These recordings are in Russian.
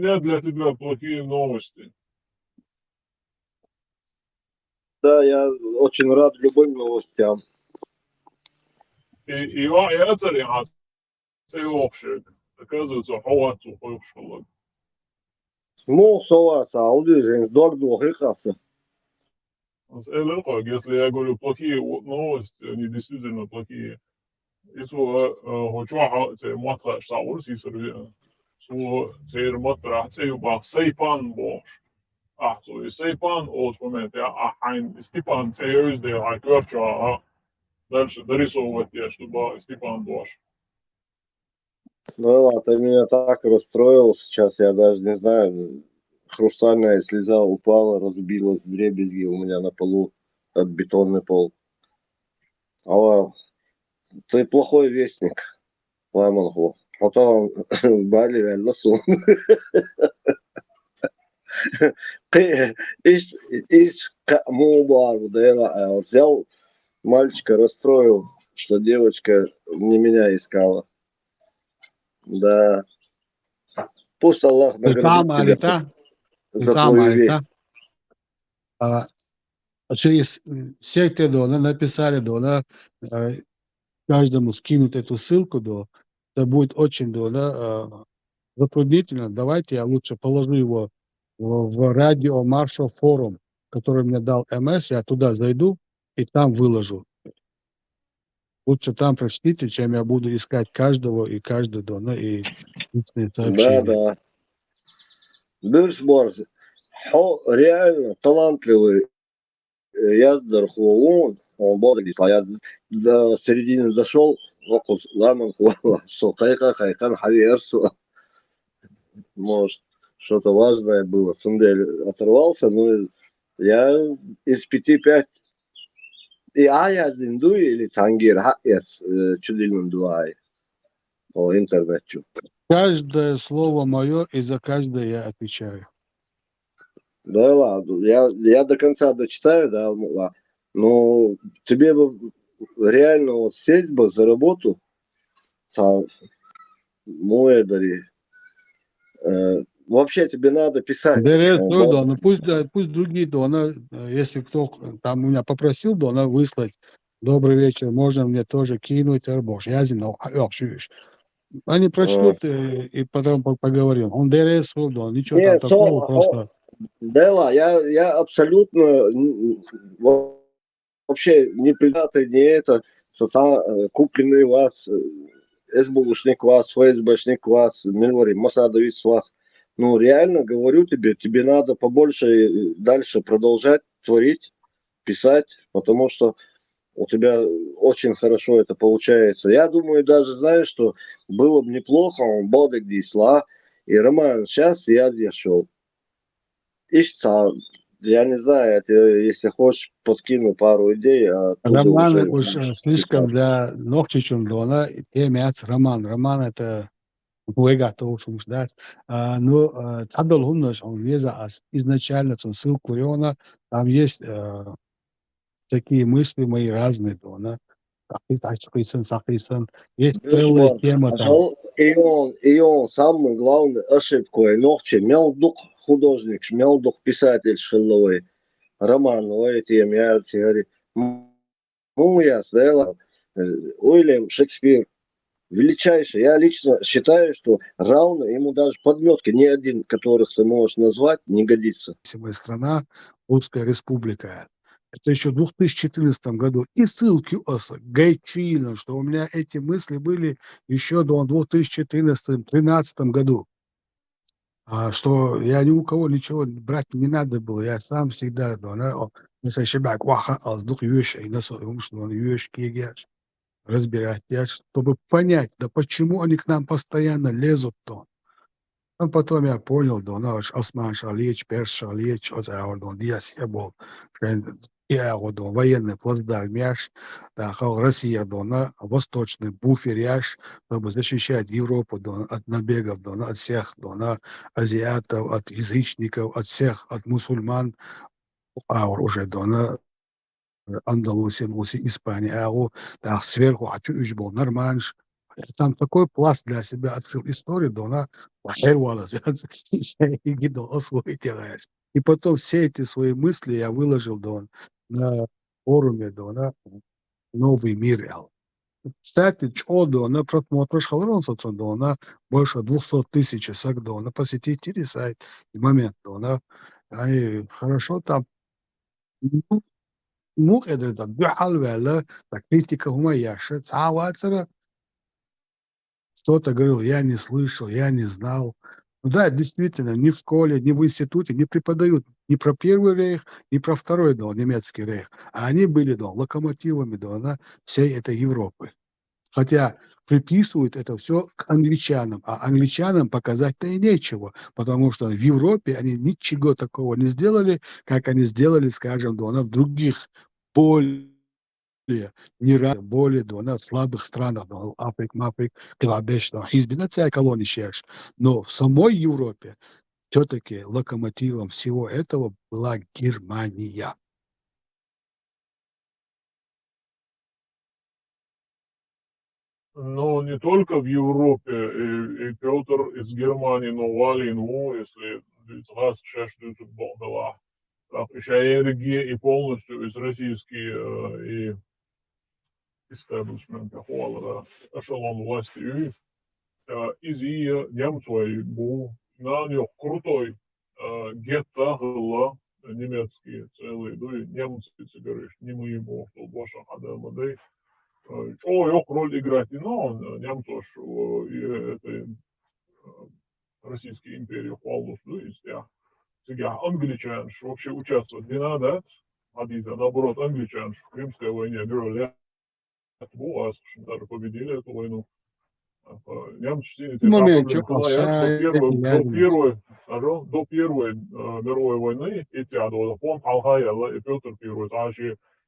меня для тебя плохие новости. Да, я очень рад любым новостям. И я царь, це общее. Оказывается, хавату хорошего. Мол, соваться, а удивлен, дорого, хикался. Если я говорю плохие новости, они действительно плохие. Если хочу це матра шаурс и серве, så ser matра це juba seipan boш. Så seipan och som heter ein Степан це ösde har kvarcha. Дальше дорисовывать я, чтобы Степан бош. Ну ладно, ты меня так расстроил сейчас, я даже не знаю. Хрустальная слеза упала, разбилась, вдребезги у меня на полу, от бетонный пол. А ты плохой вестник, Ламангу. Потом Бали Лосун. Иш кому бар взял мальчика, расстроил, что девочка не меня искала. Да. Пусть Аллах наградит тебя за твою вещь. Через секты Дона написали Дона, каждому скинут эту ссылку, это будет очень затруднительно. Давайте я лучше положу его в радио Маршал форум, который мне дал МС, я туда зайду и там выложу. Лучше там прочтите, чем я буду искать каждого и каждый Дона и личные сообщения. Да. Бирсборз, реально талантливый Яздар Хуон, он бодрит, я до середины дошел, хайкан хаверсу, может, что-то важное было, Сундель оторвался, но я из 5-5, и я зинду или Тангир, чудильным дуай, интернетчу. Каждое слово мое, и за каждое я отвечаю. Да ладно, я до конца дочитаю, да, но тебе бы реально вот сесть бы за работу, вообще тебе надо писать. Ну пусть другие Дона, если кто там у меня попросил Дона выслать, добрый вечер, можно мне тоже кинуть, Арбош, я знал, они прочтут и потом поговорим. Он ДРС Дон, ничего там такого, просто... Дела, я абсолютно вообще не предатый, не это, купленный вас, СБУшник вас, ФСБшник вас, Милвари, Масадовец вас. Ну, реально говорю тебе надо побольше дальше продолжать творить, писать, потому что у тебя очень хорошо это получается. Я думаю, даже, знаешь, что было бы неплохо, он Бодек Дисла, и Роман сейчас я шел. Я не знаю, если хочешь, подкину пару идей. Роман уж слишком для Нохчичун Дона, Роман это готов ждать. Но Цадол Хумнаш, он изначально ссылку Риона, там есть такие мысли мои разные, Дона. Есть целая тема там. И он самый главный ошибку, Нохчи, Мелдук художник, Мелдук писатель Шилловой, роман, эти мяцы, говорит, я сделал, Уильям Шекспир, величайший. Я лично считаю, что равно ему даже подметки, ни один, которых ты можешь назвать, не годится. Страна, Русская Республика. Это еще в 2014 году. И ссылки гайчильно, что у меня эти мысли были еще до 2013 году. Что я ни у кого ничего брать не надо было. Я сам всегда, разбирать, чтобы понять, да почему они к нам постоянно лезут-то. А потом я понял, Осман Шалич, Перс Шалич, я был военный плацдарм, Россия, восточный буфер, чтобы защищать Европу от набегов, от всех, азиатов, от язычников, от всех, от мусульман, уже, Андалусия, Испания, сверху, был Нормандж, Я там такой пласт для себя открыл истории, да она похервала, гидо освоителяешь. И потом все эти свои мысли я выложил, да он на форуме, да она "Новый мир", ял. Кстати, чё, да она просмотры шкалронсоцо, да она больше 200 тысяч сак, да она посетителей сайт и момент, да она ай, хорошо там. Ну, مو قدرت بيحل ولا критика умаяши, цавацера. Кто-то говорил: "Я не слышал, я не знал". Ну да, действительно, ни в школе, ни в институте не преподают ни про Первый рейх, ни про Второй, да, немецкий рейх. А они были, да, локомотивами, да, всей этой Европы. Хотя приписывают это все к англичанам, а англичанам показать-то и нечего, потому что в Европе они ничего такого не сделали, как они сделали, скажем, да, в других более более, да, слабых странах, да, Африк, Мафрик, Клабеш, да, Хизбин, колония щеш. Но в самой Европе все-таки локомотивом всего этого была Германия. Но не только в Европе, и Петр из Германии, но валину, если 26 была, так, еще Эрги и полностью из российские и истеблишмента хуалара эшелон власти изи немцой был на них крутой гетто было немецкие целые, ну и немцы, ты говоришь, не мы ему, что больше хадамады. О, yok роль играть, но немцош это Российской империи хуалус, ну и я англичан вообще участвовать не надо, а наоборот англичан в Крымской войне герой Литву, а даже победили эту войну. Немцы В моменте проблем калаят до первой мировой войны эти фон Алхаяла и Петр Первый,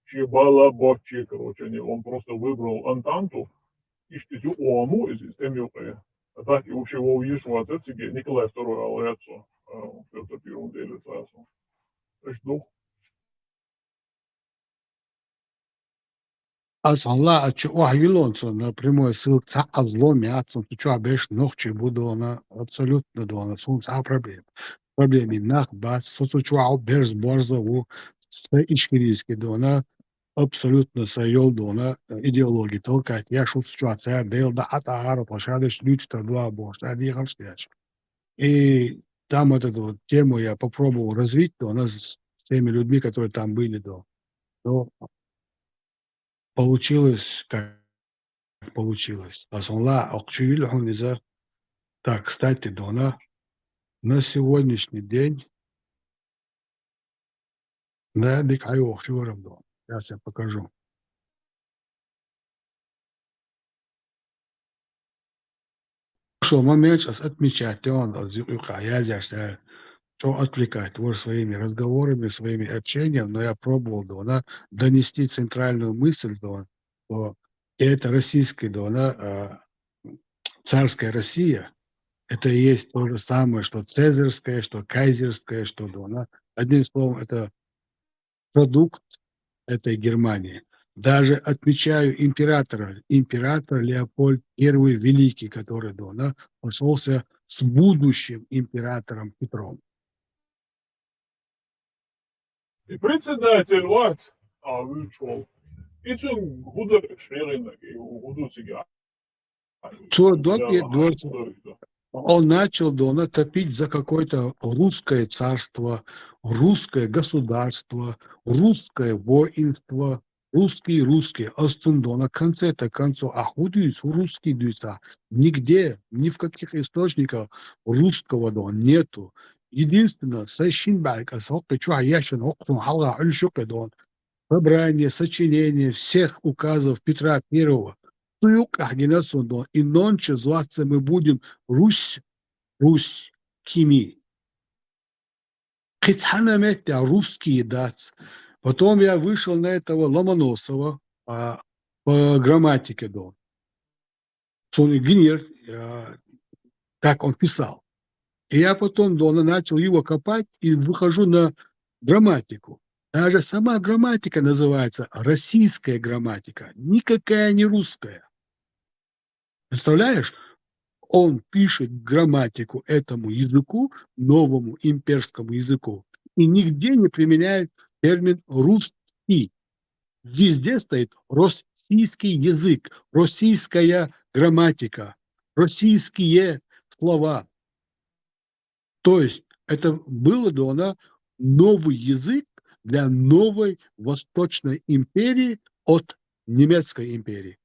чьи балабочи, короче, он просто выбрал Антанту, и что ОАМу из системы так и вообще его увидишь в себе Николай II Алаяцу, Петр Первый делит сразу. То есть, ну, Asla açı вавилонцу напрямую ссылка зломятся, ты чё, обещ ногче буду она абсолютно да она сунца проблем. Проблеми нах бац, соцучуау берз борзо у с ичкириски да она абсолютно сайол да она идеологии толкать. Я шут ситуация дел да атаара пошадыш лючтер два борш, адихан скяч. И там вот эту вот тему я попробовал развить, да она с теми людьми, которые там были, да. Но получилось как получилось. Асонла Акчувиль Хуниза. Так, кстати, Дона, на сегодняшний день, да, Бикаю Акчугарам Дон. Сейчас я покажу. Что момент сейчас отмечать, он я здесь что отвлекать его своими разговорами, своими общением, но я пробовал, Дона, донести центральную мысль, Дон, что это российская, Дона, царская Россия, это и есть то же самое, что цезарская, что кайзерская, что Дона. Одним словом, это продукт этой Германии. Даже отмечаю императора, император Леопольд I Великий, который пошелся с будущим императором Петром. и председатель ват, вышел. И чем гуда шеринг, и гуду себя. Он начал топить за какое-то русское царство, русское государство, русское воинство, русские, астундо. На конце-то концов, русский дюйца. Нигде, ни в каких источниках русского нету. Единственное, собрание, сочинение всех указов Петра Первого. И нонче зваться мы будем Русь, Русь-Кими. Русские дац. Потом я вышел на этого Ломоносова по грамматике. Гнир, как он писал. И я потом начал его копать и выхожу на грамматику. Даже сама грамматика называется российская грамматика, никакая не русская. Представляешь? Он пишет грамматику этому языку, новому имперскому языку, и нигде не применяет термин «русский». Везде стоит российский язык, российская грамматика, российские слова. То есть это было дано новый язык для новой Восточной империи от немецкой империи.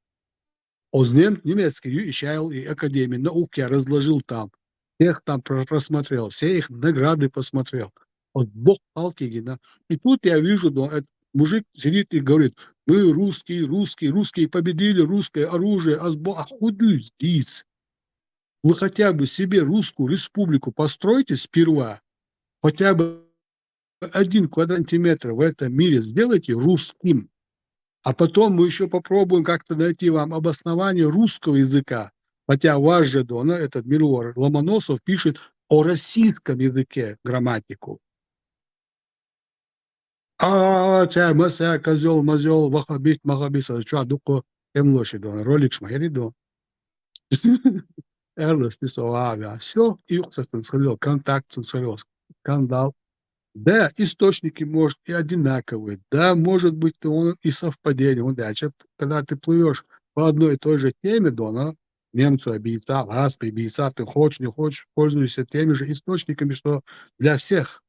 Ознем немецкий изучал и Академии наук я разложил там. Всех там просмотрел, все их награды посмотрел. Вот Бог Алкигина. И тут я вижу, да, этот мужик сидит и говорит, мы русские, русские, русские победили русское оружие. А куда здесь? Вы хотя бы себе русскую республику постройте сперва, хотя бы 1 квадратный метр в этом мире сделайте русским. А потом мы еще попробуем как-то найти вам обоснование русского языка. Хотя ваш же дона, этот Милор Ломоносов, пишет о российском языке грамматику. Царь, масса, козел, мазел, вахабит, махабит, дуко, эмлоши, дона, ролик шмайридо. Эрлес, ты совавя. Все, и, кстати, контакт, скандал. Да, источники, может, и одинаковые. Да, может быть, он и совпадение. Вот дальше, когда ты плывешь по одной и той же теме, да, немцу обийца, лаской обийца, ты хочешь, не хочешь, пользуешься теми же источниками, что для всех.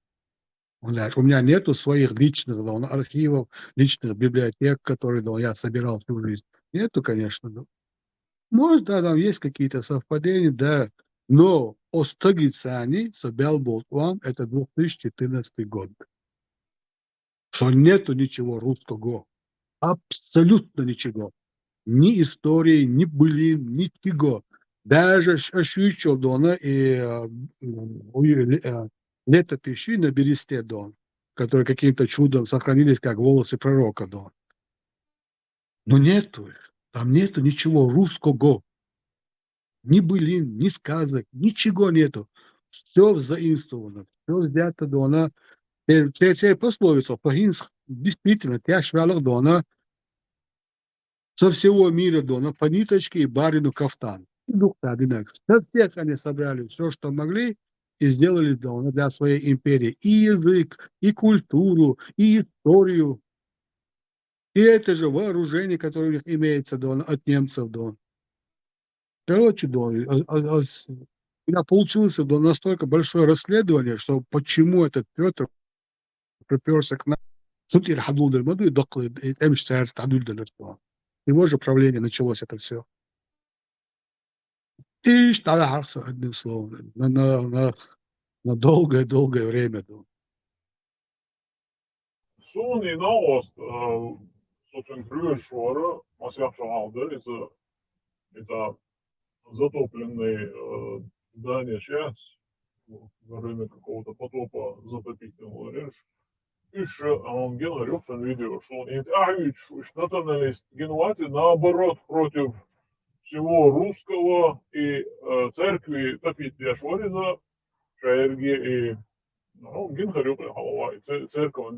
Вот дальше. У меня нету своих личных да, архивов, личных библиотек, которые да, я собирал всю жизнь. Нету, конечно. Да. Может, да, там есть какие-то совпадения, да, но Остагицани собял Болтван, это 2014 год. Что нету ничего русского. Абсолютно ничего. Ни истории, ни былин, ничего. Даже ощущал Дона и летописи на бересте Дон, которые каким-то чудом сохранились, как волосы пророка Дон. Но нету их. Там нету ничего русского. Ни былин, ни сказок, ничего нету. Все заимствовано, все взято Дона. Те пословица, действительно, те швялок Дона со всего мира Дона по ниточке и барину кафтан. И одинаково. Со всех они собрали все, что могли, и сделали Дона для своей империи. И язык, и культуру, и историю. И это же вооружение, которое у них имеется Дона, от немцев Дона. Короче, Дон, у меня получилось Дон, настолько большое расследование, что почему этот Петр приперся к нам. Сути الحدود الماضي دق امش سعر تعديل الاسبوع. Его же правление началось это все. И шталахарса, одним словом, на долгое-долгое время. Да. Suuni nauast собственно, крышора, масяпшалды, это затопленный здание сейчас, во время какого-то потопа затопить его режь. Еще он Рюксон видео, что он националист Генуати наоборот против всего русского и церкви топить для Шориза, Шаерги и церковь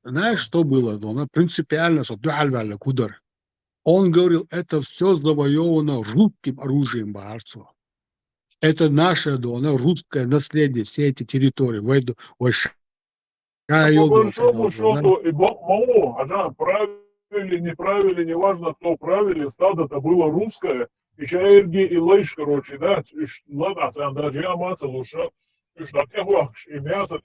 знаешь, что было? Он принципиально, что кудар. Он говорил, это все завоевано русским оружием барцу. Это наше русское наследие, все эти территории. По большому счету, и мало, правили, не правили, неважно, кто правили, стадо-то было русское, и Шаерги, и Лейш, короче, да, ладно, даже я маца лучше, и мясо,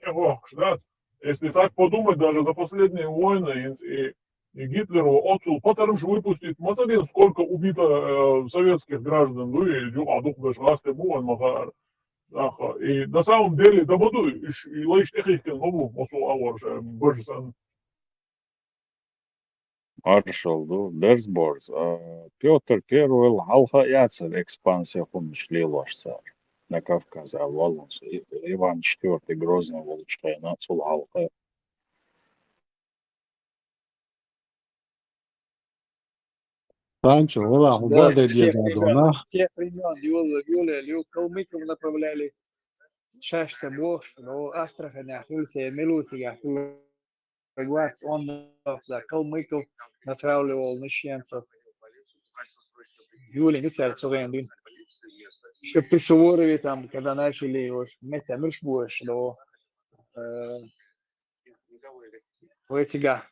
да, если так подумать, даже за последние войны и Гитлеру отцу, потому что выпустить, смотри, сколько убито советских граждан, ну и дух без власти был, и на самом деле, да буду, и лишь техники, ну, мосу аварша, божесан. Маршал, ну, Берсборд. Петр Первый алха яцер экспансия хумшли ложца на Кавказе, Волос. Иван IV Грозный Волчкой нацул алха. Санчо, Да, с тех времен Юлия калмыков направляли шашта бош, но Астрахань, Ахильция, Милутия, он за калмыков натравливал нищенцев. Юля, не царь Сурендин. Еще при Суворове, там, когда начали его метя больше, но вытяга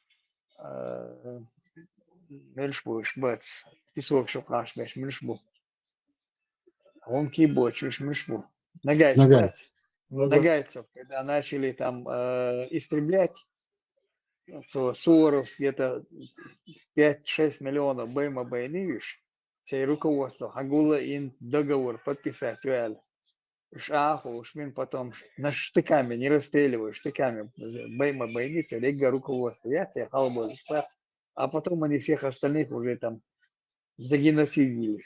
мельшбуш, бац, песок, что наш мельшбу. Он кибоч, мельшбу. Нагайч, Нагай. бац. Нагайцев, когда начали там истреблять, Суворов где-то 5-6 миллионов Бейма Байнивиш, цей руководство, Агула им договор подписать реально. Шаху, уж мин потом на штыками не расстреливаю, штыками Бейма Байница, лега руководство. Я тебе халбу, а потом они всех остальных уже там загеноцидили.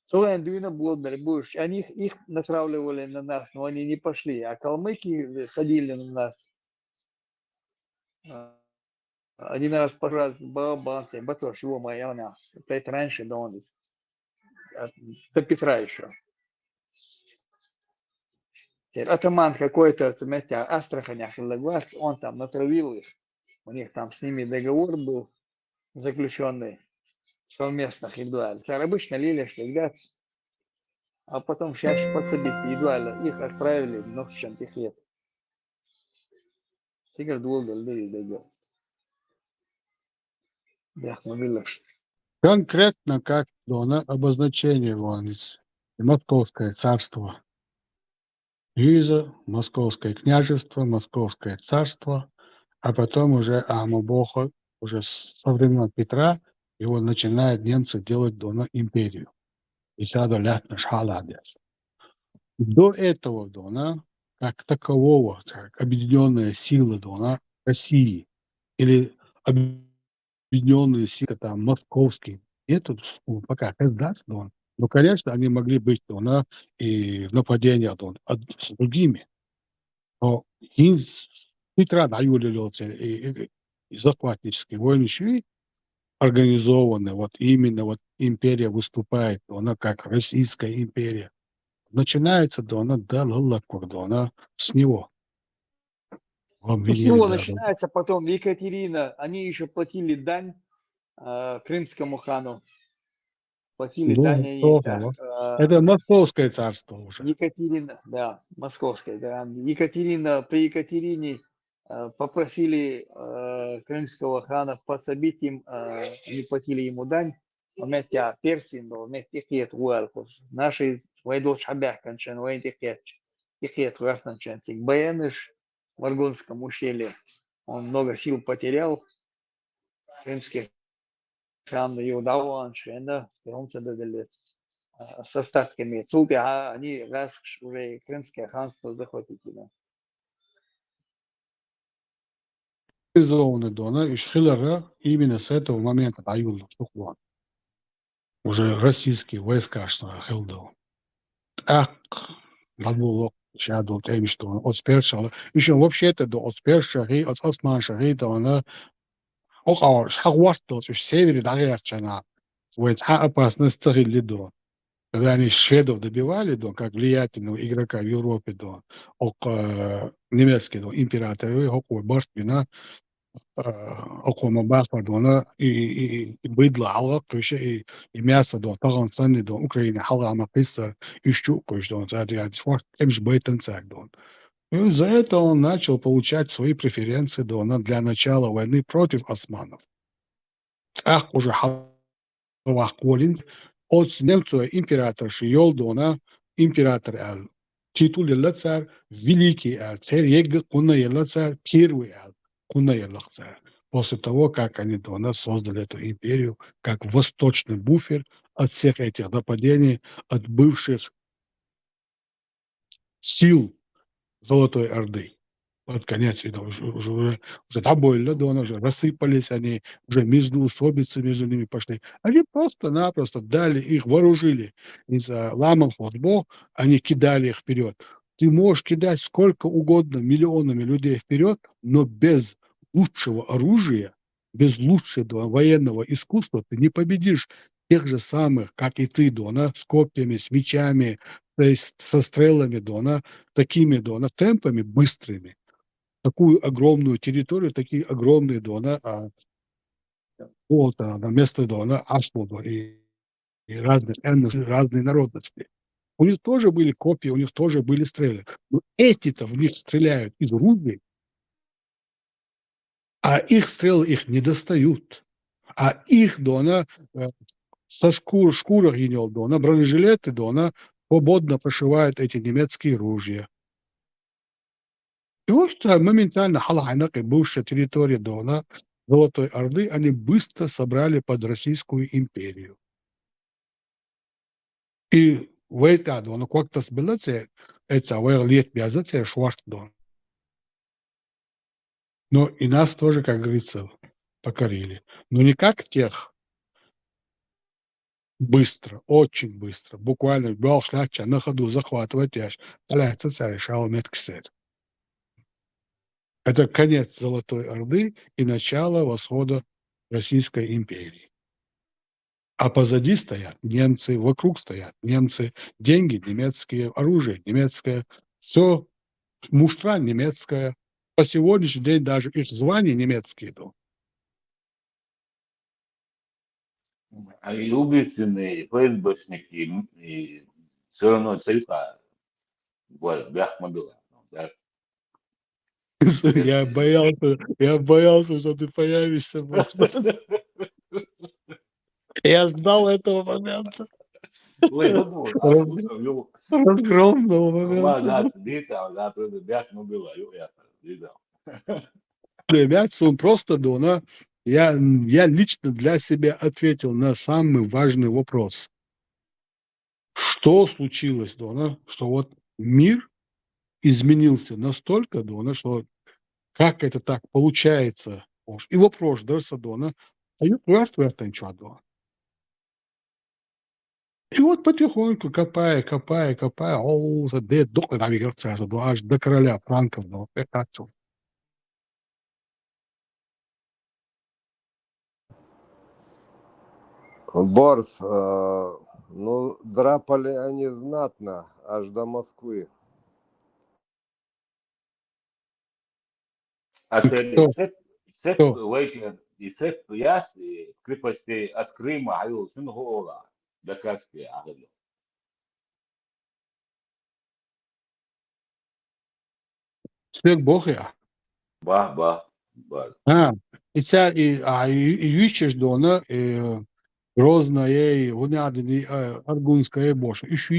Солен Дуина Блодбер, будешь, они их натравливали на нас, но они не пошли, а калмыки ходили на нас. Один раз раз бабанцы, батош его моя она, это раньше, да он до Петра еще. Атаман какой-то, знаете, Астраханях, он там натравил их, у них там с ними договор был заключенный совместных индуаль. Царь обычно лили, что газ, а потом сейчас подсобить индуально, их отправили в Нохчан Тихет. Сигар долго лили договор. Конкретно как дона обозначение ванец. Московское царство. Гиза, Московское княжество, Московское царство, а потом уже Амобоха, уже со времен Петра, его начинают немцы делать дона империю. И сяду лятна шаладес. До этого дона, как такового, как объединенная сила дона России или объединенные силы там московские, нету пока даст дон. Но, конечно, они могли быть дона и в нападениях дон с другими. Но Петра наюлился и захватнические войны шли организованы. Вот именно вот империя выступает, она как Российская империя. Начинается дона да кордона с него. С него начинается, потом Екатерина, они еще платили дань крымскому хану. Платили дань они. Это Московское царство уже. Екатерина, да, Московское. Да. Екатерина, при Екатерине попросили крымского хана пособить им, они платили ему дань. Вместе Персин, вместе Тихет Уэлкус. Наши войдол Шабях, кончен, войн Тихет Уэлкус, Баяныш в Аргонском ущелье. Он много сил потерял. Крымский хан Иудауан, Швенда, Перумца додали с остатками Цуби, а они раз уже Крымское ханство захватили. Да. Организованный дона и Шхилера именно с этого момента дают Тухван. Уже российские войска, что Хилдо. Ак, Бабулок, Шадул, тем, что он от Спершала. Еще вообще-то до от Спершари, от Османшари, то она около Шахварта, то есть севере Дарьярчана. Вот опасность царили до. Когда они шведов добивали, до, как влиятельного игрока в Европе, до, немецкий, до, императора, около Бартвина, около Бартвина, и быдло, алга, и мясо, до, таганцаны, до, Украины, халама, писа, и щуку, что, это форт, эмш бейтенцак, до. И за это он начал получать свои преференции, до, для начала войны против османов. Ах, уже от немцу император Шиолдона, император Ал, титул царь, великий царь, Ега Куна царь, первый Куна царь. После того, как они дона создали эту империю, как восточный буфер от всех этих нападений, от бывших сил Золотой Орды. Под конец уже добавили, да, уже рассыпались они, уже междоусобицы между ними пошли. Они просто-напросто дали их, вооружили. Из ламом хлопбо, они кидали их вперед. Ты можешь кидать сколько угодно миллионами людей вперед, но без лучшего оружия, без лучшего военного искусства ты не победишь тех же самых, как и ты, Дона, с копьями, с мечами, то есть со стрелами, Дона, такими, Дона, темпами быстрыми. Такую огромную территорию, такие огромные дона, вот, на место дона, Ашмуду. И и разных разные народности. У них тоже были копии, у них тоже были стрелы. Но эти-то в них стреляют из ружей, а их стрелы их не достают. А их дона со шкурах генел дона, бронежилеты дона свободно прошивают эти немецкие ружья. И вот моментально Халайнак и бывшая территория дона Золотой Орды, они быстро собрали под Российскую империю. И в это дона как-то сбилось, это лет бязаться шварт дон. Но и нас тоже, как говорится, покорили. Но не как тех, быстро, очень быстро, буквально бал шляча на ходу захватывать ящ. Решал Метксет. Это конец Золотой Орды и начало восхода Российской империи. А позади стоят немцы, вокруг стоят немцы, деньги немецкие, оружие немецкое, все муштра немецкая. По сегодняшний день даже их звания немецкие. И убийственные ФСБшники и все равно царька Бяхмадула. Да. Я боялся, что ты появишься. Я ждал этого момента. Ой, ну, Разгромного момента. Мяч, он просто дона. Я лично для себя ответил на самый важный вопрос. Что случилось, дона, что вот мир изменился настолько, дона, что как это так получается? И вопрос, дорса дона, а я просто ничего дона. И вот потихоньку, копая, аж до короля франков, да, как-то. Борс, ну, драпали они знатно, аж до Москвы. А Кто? цеп Кто? вечер и цеп яс крепости от Крыма, а его сын Гола до Каспия. Свет Бог я. Ба. И ищешь дона, Грозная, и Гунядин, Аргунская бошня. Ищу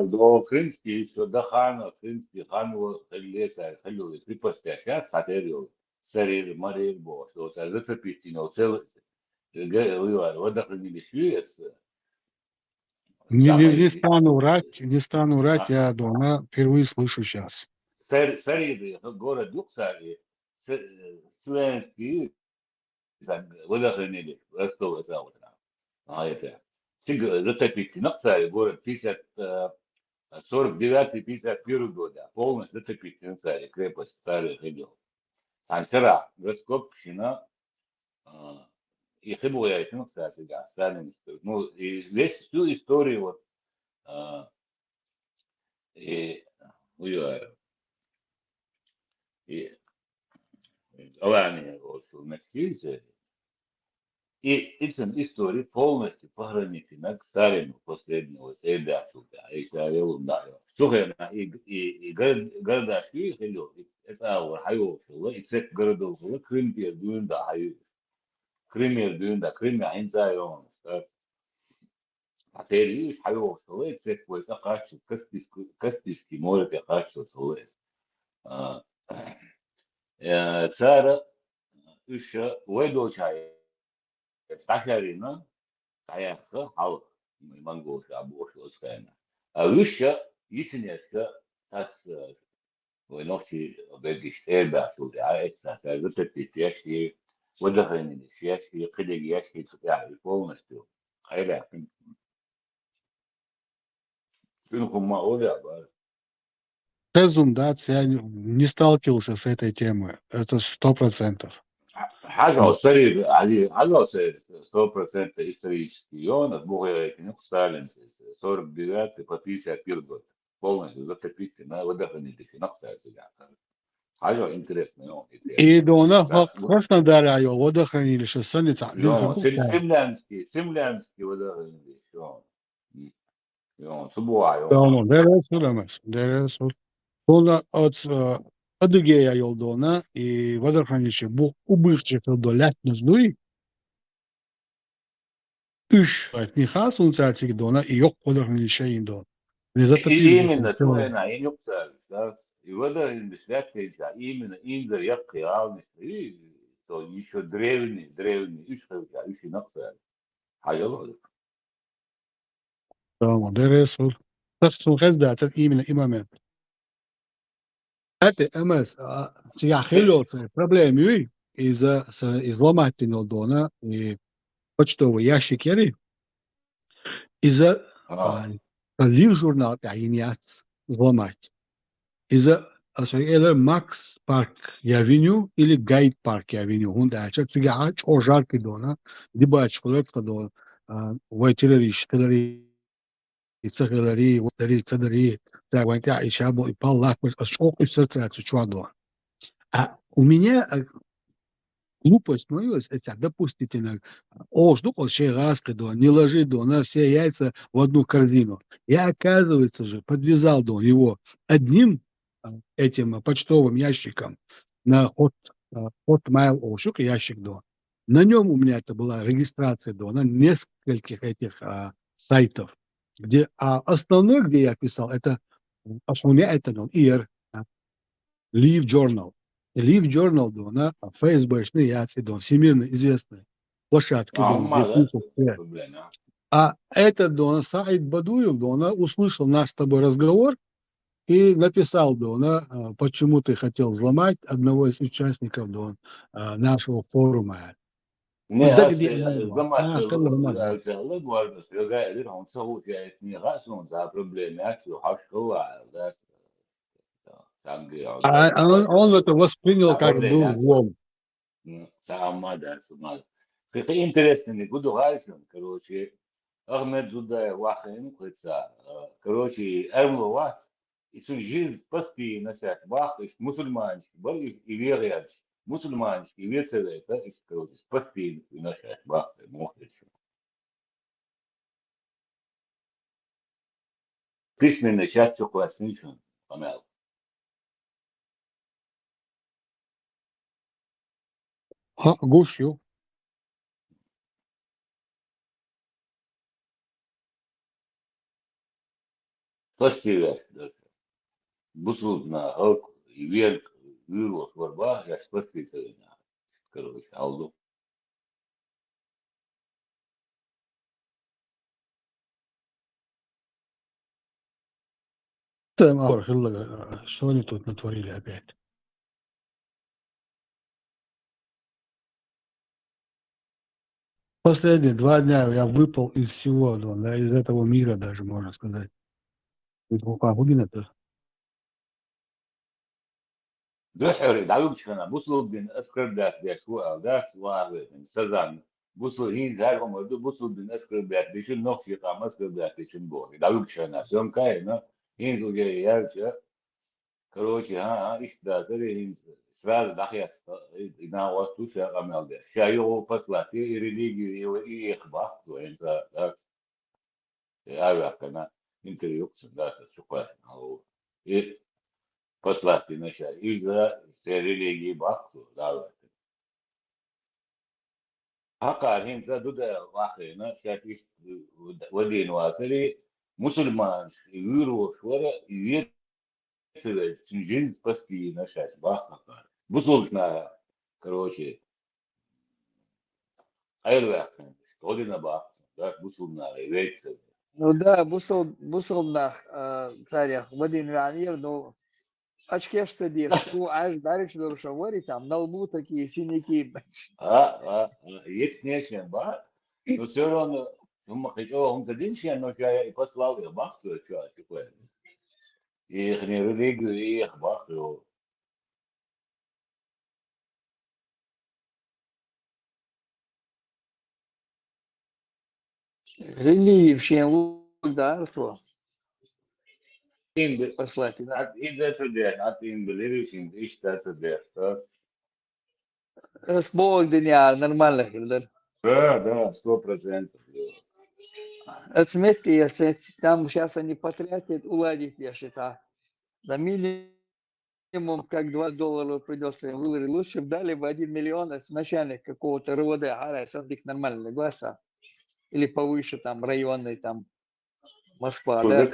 до Крымский еще до хана, Крымский хан его халил, крепости, а сейчас сатерил, царил, марил, бо, что затопить, но целый, водохранили Швец, Не самый, стану врать, я дона впервые слышу сейчас. царили, город Юксари, Свенский, водохранили, Ростов, это вот, это. Затопить, царь, город 49-51 года, полностью затопить царь, крепость старый ходил. А вчера Раскопщина, и хибу я этим, кстати, да, Сталин, ну, и весь всю историю вот, и, и, Алания, вот, на и этим истории полностью пограничена к Сталину последнего среда сюда. Если я вел, да, Сухена и города Швейхелю, это аур, хайо, и цепь городов, Крым, Дюнда, хайо, Крым, Дюнда, Крым, Айнзайон, а теперь хайо, и цепь, вот, Акачи, Каспийский море, Акачи, царь, еще, Уэдочай, Тахарина, Каяка, халық моңғолша абошылыскайна. Үш есінескі сатсы ойноқчи бәгіштер бәсуді. Это затопить яшки, водохранились яшки, кілеги яшки цепляли полностью. Хайда. Күнхумма оля бар. Презумдация, я не сталкивался с этой темой. Это 100%. حاجة سرير عليه حاجة سرير 100% исторический. Он от Бога этих Сталин 49 по 51 год полностью затопить на водохранилище на кстати. حاجة интересная, ну, И интересная. Дона Да, Краснодара ее водохранилище Саница. ну, цимлянский вот это, все. Ну, субуаю, Давно, дерес уlemez, дерес. Sonra Adıge'ye yolda ona водохранилище bu убывших до Лятнızlığı üç Nihas унцатик дона и yok водохранилище индон. Не затопили. именно, то она, и не писали, да. И вот это, именно Индия, якки, и то еще древний, еще написали. Hayal Tamam, dерес. Так что хездаться именно имамент. Это МС, цияхилёцы проблемы из-за изломательного дона и почтовый ящик яри из-за лив журнал тайният взломать. Из-за это Макс Парк Авеню или Гайд Парк Авеню. Он дальше цияха чожарки дона, дебач колетка дона, вайтерериш, калери, цахалери, ватери, цадари, так вайта и шабо и паллах, ошок и сердце чуадо. А у меня глупость моилась, это допустительно. Жду вообще раз, когда не ложи на все яйца в одну корзину. Я, оказывается же, подвязал его одним этим почтовым ящиком на Hotmail Ошук ящик до. На нем у меня это была регистрация на нескольких этих сайтов, где основной, где я писал, это основной это IR, Leaf Journal. Leaf Journal, она ФСБшный яйца, всемирно известные площадки, где пишут все. А этот сайт Бадуев, она услышал наш с тобой разговор и написал, почему ты хотел взломать одного из участников нашего форума. Ne, Да где она asta была? zama Kallah له قاعدين نسوي في نغاسون ذا проблемات وحشوا ذا سانجي ذا он это воспринял как был проблемات влом. سام ما ده ما في интересный буду говорить короче Ахмед Зудай Вахин кыца короче эрмловат и всю жизнь пасти на себя вах из мусульманский был и верующий мусульманский и верующий это из короче пасти на себя вах мохрич письменный чат все классный помял Гуфью. пасти бусуд на ок и верк вирус варба я спасти на короче алду Что они тут натворили опять? Последние 2 дня я выпал из всего, из этого мира даже, можно сказать. Это دحر دعوك شنا بوصل بين أسكر دات بيشوا أو دات واحد من سزان بوصل هي زار هم ودو بوصل بين أسكر دات بيشن نوف في قام أسكر دات بيشن بوه دعوك شنا سوم كاينا هين زوجي يالشة كروشي ها إيش دا تري هين سرال دخيا إنا وستوش أمال ده شايو فصلاتي ريليجي يخبا وين ذا أيوة كنا يمكن يقصد ذات الشقة أو послати наша ігра це релігії бахту давати. Haka himsa duda wahina shafi wadin wasali musulman yuru shwara yetsile tsinjin пасти на shafi bahaka. Busulna короче айрвакен стодина бах да буsulna ветсе. Ну да, бусол нах царях Вадим Ванир, ну очки в стадии, что аж дальше до шавори, там на лбу такие синяки. Есть нечем ба, но все равно هم خيجوا هم تدين شيء إنه شيء يفصلوا يباخسوا شو أشوفه يخني ريجو يخباخوا Религии в чем ударство. послать. Да. С дня нормально, да. Да, 100%. Отметьте, там сейчас они потратят, уладить, я считаю. За минимум, как $2 придется им выложить. Лучше бы дали бы 1 миллион, с начальник какого-то РВД, их нормально глаза. Или повыше, там, районный, там, Москва, да.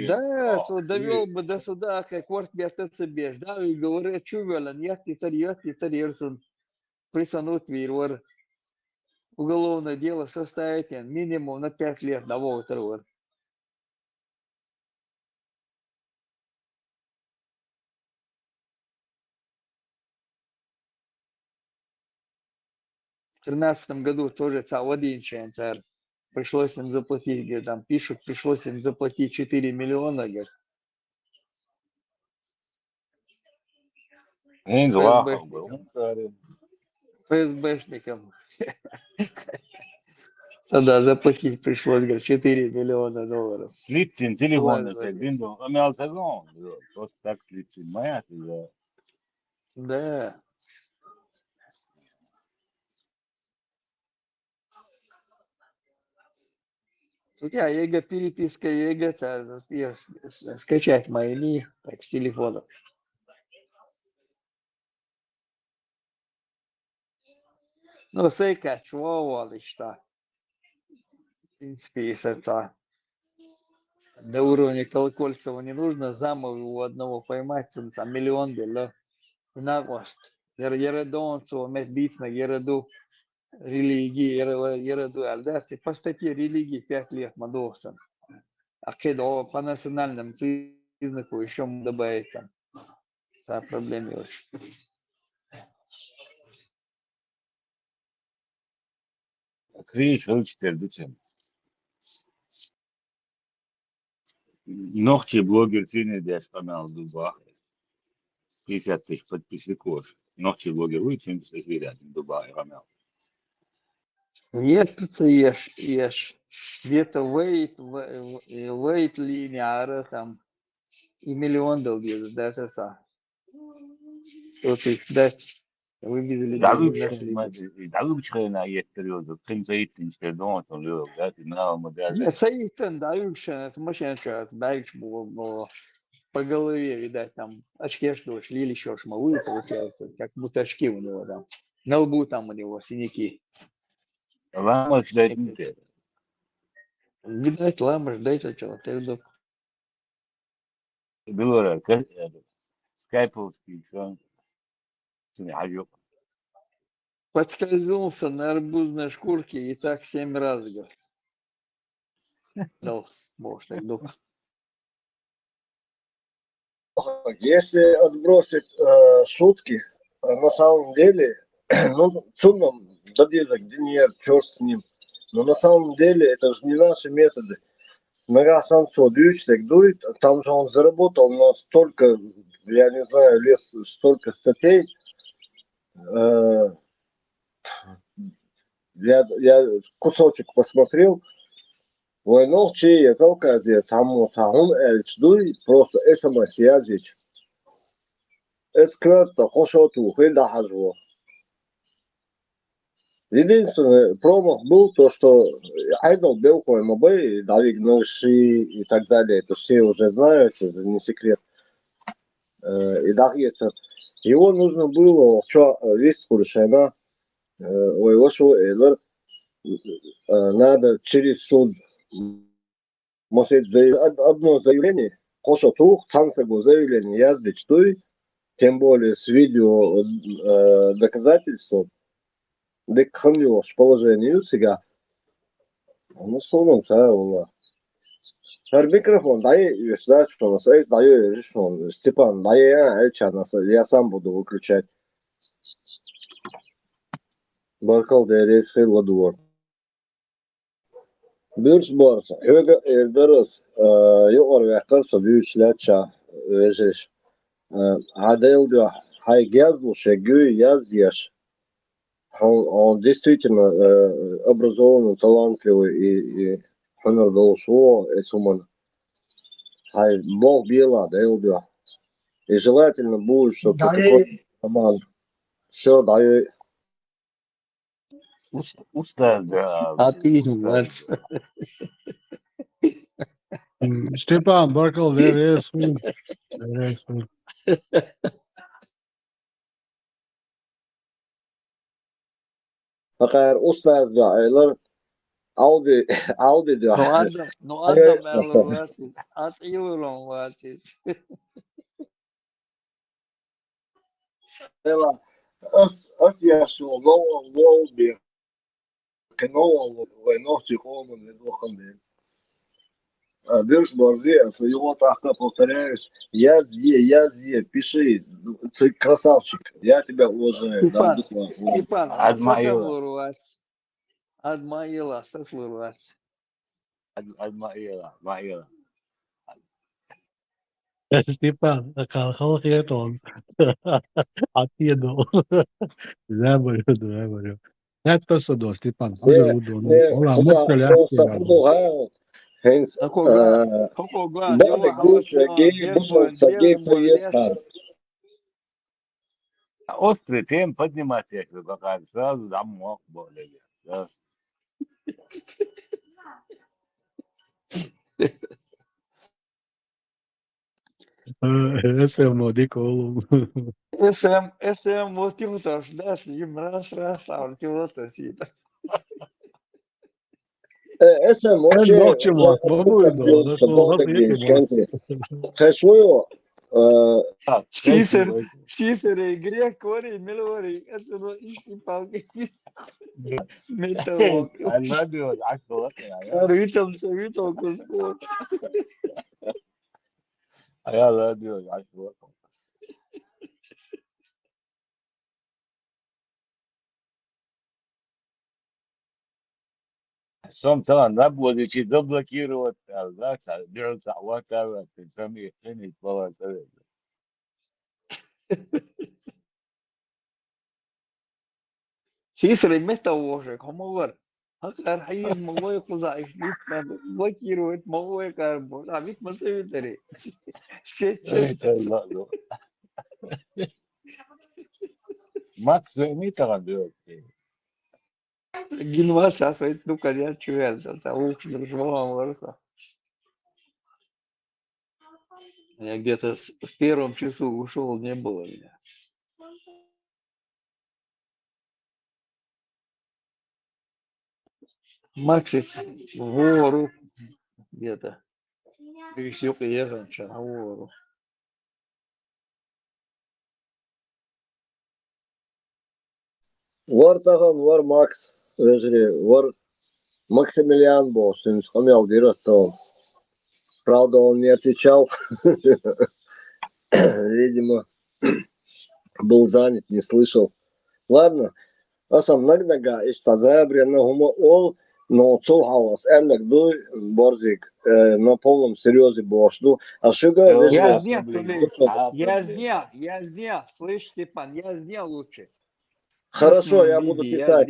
Да, довел бы до суда, как ворт ТЦБ. Да, и говорят, чувелен, я титарьерсон, присанут вирвар. Уголовное дело составить минимум на 5 лет на вовтор. В 2013 году тоже один царь. Пришлось им заплатить, говорит, там пишут, пришлось им заплатить 4 миллиона, говорит, ФСБшникам. Тогда заплатить пришлось, говорит, $4 миллиона. Слиптин, телефон, винду, амиалсагон, просто так слиптин, моя, да. Да. Судья, ЕГЭ, переписка ЕГЭ, скачать мои так, с телефона. Ну, сейка, чего что? В принципе, если это до уровня Колокольцева не нужно, замов у одного поймать, там миллион, да, на гост. Ередонцу, медбицна, ереду религии, ереду альдаси, по статье религии 5 лет мадовсан. А когда по национальным признаку еще добавить там, проблемы очень. Криш, учитель, дучем. Ногти блогер сильный дяж канал Дуба. 50 тысяч подписчиков. Ногти блогер выйдет, 70 видят Дуба и канал. Ешьте, ешь. Где-то wait линия, там, и миллион долги, да, это ça. Вот их, да, вывезли, да, не нашли. Давучхайна есть период, принципин, что дома, то лёг, да, ты на модель. Нет, Саитен, давюкшен, это мощенка, бэкч было по голове, видать, там, очки что шли или еще шмалы, получается, как будто очки у него там. На лбу там у него синяки. Лама ждать не те. Видать, лама ждать, а что, ты вдруг. Было, скайповский, что не ajok. Подскользнулся на арбузной шкурке и так 7 раз, говорит. Дал, может, так дух. Если отбросить шутки, на самом деле, ну, суммам дадизок, денег, черт с ним. Но на самом деле это же не наши методы. Нога сам все так дует, там же он заработал на столько, я не знаю, столько статей. Я кусочек посмотрел. Войнов чей Кавказе само сахун эльчдуй просто смс языч. Эскверта хошоту хильда хажво. Единственный промах был то, что Айдол Белкой МБ, Давид Ноши и так далее, это все уже знают, это не секрет. И Дахьеса. Его нужно было, что весь Куршайна, ой, что Эйлер, надо через суд. Может, одно заявление, Хошоту, Сансагу заявление языч, тем более с видео доказательством, декханлёш положению сега. Ну, соном саулла. Her микрофон, дай сюда, что у нас есть, даю, что Степан, дай я сам буду выключать. Баркал да рейс хейла дуар. Бирс барс, эрдерс, югар вяхтарса büyüçlerça вежеш. Аделга, хай гязл, шегю, яз. Он действительно образованный, талантливый и honor должен, Хай Бог била, да Элбио. И желательно будет, чтобы такой команд. Все, даю. Устав, Отлично, молодец. Степан Баркал, there is food. There is food. Fakir ustaz da aylar Audi da. Ну, Адам, молодец. Атилулон, молодец. Ela as yaşlı gol bir kanal ve nohçu kolun ne zokan değil. Берешь борзее, его так повторяешь, я зе, пиши, ты красавчик, я тебя уважаю, да, Степан, дух вас. Степан, Адмаила. сасавлуруац. Адмаила, сасвуруац. Адмаила. Степан, kalkal on. Atiedo. Güzel. Это судо, Степан. Ола, мускуля. Hens, Kako glan, Bobby jova Gucci, halatla, gay, busovca, gay приехал. Острый тем поднимать их, пока сразу домой более. Да. Ese modico oğlum. SM motivatoš, da si jim rasavlja, ti to si. Ese En moće, noćemo, mogu da što Bobby vas Gucci, jedemo. skenti. Kaj svoju, Sisere i grijekori, milori, kad su no išti palke. Metalo. الراديو العشرة وقت Ritam kod sport. يا الراديو العشرة وقت Сам طبعا نبغى شيء заблокировать, да, делать whatever, сами не получается. Sisere metavože, como var. Haklar hayır mavoy kuza işlisten blokiruет mavoy karbon. Abit masa biteri. Макс не так делает. Гинвар сасвает, ну, конечно, чуялся. Ух, держала varsa. Я где-то с первым часу ушел, не было меня. Максик в гору где-то. Пересек ехать на гору. var tağın, var Max, özürü, var Максимилиан был, что не сумел дираться. Правда, он не отвечал. Видимо, был занят, не слышал. Ладно, асам нагдага истазабре на гумо ол, но цулхалас элек дуй борзик на полном серьезе бошду. А шуга Я вежливо. сделал, слышь, Степан, я сделал лучше. Хорошо, я буду писать.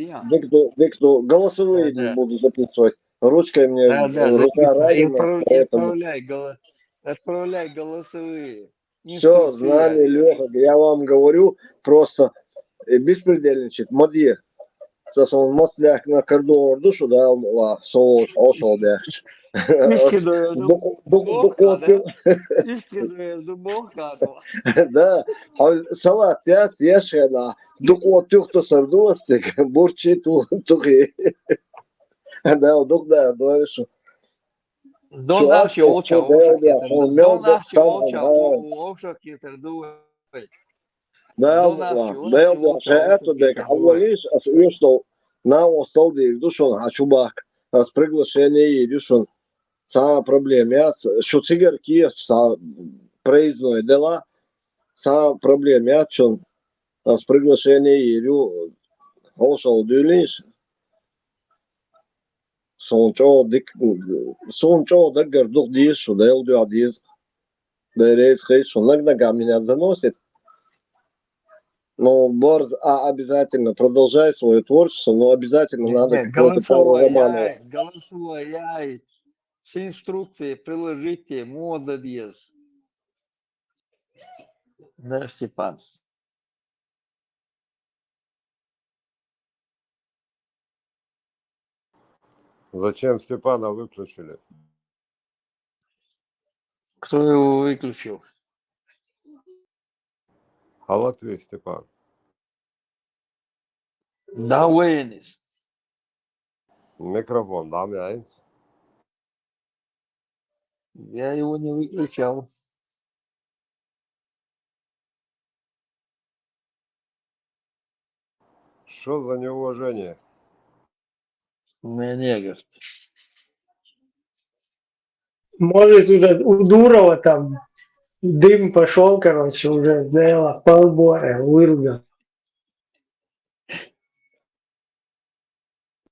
Дикту, голосовые буду записывать. Ручкой мне рука ранена, поэтому... Отправляй голосовые. Все, знали, Леха, я вам говорю, просто беспредельничать. Мадье, сейчас он маслях на кордон душу дал, соус, ошел дяхч. Да, салат я съешена, дук тюхто сардуастик, бурчи тухи. Да, дук да, доешу. Donavši oča, oša kjeter duve. Да, это бег. А волишь, что на осталде душон, а чубак, с приглашение и душон. Сама проблема, я что цигарки, са проездное дела, сама проблема, я что с приглашение и дю, ошел дюлиш. Сончо даггар дух диз, что да елду адиз. Да рейс хейс, что нагнага меня заносит. Но Борз обязательно продолжай свое творчество, но обязательно надо какого-то пару романов. Голосовой, Все инструкции приложите, молодец. Да, Степан. Зачем Степана выключили? Кто его выключил? А Латвии Степан. Да, Уэнис. Микрофон, да, мяйн. Я его не выключал. Что за неуважение? У меня негр. Может, уже у Дурова там дым пошел, короче, уже сделала полбора, выругал.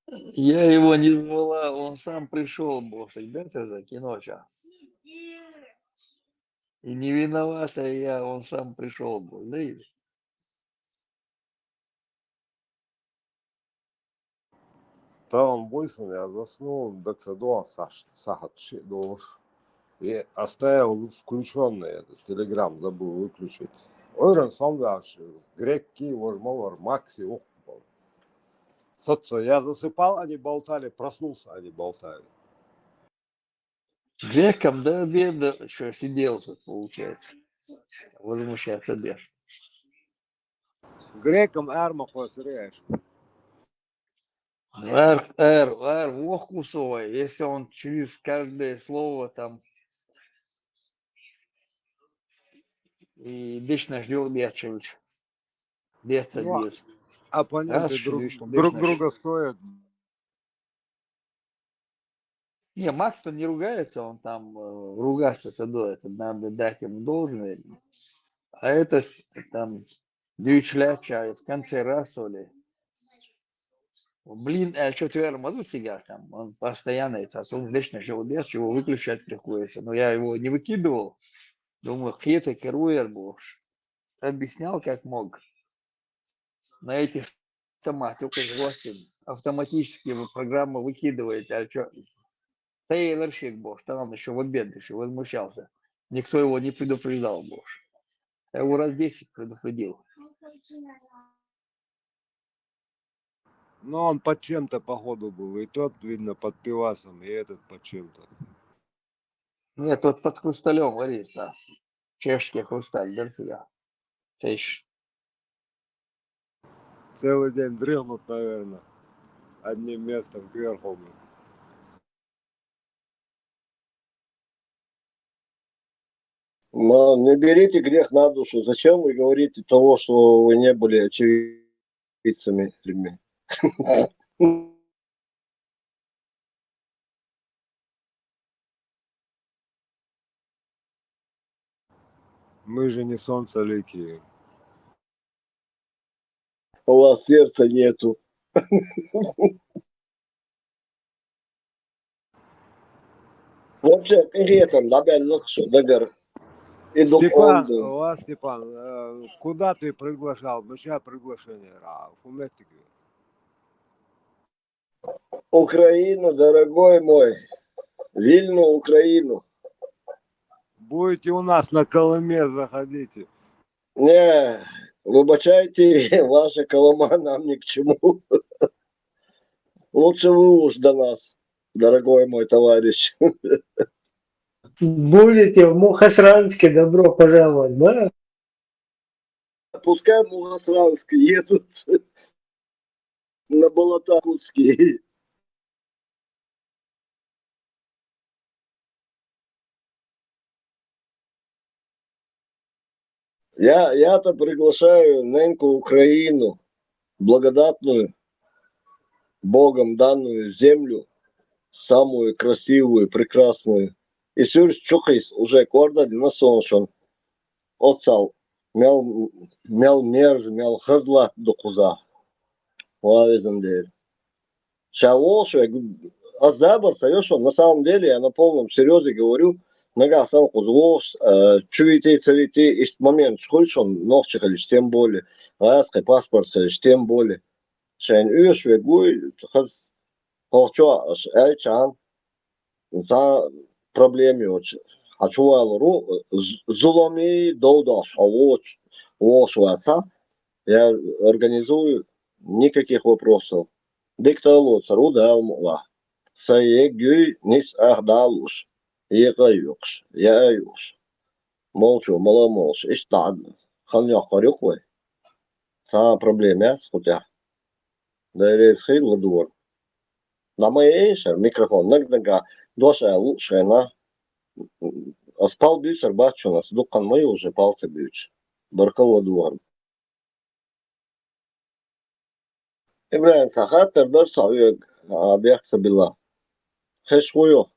Я его не звала, он сам пришел, бог, ребята, за киноча. И не виновата я, он сам пришел, бог, да и Да, он вышел, я заснул, до цедуа сахат душ. И оставил включенный этот телеграм, забыл выключить. Ойран Самгаш, греки, возможно, Макси, Соцо, я засыпал, они болтали, проснулся, они болтали. греком до обеда, что сидел тут, получается. Возмущаться без. Грекам арма посрешь. Ох, кусой, если он через каждое слово там и вечно ждет Бечевич. Без Ну, без. оппоненты Раз, друг вечно друга стоят. Не, Макс-то не ругается, он там ругаться это надо дать ему должное. А это там дючляча в конце раз, ли. Блин, что ты мазу сега там, он постоянно это, он вечно желудец, его выключать приходится. Но я его не выкидывал, думаю, хлеб керуер был. Объяснял, как мог. На этих автоматах, господи, автоматически программа выкидывает, а что? Тейлорщик был, что он еще в обед еще возмущался. Никто его не предупреждал больше. Я его раз 10 предупредил. Но он под чем-то походу был. И тот, видно, под пивасом, и этот под чем-то. Нет, тот под хрусталем варится. Чешский хрусталь, да, Чеш. Целый день дрыхнут, наверное. Одним местом кверху. Но не берите грех на душу. Зачем вы говорите того, что вы не были очевидцами людьми? Мы же не солнцеликие. У вас сердца нету. Вообще, перетом, да, лучше, дагар. Иду Степан, олду. Степан, куда ты приглашал? Ну, сейчас приглашение. Фуметтики. Украина, дорогой мой. Вильну, Украину. Будете у нас на Колыме, заходите. Не, выбачайте, ваша Колыма нам ни к чему. Лучше вы уж до нас, дорогой мой товарищ. Будете в Мухосранске, добро пожаловать, да? Пускай Мухосранск едут на болота Кутские. Я-то приглашаю неньку Украину, благодатную, Богом данную землю, самую красивую, прекрасную. И сюрс чухайс уже корда на солнышон. Отсал. Мял мерз, мял хазла до куза. Лавизм дель. Шаволши, а забор, совершенно, на самом деле, я на полном серьезе говорю, нога сам кузлос, чуете, целите, есть момент, шхульшон, новчихалиш, тем более, раской паспорт, тем более. Шайн уеш, вегуй, хаз, холчо, эльчан, за проблемы очень. Ачуалру зуломи доудаш, волшваса, я организую, никаких вопросов. Дикталоц, рудалмула. Саегю нис ахдалуш. Егаюкш, яюш. Молчу, маломолш. Иштад. Ханьях харюхвай. Са проблемы, хотя. Да и схил двор. На моей микрофон, нагнага, доша лучше на. Спал бьюч, арбачу нас. Дукан мой уже пался бьюч. Баркало двор. Ибраим Сахатер дорса объехса была. Хэшвую.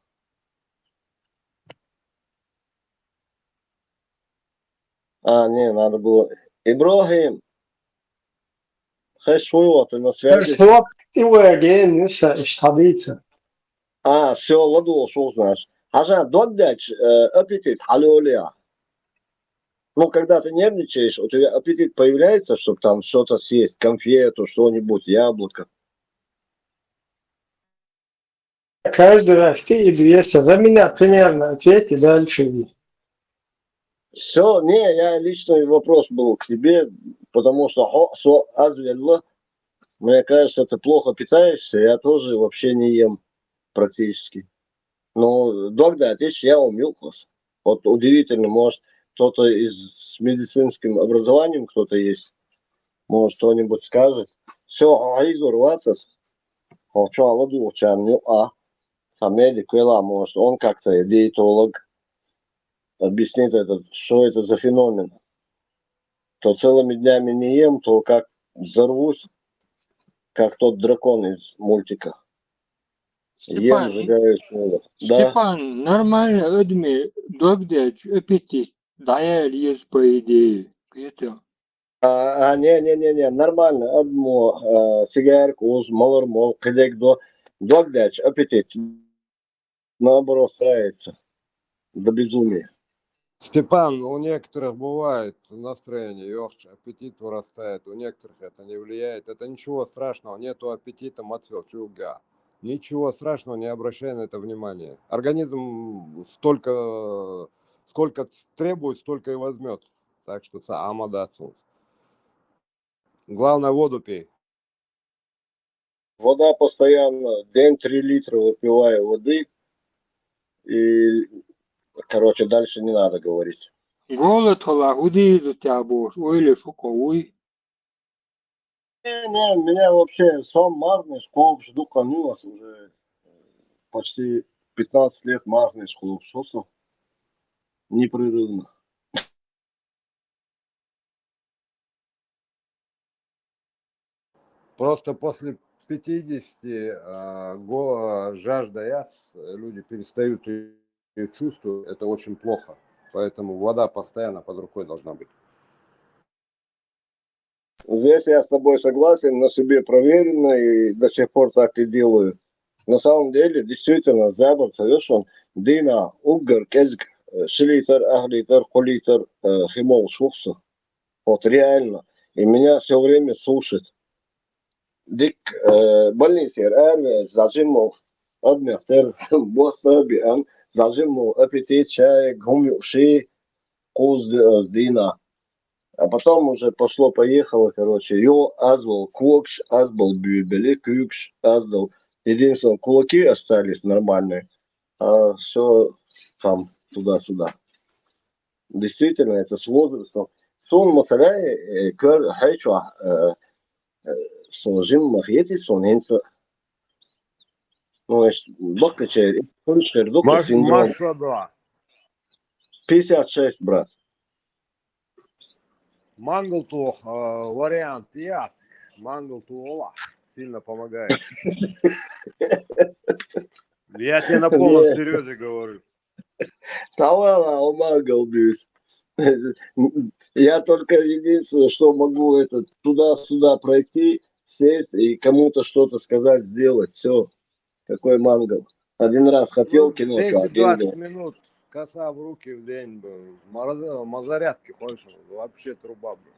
Не, надо было. Ибрахим, хэшвую, ты на связи? Что ты again, Миша, اشتبيت. Все, ладу, что знаешь. Ажан, догдач, аппетит, халюля. Ну, когда ты нервничаешь, у тебя аппетит появляется, чтобы там что-то съесть, конфету, что-нибудь, яблоко. Каждый раз ты и 200. За меня примерно ответь и дальше. Все, не, я личный вопрос был к тебе, потому что азвелла, мне кажется, ты плохо питаешься, я тоже вообще не ем практически. Ну, догда, я умилкос. Вот удивительно, может, кто-то с медицинским образованием, кто-то есть, может, что-нибудь скажет. Все, аизур васас, хочу аладу чамню, самедик вела, может, он как-то диетолог, объяснит это, что это за феномен. То целыми днями не ем, то как взорвусь, как тот дракон из мультика. Ем, Степан, сжигаю снова. Да. Степан, нормально, ödme, догдач, аппетит, даяр есть по идее. Это. Не, нормально. Одно, сигарку, малор, мол, кидек догдач, аппетит. Наоборот, нравится. До безумия. Степан, у некоторых бывает настроение, аппетит вырастает, у некоторых это не влияет. Это ничего страшного, нету аппетита, мацвел, чуга. Ничего страшного, не обращай на это внимания. Организм сколько требует, столько и возьмет. Так что амадацус. Главное, воду пей. Вода постоянно, день 3 литра выпиваю воды. И, короче, дальше не надо говорить. Голод хола, худи до тебя будешь, ойле шоковый. Не, меня вообще сам марный клуб жду конюс уже почти 15 лет марный клуб шоссе непрерывно. Просто после 50 жажда яс, люди перестают ее чувствовать. Это очень плохо. Поэтому вода постоянно под рукой должна быть. Здесь я с тобой согласен, на себе проверено и до сих пор так и делаю. На самом деле, действительно, Запад совершен дина, угар, кезг, шилитер, ахлитер, холитер, химол, шухсу. Вот реально. И меня все время слушает. Дик больницы эрве зажимов обмехтер босса биан зажимов аппетит чай гумши куз дина. А потом уже пошло-поехало, короче, азвал квокш, азвал бюбели, кюкш, азвал. Единственное, кулаки остались нормальные, а все там туда-сюда. Действительно, это с возрастом. Сон масаляй, кör хайчу, сон жим махети, сон хенса. Ну, бакачер, дука синдром. Машада. 56, брат. Манглтух, вариант яс. Манглтуола сильно помогает. Я тебе на полном Не, серьезе говорю. Тавала, умагал, бьюсь. Я только единственное, что могу, это туда-сюда пройти, сесть и кому-то что-то сказать, сделать. Все. Какой мангал. Один раз хотел Ну, кинуть, а 10-20 деньги. минут коса в руки в день был. Мазарядки хочешь, вообще труба был.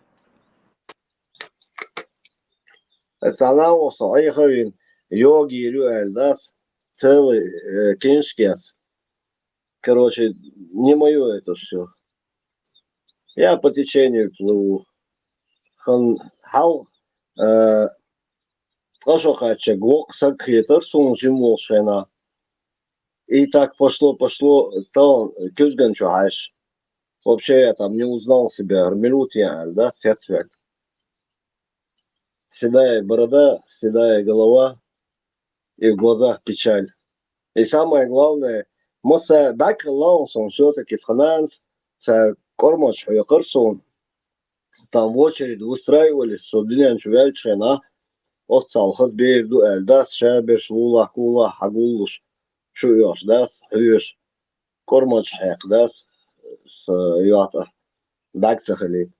Санаосо, айхавин, йоги, рюэль, дас. целый киншкес. Короче, не мое это все. Я по течению плыву. Хал тоже хочу глок сакхитер сунжим шена. И так пошло, то кюзган чухаешь. Вообще я там не узнал себя, минут я, да, сетсвек. Седая борода, седая голова и в глазах печаль. И самое главное, моса бак лаунсон все-таки финанс, кормоч хуякарсон. Там в очередь выстраивались, что дням чувяльчена, остал хазбейрду эльдас, шабеш, лула, кула, хагулуш, шуешь, дас, хуешь, кормоч хэк, дас, с юата, бак сахалит.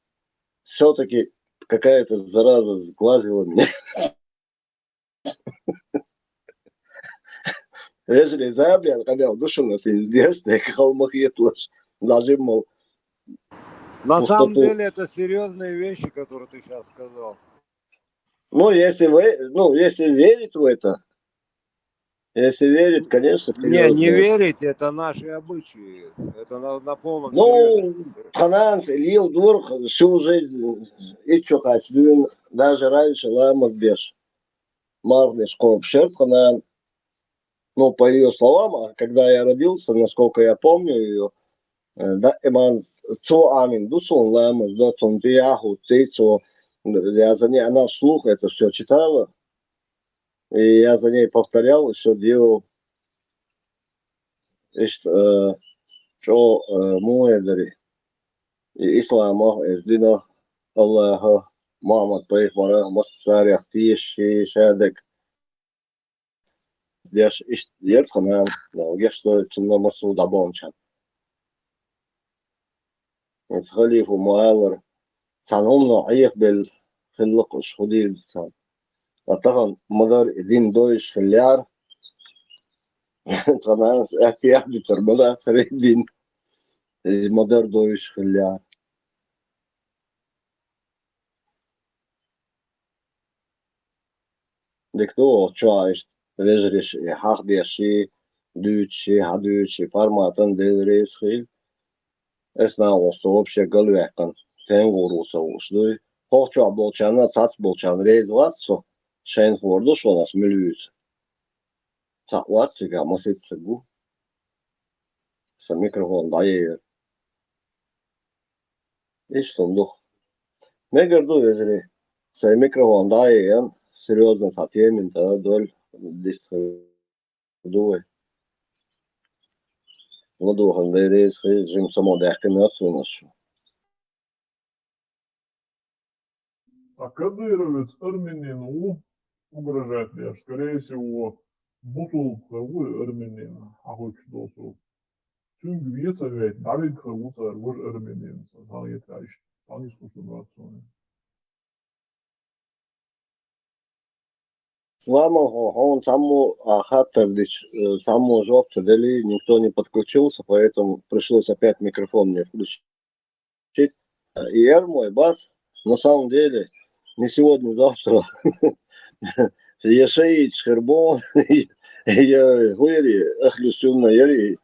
Все-таки какая-то зараза сглазила меня. Ежели заявлял, когда душу нас издешь, ты холмах етлаш, даже, мол, На самом пустоту. деле это серьезные вещи, которые ты сейчас сказал. Ну, если верить в это, если верить, конечно, Не серьезно. верить, это наши обычаи. Это на полном серьезе. Ну, Ханан, Лил Дурх, всю жизнь, и что хочу, даже раньше Ламов беш. Марный шкоп шерт Ханан. Ну, по ее словам, когда я родился, насколько я помню ее, да, иман цо амин дусон Ламов, да, сон тияху, тейцо, я за ней, она вслух это все читала, и я за ней повторял, и все делал. Что муэдари, и ислама, из дина Аллаха, Мамад Пайхмара, Массарях, Тиши, Шадек, Деш, Ертханан, Гешто, Цумна Масуда Бончан, из Халифу Муалар, Санумно Аих Бел Хиллакуш, Худил, Атахан Мадар Дин Дойш Хилляр, Ханан, Ахтиях Битарбала, Средин, Мадар Дойш Хилляр. Dikto çağış vezriş hak diyeşi düçi hadüçi parmatın delreis xil esna olsa вообще galvekkan ten gorusa oldu hoçça bolçana sats bolçan reiz vasso şen fordu şonas mülüs sa vatsiga masit segu sa mikrofon daye iştondu megerdu vezri sa mikrofon daye серьезно sa temin ta dol dis дуе Ладохан дайрейс жим само дяхканацию нашу. А Кадыровец армянин угрожает мне, скорее всего, бутул хаву армянин, а хочет досу. Çünkü Vietnam'da David Kavusar var armянин, saniyet karıştı. Saniyet kuşluğu. Лама он саму хаттардич, саму жопца дали, никто не подключился, поэтому пришлось опять микрофон мне включить. И мой бас, на самом деле, не сегодня, завтра. Я шеить, шербон, я гуэри, ахлюсюнна, яри.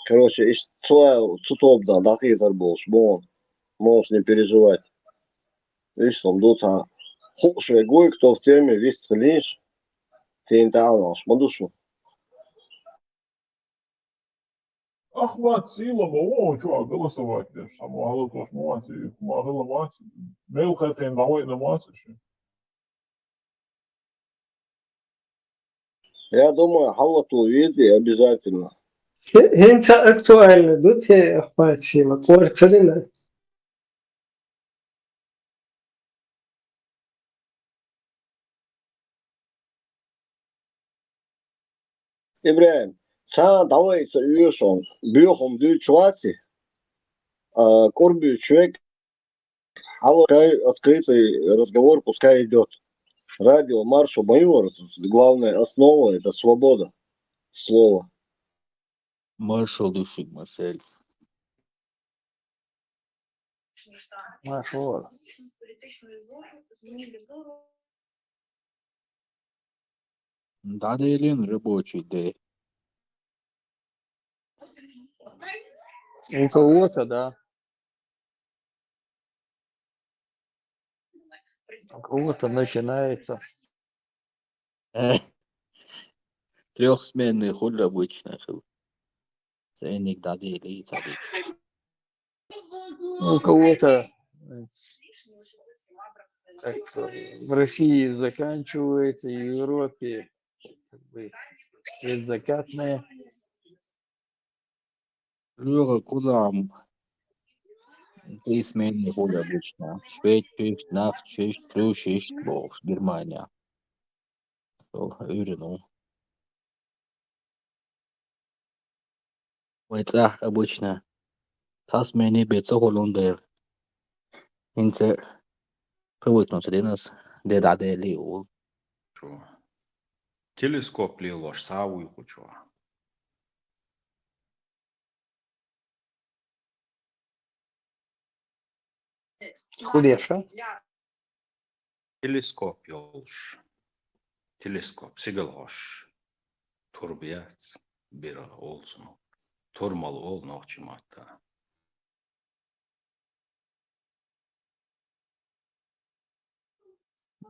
Короче, цутобда, дакитар болш, бон, можешь не переживать. Видишь, там дуца, хукший гуй, кто в теме, весь лишь. Тин талнаш, мадушу. Ахват сила мова, чувак, голосовать даже. Само голосовать мать, могла мать. Мелкая тем давай на мать еще. Я думаю, халату визи обязательно. انت актуально тут охватила порцелина. Ибраим, са давается юшон, бьехом дю чуваси, корбю человек, открытый разговор пускай идет. Радио, маршу, майор, главная основа это свобода слова. Маршал душит Масель. Машо. Да, Елен рабочий день. У кого-то, да. У кого-то начинается. Трехсменный хуй обычно. Ценник дадили и цадик. У кого-то как в России заканчивается, в Европе как бы предзакатная. Рюра кузам. Трисменный хуй обычно. Швейцарский, нафтчик, плюшич, бог, Германия. Юрину. Это обычно. Тасмени бецо холунде. Инце привыкнуться денас. Дедадели у. Что? Телескоп лилош, саву хочу. Худеша. Телескоп yolş. Teleskop sigaloş. Turbiyat bir olsun. Turmalı ol nohçumatta.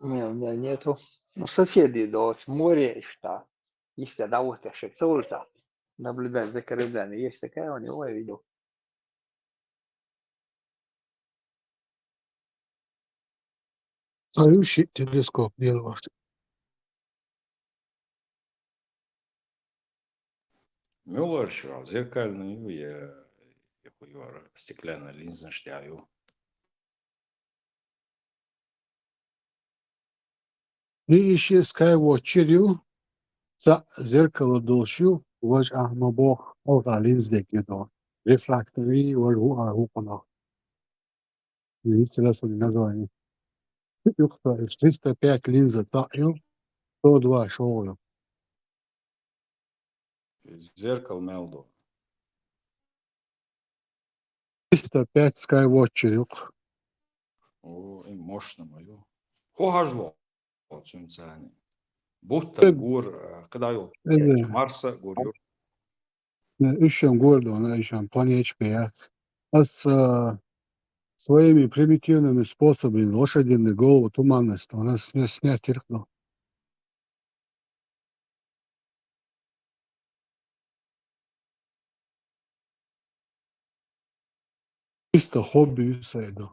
Не, у меня нету. Ну, соседи до с моря, что есть удовольствие шексолца наблюдать за кораблями. Есть такая у него, я видел. Стоящий телескоп делал. Мюллер şu зеркальную я хуёр стеклянная линза штяю. И еще скайвотчерю за зеркало долщу, вож ахмабох, ота линздеки до. Рефрактори, вож хуапана. Видите, раз он название. Юхта, 305 линза таю, 102 шоу. Зеркал мелду. 305 скайвотчерюк. О, и мощно мою. Хохажло. Цунцани. Будто гур, когда йол. Марса гур. Ищем города, она ищем планете пять. А с своими примитивными способами лошадиный голову, туманность, у нас снять иркну. Чисто хобби сайда.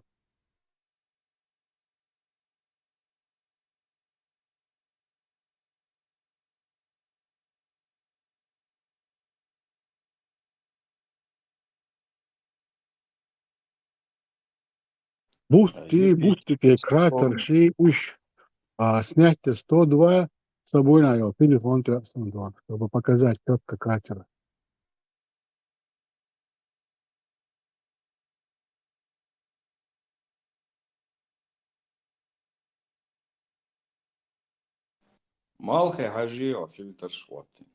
Бухты, кратер, ши, уж. А снять-то 102 с собой на его телефон, чтобы показать четко кратера. Малхе хажио фильтр швотти.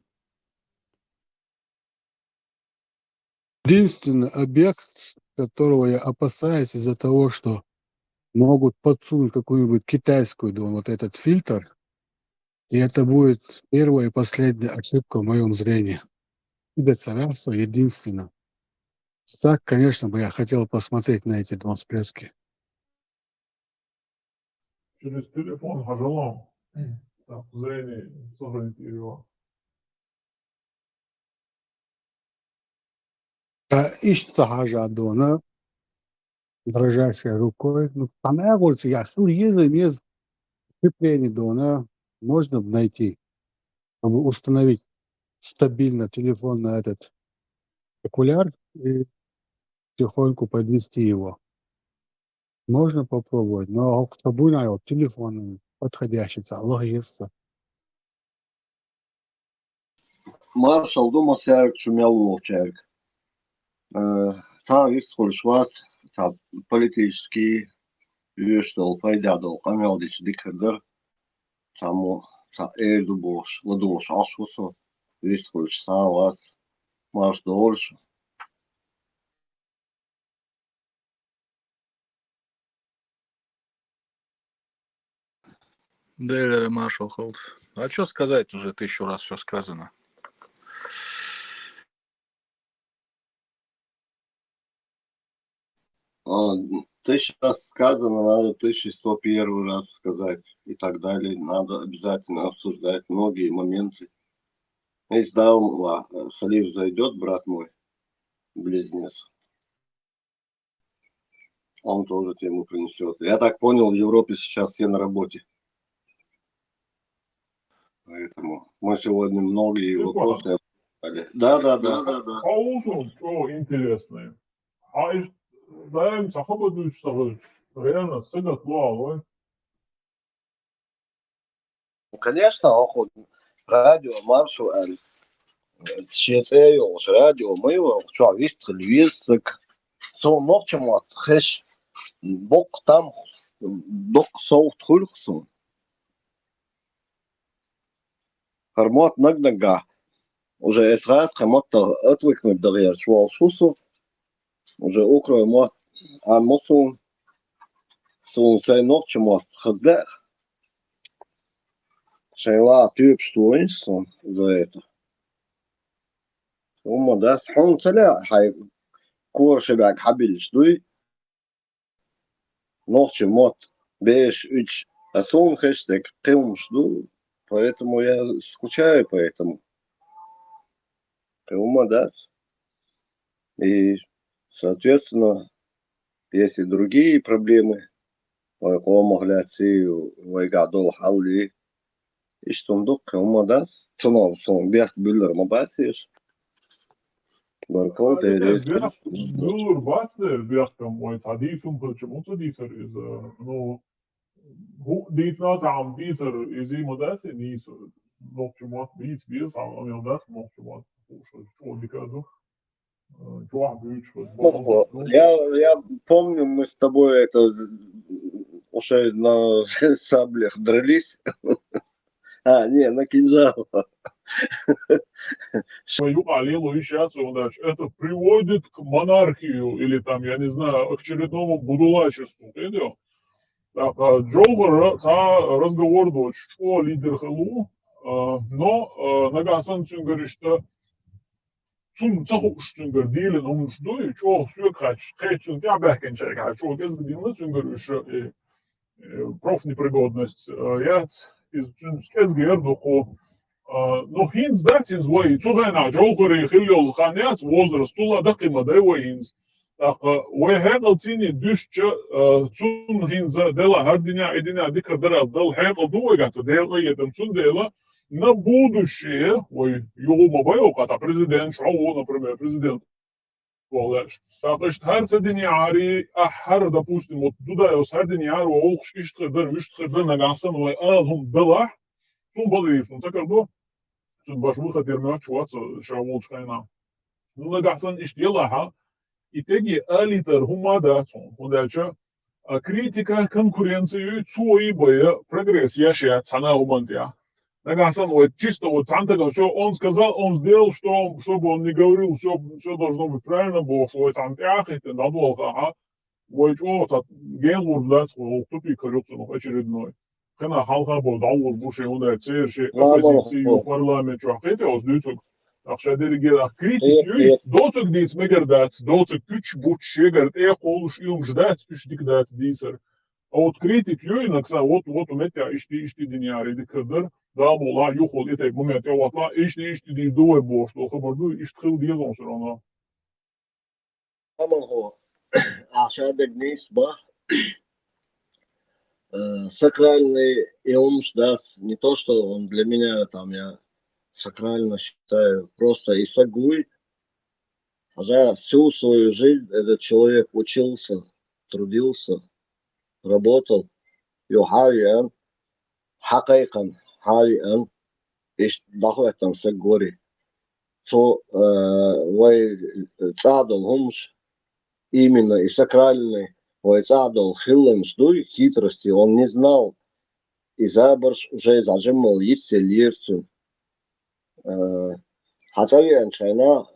Единственный объект, которого я опасаюсь из-за того, что могут подсунуть какую-нибудь китайскую, думаю, вот этот фильтр, и это будет первая и последняя ошибка в моем зрении. И до царства единственно. Так, конечно, бы я хотел посмотреть на эти два всплески. Через телефон хажалом. Так, зрение сориентировал. Ищется хажа дона, дрожащей рукой. Ну, там я говорю, я без крепления дона можно найти, чтобы установить стабильно телефон на этот окуляр и тихоньку подвести его. Можно попробовать, но с собой на вот телефон подходящий, логится. Маршал дома сярк шумел чарк. Та висхольш вас, та политический юштол пайдадол, камелдич дикхердер, само та эрду бош, ладош ашвусо, висхольш са вас, марш долш. Деллер Маршал Холд. А что сказать, уже 1000 раз все сказано. 1000 раз сказано, надо 1101 раз сказать и так далее. Надо обязательно обсуждать многие моменты. Если да, халиф зайдет, брат мой, близнец, он тоже тему принесет. Я так понял, в Европе сейчас все на работе. Поэтому мы сегодня многие вопросы обсуждали. Да. Паузу, что интересное. А даем сахабаду, что реально сыграть лавой. Конечно, радио маршу شيء راديو ميو شو عيست الويسك سو نوتشمات خش بق تام دق صوت خلقسون فرمات نقدنقع уже эсраз хаматта отвыкнуть дагер шуал шусу уже окро мат а мосун сун сай нохчмат хадах шайла тюб штуинсон за это هما ده حون سلا هاي كور شباك حبيل شدوي نوتش مات بيش үч сон хэштег قيم жду, поэтому я скучаю по этому. Каума да. И, соответственно, есть и другие проблемы. Каума гляци, вайгадол халли. И что ндук каума да. Цунов сон бях бюллер мабасиш. Баркал дерес. Бюллер баслер бях там ой тадифум почему тадифер из ну ديت ناس عم بيصير يزي مدرسة نيس نوتشمات بيت بيس عم يلدس نوتشمات شو اللي كذا شو عم بيشوف Я помню, мы с тобой это уже на саблях дрались. Не, на кинжалах. Это приводит к монархию или там, я не знаю, к очередному будулачеству. Так, Джолгар разговор дочь, что лидер ХЛУ, но Нагасан Цюнгар что Цун Цахуш Цюнгар Дилен он что и что все хач, хэчун тебя бэкэн чайка, что без Дилен Цюнгар еще профнепригодность. Я из Цюнгар духу но хинз да синз вой цугана Джолгар и Хилл Ханят возраст тула дакима да войнз. Так, وهذا الصيني دوشة تون هنزا دلا هردينا عدينا ديك درا دل هذا دوجات دلا يدم تون دلا на будущее, ой, его мобайл, когда президент, шоу, например, президент, так, her sedinjari, her, допустим, вот туда я sedinjari, олш иштхедер, нагансан, ой, алхум белах, тун балиев, ну, так, ну, тун башвуха термиат чуаца, шаволчкайна. Ну, нагансан иштелаха, и теги алитер хумадацон, удача, критика конкуренции цуи боя прогресс яшия цана умантия. Нагансан вот чисто вот цантага все он сказал, он сделал, что чтобы он не говорил, все должно быть правильно было, что цантях это надолго, ага. Вот что гейлур дац, вот тупик коррупцию очередной. Kana halka bol davul bu şey ona çerşe opozisyon parlament çok ete ozduyuk. Akşaderi gel kritik yüy doçuk dis megerdats doçuk küç buç şegert koğuş yumjdat üçdikdat diser. А вот критик юй накса вот у меня ишти диньяри дикадыр да бола юхол ете момент я ватла ишти ди дуе бо что хабарду иштхил дизон срана. Аман хо. Акшадер нисба сакральный иумш, да, не то, что он для меня там, я сакрально считаю, просто Исагуй, за всю свою жизнь этот человек учился, трудился, работал, юхавиан, хакайкан, хавиан, иш дахуэтан сагори, то вай цадол хумш, именно и сакральный, Войцадол Хиллемс дуй хитрости, он не знал, и Забарш уже зажимал Исселирцу. Хацавиан Чайна,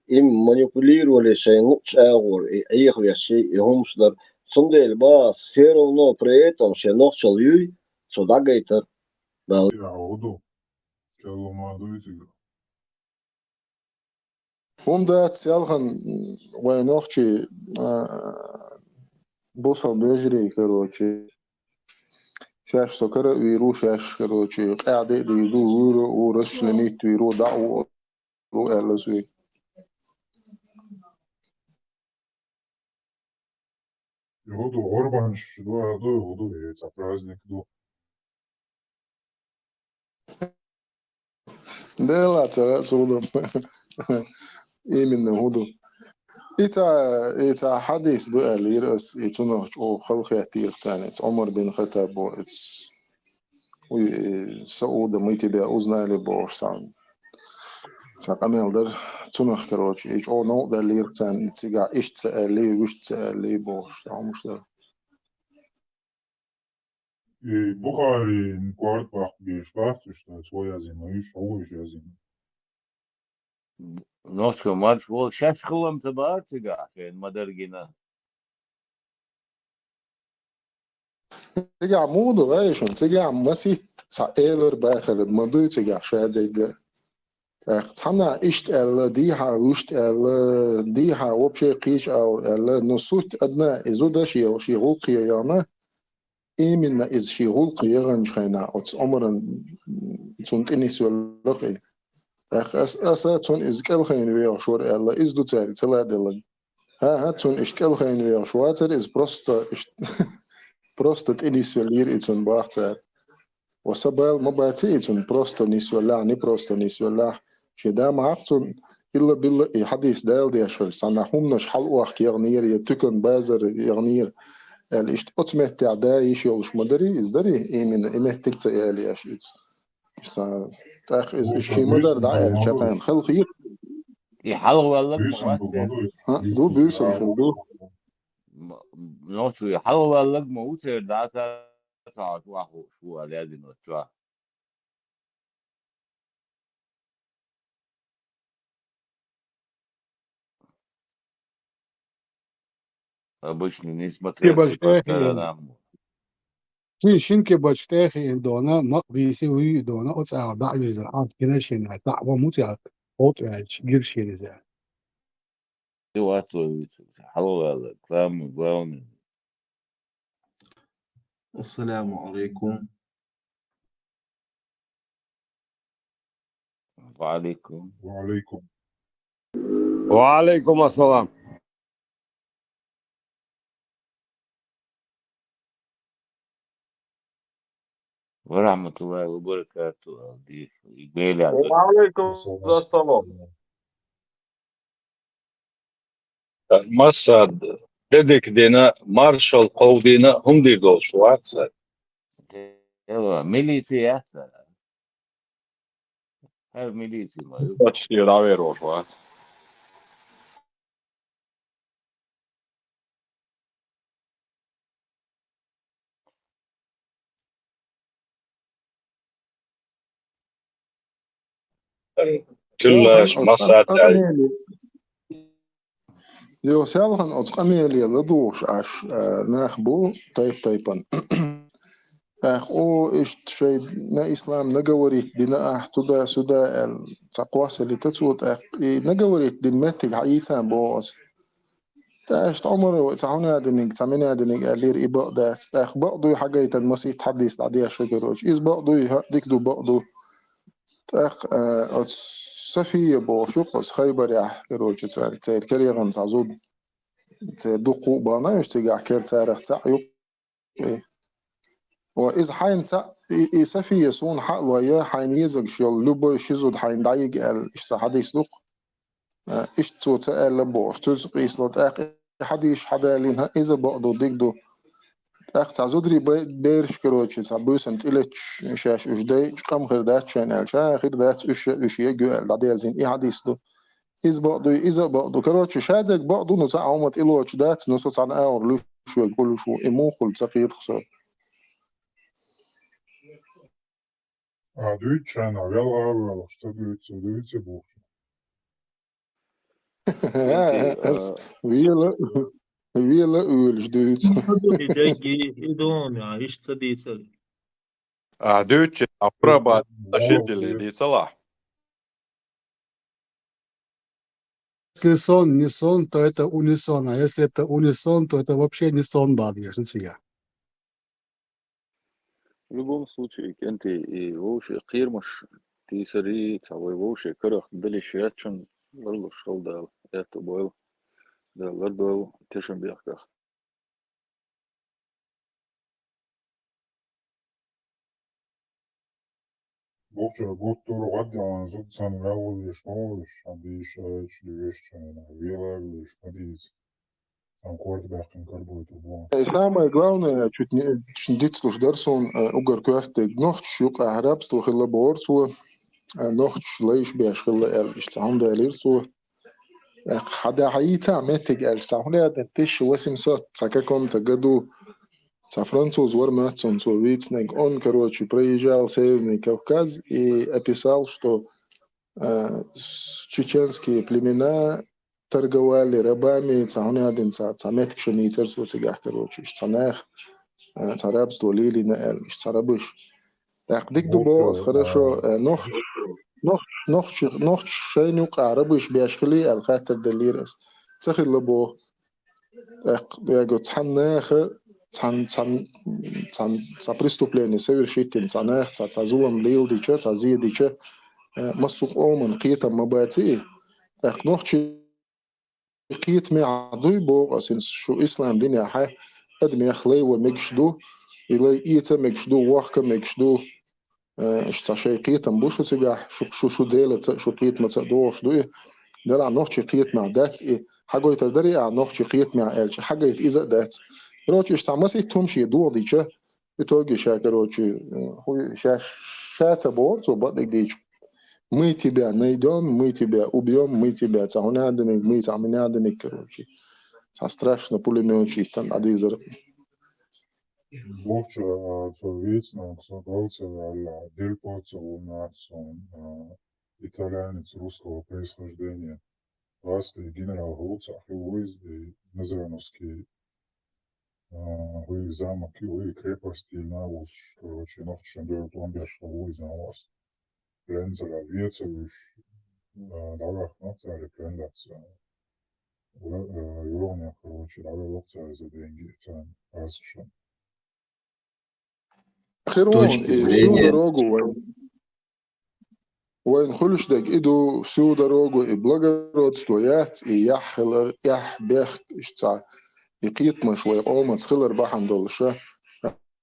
им манипулировали Шейну Чайгур, и их вещи, и Хумшдар. Сундель Бас, все равно при этом Шейнох Чалюй, сюда гейтер. Я уду. Чалу мадуитига. هم ده سيالغن وينوخشي بوصل بيجري كروتشي شاش سكر ويرو شاش كروتشي قاعد يدو ورش لميت ويرو دعو ألزوي Году Орбанш, году яйца праздник, ده لا ترى صودم إيمن هودو إيتا حديث دو أليرس إتنا أو خلق يحتير تاني عمر بن خطاب سعود ميتي بيا أزنا لبوشتان فقامل در تنخ كروش إيش أو نوع در ليرتان إتسيقا إيش تسألي وش تسألي بوشتان مش در И Бухари Нкуарт Бахбиш, что свой язык, и шоу язык. نوتشو مارش وول شاش خلم تبعات عشان مدرجنا تيجا مودو غايشون تيجا مسي سائلر باخر مدو تيجا شادق تحنا إشت ألا ديها وشت ألا ديها وبشي قيش أو ألا نصوت أدنى إزو دا شي غوقيا يانا إيمن إز شي غوقيا غنجخينا أوتس عمرن تونت إني سولقي أسا تون إز كالخين ويا شور ألا إز دو تاري تلا دلن ها تون إش كالخين ويا شواتر إز بروستا إني سولير إتون باختار وسبال مباتي إتون بروستا نيسولا ني بروستا نيسولا شدا معقتون إلا بالله حديث دال دي أشهر سنة هم نش حلقوا يغنير يتكن بازر يغنير الاشت أتمت تعدايش يولش مدري إزدري إيمن إمت تكتا إلي أشيت تاخ إز إشي مدر دعا الشقان خلقير يحلو والله Büyüsün مواسع bu دو بيوسن خلدو نوتشو يحلو والله مواسع داتا ساعات واحد شو لازم نوتشو обычно не смотрел كبشتاخي نعم شين كبشتاخي دونا مقديسي وي دونا أتسع دعوة زرعات كنا شين تعبا موتي أوت غير شين زي سواتو حلو والله كلام قوي السلام عليكم. وعليكم وعليكم. وعليكم السلام. ورحمة الله وبركاته يقبل عليك وعليكم السلام. Masad dedik dena Marshall Kovdina Hundirdo Schwarzer. يلا ميليتي أحسن هاي ميليتي ما يبقى Başlıyor Avero Schwarz. Küllaş Masad يو سالهن أتقميلي لدوش عش ناخبو طيبا أو إيش شيء نا إسلام نجوريت دينا أحتدا سدا التقواس اللي تسوت نجوريت دين متج عيسى بوس تاش عمره تعونا دينك تعملنا دينك اللي إباء ده تاخ بعضو حاجة المسيح تحديث عادية شجروش إز بعضو ديك دو بعضو تاخ سفيه بو شقص خيبر يا كروش تاير كريغان تعزود دقو بانا يشتجع كير تاريخ تعيو وإذا حين سفي يسون حق ويا حين يزق شغل لبو شزود حين دايق إيش حديث دق إيش تو تقال لبو تزق إسلات حديش حدا لينها إذا بقدو ديك دو تعزودري بيرش كروتش تعبوسن تلتش شاش أجدي قام غير دات شان شا غير دات إيش يجو العديل زين إيه حديث دو إذا بقدو كروتش شادك بقدو نسع عمت إلوتش دات نصوص عن أور لوش شو يقولوا شو إموخل تقيد خسر Дүйчана, вела, что дүйце бух. Віла ölç düğüt. Дүйче Афраба жители Дицала. Если сон не сон, то это унисон. А если это унисон, то это вообще не сон, бадья, что я. В любом случае, кенти и вовши қирмаш тисари цавой вовши кырах делишиячун ларлу шалдал это был да лардал тешен бяхках. Бокча готтур гадян зут сан вялвиш мовиш, адиш чливещен, вилаглиш, адис. Там квартбэкин карбует убон. Самое главное, чуть не дитслуш дарсон угар квасте гнохт шук арабство хилла борсу نوخش ليش بيشغل الاشتهام ده ليرتو حدا حييتا متج الساحونة دنتش واسم صوت ساكاكم تجدو سافرانцу зворматцон совицнег он короче проезжал Северный Кавказ и описал, что чеченские племена торговали рабами цахуне один цаметк шеницерсу цигах короче цанах царабство лили на эл царабыш так дик дубос хорошо noch شينوق عربيش بيشكلي الخاطر دليرس تخي لبو ياغو تحناخ تحن преступление совершитель цанах цазулам лил дича цази дича مسوق اومن قيتا مباتي noch قيت مع ضيبو اسن شو اسلام دنيا ح ادمي اخلي ومكشدو الي ايتا مكشدو وحكه مكشدو شتاشيقيت مبوشو تجاه شو ديلت شو قيت متصدوش دوي دل عن نوخ قيت مع دات ايه حاجه يتدري عن نوخ قيت مع الش حاجه يتيزا دات روتش استعمسي تمشي دور ديچه بتوجي شاكروتش هو شات بورت وبدك ديچ мы тебя найдем, мы тебя убьем, мы тебя цахуняденик, мы цаминяденик, короче. Со страшно пулеметчик там адизер. Бокча совицнег согласил дельпоца нацон итальянец русского происхождения. Русский генерал Гуца, Хилуиз и Назарановский замок и крепости Навуз, короче, ночью дают он беш Хилуиз на вас. Плензера Вецевич, давах нацари плендац. Юрония, короче, давай локцари за деньги, цен разрешен. Херон, точки всю зрения дорогу وين خلش دك إدو всю дорогу и благородство яц и яхлер ях бех ишца и قيتما شوي قوم تخلر بحن دولشة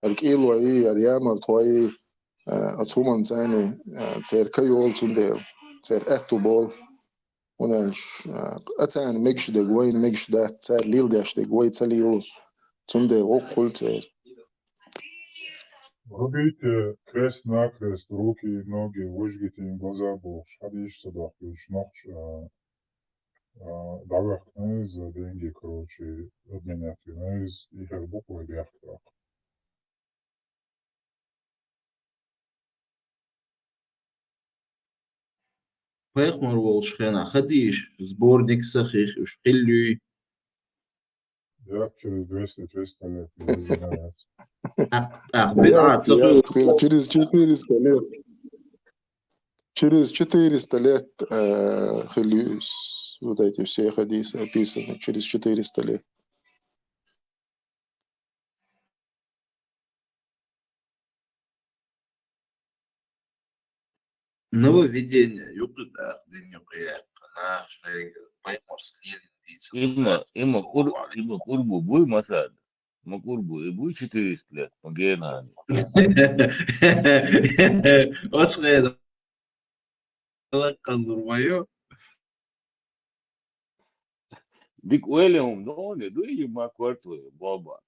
الكيل وإي اليامر توي أتومن ثاني تير كيول تنديل تير أتو بول ونالش أتاني مكش دك وين مكش ده تير ليل داش دك وين تليل تنديل وقل تير Рубите крест-накрест, руки и ноги, выжгите им глаза, Бог. Шадиш сюда, ключ ночь, давах кныз, деньги, короче, обменять кныз, и как буквы бяхтах. Пехмар волшхена хадиш сборник сахих уж хиллюй Я через 200-300 лет не извиняюсь. بدعة Я сахих через 400 лет через 400 лет вот эти все хадисы описаны через 400 лет. нововведение юкуда денюкая наш пехмар слилин дицел Има курбу буй масад. Ма курбу и буй 400 лет. Магена. Осхеда лакан нурмайо Дик уэлем, но не дуй ма кварту, баба.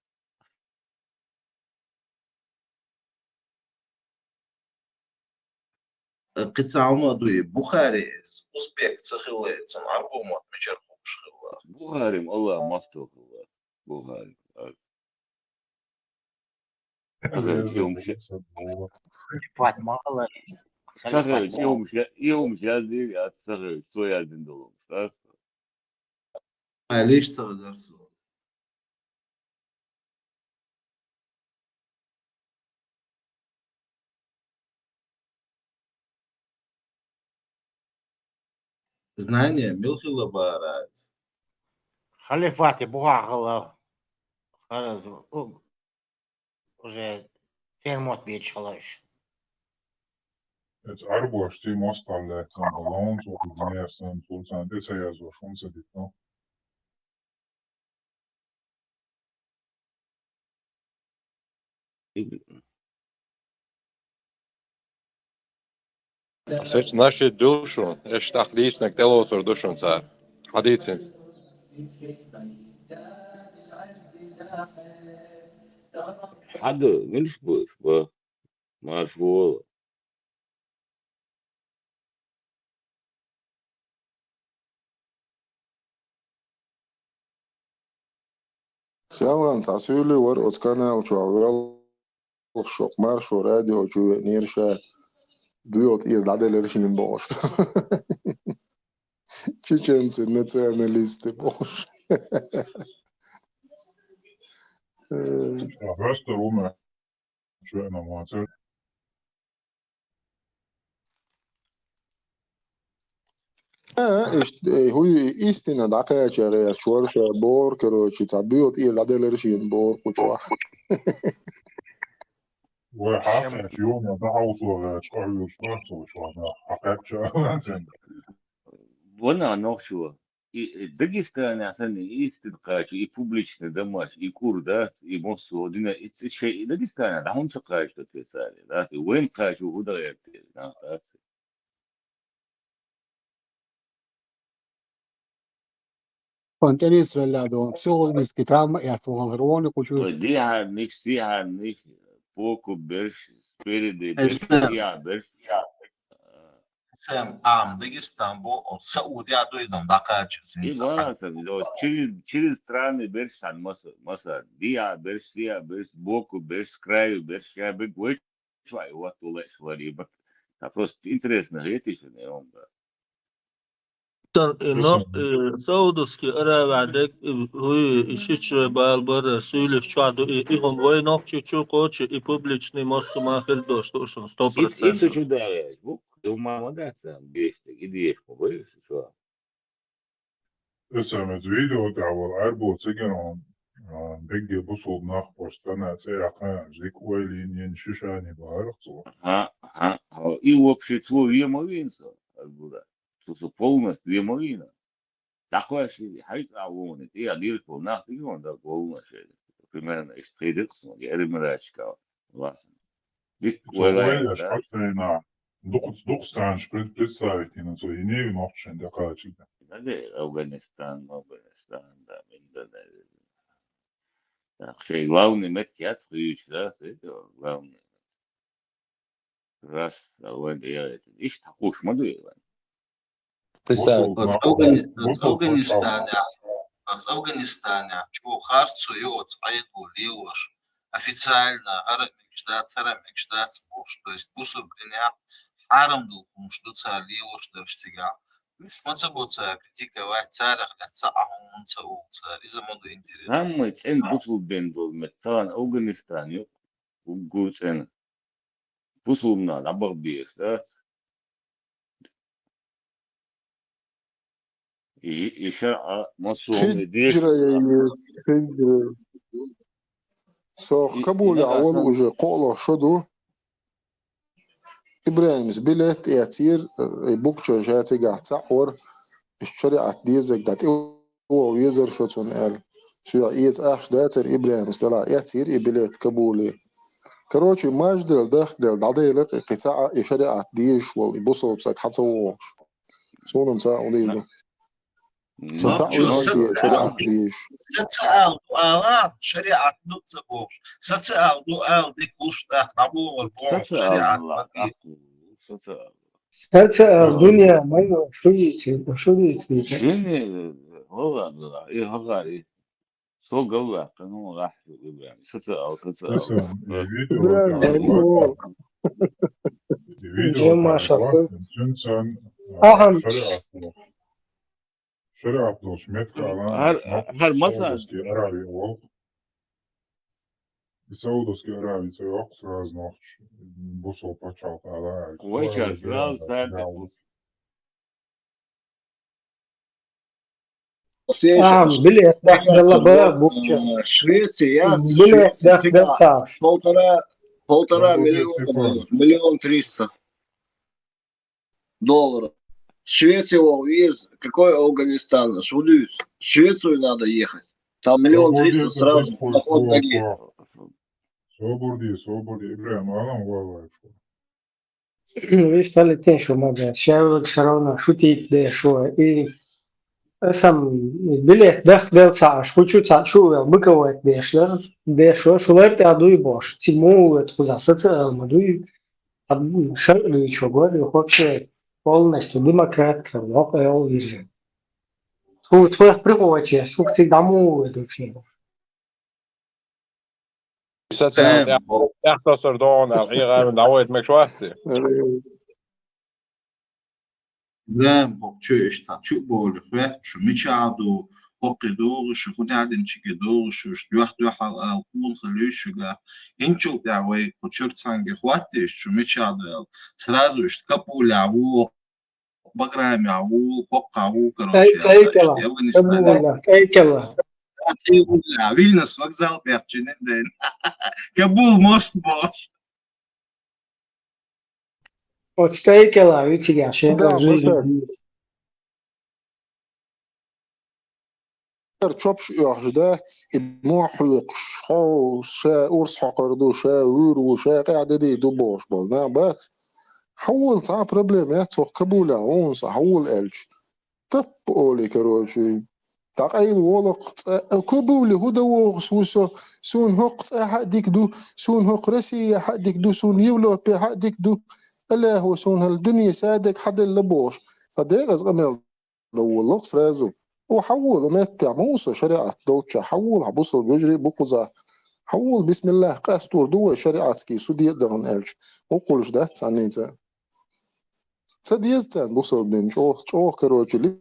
قصة عمر بخاري أوزبك سخوات صنعربو مات مجربو شخوات Бухарим, Allah масток. Бухарим. Сахар, Ебать, мало Сахар, يوم شادي يا سахар, соя один доллар. ليش تقدر تسوي Знание Милхила Барайс. خليفاتي بوعغلا خلاص уже термот بيتشلاش Het arboos die mostal legt zijn balans op het meer zijn tot zijn dit zijn ja zo soms dit no. Sırf naşı duşun, eştahliyisnek telosor duşun sar. Haditsin. حدا نشبه مشغول. Selan tasvili var otskana uçuğal şokmar şoradi uçuğu nirşa duyot ir dadeler şinin boş. Çiçensin nationalisti boş. Ja, Westerome. Schöner Marcel. هو istina dakle çare çorşa bor kero çitabiyot ir dadeler şinin bor uçuğa. وحافظ يوم دعوة شقعي وشقعته وشقعنا حقيقة شقعنا وانا نوشوا داغستان عشان يستدقاش يبوبليش ندماش يكوردات يمصوا دينا شيء داغستان ده هم شقاش تتسالي ذات وين قاش وهو ده يكتير Contenis velado, solo discutam e assolverone cuciu. دي نيش بوكو برش سبيري دي برش يا برش Sen Dagestan bu Saudi Arabistan dakika и баланса ло через страны берш ан маса дия берш боку берш краю берш я бы гой чвай вот улеш вариба просто интересно это не он да إنه سعودسكي أرى بعدك هو إيش بالبر سويلك شو إيهم وين نقطة شو قوتش إبوبليشني مصر ما خير دوست وشون 100%. это что да бу мама да сам беште идеешь побоюсь что اسمت فيديو تعور عربو تجنون بيجي بصل نخبش تنا سيحنا جيك ويلين ينششاني بارخصو ها и вообще твой емовинца албуда что полностью емовина такое что хайс авоне и адир по нас и он да полностью примерно из предиксон я ремрачка власне дик Цовойлеш да хатфейна духстанш представить на цо и не нохшен да качита. да Афганистан да да шей главный меткиат хуич да это главный раз вон я это иш такуш модуева Представь. С Афганистана, что харцу йод айку лилош официально мечтать буш, то есть бусур греня харам дул что ца лилош терштига. Миш мацабоца критиковать царах для цаахун цауца, из-за моду интересно. هم تن بوسو بين دول متان أفغانستان يو وجوتن بوسو منا لبغ بيس ده يشرع مصوم ديش خجرة سوق قبول أول وجه قوله شدو إبراهيم زبلت يعتير بوكشة جاتي قاعد تعور الشريعة ديزك دات هو ويزر شو تنقل شو يز أخش داتر إبراهيم سلا يعتير إبلت قبولي كروتشي ماجدل داخل دعديلك قطاع الشريعة ديش والبصل بسك حتى ووش سونم ساعوديلو Социал дуала шариат нуцабош. Социал дуал дикуш да абу албом шариат. الدنيا ما شو يصير جيني هو إيه هغاري سو قوة قانون راح يعني ستة جمع شخص أهم شريعة دوش متك هر مثلا أراوي أول Saudovski Arābijas oksrāz nošķi busol pačautā lēk. Vai šās vēl sēdē билет, да, Швеция, билет, да, полтора миллиона дает, 1 300 000 $. Швеция из какой Афганистан? Шудюсь. В Швецию надо ехать. Там 1 300 000 сразу на ход ноги. Соборди, Ибраим, Алам Валаевшо. Вы стали теншо, мага. Сейчас все равно шутить, да, что. И сам билет, да, цаш, хочу цашу, быковать, да, что, шулер аду и бош. Тиму, это куда, социал, аду шарду еще говорю, вообще полностью демократ, вот я уверен. У твоих приводите, шутки домой, это все. Echter dan hier nou met zwarte. Грэм бокчуешь та чубол хвет шумичаду окидор шухунядин чикидор шуш дуахал алкун халюшуга инчул давай кучурцанге хватишь шумичаду сразу ж капуляву баграмяву хоккаву короче Эйкела. Вильнюс вокзал перчинен ден Кабул мост бош. Вот стейкела, видите, я сейчас Да, жизнь. تشوبش يحجدات موح ويقشحو شا أورس حقردو شا ويرو شا قاعدة دي دوبوش بلنا بات حول صعب بروبليمات وكبولا ونص حول ألج طب أولي كروشي تقايل ولق كبولي هدا وغس وسو سون هق حديك دو سون هق رسي حديك دو سون يولو بي حديك دو الله هو سون هالدنيا سادك حد اللبوش صديق أزغمل دو اللقص رازو وحول ومات موسى شريعة دوتشا حول حبوصل بيجري بقزا حول بسم الله قاستور دو شريعة سكي سودي يدغن ألش وقولش ده تسعنيتا سديزتان بوصل بين شوخ كروتش لي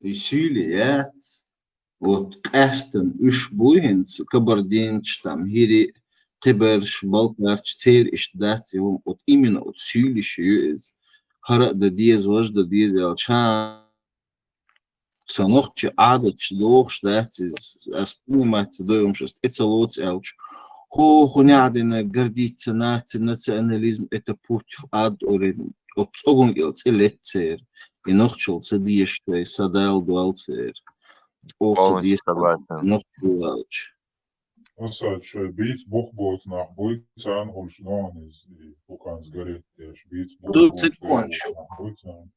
Исилият вот Эстон Ишбуинц Кабардинч там Гири Киберш Балкарч Цер Иштдатиум вот именно от Силиш из Хара да диез вожда диез Алчан Санохчи Адач Лох Штатис Аспумат Доем Шест Эцелоц Элч Хунядина гордиться национализм это путь в ад от Огунгел Целецер и нохчел Цедиеш Садал Дуалцер. Полностью согласен. Осадч, бить бухбот нах, будет цан гульшнон из пукан сгорит, бить бухбот нах, будет цан.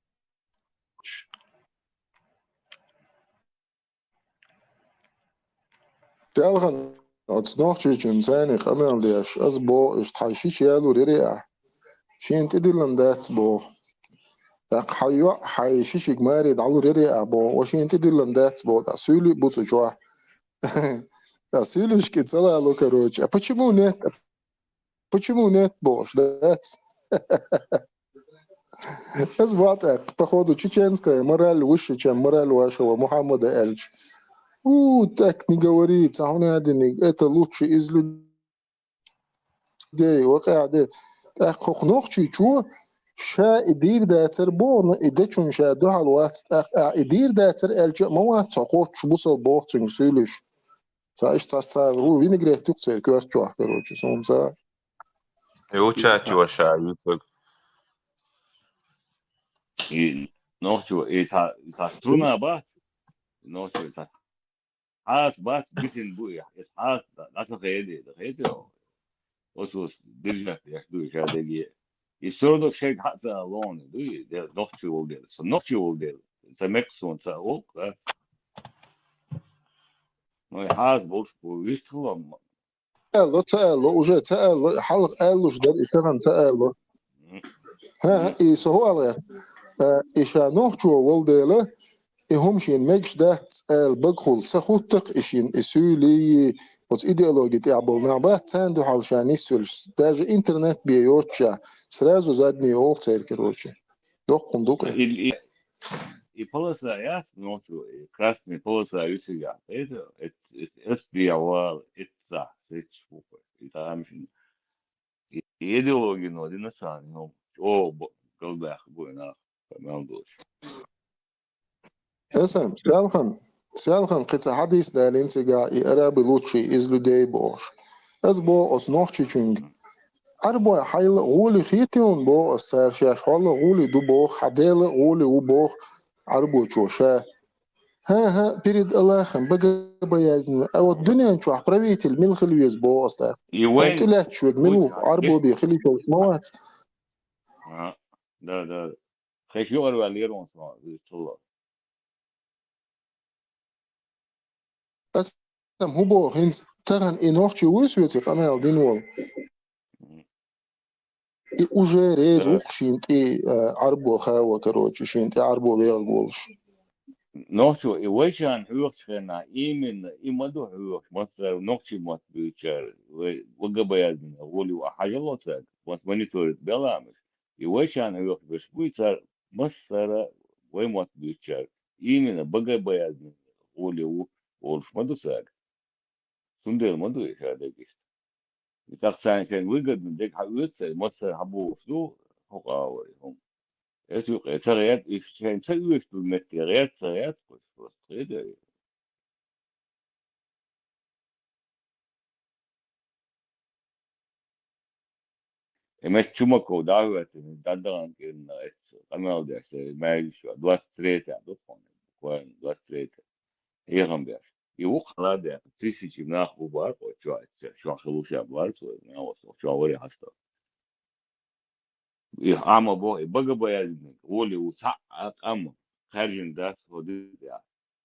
تالغن أتصنعش جنساني خمر ديش أزبو اشتحيشيش يالو ريريا شين تدلندات بو تاق حيشيش جماري دعلو ريريا بو وشين تدلندات بو دا سولي بوتو جوا دا سوليش كتسلا لو كروچ почему нет бош дать так походу чеченская мораль выше чем мораль вашего Мухаммада Эльч. Так не говорится, это лучше из людей. وقاعد تحقق نقطة شو شا يدير داتر بون إدتشون شا ده على الوقت يدير داتر الجا ما تقول شو بوصل بوقتين سيلش سايش تاسا هو وين قريت تكسر كواس جوا كروتش سومسا يوچا وشا يوتك نوچو إيتا سترونا بات نوچو إيتا حاس بات بيسين بويا إس حاس ناس خيدي وسوس برجع يشدو شادي يسردو شيء حتى لون دوي ده نوچو ودل سو نوچو ودل سمكسون ساوك نو حاس بوش ويستخدم تقالو وجا تقالو حلق قالو جدر إشان تقالو ها إيسو هو على إشان نوچو ودل همشين ماكش دات البقول سخوتك إشين إسولي وت إيديولوجية تعبلنا بعد ساندو حالشان يسولش داج إنترنت بيوتشا سرازو زادني أول سير كروتشي دوقهم دوقه и полоса ясно, ночью, и красная полоса юсига. Это диавал, это сечфука. И там и идеология, но один насан, ну, колбах, буйна, мамдуш. اسم سيالخن قطع حديث دالين سيجا إيرا بلوتشي إزلو دي بوش أزبو أصنوخشي چونج أربو حيل غولي خيتيون بو أستار شاش حول غولي دو بوخ حديل غولي وبوخ أربو چوشا ها بريد ألاخن بقى بيازن أو الدنيا نشوح براويت الملخل ويزبو أستار И وانت وين لا تشوك منو أربو بيخلي شوك موات да. Хочу рвалирован الله. أسم هو بو هنس تغن إنوخشي ويسويتي قمال دينول и уже резух шинти арбо хаwa, короче, шинти арбо вел голш. Ночью и вечером хурчена именно и маду хур, мастер ночью мат бючер, вгбаязн, волю ахажалоцак, вот мониторит беламиш. И вечером хур беш бучер, мастера вой мат бючер, именно вгбаязн, волю волш мадусак. Сундел маду их адегиш. И так саншен выгодно, дек хавюца, мастер хабу фду, хокавой. Es sarayat ishchen sayush tu metirayat sarayat pues trede. Emet chuma ko davet dandan kin et kanal des mais 23 do fone. Quan 23. Egamber. И ухлада, тысячи нахуй бар, что хороший бар, на вас, что говори хаста. И ама бо, и бага боязни, воли уца, ама, харжин дас, ходы,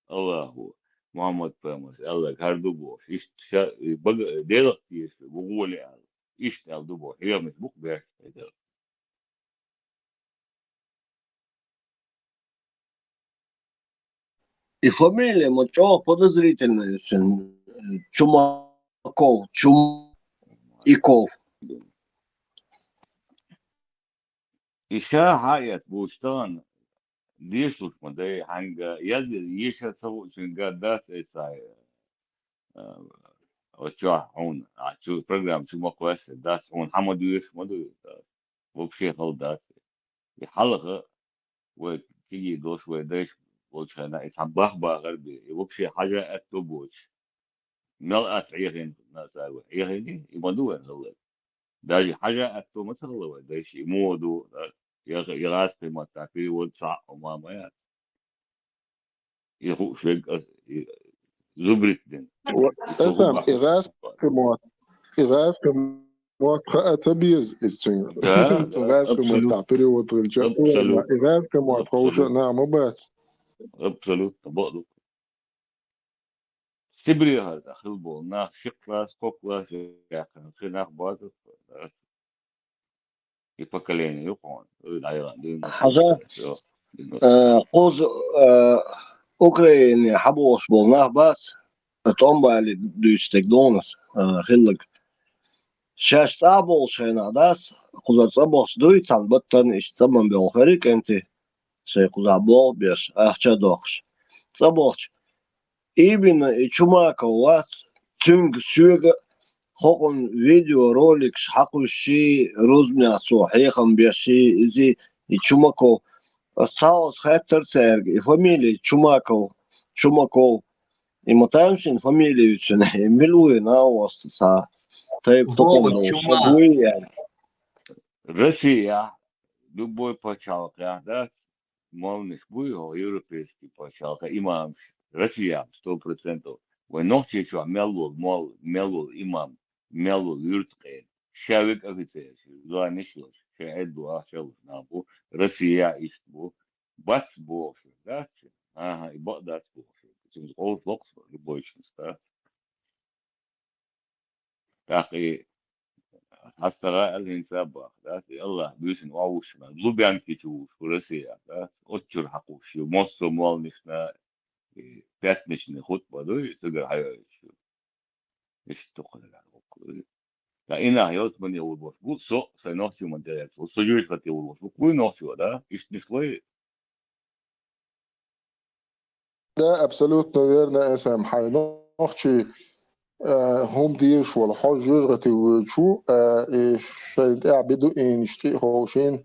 Allahu Muhammed Peygamber Allah kardu bu iş bak dedik diye bu gole yani iş aldı bu yemek bu be И фамилия Мочо подозрительная очень. Чумаков, Чумиков. İşe hayat bu işten diye tutma da hangi yazı yaşa savu için gaddat esay وتشوح هون شو program شو ما كويس دات هون حمدو يش مدو وبشي خل دات يحلقه وتيجي دوش وداش وش هنا يتحبخ بغربي وبشي حاجة أكتبوش ملأت عيهن ناس عيهن يمدوه هلا داجي حاجة أكتب مثل هلا داش يمودو يغاس في متاكي وتصع وما مايات يخو شيء زبرتين أسم إغاز كموت أتبيز إستين إغاز كموت تعبيري وطريقة إغاز كموت خوشة نعم بات absolut برضو سبري هذا خلبو ناخ شقلاس كوكلاس ياكن خناخ بازو يفكلين يقون العيران دي حاجة قوز أوكرانيا حبوش بولناه بس تومبا اللي دوستك دونس خلق شاش تابول شينا داس قوزات صبوش دويتان بطن إيش تمام بيوخريك أنت شيء قوزا بول بيش أحشا دوخش صبوش именно чумака у вас тюнг сюга хокон видео ролик шхакуши рузмя сухихам беши изи и чумако саус хаттер серг и фамилия чумаков и мотаемшин фамилию üçün милуи на вас са тайп токон чума Россия любой почалка да молных буйо европейский почалка имам Россия 100%. Вы ночью что мелул имам мелул юртке шавик офицер за ничего шаид дуа шавик набу Россия иштбу бац бу да ага и бац бу это all blocks любой что так и هسترا الإنسان بس الله بيسن وعوشنا لبيان كيتوش ورسيا بس أتشر حقوش مصر مال نشنا بيت نشنا خطبة دوي تقدر حياش إيش تقول لا إنا هيوت من يقول بس بو سو سنوسي من جاي وسجوش كتير بس بو نوسي ولا إيش نشوي ده абсолютно верно اسم حي نوخشي هم ديش ولا حاج جرغتي وشو شايد بدو إن شتي هوشين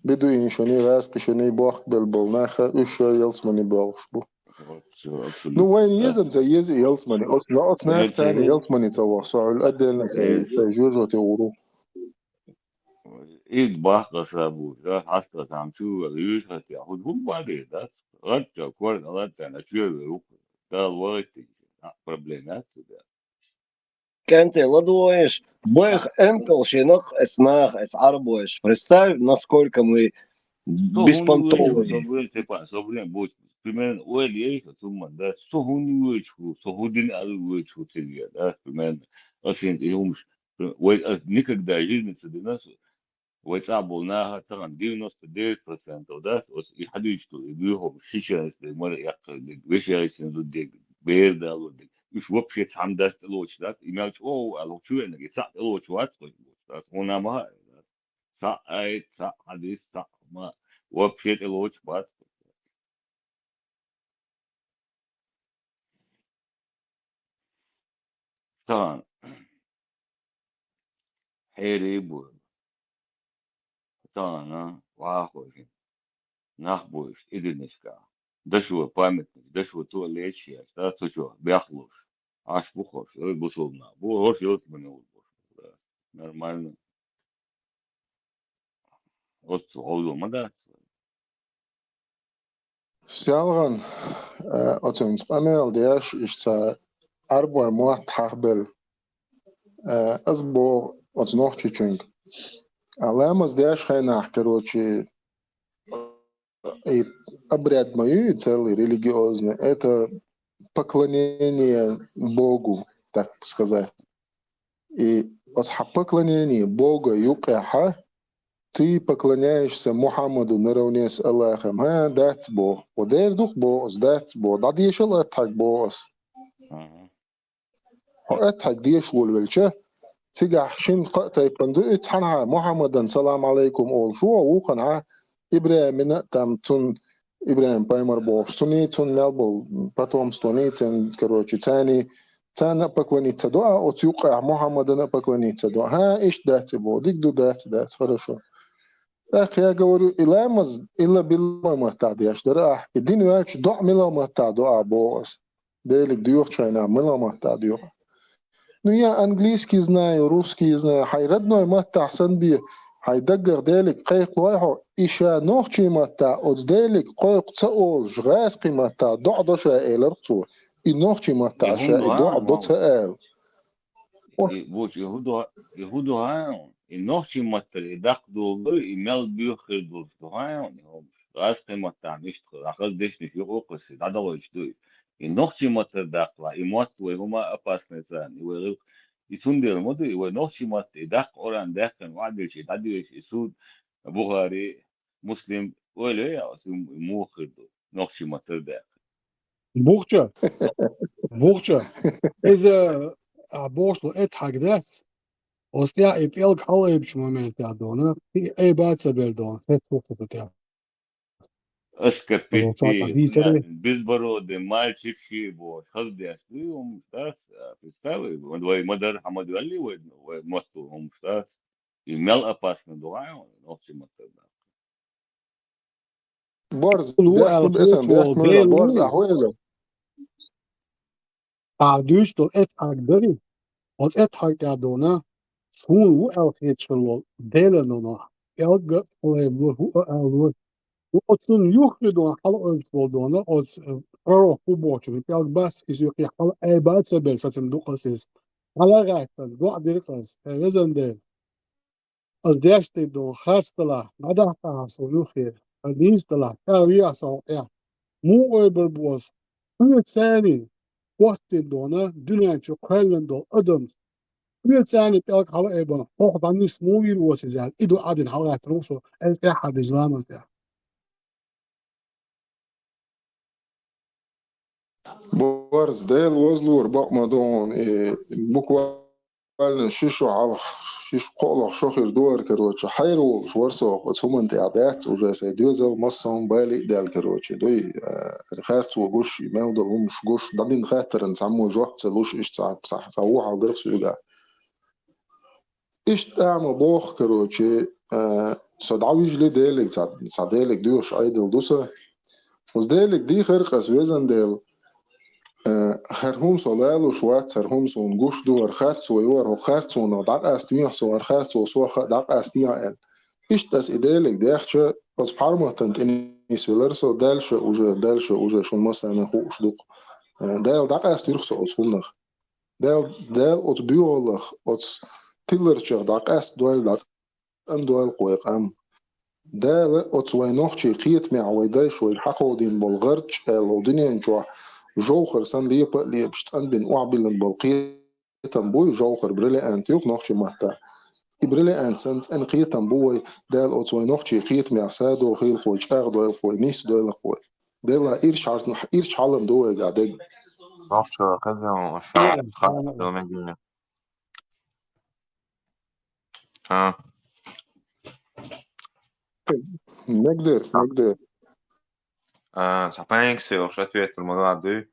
بدو إن شني راسك شني باخ بالبلناخة إيش يلس مني بالش بو نو وين يزم زي يزي يلس مني أصلا ثاني يلس مني سوا صعول أدل شاي جرغتي ورو إيه باخ سابو ده حتى سامسو ريوش هتي أخذ هم بعدين ده رجع كورد رجع نشيل ده الوقت проблемات ده كانت ладуешь, бэх эмкал шинах эснах эс арбуешь. Представь, насколько мы Sohun uichu беспонтовые. sobre sepa sobre bus primeiro o ele é suma da sohun uichu sohudin al uichu seria da primeiro assim eu никогда жизнь de нас ويتعبوناها طبعا 99% ده يحدوا يجيهم شيشة مرة يقل ويش يعيشين ضد بير ده ضد مش وبشيت حمدات الوش ده يمالش أو على شو إنك يسا الوش واتقي هنا ما سا أي سا حديث سا ما وبشيت الوش بات طبعا حيري بو طبعا واخوي نخبوش إدنشكا دشوا памятник دشوا то лечи да то что бяхлуш аж бухош бусулна бу рош йот мене улбуш нормально от олду мада سيالغن أتونس أميل دياش إشتا أربع موات حقبل أزبو أتنوخ تشينج علامز دياش خينا أحكروشي и обряд мою целый религиозный это поклонение Богу, так сказать. И поклонение Бога юкаха ты поклоняешься Мухаммаду наравне с Аллахом. That's Бог. ودير دوخ بوس that's Бог. دا ديش الله اتحق بوس. اتحق ديش والولشة تيجح شين قطع يقندو اتحنها محمدا سلام عليكم أول شو وقنها إبراهيم من تام إبراهيم بايمر بوش تون ملبل потом ستونيتن короче تاني поклониться дуа от юка Мухаммада поклониться дуа. إيش داتي بو ديك دو دات хорошо. Так я говорю, иламаз илла билла махтадияш дарах. Идин вельч дуа мила махтадуа боос. Делик дух чайна мила махтадио. Ну я английский знаю, русский знаю. Хай родной махта ахсан би. Хай даггар делик qayq лайхо. Иша нохчи махта от делик qayq цаол жгасqi махта дуа доша элерцу. И нохчи махта ша и дуа до цаэл. بوش يهودو هاون النوشي ماتر داق دولو يمال بيوخر دولو هاون راس قيمة مش أخذ ديش مش يقوقس هذا هو يشتوي النوشي ماتر داق لا يموت وهما أباس نسان يقول يسوندر مدو يقول نوشي ماتر داق أوران داقن وعدل شيء تعديش يسود بخاري مسلم ولا يا أسم موخر دول نوشي ماتر داق بوخشة إذا عبوش له اتحق داس وستيا يبيلك حلا يبش مومنت يعدونا في أي بعد سبيلدون في توقف تاع أسكابيتي بيزبرو دي مال شيفشي بو خذ دي أسوي ومستاس بيستوي ودوي مدر حمد ولي وموتو ومستاس يمل أباسنا دعاء نفسي مثلا بارز ديش كل اسم ديش من بارز أحواله عدوش تو اتحق دري از اتحق يعدونا فون وألخيت شلول ديلنونا يلقى هو وأصلا يخلدون حلقة الفضونا أز أروح بوجه يلقى بس يزوج حلقة أي بعد سبب ساتم دوقسيس على غايتن دوق ديرقس هذا ديل از ديش تدو خاص طلع ندا حاسو يخير الدينس طلع كاريا صوتيا مو أبربوس هو ثاني وقت دونا دنيا شو كلن دو أدم هو ثاني تلقى حلقة بنا هو بني سموي الوسيزال إدو عادن حلقة تروسو أي حد إجلامز ده بارز ديل وزلور بق مدون بوك قال شيشو على شيش قولك شوخر دور كروتش حيرو ورسو وتهم انت عدات وجا ديوزل مصهم بالي دال كروتش دوي خارت وجوش يماودل هم مش جوش دادين خاطر نسمو جوح تسلوش ايش صح صوح على درس يوجا ايش تعمل بوخ كروتش صدعويج لي ديلك صدالك دوش ايدل دوسه وزدالك دي خرقس ويزن ديل هرهم صلال وشوات هرهم صون جوش دو خارت سويور هو خارت صون دق استيا سو خارت سو سو دق استيا ال ايش تاس ادالك داخش بس بحرمه تنتني سويلر سو دالش وجه شون مثلا خوش دوق دال دق استير سو صونخ دال اوت بيولخ اوت تيلرچ دق است دوال داس ان دوال قويقام دال اوت وينوخشي قيت مع ويداي شوي حقودين بلغرج الودنيا نجوا جوخر سن لي بشتن بين وعبلن بالقية تنبوي جوخر بريلي انتيوك نوخشي مهتا بريلي انسنس ان قية تنبوي دال اوتوي نوخشي قية معسادو خيل خوي شاغ دويل خوي نيس دويل خوي دالا إيرش حالم دوي قاعدين نوخشو كذا وشعر خالد دومين ها نقدر ça n'a pas rien que c'est au château être le modèle à deux.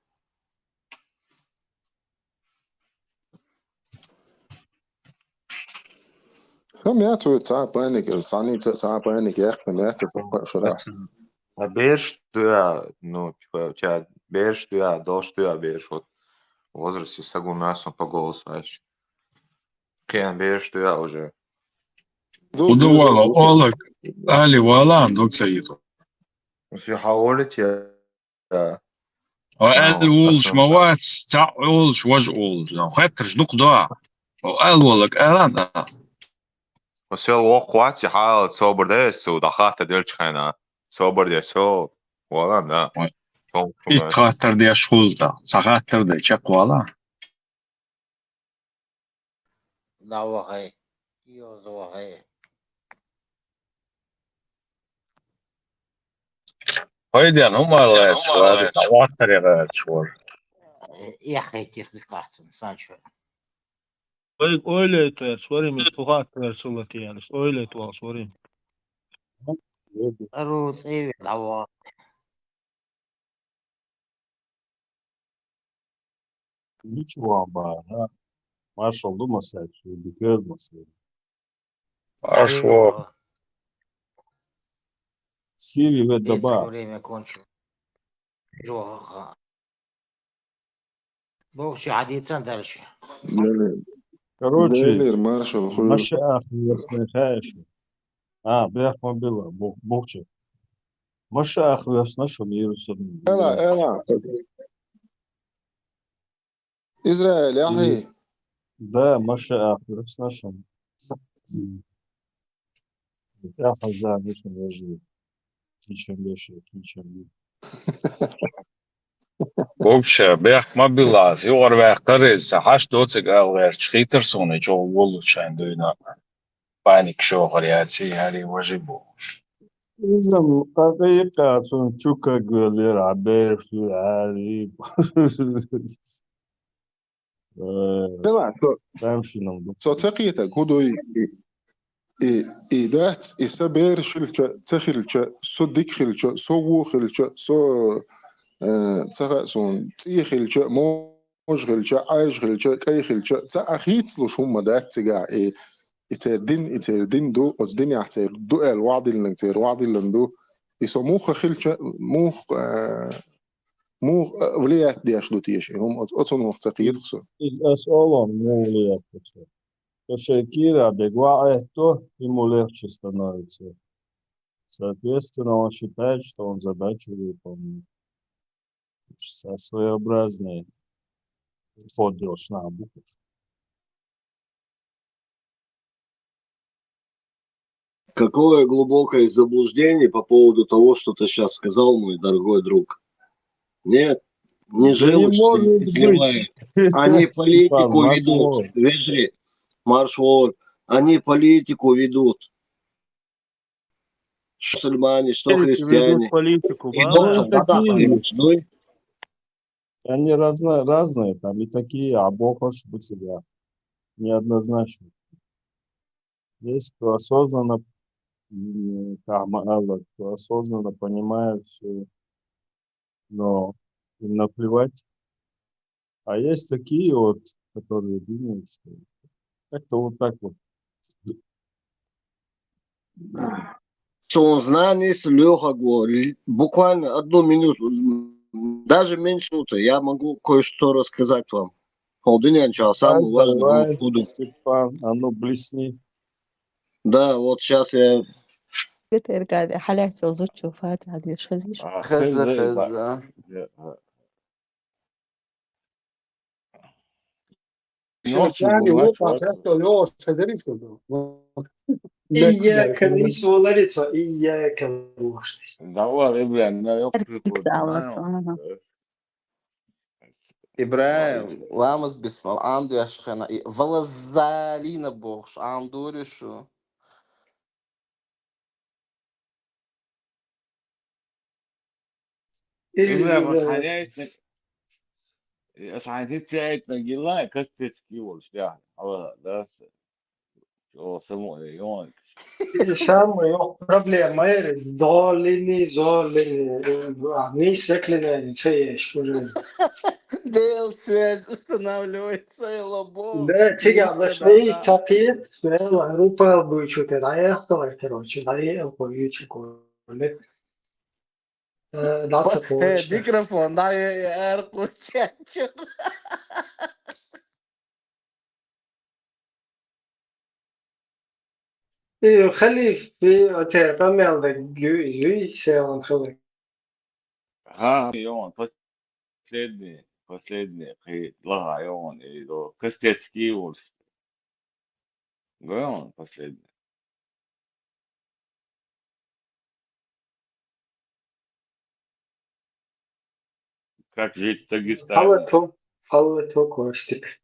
سمعتوا ساعة بانك ساني ساعة بانك يا أخي سمعت صراحة Берешь туда, ну, типа, у тебя берешь туда, должен туда берешь, вот, в возрасте сагу мясо по голосу, знаешь. Хрен берешь туда уже. Удавало, олак, али валан, доксаиту. Все حاولت يا وقال ولش موات تاع ولش وج ولش لو خاطرش دوق ضاع وقال ولك انا Все وقت يحاول صبر ده سو دخلت دلش خنا صبر ده سو ولا ده إيش خاطر دي شغلتا سخاطر دي شق ولا لا وهي يوز وهي هيدي أنا هم الله شو هذا تواتر يا غير شور يا أخي تخلق أحسن سانشو Öyle etler, sorayım mı? Tuhaf versiyonları yani. Öyle tuhaf sorayım. روس إيه لا Ничего, ба, маршал думался, что бекермался. Хорошо. Сири в детское это время кончил. Жоха. Бог عديد дальше. Короче, دالير مارشال خوي машах не хаешь. Бях мобила, богче. Машах весна, что миру садни. ألا إسرائيل يا أخي Да, машах весна, что я хазан, не лежи. Кичем леши, кичем. Вообще, бях мобилаз, юр бях карез, хаш доцег алгер, чхитер جو ولو شاندوينا بانيك شو غرياتي هاري وجبو إذا حقيقة تشوكا قولي عبير في العالي لا تمشي نمضو سو تقيتك هدو إيدات إسابير شلشة تخلشة سو ديك خلشة سو وو خلشة سو تخلشة تي خلشة موش خلشة عايش خلشة كاي خلشة تأخيت لوش هم دات تجا إتردين دو أصدين يحتر دو الوعد اللي نتير وعد اللي ندو إسو موخ خلشة موخ وليات دي أشدو تيشي هم أصلا وقت تقيت خسو أسألهم مو ليك Шекира бегает, то ему легче становится. Соответственно, он считает, что он задачу выполнил. Своеобразный ход на букву. Какое глубокое заблуждение по поводу того, что ты сейчас сказал, мой дорогой друг. Нет, не желчь ты изливаешь. Они политику ведут. Вежи, маршал, они политику ведут. Что мусульмане, что христиане. Они разные, там и такие, а Бог хочет быть себя. неоднозначно. Есть кто осознанно кто осознанно понимает все, но им наплевать. А есть такие вот, которые думают, что как-то вот так вот. Что он знание с Леха говорит, буквально одну минуту, даже меньше минуты, я могу кое-что рассказать вам. Полдня, самую важную Давай, буду. Степан, а ну блесни. Да, вот сейчас я... ترجع حالاتي وزوجتي وفاتي على الشزيش خزة خزة. Шерчане, опа, это Леша Зарисов был. إياك ليس ولريتو إياك الوحش. Давай, блин, на إبراهيم لامس بسم الله عم دو يشخنا والله الزالين بوخش عم دوري شو Asxaantidsaytna gilaa kastetski wolsyaa ala das o samo yon Самый yok проблема är залini ni секлина не цеешь уже. Дейл связь устанавливается и лобов. Да, тига башни сапет, свела рупал бы что-то, да я хотел, короче, да я поючи коле. Да, точно. ميكروفون دا يرقص تشاتشو إيه خلي في تعمل ده جوي سيون خلي. yon последний лага yon и до kastetski wolс yon последний как жить в Дагестане Халату Костик.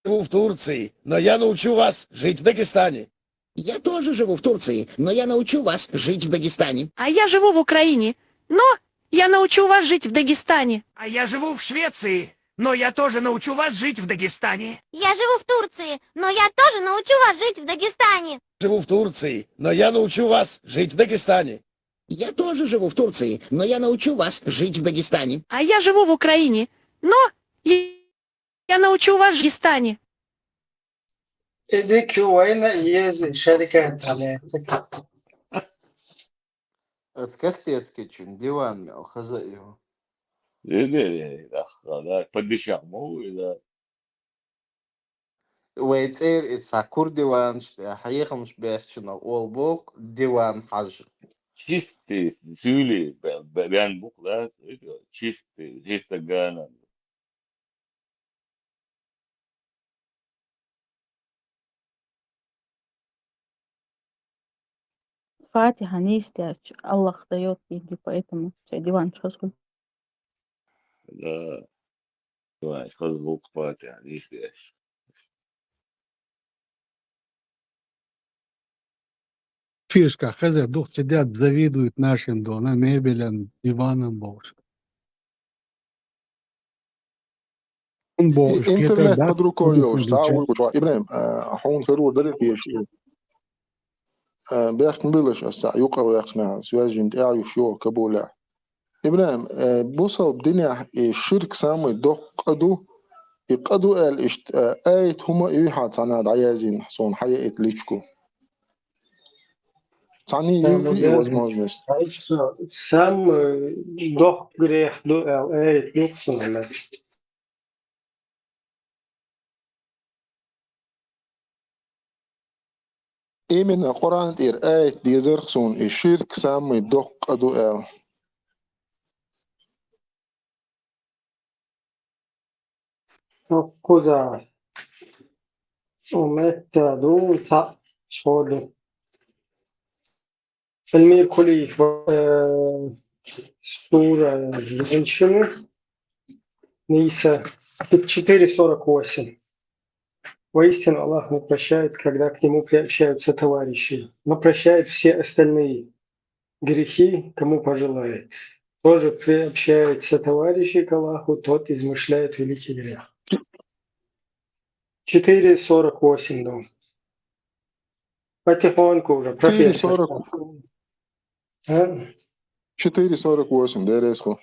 Живу в Турции, но я научу вас жить в Дагестане. Я тоже живу в Турции, но я научу вас жить в Дагестане. А я живу в Украине, но я научу вас жить в Дагестане. А я живу в Швеции, но я тоже научу вас жить в Дагестане. Я живу в Турции, но я тоже научу вас жить в Дагестане. Живу в Турции, но я научу вас жить в Дагестане. Я тоже живу в Турции, но я научу вас жить в Дагестане. А я живу в Украине, но я научу вас в Дагестане. إذا كوينا يز شركة عليك. Откастецкий чун, диван мял, хозяева. да подышаму да ويتير إتساكور ديوان شتى حقيقة مش بيشتنا أول بوق ديوان حاج. чистый сюли бян бук да чисто гана Фатиха не истяч. Аллах дает деньги, поэтому диван что сколько. да знаешь хаз бук пати лишь Фишка, хз, дух сидят, завидуют нашим домам, мебелям, диванам, боже. интернет под рукой يوش تعاون إبراهيم حون كرو دلت يشيل بيحكم بلش الساعة يقع ويقنع سواجين تعيو شو كبولا إبراهيم بوصل بدنيا الشرك سامي دق قدو يقدو قال آيت هما يحات عناد عيازين حصون حياة ليشكو تعني возможность. Сам дох грех люксом. Именно Коран ир آيت ديزرخسون الشرك سامي دق قدو قال كوزا ومتى دون صع شغل المير كلي سورة женщины Ниса 4:48. Воистину Аллах не прощает, когда к нему приобщаются товарищи, но прощает все остальные грехи, кому пожелает. Тоже приобщается товарищи к Аллаху, тот измышляет великий грех. 4.48, да. Потихоньку уже, профессор. 4.48, да, резко.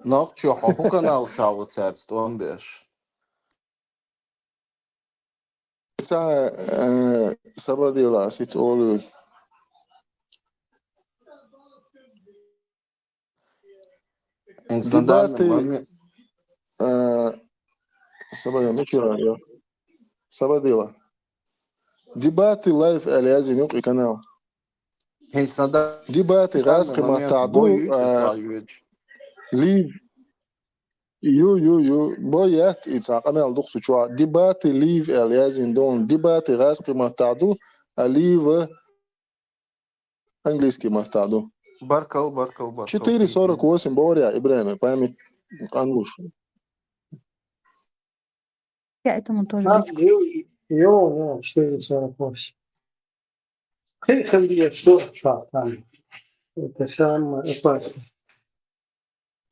Ну, что, хоху канал чау царство, он беш. Sabadilla, it's all. На данный Дебаты, момент... Sabadilla. Дебаты лайв Алиази Нюк канал. На Дебаты данный Раска момент Матаду Лив يو بويات إتساقنا الدكتور شو دباتي ليف اليازين دون دباتي غاز كما تعدو ليف انجليزي كما تعدو Баркал. 4.48 بوريا إبراهيم память англуш. Я этому тоже Да, бичку. 4.48. خليه يفتح شاطر. Это самое опасное.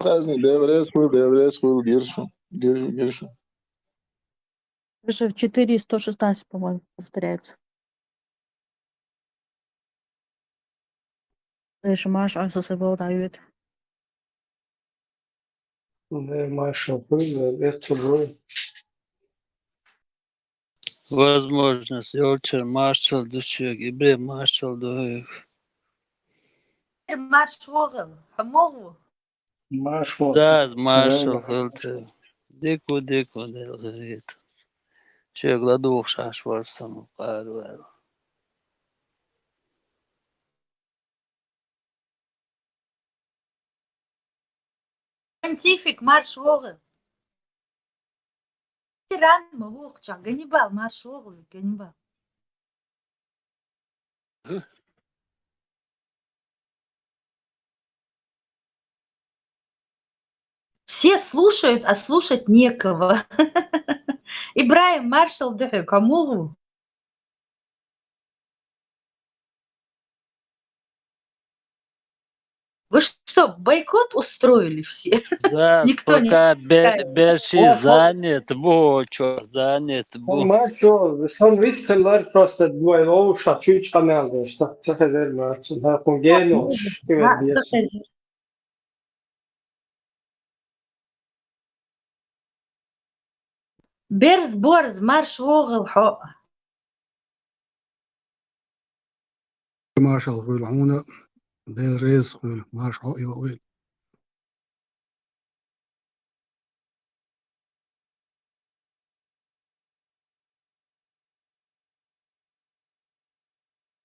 خازني بيبريس كل гиршу. Уже в 4.116, по-моему, повторяется. Дальше Маша Асусабел дает. Маша, это было. Возможность. Елчер маршал душек. Ибре маршал дух. Маршвогл, хамогу. Маша. Да, маршал хилтер. Дику, делгает. Че, гладух шашварсам. Парвел. Понтифик маршвогл. Тиран мавухча, Ганнибал маршвогл, Ганнибал. Все слушают, а слушать некого. Ибраим маршал дыхю, кому? Вы что, бойкот устроили все? Зас, Никто не пока отвечает. Берши занят, занят. Маршал, сон висхелар просто двоего чуть канал, что это маршал. Да, кунгено, Берз борз марш вогл حق. Маршал Виль, он Дерез Виль, Маршал Виль.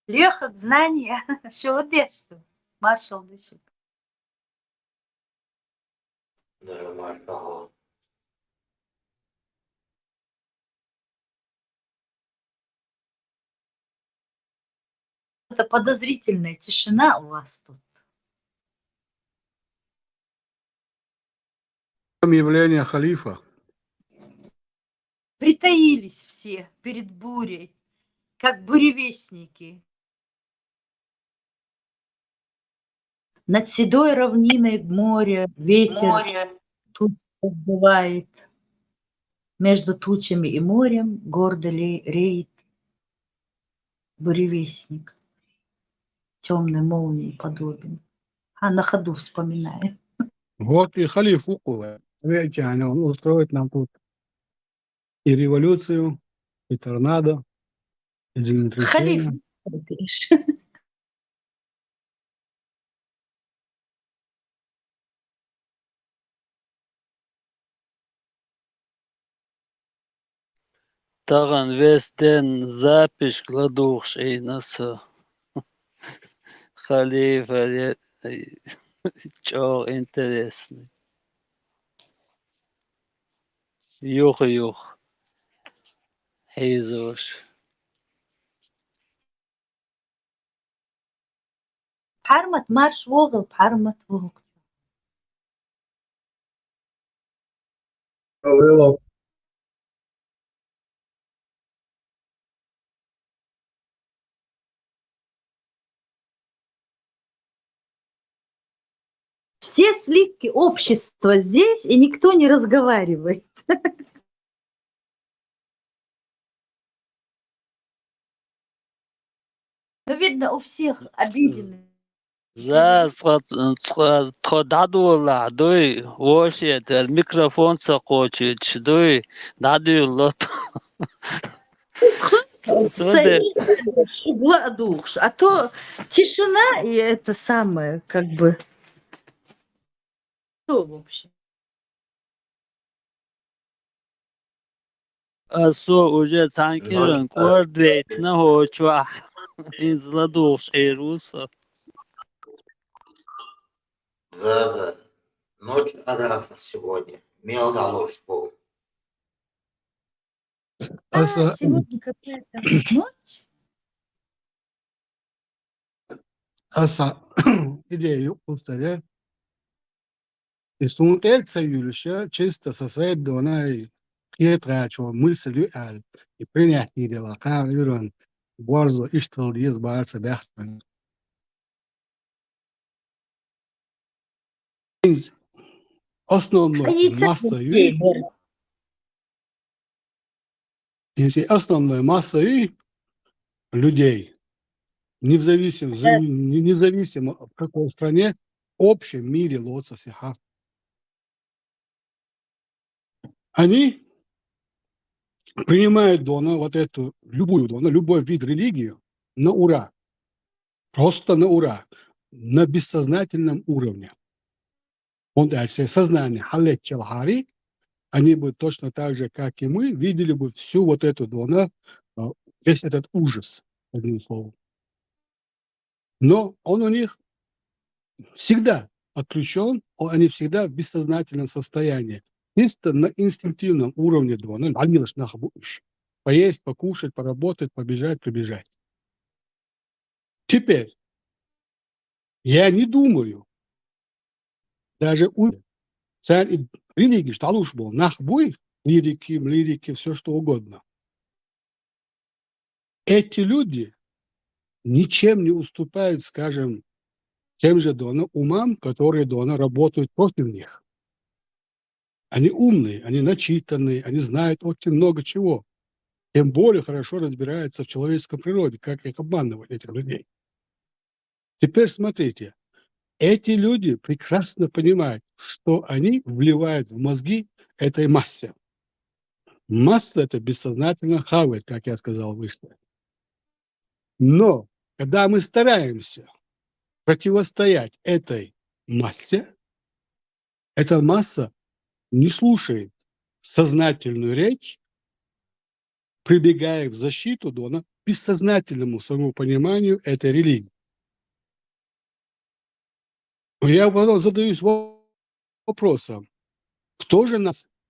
Лехот знания, что одежду. Маршал дышит. Да, маршал. Это подозрительная тишина у вас тут. Явление халифа. Притаились все перед бурей, как буревестники. Над седой равниной море ветер тут бывает. Между тучами и морем гордо реет буревестник. Темной молнии подобен. А на ходу вспоминает. Вот и халиф Укува. Видите, он устроит нам тут и революцию, и торнадо, и Халиф. землетрясение. Таган весь день запись гладух и наса. Халифа, чё интересный. Юх. Хизуш. بحرمة مارش ووغل بحرمة ووغل. все сливки общества здесь, и никто не разговаривает. Ну, видно, у всех обидены. За тходаду ладой, вообще, микрофон сокочить, дой, дадю лот. Гладуш. А то тишина и это самое, как бы. Что, в общем? Асо уже цанкирен квадрат на хочва. Из ладуш эруса. Да. Ночь Арафа сегодня. Мелда ложку. Сегодня какая-то ночь. Asa идею устаря. И сунтельца юлища чисто соседованной хитрачо мыслью аль. И принятие дела юрон борзо иштал диез барца бяхтан. Основной массой, если основная масса людей, независимо в какой стране, в общем мире лоца сиха. Они принимают дона, вот эту, любую дона, любой вид религии на ура. Просто на ура. На бессознательном уровне. Он дальше сознание халет челхари, они бы точно так же, как и мы, видели бы всю вот эту дона, весь этот ужас, одним словом. Но он у них всегда отключен, они всегда в бессознательном состоянии. Чисто на инстинктивном уровне дона. Поесть, покушать, поработать, побежать, прибежать. Теперь, я не думаю, даже у царь религии, что уж был, нахбуй, лирики, все что угодно. Эти люди ничем не уступают, скажем, тем же дона умам, которые дона работают против них. Они умные, они начитанные, они знают очень много чего. Тем более хорошо разбираются в человеческой природе, как их обманывать, этих людей. Теперь смотрите, эти люди прекрасно понимают, что они вливают в мозги этой массе. Масса это бессознательно хавает, как я сказал выше. Но когда мы стараемся противостоять этой массе, эта масса не слушает сознательную речь, прибегая в защиту дона бессознательному своему пониманию этой религии. Я потом задаюсь вопросом, кто же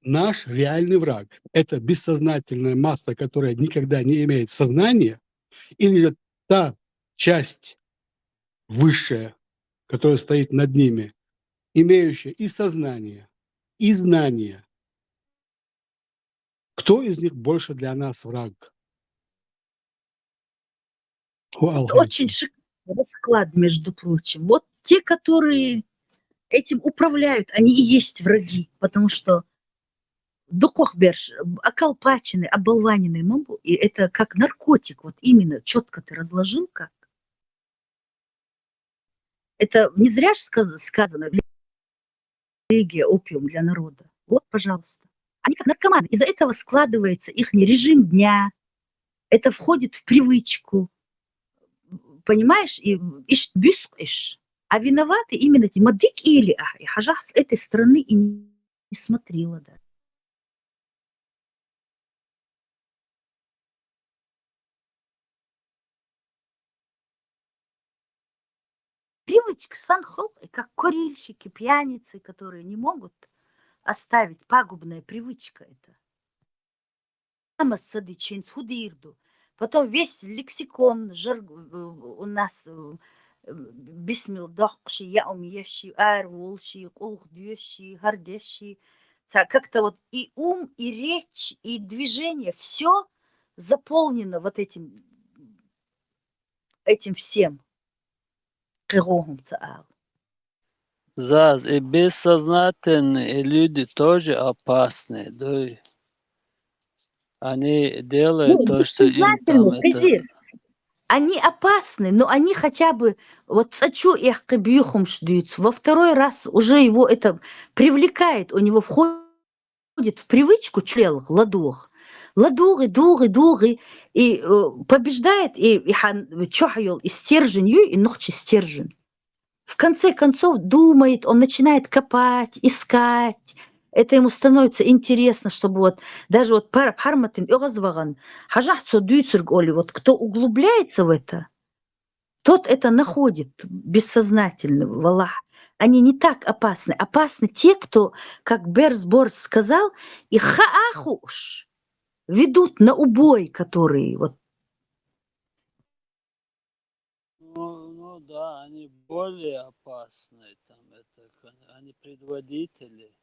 наш реальный враг? Это бессознательная масса, которая никогда не имеет сознания, или же та часть высшая, которая стоит над ними, имеющая и сознание, и знание? Кто из них больше для нас враг? Это очень шикарный расклад, между прочим. Вот те, которые этим управляют, они и есть враги, потому что духохберш, околпачены, оболваненный, и это как наркотик, вот именно, четко ты разложил как. Это не зря же сказано, религия, опиум для народа. Вот, пожалуйста. Они как наркоманы, из-за этого складывается их режим дня, это входит в привычку, понимаешь, и иш. А виноваты именно те мадик или и хажа с этой стороны и не смотрела, да. Привычка санхол, как курильщики, пьяницы, которые не могут оставить, пагубная привычка это. Потом весь лексикон у нас бисмил дохши, яумьеши, арвулши, кулхдюши, гардеши. Как-то вот и ум, и речь, и движение, все заполнено вот этим всем. Заз, и бессознательные люди тоже опасны, да. Они делают Ну, то, что им там бессознательно, это... Казир. Они опасны, но они хотя бы вот сачу их кабьюхом шдуются. Во второй раз уже его это привлекает, у него входит в привычку челых, ладух. Ладуги, дуги, и побеждает, и чохайол, и стержень, и ногчи стержень. В конце концов думает, он начинает копать, искать. Это ему становится интересно, чтобы вот даже вот парматин иозваган, хажахцо дюйцерг оли, вот кто углубляется в это, тот это находит бессознательно, валах. Они не так опасны. Опасны те, кто, как Берсборс сказал, и хаахуш ведут на убой, которые вот. Ну да, они более опасны, там, это, они предводители.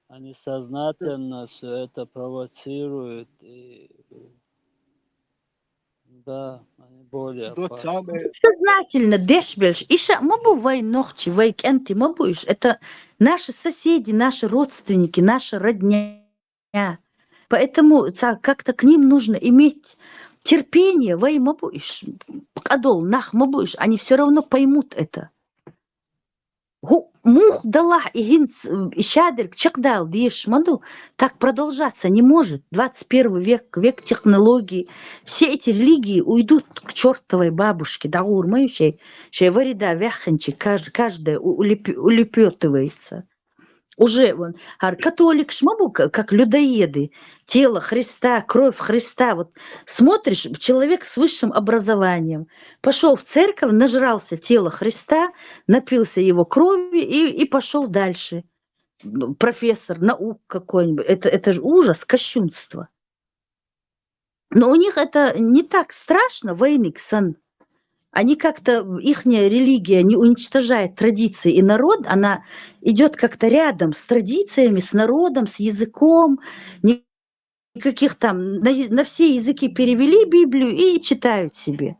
Они сознательно все это провоцируют. И, да, они более опасны. Сознательно, дешбельш, иша, мабу вай ногчи, вай кенти, мабуиш. Это наши соседи, наши родственники, наша родня. Поэтому как-то к ним нужно иметь терпение, вай мабуиш. Адол, нах мабуиш, они все равно поймут это. Мух дала и гинц и щадр чекдал дишь маду, так продолжаться не может. 21 век, век технологий. Все эти религии уйдут к чертовой бабушке, да урмающей, что варида вяханчи, каждая улепетывается. Уже вон, католик шмабу, как людоеды, тело Христа, кровь Христа. Вот смотришь, человек с высшим образованием пошел в церковь, нажрался тела Христа, напился его крови и пошел дальше. Профессор наук какой-нибудь. Это же ужас, кощунство. Но у них это не так страшно, войник-сан. Они как-то, ихняя религия не уничтожает традиции и народ, она идет как-то рядом с традициями, с народом, с языком. Никаких там, на все языки перевели Библию и читают себе.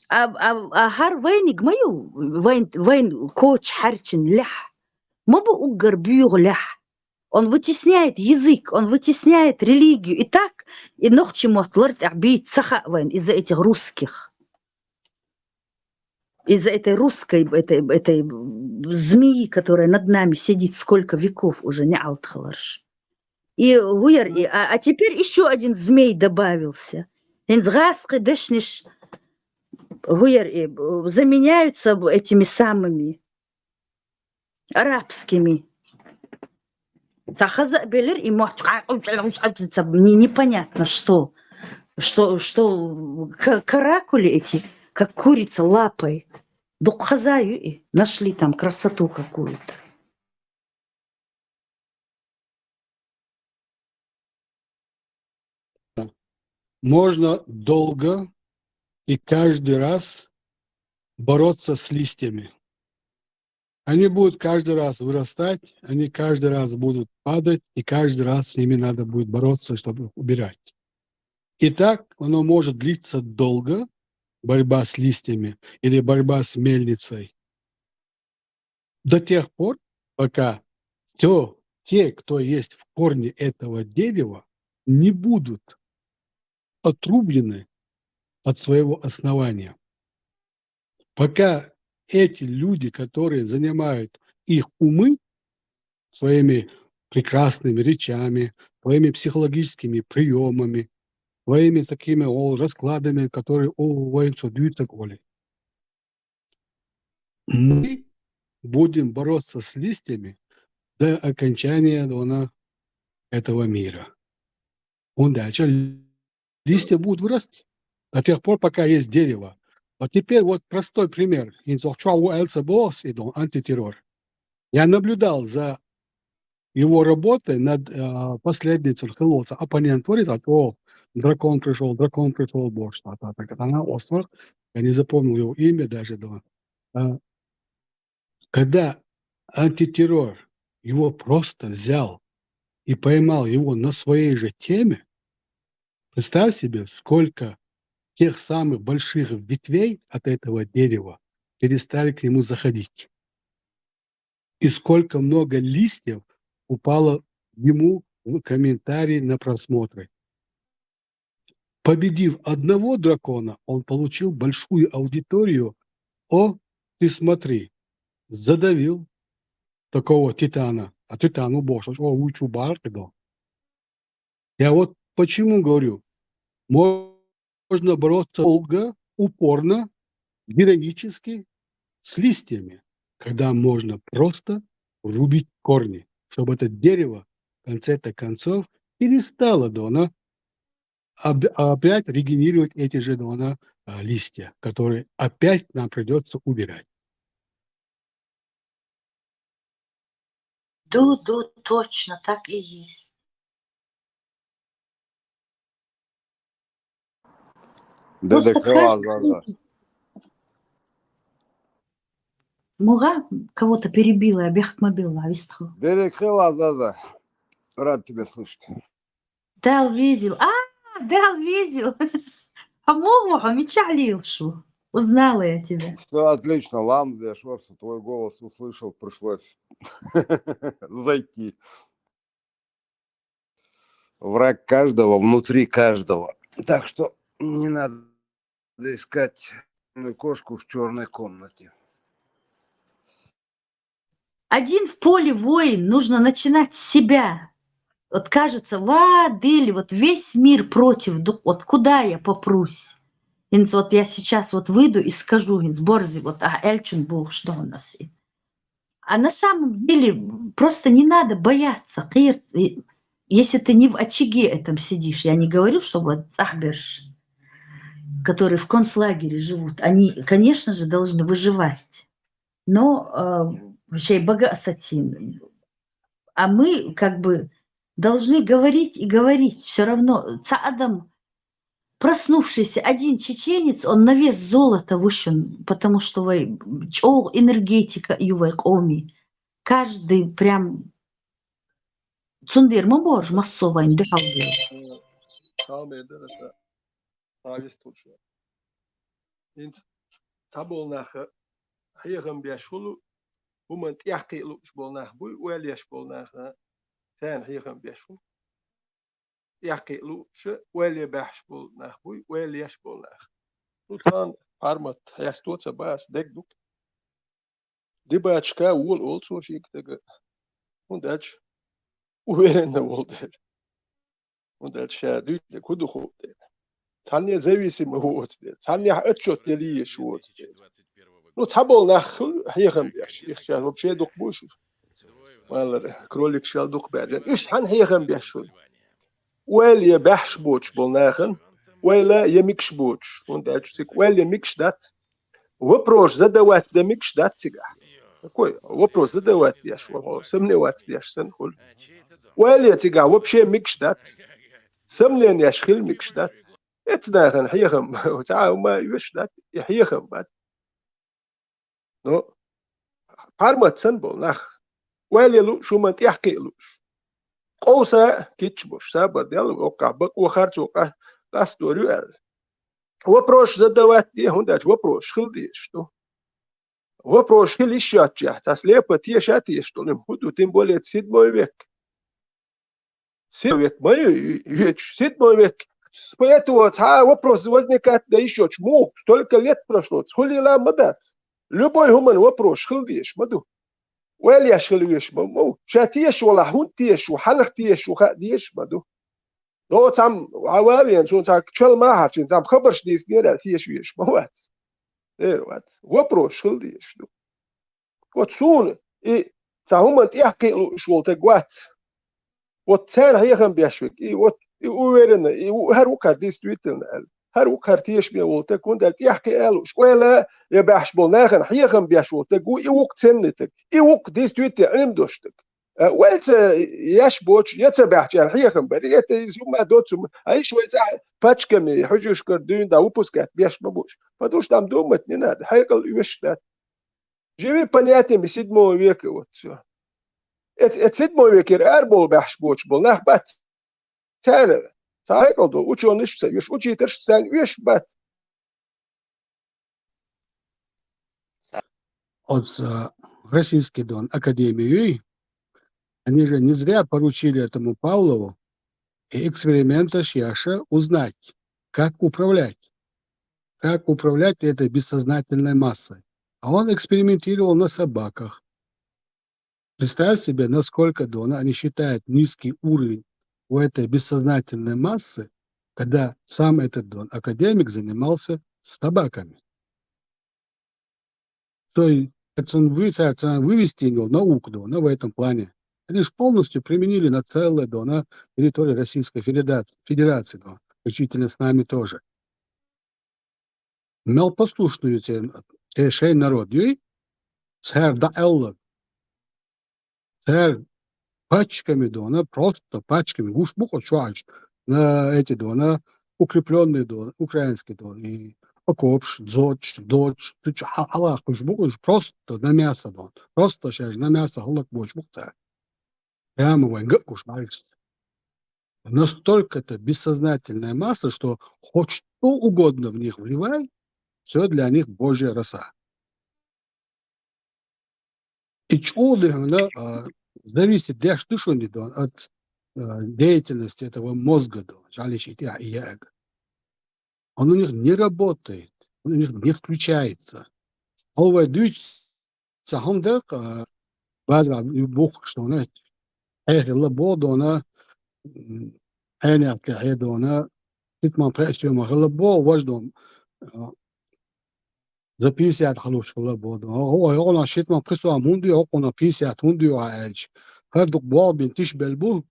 А хар вайник мою, вайн коч харчин лях, мобу угар бюр лях. Он вытесняет язык, он вытесняет религию. И так, и ногчи мотларт абит саха вайн из-за этих русских. Из-за этой русской, этой змеи, которая над нами сидит сколько веков уже, не алтхаларш. И а теперь еще один змей добавился. Заменяются этими самыми арабскими. Непонятно что. Каракули эти, как курица лапой. Дукхазаю и нашли там красоту какую-то. Можно долго и каждый раз бороться с листьями. Они будут каждый раз вырастать, они каждый раз будут падать, и каждый раз с ними надо будет бороться, чтобы их убирать. И так оно может длиться долго, борьба с листьями или борьба с мельницей, до тех пор, пока те, кто есть в корне этого дерева, не будут отрублены от своего основания. Пока эти люди, которые занимают их умы своими прекрасными речами, своими психологическими приемами, своими такими раскладами, которые дуются коли. Мы будем бороться с листьями до окончания этого мира. Дальше листья будут вырасти до тех пор, пока есть дерево. А теперь вот простой пример. Антитеррор. Я наблюдал за его работой над последницей Хелоца. Оппонент говорит, дракон пришел, бог, что-то. Она остров, я не запомнил его имя даже. Когда антитеррор его просто взял и поймал его на своей же теме, представь себе, сколько тех самых больших ветвей от этого дерева перестали к нему заходить. и сколько много листьев упало ему в комментарии на просмотры. Победив одного дракона, он получил большую аудиторию. О, ты смотри, задавил такого титана, а титану больше, о, учу баркидо. Я вот почему говорю, можно бороться долго, упорно, героически с листьями, когда можно просто рубить корни, чтобы это дерево в конце-то концов перестало опять регенерировать эти же листья, которые опять нам придется убирать. Да, точно, так и есть. Просто каждый... Муга кого-то перебила, Бехмобила, Вистху. Заза. Рад тебя слышать. Дал видел. Дал видел. По-моему, мечалил, что. Узнала я тебя. Все отлично, Ламзия Шорса, твой голос услышал, пришлось зайти. Враг каждого внутри каждого. Так что не надо искать кошку в черной комнате. Один в поле воин, нужно начинать с себя. Вот кажется, Дели, вот весь мир против, вот куда я попрусь? Вот я сейчас вот выйду и скажу, Борзи, вот Эльчин был, что у нас. А на самом деле просто не надо бояться. Если ты не в очаге этом сидишь, я не говорю, что вот Цахберш, которые в концлагере живут, они, конечно же, должны выживать. Но а мы как бы должны говорить и говорить. Все равно Цаадам, проснувшийся один чеченец, он на вес золота вышен, потому что энергетика ювайкоми. Каждый прям цундир маборж массово индехал. ومن يحكي له شبولناه بوي ويلي شبولناه ثان هيغم بيشون يحكي له ش ويلي باح شبولناه بوي ويلي شبولناه نوتان فارمت يستوتس باس دكدوك دي باتشكا وول سو شيك دغ ونداتش ويرن وولد ونداتش دي كودو خو ثانيه зависимо вот ثانيه отчет ли шо Ну, цаболнах хиехам бяш. Их сейчас вообще дух буш. Малар кролик шал дух بعدين. إيش حن хиехам бяш. ولا بحش بوش بولناخن ولا يمكش بوش. وانت أشوفك ولا يمكش دات. وبروش زدوات ده مكش دات سجح. كوي وبروش زدوات ياش والله سمني وات ياش سنخل. ولا تجح وبشي مكش دات. سمني ياش خل مكش دات. اتناخن حيخم وتعاو ما يوش دات يحيخم بعد. No, parmat sen bol nach. Welelu shumant yahkelush. Qosa kitchbush sabar del oqabak وخرج وقع قاستوري ال. وبروش زدوات دي هنداج وبروش خلدي شتو. وبروش خل اشياتجه تسليبه تيشاتي شتو نمهدو تيمبوليت سيد مويبك. سيد مويبك سيد مويبك. Поэтому вопрос возникает да еще чему? Столько лет прошло. Сколько лет мадат? Любой human вопрос خلديش مدو ولا يشخلويش مو شاتيش ولا هونتيش وحنختيش وخديش مدو لو تام عوامين شو تاك شل ما حاجين تام خبرش ديس نير تيش ويش موات وات вопрос خلديش دو وتسون اي تاهم تيحكي شو تقوات وتسان هي خم بيشوك اي وت ويرنا اي هروكار ديس تويترنا هر وقتيش بيقولتك كنت يحكي قالوش ولا يبحش بولناخن حيخم بيشوتك ويوك تنتك يوك ديس تويتي علم دوشتك ولت يشبوش يتبعش يعني حيخم بريت يسمع دوتسم اي شويه باتشكم حجوش كردون دا وبوسكات بيش مبوش فدوش دام دومتني ناد حيقل يوشتات جيبي بنياتي مسيدمو ويك وت اتسيدمو ويكر اربول بحش بوش بولناخ بات تانه صحيح oldu. Uçuyor işte. Yüş uçuyor sen yüş bat. Od российский дон академию, они же не зря поручили этому Павлову и эксперимента Шьяша узнать, как управлять этой бессознательной массой. А он экспериментировал на собаках. Представь себе, насколько дона они считают низкий уровень у этой бессознательной массы, когда сам этот дон академик занимался с собаками. То есть это он вывести его науку дона в этом плане. Они же полностью применили на целое на территории Российской Федерации, включительно с нами тоже. Малопослушную шей народ, царь да Элла, царь пачками просто пачками, уж чуач, на эти на укрепленные украинские и окопш, дочь, Аллах, просто на мясо просто сейчас на мясо Аллах боч мухта. Прямо вайнгакуш мальчик. Настолько это бессознательная масса, что хоть что угодно в них вливай, все для них Божья роса. И зависит от деятельности этого мозга. Он у них не работает, он у них не включается. Бог, что она за 50 халуш лабод. Она шитма присуа мунди, она 50 хунди ач. Хардук бал тиш белбу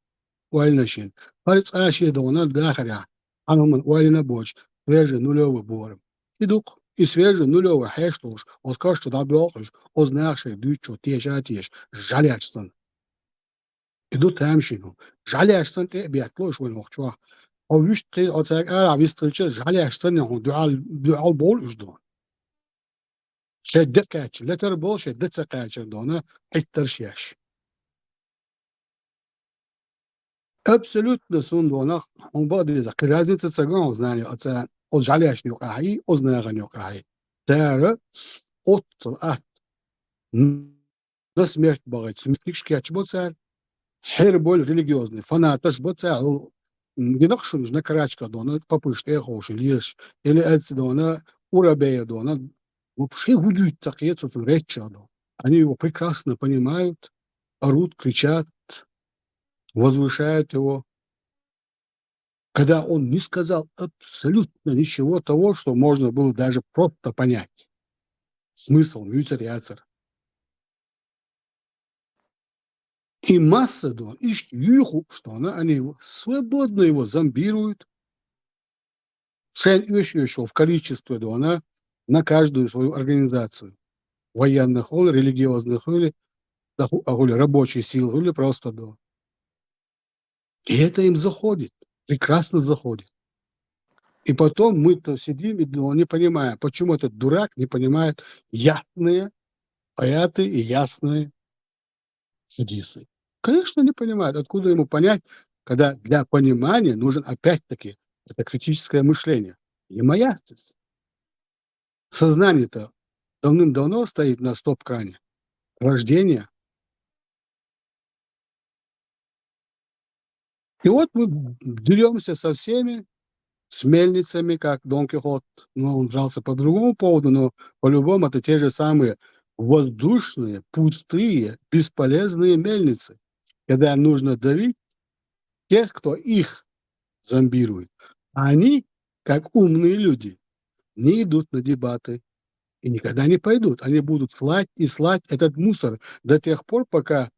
ويلنشين. فريق عاشي دونا داخل عنهم ويلنا بوش. Свежий нулевый бор. Идук и свежий нулевый хэштуш. Оскар что добьёшь, означает дючо тешь. Жаляшься. Идут тамшину. Жаляшься ты биатлош вон мохчва. А вишь ты оцак арабистриче жаляшься не он дуал бол уждон. شدت كاتش لتر بول شدت سقاتش دونا الترشياش абсолютно сон дона он бади за разница цаган знание от жаляш нюкай ознага нюкай тара от на смерть багать смертник шкач боцар хербол религиозный фанаташ боцар гинахшун на карачка дона попыш эхош или дона урабея дона вообще гудуют такие речи. Они его прекрасно понимают, орут, кричат, возвышают его. Когда он не сказал абсолютно ничего того, что можно было даже просто понять. Смысл мюцер-яцер. И масса что они его свободно его зомбируют. В количестве на каждую свою организацию. Военных, религиозных, или рабочей сил, или просто И это им заходит, прекрасно заходит. И потом мы-то сидим и не понимаем, почему этот дурак не понимает ясные аяты и ясные хадисы. Конечно, не понимает. Откуда ему понять, когда для понимания нужен опять-таки это критическое мышление. И маяцис. Сознание-то давным-давно стоит на стоп-кране. Рождение. И вот мы деремся со всеми, с мельницами, как Дон Кихот. Ну, он дрался по другому поводу, но по-любому это те же самые воздушные, пустые, бесполезные мельницы. Когда нужно давить тех, кто их зомбирует. А они, как умные люди, не идут на дебаты. И никогда не пойдут. Они будут слать и слать этот мусор до тех пор, пока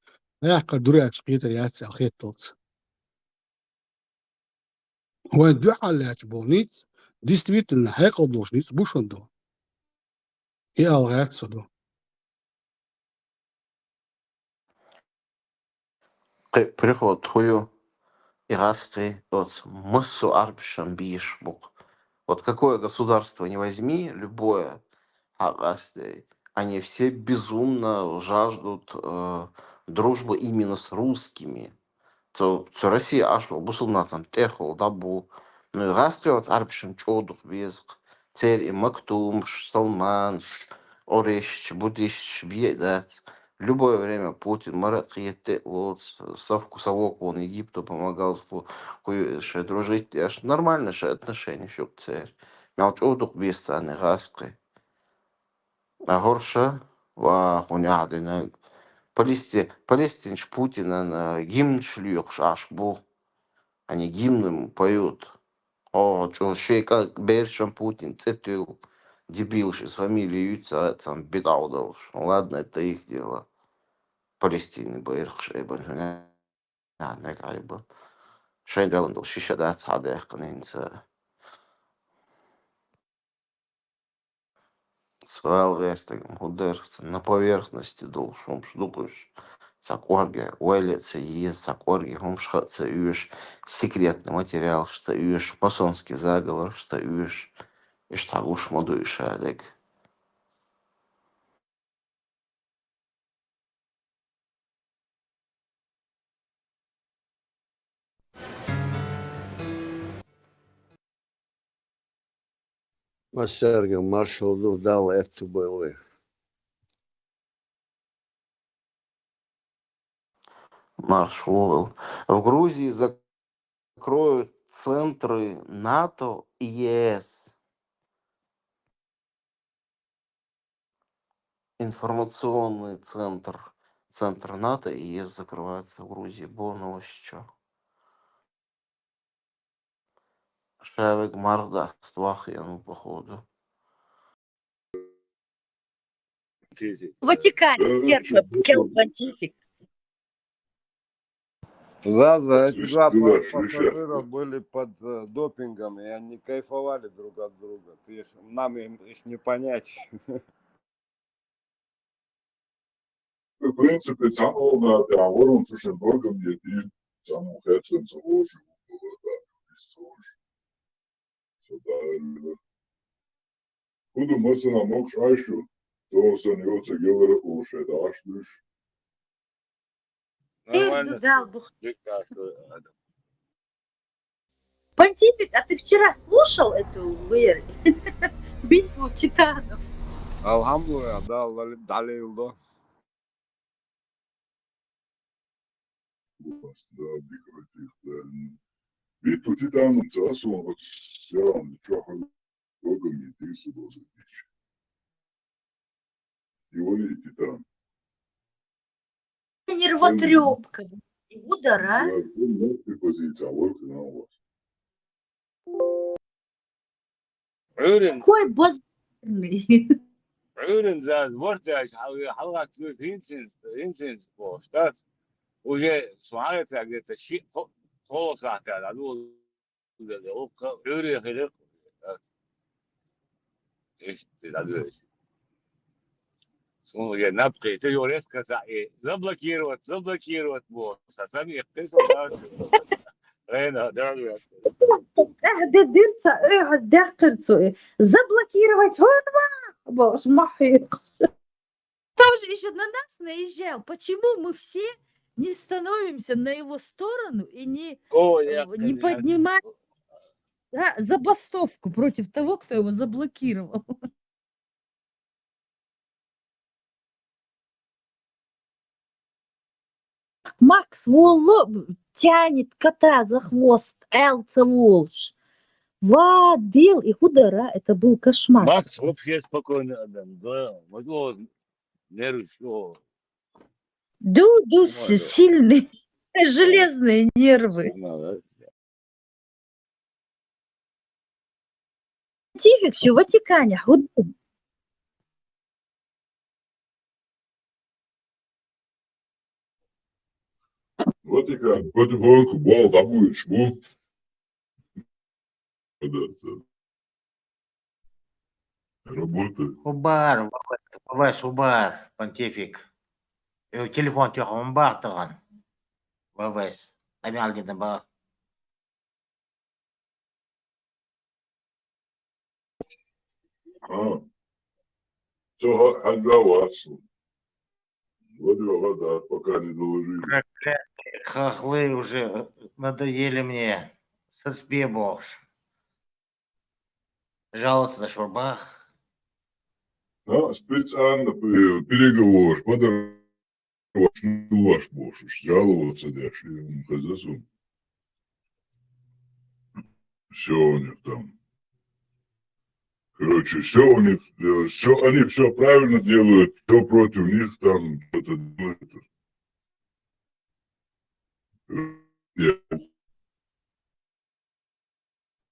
действительно хэкалдошниц бушандо. И алгэрцадо. Приход хую и расты от мысу арбишам бишбук. Вот какое государство не возьми, любое, они все безумно жаждут дружбы именно с русскими. То Россия аж бусулнацам техол дабу. Ну и растлёт арбишам чодух везк. Церь и Мактум, Салман, Ореш, Будиш, Бьедец. Любое время Путин, Маракете, вот, Совок, он Египту помогал, дружить, аж нормально же отношения, что царь. Мялчодук без цаны гастры. А горша, хуняды, Палестинч Путина на гимн шлюх, аж бу. Они гимн поют. О, что шейка Бершам Путин, цитил. Дебил, с фамилией Юйца, сам бедал. Ладно, это их дело. Палестины بيرخشيبن هنا يعني قايبن شين دلندو شيشة دات صادق قنينسا срал вестегом удержится на поверхности должен шдукуш сакорги уэлется и сакорги хумшхаться юж секретный материал что юж масонский заговор что юж и что уж модуешь адек. Серго, маршал дал эту боевых. Маршал. В Грузии закроют центры НАТО и ЕС. Информационный центр НАТО и ЕС закрывается в Грузии. Бонова что? Шавик Марда Ствахьяну, походу. В Ватикане первый понтифик. Эти два пассажира были под допингом, и они кайфовали друг от друга. Нам их не понять. В принципе, самого договором с Люксембургом не дил, самого Хэтчен заложил, Kudu mesela mok aşu, to se ne oce gelere uše dašliš. Нормально. Понтифик, а ты вчера слушал эту битву титанов? Elhamdülillah, dalildo. Da, dikratih, da. Bitvu titanom času, od sjelam čoha Бога мне ты сюда задичь. Его ли титан? Нервотрепка. И удара. Ты позиция, вот и на вас. Какой базарный. Рюрин за сбортяж, халак инсенс по штат. Уже смотрите, где-то холос рахтя, а ну Рюрин хилик. Ты дадуешь. Я напрямую, ты его резко заблокировать вот. А сами их писал, да, Рейна, дорогой. Дырца, дырца, заблокировать. Боже мой. Тоже еще на нас наезжал. Почему мы все не становимся на его сторону и не поднимаем забастовку против того, кто его заблокировал? Макс Волло тянет кота за хвост, Элца Волш. Бил их удара, это был кошмар. Макс вообще спокойный адам, да, возможно, нервы, что. Дуду сильные, железные нервы. Понтифик в Ватикане. Ватикан, потихоньку, бал, да будешь, ну. Работает. Убар, Вась, убар, понтифик. Телефон тёхом бар таган. Вась, амял не бар. Все, отговариваться. Вот его вода, пока не доложили. Хохлы уже надоели мне. Соцбебош. Жаловаться на шурбах. Да, специально переговор. Ваш можешь жаловаться дальше, хозяйством. Все у них там. Короче, все у них, все, они все правильно делают, все против них там что-то делают.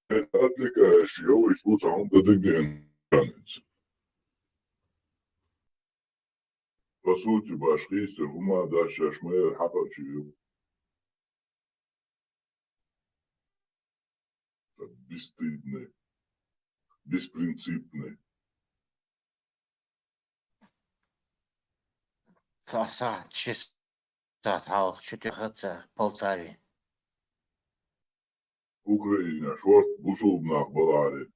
Отвлекаешь, я вышел сам до дегенеранец. По сути, башкирцы, ума, да, шашмэ, хапачи. Бесстыдные, беспринципные. صح شو تعال شو تختصر полцави. Украина, шорт, бусубнах, балари.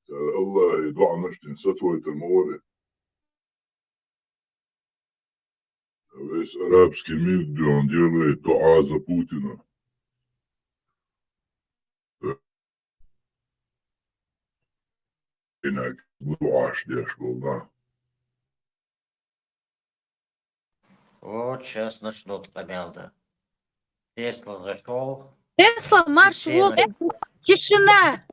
الله يدعى نشتن ستوي الموري. Весь арабский мир, где он делает дуа за Путина. Иначе дуа ждешь, да. Вот сейчас начнут помялда. Тесла зашел. Тесла, марш Все в оба. Тишина!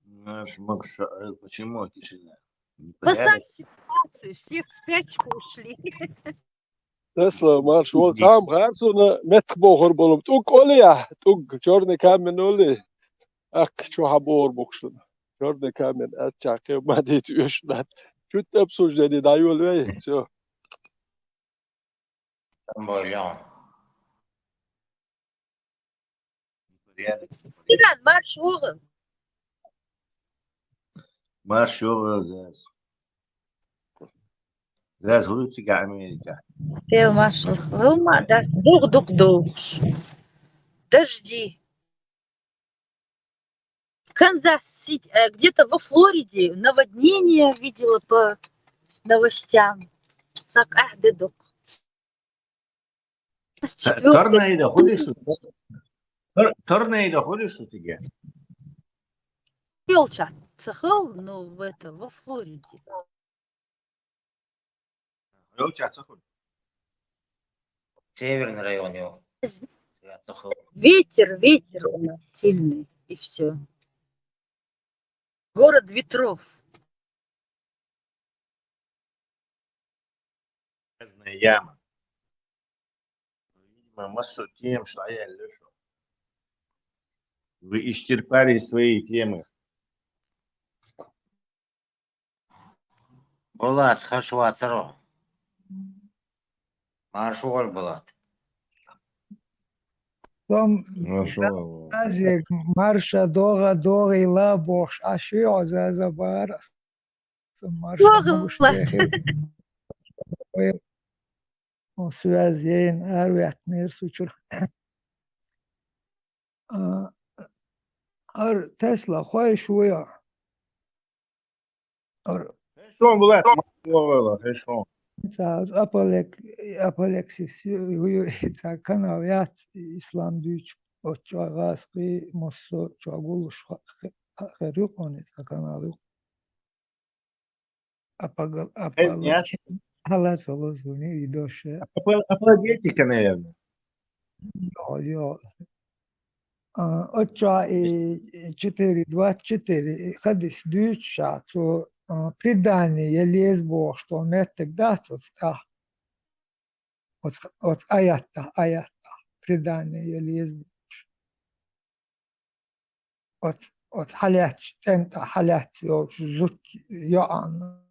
Наш Макша, почему тишина? Спасать ситуацию, все в спячку ушли. Tesla marš vol tam garsuna metbohor bolum tuk olya tuk çorne kamen oli ak şu habor boksun çorne kamen atçak madit üçlat küt absuj dedi dayol ve so Болен. Порядок. Ilan, marş oğul. Марш Заз. Заз улицы Америка. Ты маршал хлыма, да дух. Дожди. Канзас-Сити, где-то во Флориде наводнение видела по новостям. Сак ахдедок. Торнадо, ходишь? Торнадо, ходишь у тебя? Пелчат цехал, но во Флориде. Северный район его. Ветер у нас сильный, и все. Город ветров. Яма. Видимо, массу тем, что я лешу. Вы исчерпали свои темы. Булат, хашвацаро. Маршволь Булат. Tom Маршволь. Azek Marsha Dora Ila Bosch Ashio Zazabar Marsha Mugushtehe o связей арвятнер сучур ар Tesla خواه شویا ар Хорошо, Булат. Хорошо. Zaz Apalexis huyu ta kanal yat İslam düç o çağaski mosso çağuluş xeruk onu ta kanalı apagal halat solosuni idoşe Апологетика, наверное. yo Отча 4.24 хадис дюча, то предание лез Бог, что он это дат от аята, предание лез от халят, тента халят, зут яан,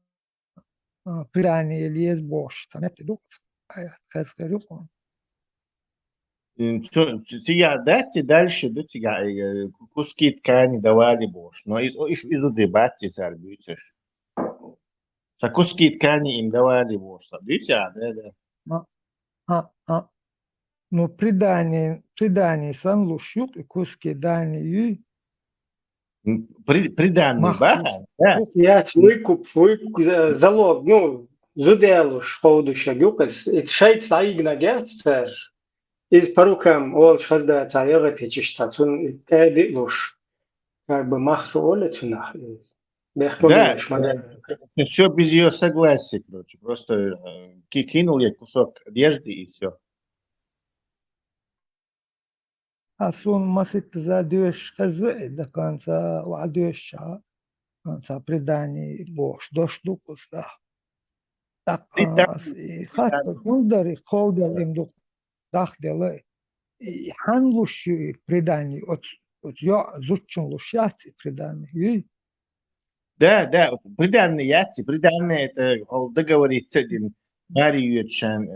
предание лез Бог, что это дух, аят, хазгарюкон. Тебя дайте дальше, до тебя куски ткани давали Бож. Но из дебаты сорбитесь. За куски ткани им давали Бож. Видите, да. Ну, предание сан лушюк и куски дани Приданный баха, да. Я выкуп, залог, ну, зуделуш, хоудуша гюкас, это шайт саигна герцер. Из порукам ол шазда цаёга печишта, тун эдилуш, как бы махру олетунах. Да, все без ее согласия, короче. Просто кинул ей кусок одежды и все. Asun masitza дёш хазы, да конца вадёша, конца предание бош, дош дукуста. Так, хатта хулдари, холдер им дук, дахделы. И ханлуши предание, от я зучун лушати предание. Да, приданные яйца, приданные это договориться один Марьючан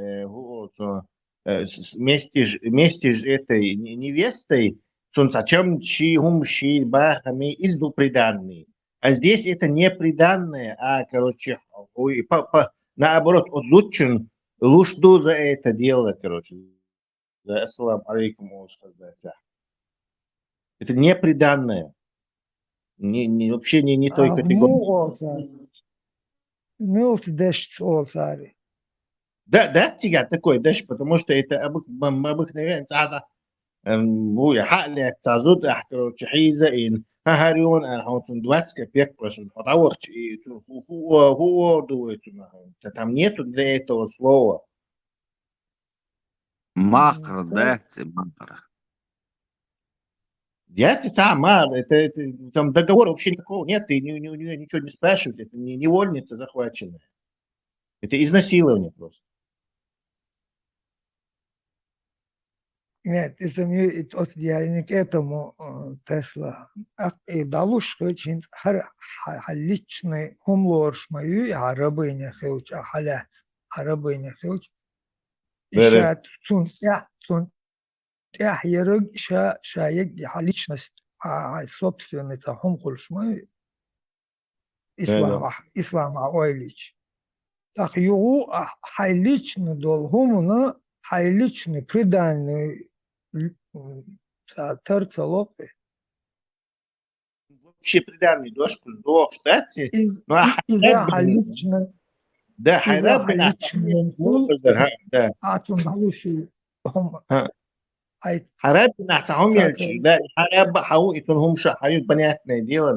вместе с этой невестой, о чем чи хумши бахами изду приданные. А здесь это не приданное, а, короче, наоборот, отзучен лушду за это дело, короче. Ассаламу алейкум. Это не приданное. Вообще не той категории. Му олсар, милт дешц олсари. Да, тига такой дашь, потому что это обыкновенно цада буя حقلك تعزود احكرو تحيزة إن هاريون أنا حوتون دواتسك بيك برسون حتاوخ هو دويتون там нету для этого слова. Махр, да? Це махр. Я тебе сам, это там договора вообще никакого нет, ты ничего не спрашиваешь, это не невольница захваченная. Это изнасилование просто. Нет, это не я не к этому Тесла. И далуш очень личный умлорш мою я рабыня хилч, халят рабыня хилч. Ища цун ярыг шаек личность собственница хумхульш мою ислам ойлич. Так югу личный долгумуна личный преданный терцелопы. Вообще преданный дошку сдох, кстати. Ну, да, хайраб бин да. Хайраб бин Ахсахом Ельчи, да, хайраб хау и тунхум шахают, понятное дело,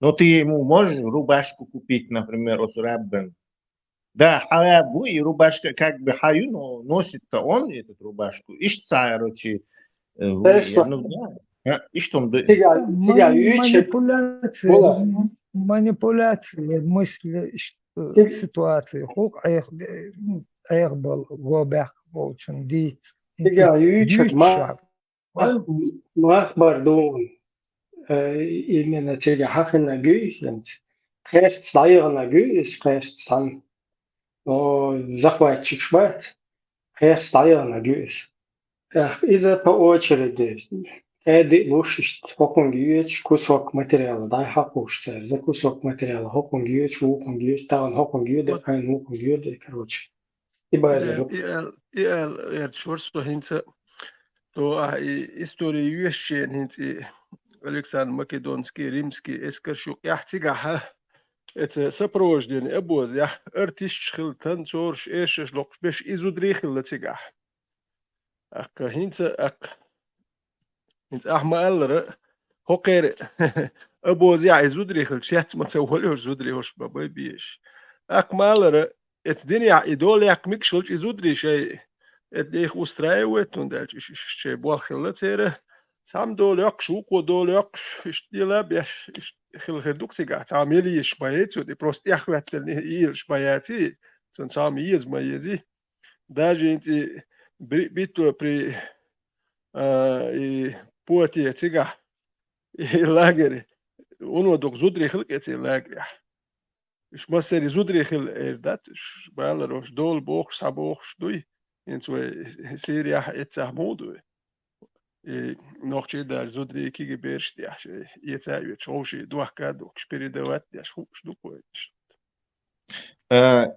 но ты ему можешь рубашку купить, например, осураббен. Да, хайрабу и рубашка как бы хаю, но носит-то он эту рубашку. Ишь, короче, и что манипуляции мысли ситуации. Хук аях был гобях волчен дит. Махбардун именно тега хахна гюйент. Хест стайерна гюйш хест сан. Но захватчик шват. Хест стайерна гюйш. Из-за по очереди. Эди лушишь хокун гюйч кусок материала. Дай хакушься. За кусок материала. Хокун гюйч, вукун гюйч, таун хокун гюйде, айн вукун гюйде, короче. И база. Чорсо хинца. То история еще хинца Александр Македонский, Римский, эскершук. Я тига это сопровождение обоз. Я артист хилтан чорш эшеш лок беш изудрихил тига. Хинца أحمر هوكر أبو زيا يزودريخ الشات ما تسوله يزودريخ ما بيبيش أكمل الدنيا إدول ياك مكشلش يزودري شيء الديخ أستراليا وتندلش شيء بالخلة تيره سام دول يقشوك ودول يقش اشتيلا بيش خل دوك سيجا تعملي إشمايت ودي بروست يخوات اللي إشماياتي سن سامي يزمايزي داجي أنت بيتو بري بوتي تيجا لاجري ونو دوك زودري خلق يتي لاجري إيش ما سري زودري خل إردات إيش بالروش دول بوخ سابوخ دوي إنتوا سيريا يتسامودو نوختي دار زودري كي بيرش دياش يتساوي تشوشي دوخ دوك شبيري دوات دياش خوش دوكويش.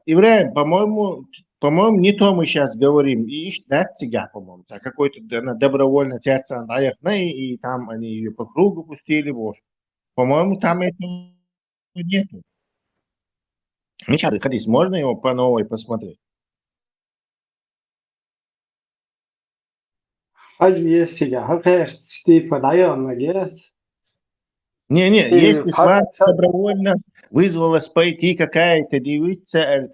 Ибраим, по-моему, не то мы сейчас говорим. И да, тига, по-моему, а какой-то она добровольно тянется и там они ее по кругу пустили, вот. По-моему, там этого нету. Мичары, ходись, можно его по новой посмотреть? Hadi yes ya. Hafif Steve Dyer mı gel? Не, И если с вами пар- добровольно вызвалась пойти какая-то девица,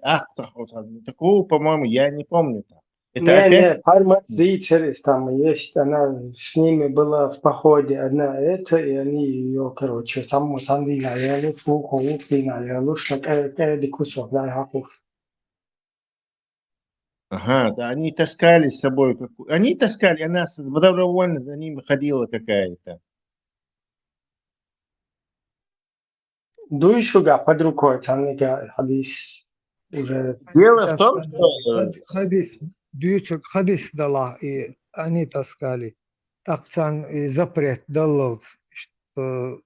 такого, по-моему, я не помню. Это опять... Не, фармации через там есть, она с ними была в походе, одна это, и они ее, короче, там сандина, наверное, слуху, наверное, что каждый кусок, да, хакуш. Ага, да, они таскали с собой. Они таскали, она добровольно за ними ходила какая-то. Дуйшуга под рукой, там хадис уже. Дело в том, Таскали. что... Хадис, дьючек хадис дала, и они таскали. Такцан и запрет дал, что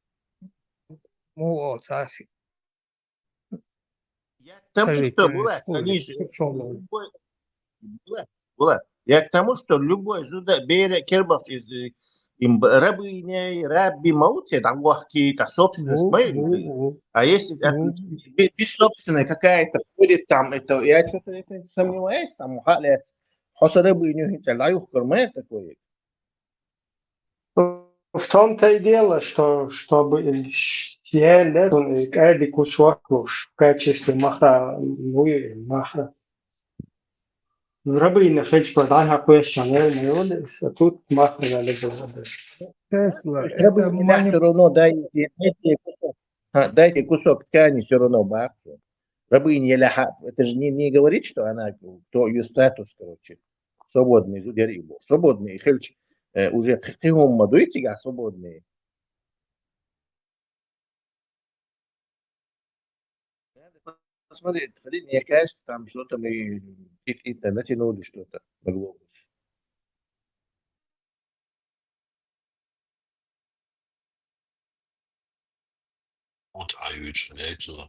му цафи. Потому что, Сожительный Булат, они же... республики. Булат, я к тому, что любой бере кербов из им рабыней, рабби маути, там какие-то собственность мои. А если без собственной какая-то ходит там, это я что-то это сомневаюсь, там хале хосо рабыню, это ла юхкар мэр такой. В том-то и дело, что чтобы съели каждый кусок в качестве маха, маха. Рабыня хочет продать question, а тут маха надо было. Тесла, это Рабыня все равно дайте кусок ткани все равно бахту. Рабыня ляха, это же не говорит, что она, то ее статус, короче, свободный, свободный, хельч, уже хихом мадуете, как свободные. Посмотреть, мне кажется, там что-то мы какие-то натянули что-то на глобус. What are you related?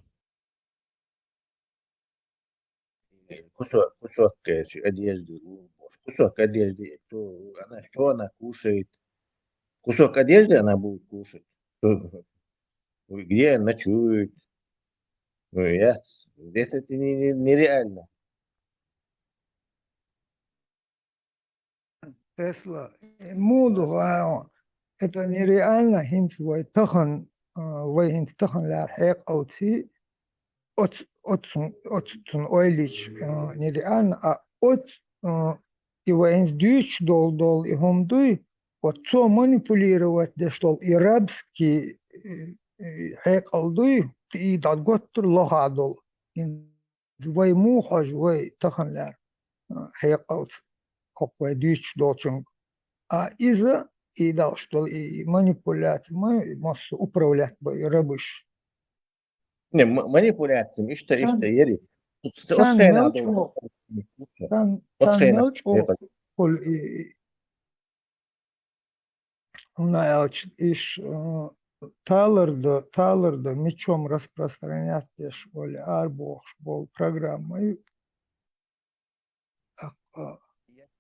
Кусок одежды, кусок одежды, что она кушает. Кусок одежды она будет кушать. Где ночует. Ну, это нереально. Тесла, моду это нереально, хинц вой тахан ля хэк аути, отцун ойлич нереально, а и воинс дюч дол и хомдуй, отцо манипулировать, да что и рабский хэк алдуй, и дат готтур лохадол. Вой мухаж, вой тахан ля хэк аути. Какой дичь должен. А из-за и дал, что и манипуляции, мы массу управлять бы рабыш. Не, манипуляциями, что ери. Сан мелчо, сан мелчо, кол и унаялч иш таларда мечом распространять школе арбох школ программы.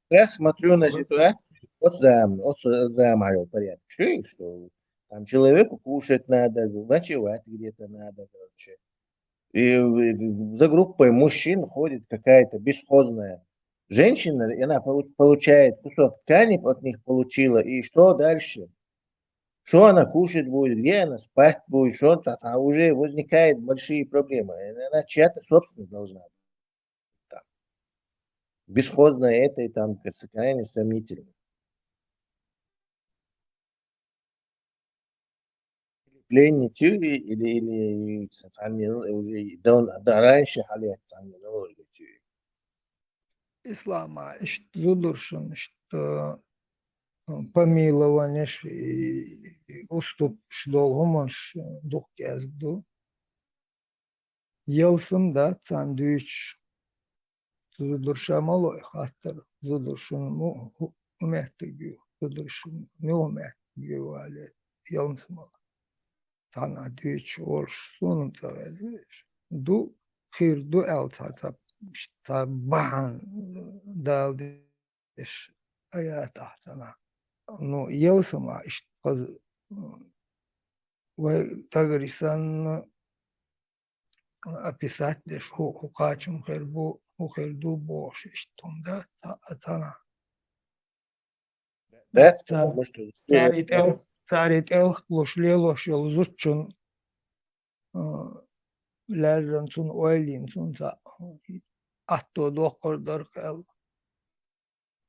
Я смотрю на ситуацию, заморил порядок. Что там человеку кушать надо, ночевать где-то надо, короче. И за группой мужчин ходит какая-то бесхозная женщина, и она получает кусок ткани, от них получила, и что дальше? Что она кушать будет, где она спать будет, что-то, а уже возникают большие проблемы. Она чья-то собственность должна быть. Бесхозная это и там крайне сомнительно. Пленники или уже раньше халят Ислама, задушен, что помилование и уступ долгомаш дух кезду. Елсам, да, сандвич. Задурша малой хатер, задуршун умехтегю, задуршун миломехтегю, але елмсмал. Тана двич орш сунум цагазиш. Ду хир ду элцата. Бахан далдиш аятахтана. Ну, елсама иштаз тагрисан описать лишь хукачем херду бош иштунда атана. Да, потому что царит элхтлуш лелош ел зутчун ләррен ойлин за атто доқордар кэл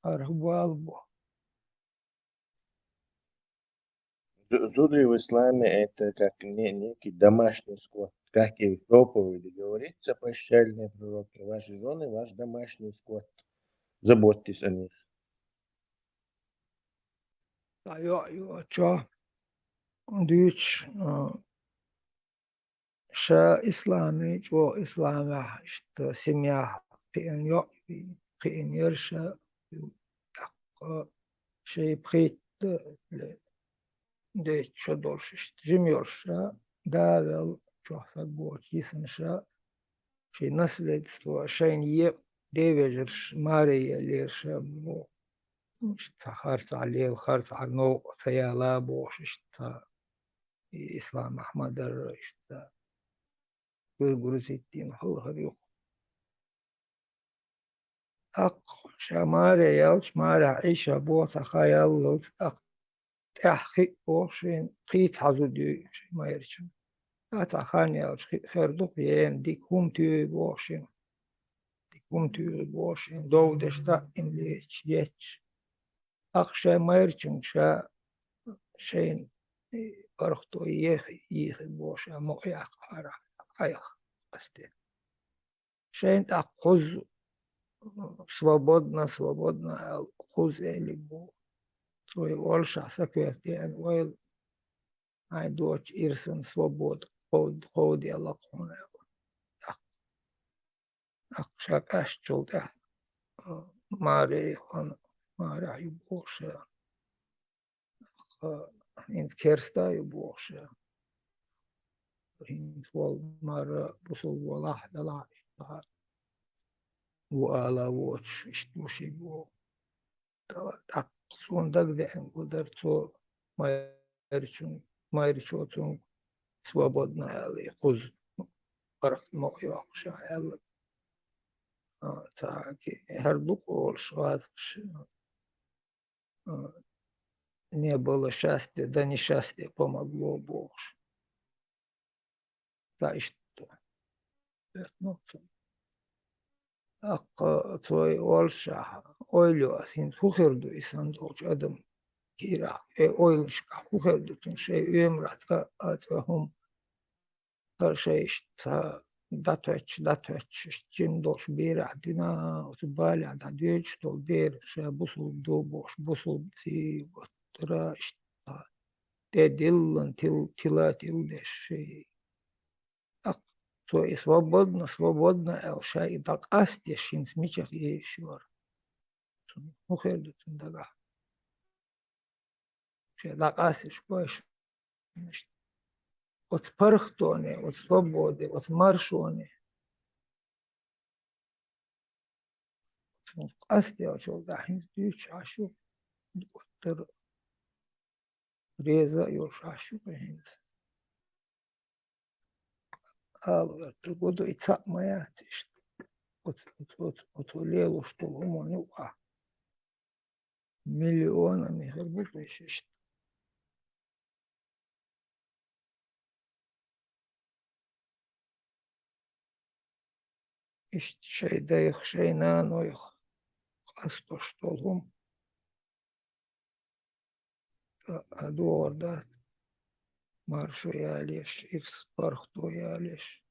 архбалбо. Зудри в исламе это как некий домашний скот. Как и в проповеди говорится, прощальные пророки, ваши жены, ваш домашний скот. Заботьтесь о них. Yo, чо дүйч ша ислами, чо ислама, что семья пиен ерша, шей прит де чо дольше, жемерша, давел, чо сагбо, кисенша, шей наследство, шей девежерш, Мария лерша, бо, خرط عليه الخرط على نو ثيالا بوش اشتا إسلام أحمد اشتا ويقرز الدين هو هريق أق شمارة يلش مارة عيشة بوتا خيال أق تحقيق بوشين قيت حزو دي ما يرشن أتخان يلش خيردوق ين ديك هم تيوي بوشين ديك هم تيوي بوشين دودشتا إن ليش يتش أق شا ما يرشن شا شين أرختو يخ بوش مقياق حرا حيخ قصدي شين تأخذ свободно خذ اللي بو توي والشا سكويتين ويل هاي دوش إرسن свобод خود يلا قونا أقشاك أشجل ده ماري يبوش إنت كيرستا يبوش إنت مرة بوصل ولاح دلع وآلا ووش اشتوشي بو تقصون دق دهن قدر تو ما يرشوتون свободно يلي خذ قرف موقي وقشا يلي تاكي هردوك والشغاز не было счастья, да несчастье помогло Бог. Да, что? أق توي والشا أويلو أسين فخردو إسان دوش أدم كيرا أويلش فخردو تن شيء يمرات كأتهم كل شيء تا داتوش جيم دوش بير عدنا وتبالي عدا ديش تول بير شا بوصل دو بوش بوصل تي وترا إشتا تدلن تلا تلدش شيء то и свободно, шай так асти шин смичах и еще. Ухерду тендага. Шай так асти шпаш. От пархтоне, от свободы, от маршоне. Асти очол дахин дюч ашу. Доктор реза yoш ашу кахинс. Алвер тугоду и цак моя тишт. От лелу что ломону миллионами хербутыш. İşte şeyde şeyna noyuk astos tolhum adı orada marşo yaleş irs parhto yaleş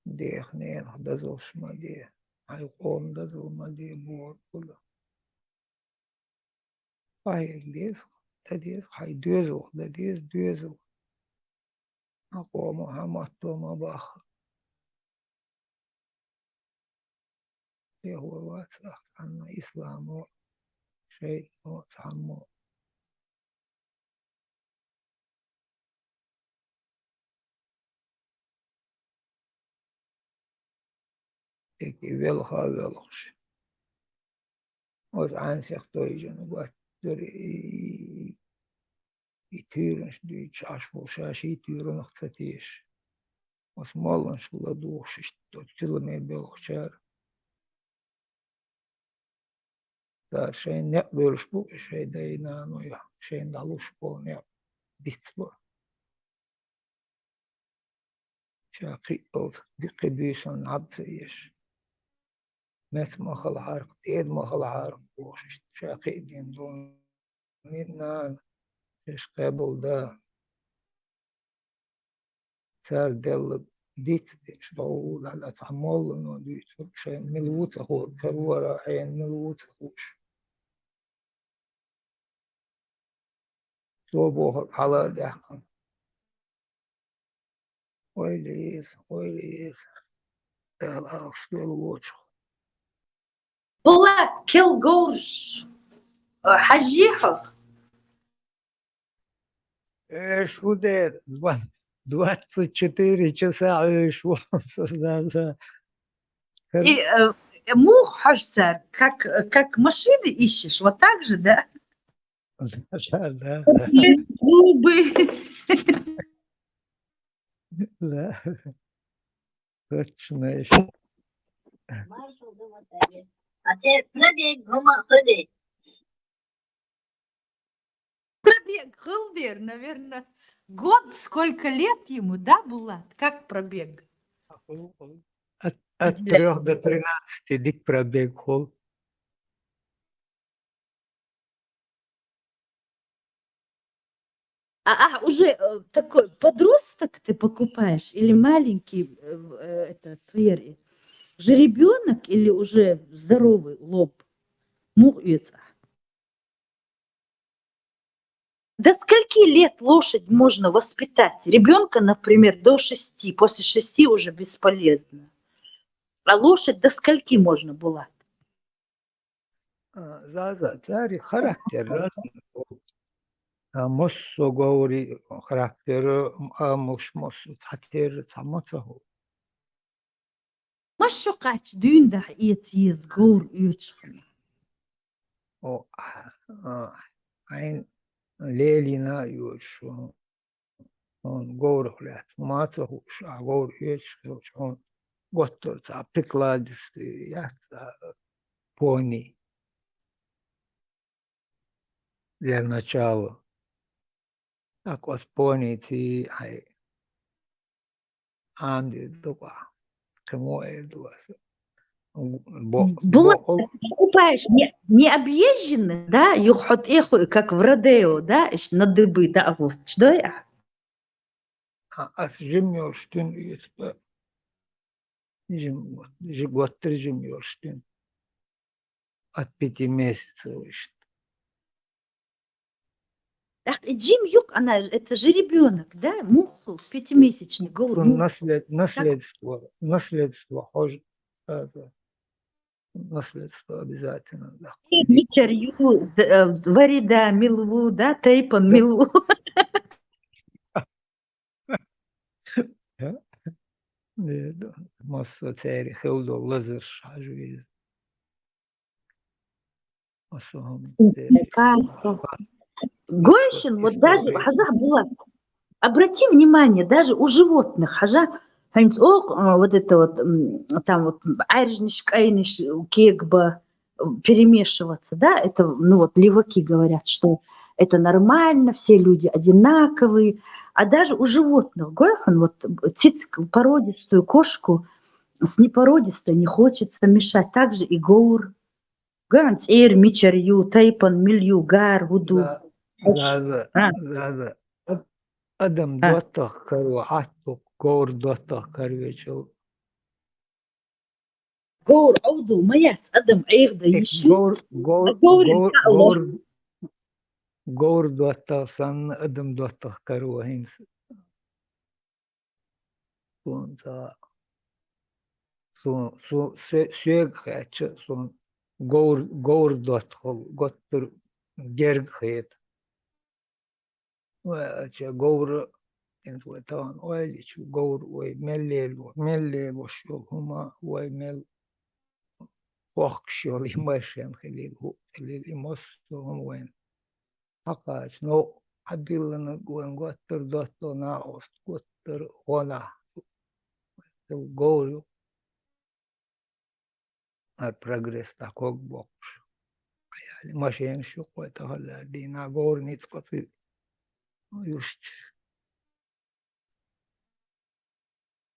dehnen dazıl şmadi ay qom dazıl madi bu kula ay des tadiz hay dözül aqom hamatto mabah هو واضح أن الإسلام شيء تعمق velha az aanzicht toijen wat er i turen die chashvol shashi turen nog tsatish was mallan shula dush tot tilme belchar da şeyin ne bölüş bu şeyde inanıyor. Şeyin dalış bu ne bit bu. شاقي بقبيسون عبد إيش مت مخل عارق ديد مخل عارق وش شاقي دين دون نان إيش قبل ده صار دل ديت إيش ضوء على تعمل إنه ديت شيء ملوت هو كرورة عين ملوت هوش صوبه على دهقن ويليس الأرش الوجه والله كل قرش حجيحه إيش ودير 24 часа إيش وصل И мух хашсар, как машины ищешь, вот так же, да? Да. Зубы. Да. Точно. Пробег, Хылдер, наверное, год, сколько лет ему, да, Булат? Как пробег? От 3 до 13 дик пробег хол. Уже такой подросток ты покупаешь или маленький твери? Жеребенок или уже здоровый лоб? Муется. До скольки лет лошадь можно воспитать? Ребенка, например, до 6. После 6 уже бесполезно. А лошадь до скольки можно было? За царь характер разный. Моссо говори характер, муш моссо цатер цамацаху. مش قاعد دون ده يتيز جور يتشخن. О, ein Lelina юш. Он говорит, мацаху, говорит, он готов, прикладистый, я пони для начала. Так вот пони ти анди дуа, кому это Была, покупаешь не объезженных, да, юхот эху, как в Родео, да, на дыбы, да, вот, что я? Жимёрштин есть, животтер жимёрштин от 5 месяцев. Ах, Джим Юк, она, это же ребенок, да, муху, 5-месячный, Наследство, хоже, наследство обязательно, да. Мичарью, Варида, Милву, да, Тейпан, Милву. Масса цери, хелдо, лазер, шажвиз. Гойшин, вот даже, хажа была, обрати внимание, даже у животных, хажа, вот это вот, там вот, айржниш, кайниш, кегба, перемешиваться, да, это, ну вот, леваки говорят, что это нормально, все люди одинаковые, а даже у животных, гойхан, вот, породистую кошку с непородистой не хочется мешать, также и гоур. Ганц, эр, мичарью, тайпан, милью, гар, вуду. زاد أدم دوتة كرو عطو كور دوتة كرويشل Гоур, ауду, маяц, адам, айгда, еши. Гор دوتة سن أدم دوتة كرو هينس سون سيغ خاتش سون гор دوتة غتر جرغ خيت гор انت وطان ويلش гор وملل وشول هما ويمل وخشول يمشين خليل يمسهم وين حقاش نو عبيلنا وين غتر دوتو ناوست غتر هنا الجورو البروجرس تاكوك بوكش يعني ماشين شو وتهلا دينا غور نتقطي يوش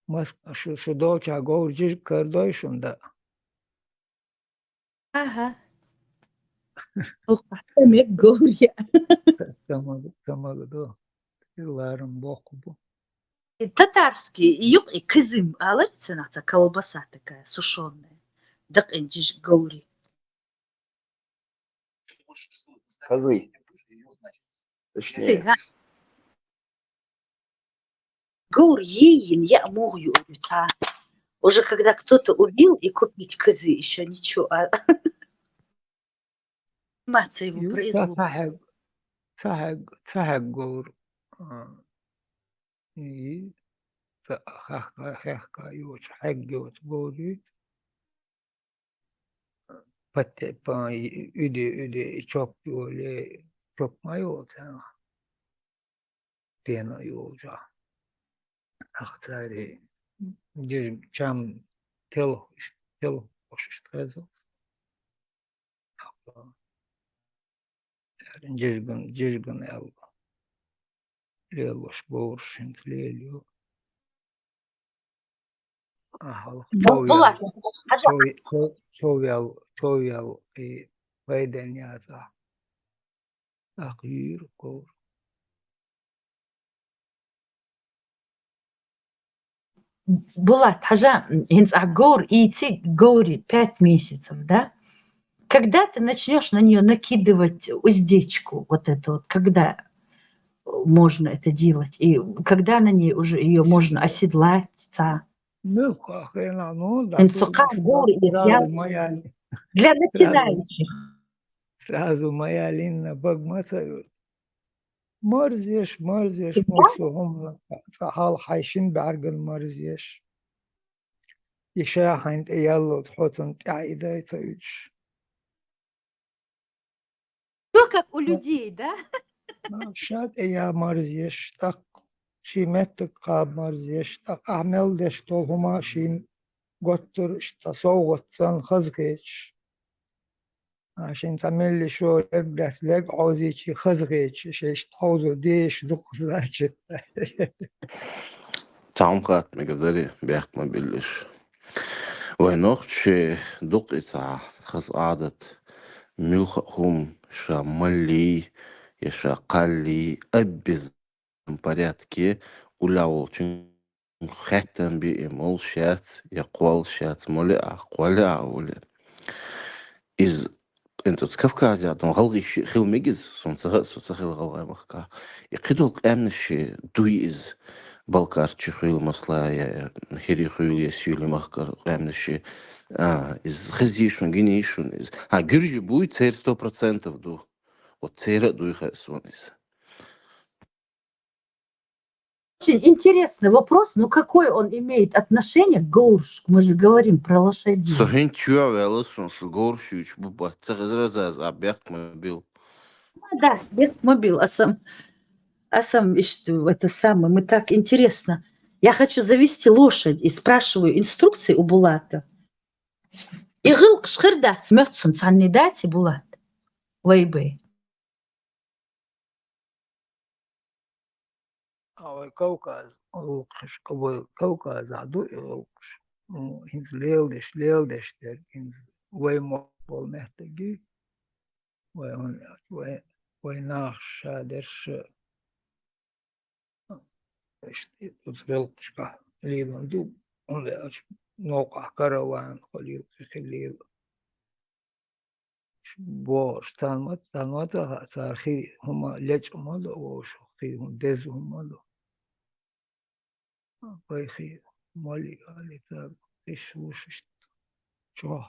مس شو دوچا غور جيش كردوي شوندا Ага. Ух, demek gol ya. tamam do yıllarım boku bu. Татарский. Юк и кызым алırsa наца колбаса такая сушеная. Так инжиш гори. Козы, Ты, точнее. а? Гор ейн я могу убить. Уже когда кто-то убил и купить козы, еще ничего. А маца его Ю производит. цахаг гор. И хахка юч хаггот гори. Патте па üde çok öyle çok mayo ta pena yolca ahtari bir çam tel hoş işte jirgin el leloş borşin lelio ahal Булат, çovyal vayden yata akıyır kor. Булат, хажа, гор идти гори 5 месяцев, да? Когда ты начнешь на нее накидывать уздечку, вот это вот, когда можно это делать, и когда на ней уже ее можно оседлать, Ну, хрена, ну, да, инсука, гор, для начинающих. сразу моя линна багмаса مرزيش ملسوهم صحال حايشين بعرقل مرزيش يشاحن يلا تحطن قاعدة يتويش Все как у людей, да? شاد يا مرزيش تق شي متك قاب مرزيش تق أعمل دش طولهما شين قطر اشتصوغت سن خزقيش عشان تعمل لي شو ابدأ تلاقي عاوزي شي خزقيش شيش تعوزو ديش دق زاجت تعم قات مقدري بيحت ما بيلش ونوخش دوق إسعى خز عادت ملخهم شاملي يشا قالي أبز порядке уляволчун хэттен би имол шат яқвал шат моли ақвали аули из انت كافكا دون غلغي شي خيل ميجز صوت خيل غلغي مخكا يقيدو امنش دوي از بالكار تشي خيل مصلايا هيري خيل يسيولي مخكر امنش из خزيشون جينيشون из гюржи будет цер 100% ду вот цер дуй хэсвон из Очень интересный вопрос, но какое он имеет отношение к горш? Мы же говорим про лошадей. Сохин чуя велосон горшуч буба цезразаз абяк мобил. Да, мобил, а сам это самое, мы так интересно. Я хочу завести лошадь и спрашиваю инструкции у Булата. И гыл кшхырда смётсон цаннидати Булат. Вайбы. أو كوكاز القش قبل كوكاز عدو القش إنز ليلدش در إنز ويمول محتاجي ويناخش درش تزلقش كه ليلن دو ونلاش نوقع كروان خليل خليل بوش تانمت تارخي هما لج مالو وش خي هم دز هم مالو بايخي مالي علي تاج إيش وش شو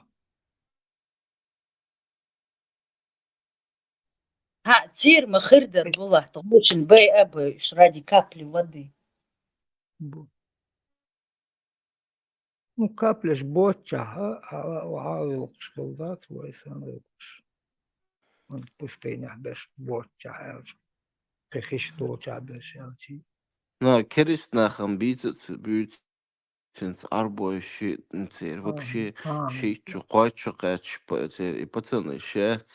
Термо хырдер Булат. Очень бей абы ради капли воды. Ну, капляш боча, وعاوي القشقلدات ويسان القش من пустынях беш боча элч кехиш точа беш элчи Но керис нахам бит сенс арбой ши цер вообще ши чукай чукач цер и пацаны шат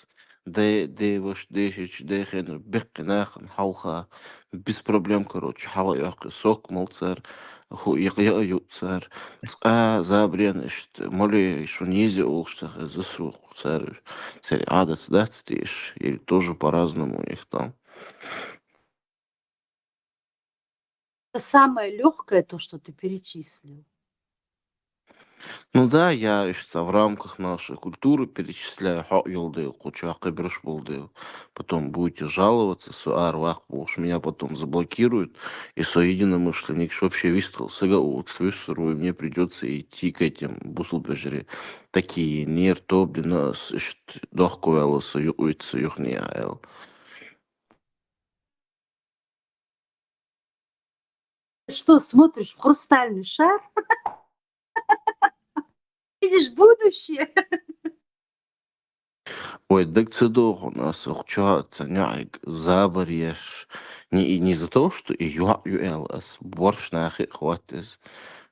Де ваш десять, дехен, бекнахен, халха, без проблем, короче, хала яхы сок, молцер, яхя ютцер, забренешт, моли, что низи улштах, засу, царь адец, да, стишь, или тоже по-разному у них там. Это самое легкое, то, что ты перечислил. Ну да, я в рамках нашей культуры перечисляю хойылдыл, кучак и был. Потом будете жаловаться, суарвах, уж меня потом заблокируют, и соединомышленник вообще вистал сыгаут, и мне придется идти к этим бусулбежери. Такие нер то, блин, дохкуэлла суюйца юхния эл. Что, смотришь в хрустальный шар? Видишь будущее? Ой, так цедох у нас ухчается, няйк, забарьешь. Не из-за того, что и юэлас, борщ нахи хватис.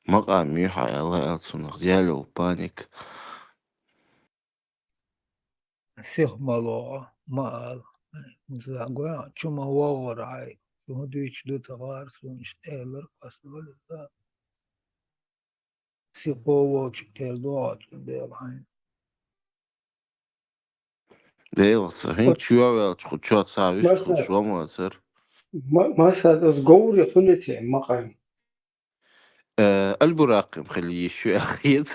Мага миха элэлсу нагдялю паник. سيخ ملوعة مال زاقوا شما وغرعي شما دويش دو تغار سونش تيلر قصدول الزا سيخو ووش تيردوات ديل عين Дейлса, хин чуявел, чхучат савиш, Masa, чхучвама, сэр. masa das Gauri خلتي مقام. البراق مخليه شو أخيط.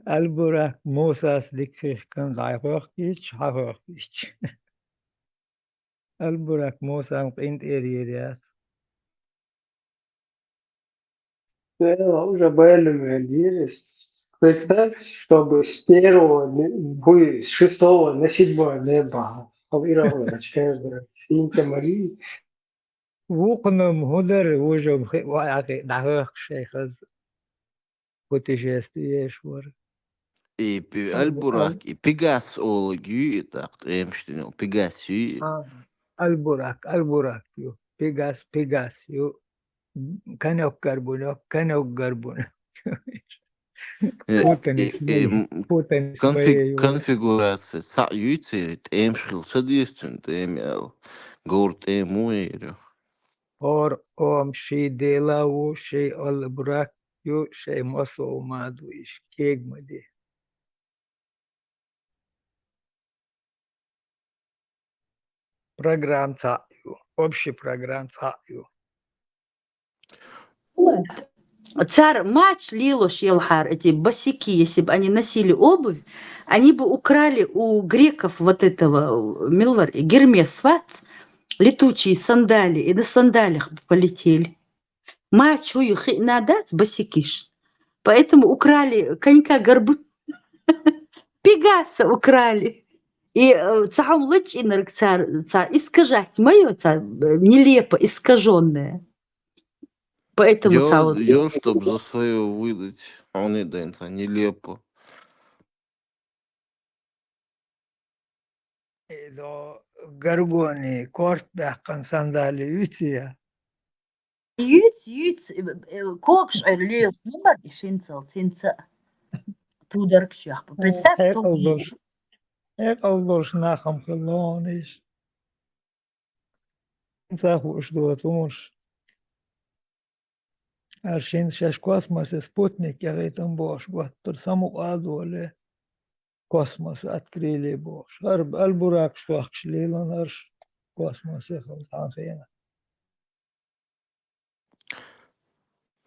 البرك موساس ديكش كان ضعيفوخ كيش حفوخ كيش البرك موسى مقينت إيريريات Я уже bayram представь, чтобы с первого, с шестого на седьмое небо повировать каждый Синта Марии. وقنم هدر وجب واقع دعوخ شيخز كوتيجيستي يشور И البراق, и пегас ологи, так, эмштинел, пегасю. البرك يو بيغاس يو كانوا كربونو فوتنس بي Конфигурация, саюйте, эмшхил, садистин, эмел, горд эмуэрио. اور اوم شي ديلاو شي البرك يو شي مصو مادويش كيك مدي программ ЦАЮ, общий программ ЦАЮ. Царь матч Лилош Елхар, эти босики, если бы они носили обувь, они бы украли у греков вот этого Милвар, Гермес Вац, летучие сандали, и на сандалиях бы полетели. Матч у их надать босикиш. Поэтому украли конька горбу. Пегаса украли. И цаум лыч инарк царь искажать мое нелепо искаженное. Поэтому Я, чтоб за свое выдать, а он и дэнца, нелепо. إذا قرقوني كورت بحقن سندالي يوتيا Jūt, kokš ir liels numurs, šinca tūdarkšķi. Представь, кто هيك أولوش ناخم خلونيش نساخوش دوتومش عشان شاش كوسموس سبوتنيك يا غيتن بوش واتر سمو قادو لي كوسموس أتكريلي بوش هرب البراك شوخش ليلون هرش كوسموس يخلطان خينا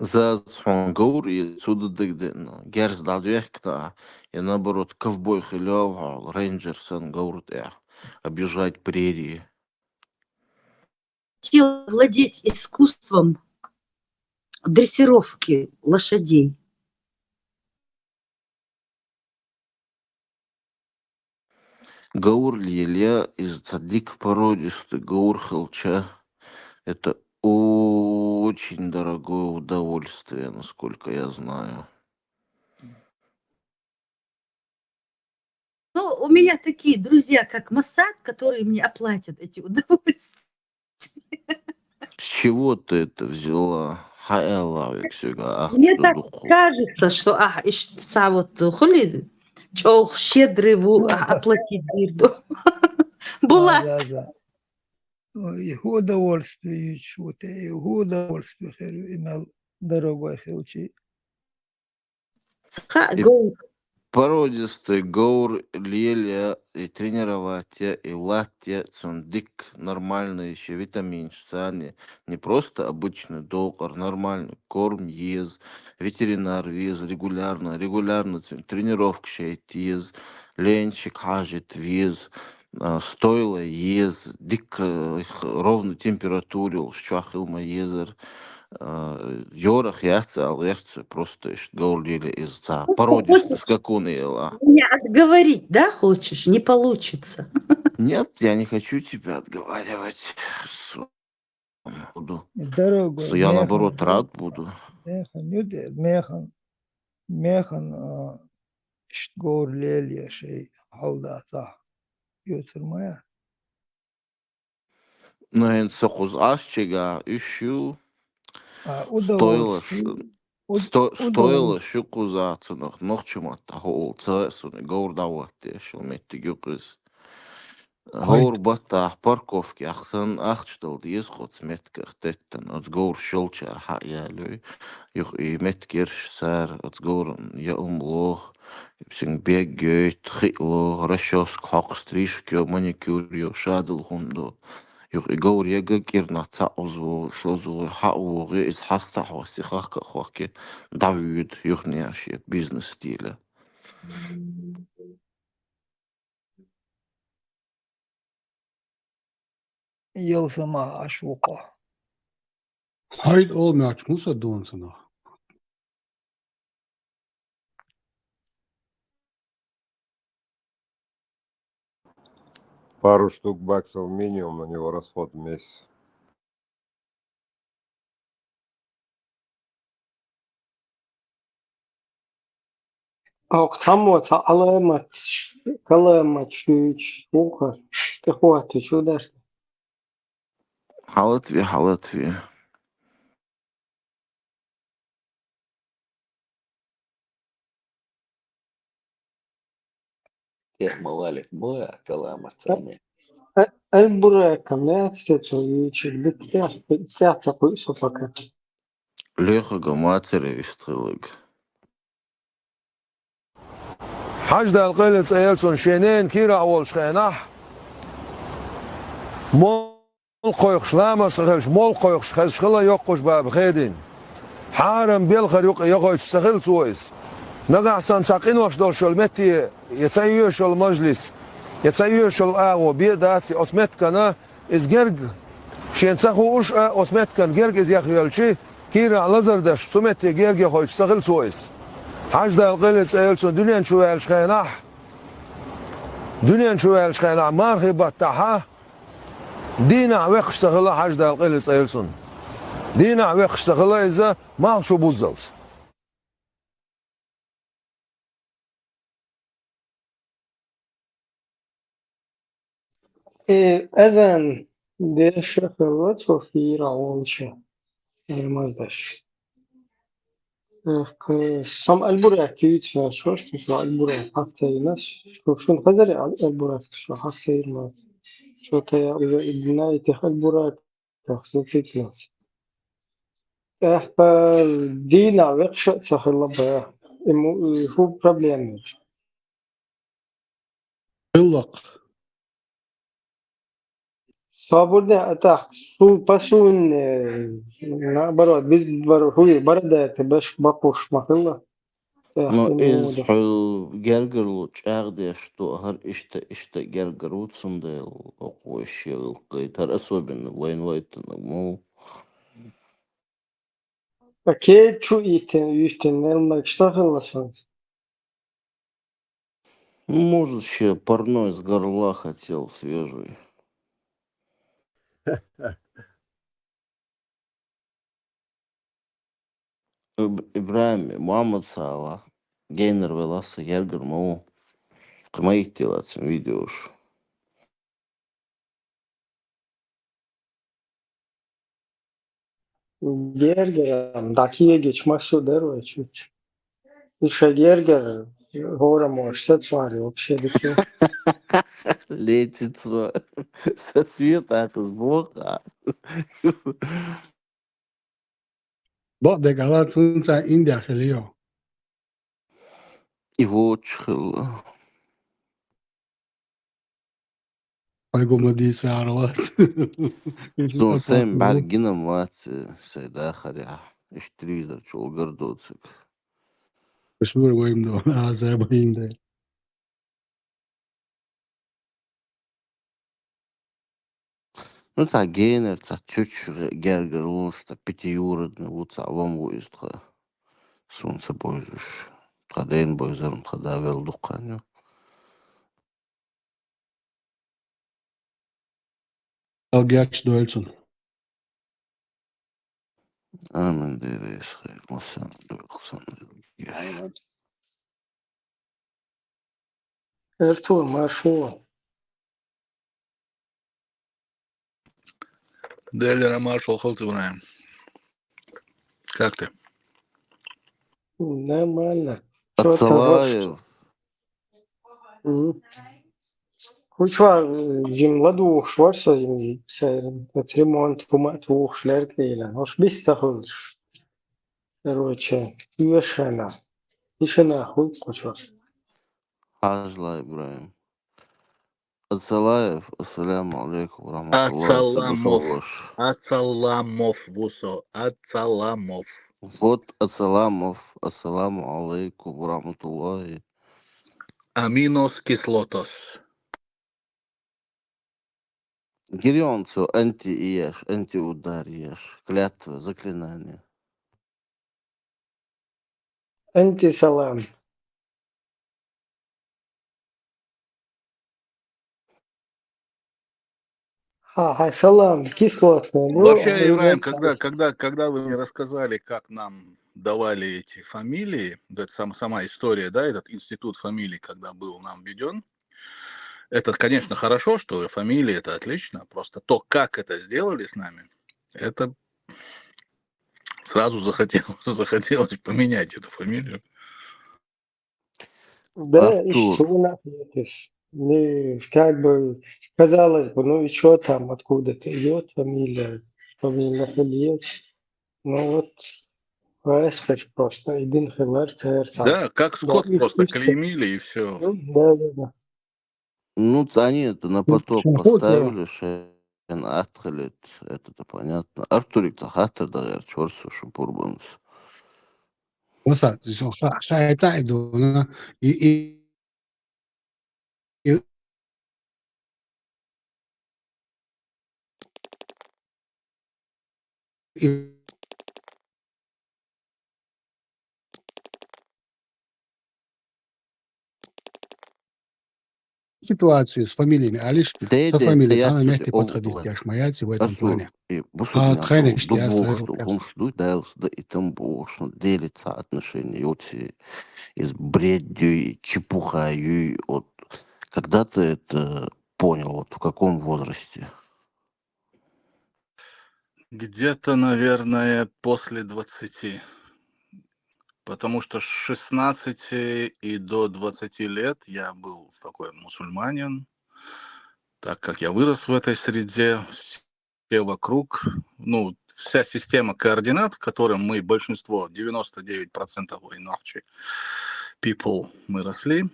За Хонгур и сюда дыгдено. Герс дадвехта, и наоборот, ковбой хилёл, рейнджер Хонгур, объезжать прерии. хотел владеть искусством дрессировки лошадей. Гаур Лилия из Цадик породистый, Гаур Хелча. Это очень дорогое удовольствие, насколько я знаю. Ну, у меня такие друзья, как Масад, которые мне оплатят эти удовольствия. С чего ты это взяла? Мне так кажется, что вот хули çok щедрый оплатить бирду. Да, Була. да, да. Их удовольствие, что-то, их удовольствие, имел дорогой Хилчи. И Гоу. породистый Гаур, Леля, и тренировать, и латья, цундик, нормальный еще витамин, сани, не просто обычный доллар, нормальный корм, ез, ветеринар, вез, регулярно, тренировка шеет, ез, ленчик, хажит, вез, стоило, ез, дик, ровно температурил, шчахилма, езер, Yorах яцал эрце просто говорили из-за породисты Хочешь скакуны. меня отговорить, да, хочешь? Не получится. Нет, я не хочу тебя отговаривать. Буду. Дорогой, Я механ, наоборот рад буду. механ, штгор лелья, шей, халдата, юцермая. Но эн сокуз ашчига ищу стоило Удовольствие, стоило удовольствие. шукуза цунах нохчумат ахол цесуны гордават шел метти гюкыз. Гор Hayt, бата парковки ахсан ахчтал диез хоц метках теттен оц гор шолчар ха ялүй. Юх и меткерш сар оц горн я умлох. Син беггейт хитло расчос хакстриш кё маникюр шадл хундо. Юх и гор яга кирна цаузу шозу хау из хаста хоси хахка хохке Давид юх няшет бизнес стиля. Yıl sama aşuqa. hayt olmayak Musa donsana. Пару штук баксов минимум на него расход в месяц. Октамот, калемат, чуть, уха, ты хватит, чудо. Халатви. Tehmalalik boya kalama tani. البراكة ما تتويش بتاعت كويسة فقط. Леха гамацере истрылык. حاجة القلت ايلسون شينين كيرا اول شخينح مول قويخ شلامة سخلش مول قويخ شخيش خلا يقوش باب خيدين حارم بيلخر يقوي تستخل سويس نقع سان ساقين وش دول شو المتي يتسيو شو المجلس يتسيو شو الآغو بيداتي أسمت كنا إز جرق شين ساخو وش أسمت كان جرق إز يخي يلشي كيرا لزر دش سمتي جرق يقوي تستخل سويس حاجة القلت ايلسون دنيا نشوي الشخينح دنيا نشوي الشخينح مارخي بطاحة دينا ويخش تغلا حاجة القلت ايلسون دينا ويخش تغلا إذا ما شو بوزلس أذن ديش خلوت وفي رعونشة مازدش سام البراك يتفا شوش تفا البراك حتى يناس شون خزري على البراك شو حتى يرما شو تيا إذا إبنا يتخ البراك تخصص تيتناس دينا ويخش تخلا بيا هو بروبليم Yıllak. Свободный атак. Пасун наоборот, без хуй барда ты баш бакуш махылла. Но из Ему حل جرجر чагде что هر ишта جرجر وتسمد أقوش قيت هر أسوأ بين وين ويتنا مو Окей, чу итен, нелмак штахылла сон. может еще парной с горла хотел свежий. إبراهيم محمد صلاح جينر веласы جرجر مو قميتي لاتسن فيديوش Гергер, дакие geçmez su der ve çüç. İşe gerger, Гора можешь, сотвори вообще, да чё? Летится со света с Бога. بعد قالت انت این داخلی ها Его чхл. поэтому دي سعروات So sen bergina mat sayda kharya. İştiriza çoğu gardotsak. مشهور وين دو عزابين ده Ну та генер, та чуч гергер лунста пятиюродный, вот вам выезд. Солнце бойзуш. Тхаден бойзарм тхадавел дуканю. الجاكش دويلسون Amen deriz khayr. Masan doksan. Артур, маршо. Делера маршал Халтураем. Как ты? Нормально. Чё ты Атсалаев. Kuşvar jimladu şvarsa jim sayın ремонт kumat ушлер кейлен. Hoş biz tahılır. Короче, юешена. Ишена хуй кuşvar. Hajla İbrahim. Атсалаев. Ассаляму алейкум рахматуллахи Ацаламов. сабасовош. Ацаламов вусо. Ацаламов. Вот Ацаламов. Ассаламу алейкум рахматуллахи. Аминос кислотос. Гирионцу анти-еш, анти-удар еш. Клятва, заклинание. Антисалам. Ха, салам, кислотный. Вообще, Ну, Ибраим, ребята. когда вы мне рассказали, как нам давали эти фамилии, да, это сама история, да, этот институт фамилий, когда был нам введен, это, конечно, хорошо, что фамилии, это отлично, просто то, как это сделали с нами, это сразу захотелось поменять эту фамилию. Да, и Артур. что нахуй? Не, как бы, казалось бы, ну и что там, откуда-то идет фамилия, есть. Ну вот, Васькач просто, один хилер, там. Да, как Да, скот просто и всё. клеймили, и все. Ну, да. Ну, они это на поток Почему поставили, шен атхалит, это-то понятно. Артурик-то хатер дагер, чорсу шупурбанс. مثلا سيعتقدوا и и ситуацию с фамилиями, а лишь со Дейде, фамилией самые цаяцули, мягкие подходить, я шмаяться в этом Артур, плане. и А бусудня, тренер, до я бог, строил что курс. он ждут, дайлс, да и там бог, что делится отношения, и вот из бредью, и чепуха, и вот. Когда ты это понял, вот в каком возрасте? Где-то, наверное, после 20. Потому что с 16 и до 20 лет я был такой мусульманин, так как я вырос в этой среде, все вокруг, ну, вся система координат, в которой мы, большинство, 99% иначе people мы росли,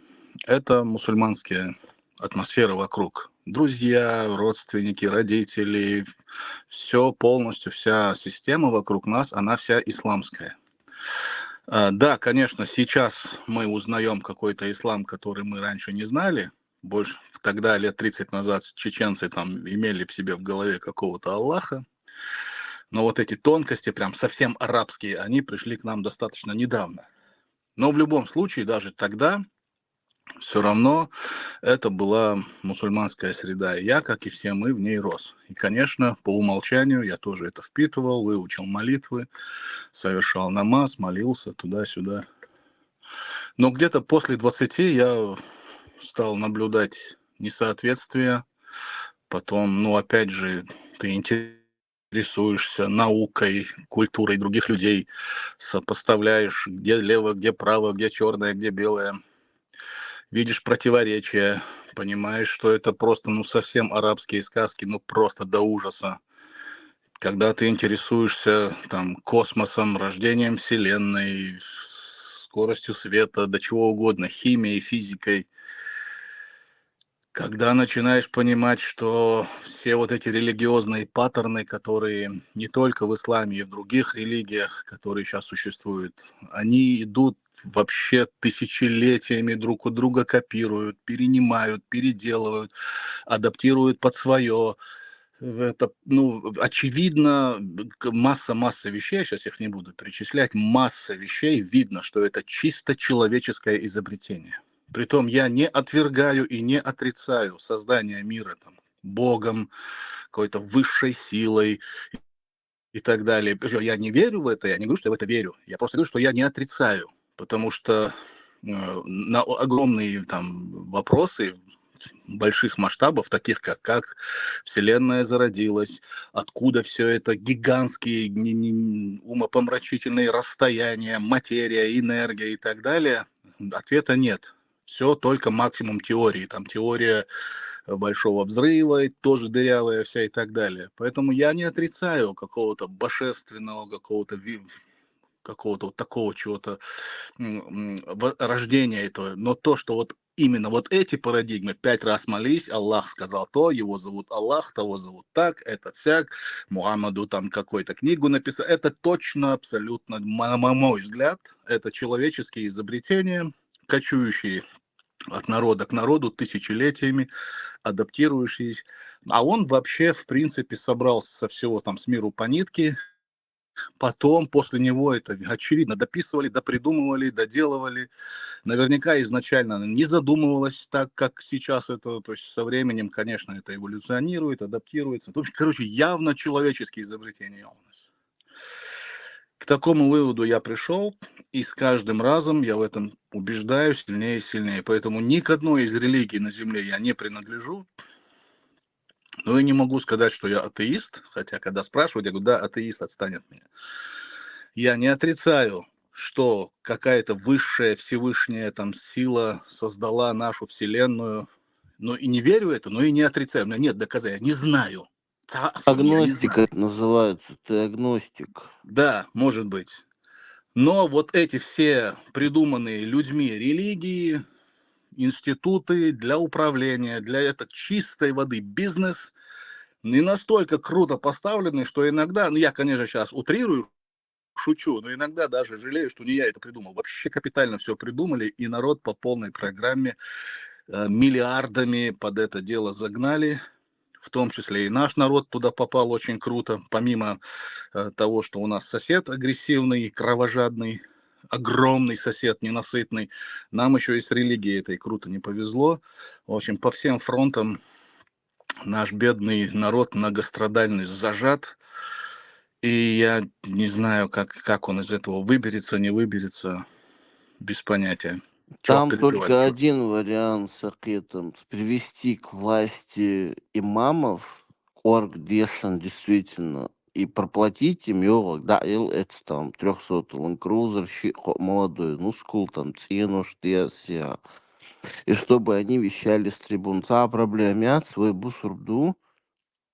это мусульманская атмосфера вокруг. Друзья, родственники, родители, все полностью, вся система вокруг нас, она вся исламская. Да, конечно, сейчас мы узнаем какой-то ислам, который мы раньше не знали. Больше тогда, лет 30 назад, чеченцы там имели в себе в голове какого-то Аллаха. Но вот эти тонкости, прям совсем арабские, они пришли к нам достаточно недавно. Но в любом случае, даже тогда, все равно это была мусульманская среда. И я, как и все мы, в ней рос. И, конечно, по умолчанию я тоже это впитывал, выучил молитвы, совершал намаз, молился туда-сюда. Но где-то после 20 я стал наблюдать несоответствие. Потом, ну, опять же, ты интересуешься наукой, культурой других людей, сопоставляешь, где лево, где право, где черное, где белое. видишь противоречия, понимаешь, что это просто, ну, совсем арабские сказки, ну, просто до ужаса. Когда ты интересуешься там космосом, рождением Вселенной, скоростью света, до чего угодно, химией, физикой, когда начинаешь понимать, что все вот эти религиозные паттерны, которые не только в исламе и в других религиях, которые сейчас существуют, они идут вообще тысячелетиями, друг у друга копируют, перенимают, переделывают, адаптируют под свое. Это, ну, очевидно, масса вещей, сейчас их не буду перечислять, масса вещей, видно, что это чисто человеческое изобретение. Притом я не отвергаю и не отрицаю создание мира там, Богом, какой-то высшей силой и так далее. Причем я не верю в это, я не говорю, что я в это верю. Я просто говорю, что я не отрицаю, потому что на огромные там вопросы больших масштабов, таких как Вселенная зародилась, откуда все это, гигантские умопомрачительные расстояния, материя, энергия и так далее, ответа нет. Все только максимум теории. Там теория большого взрыва, и тоже дырявая вся и так далее. Поэтому я не отрицаю какого-то божественного, какого-то вот такого чего-то рождения этого. Но то, что вот именно вот эти парадигмы, 5 раз молись, Аллах сказал то, его зовут Аллах, того зовут так, этот сяк, Мухаммаду там какую-то книгу написал, это точно, абсолютно, на мой взгляд, это человеческие изобретения, кочующие от народа к народу тысячелетиями, адаптирующиеся. А он вообще, в принципе, собрал со всего там с миру по нитке. Потом, после него это, очевидно, дописывали, допридумывали, доделывали. Наверняка изначально не задумывалось так, как сейчас это, то есть со временем, конечно, это эволюционирует, адаптируется. В общем, короче, явно человеческие изобретения у нас. К такому выводу я пришел, и с каждым разом я в этом убеждаюсь сильнее и сильнее. Поэтому ни к одной из религий на Земле я не принадлежу. Но я не могу сказать, что я атеист, хотя когда спрашивают, я говорю, да, атеист, отстань от меня. Я не отрицаю, что какая-то высшая, всевышняя там сила создала нашу Вселенную, но и не верю в это, но и не отрицаю. У меня нет доказательств, я не знаю. Я не Агностик знаю. это называется, ты агностик. Да, может быть. Но вот эти все придуманные людьми религии, институты для управления, для этого чистой воды бизнес, не настолько круто поставлены, что иногда, ну я, конечно, сейчас утрирую, шучу, но иногда даже жалею, что не я это придумал. Вообще капитально все придумали, и народ по полной программе миллиардами под это дело загнали. В том числе и наш народ туда попал очень круто, помимо того, что у нас сосед агрессивный, кровожадный, огромный сосед, ненасытный. Нам еще и с религией этой круто не повезло. В общем, по всем фронтам наш бедный народ многострадальный зажат. И я не знаю, как он из этого выберется, не выберется, без понятия. Чё Там перебивать, только чё? один вариант с ответом. Привести к власти имамов, оргдесан действительно, и проплатить им его, да, это там 300 ланкрузер, молодой, ну, скул там, цену, штеся. И чтобы они вещали с трибун. Та проблема, свой бусурду,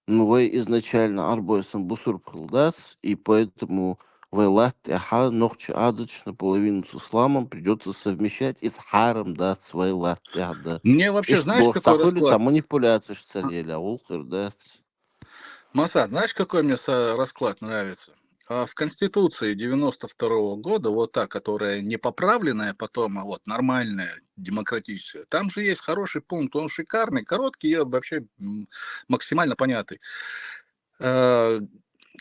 ну, вы изначально арбойсом бусур пхалдас, и поэтому вайлат аха ногче адыч наполовину с исламом придется совмещать и с харом, да, с вайлат да. Мне И вообще, что знаешь, какой стахули расклад? там манипуляция царели, а улхер, да. Масад, знаешь, какой мне расклад нравится? В Конституции 92 года, вот та, которая не поправленная потом, а вот нормальная, демократическая, там же есть хороший пункт, он шикарный, короткий и вообще максимально понятный.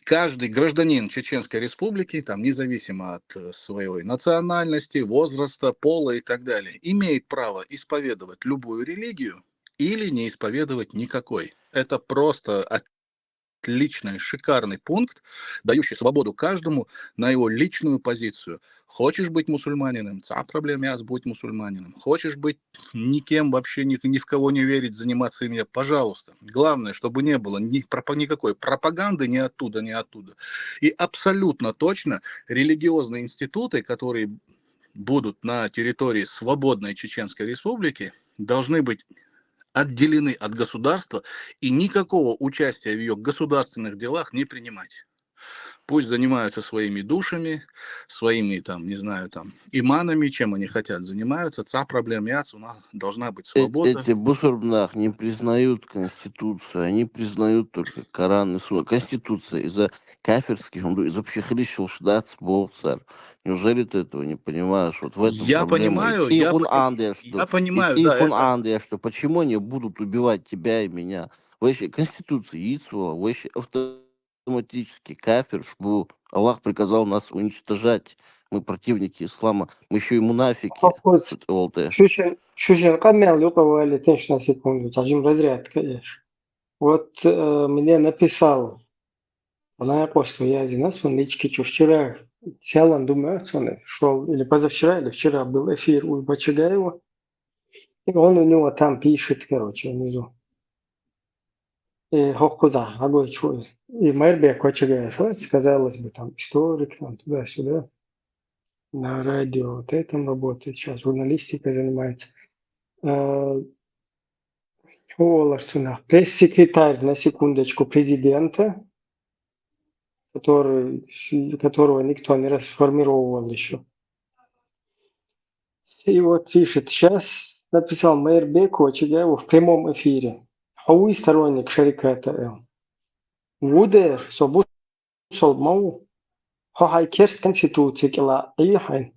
Каждый гражданин Чеченской Республики, там, независимо от своей национальности, возраста, пола и так далее, имеет право исповедовать любую религию или не исповедовать никакой. Это просто отличный, шикарный пункт, дающий свободу каждому на его личную позицию. Хочешь быть мусульманином, проблем я будь мусульманином. Хочешь быть никем вообще, ни в кого не верить, заниматься ими, пожалуйста. Главное, чтобы не было никакой пропаганды ни оттуда, ни оттуда. И абсолютно точно религиозные институты, которые будут на территории свободной Чеченской Республики, должны быть отделены от государства и никакого участия в ее государственных делах не принимать. Пусть занимаются своими душами, своими, там, не знаю, там, иманами, чем они хотят занимаются. Ца проблем яц, у нас должна быть свобода. Эти бусурбнах не признают Конституцию, они признают только Коран и Сунна. Конституция из-за кафирских, из-за психрищил шдац болсар. Неужели ты этого не понимаешь? Вот в этом Я проблема. понимаю, да, это... что почему они будут убивать тебя и меня? Вообще, Конституция, яйцо, вообще автоматически кафир, что Аллах приказал нас уничтожать. Мы противники ислама, мы еще и мунафики. Хокус. Что ты, Волте? Шушен камел люковали тенш на секунду, тажим разряд, конечно. Вот мне написал, она почту я один раз, он лички, что вчера сел, он думает, он шел, или позавчера, или вчера был эфир у Бачагаева, и он у него там пишет, короче, внизу. И Хоккуда, огой чует. И Майрбек Бачагаев, вот, казалось бы, там историк, там туда-сюда, на радио, вот этом работает, сейчас журналистикой занимается. Пресс-секретарь, на секундочку, президента, которого никто не расформировал еще. И вот пишет, сейчас написал Майрбек Бачагаеву в прямом эфире. Хауи сторонник шариката Эл. Вудер, собут солмау, хахай керс конституции кила Ихайн.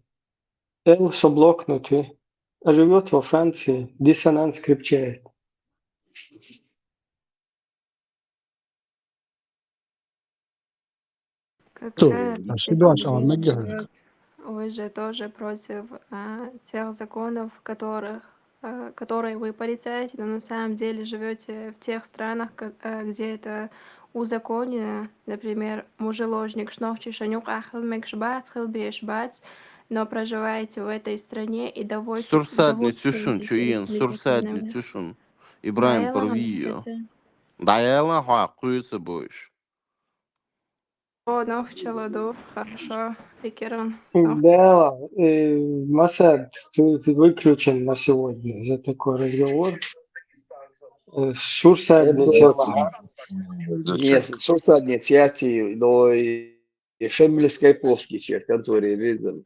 Эл соблокнутый, а живет во Франции, диссонанс крепчает. То, Когда ситуация он президент нагерет. живет, вы же тоже против тех законов, которые вы порицаете, но на самом деле живете в тех странах, где это узаконено, например, мужеложник шновчи шанюк ахилмек шбац хилбеш бац, но проживаете в этой стране и Сурсадни тюшун, довольствуетесь чуин, этими сурсадни законами. тюшун. Ибраим Даэла Парвио. мамцете. Даэла хуакуется больше. О, навчаладу, хорошо, Икерон. Да, Масад, ты выключен на сегодня за такой разговор. Сурсадница. Yes, сурсадниц яти, но и шемельской плоский человек, который резал.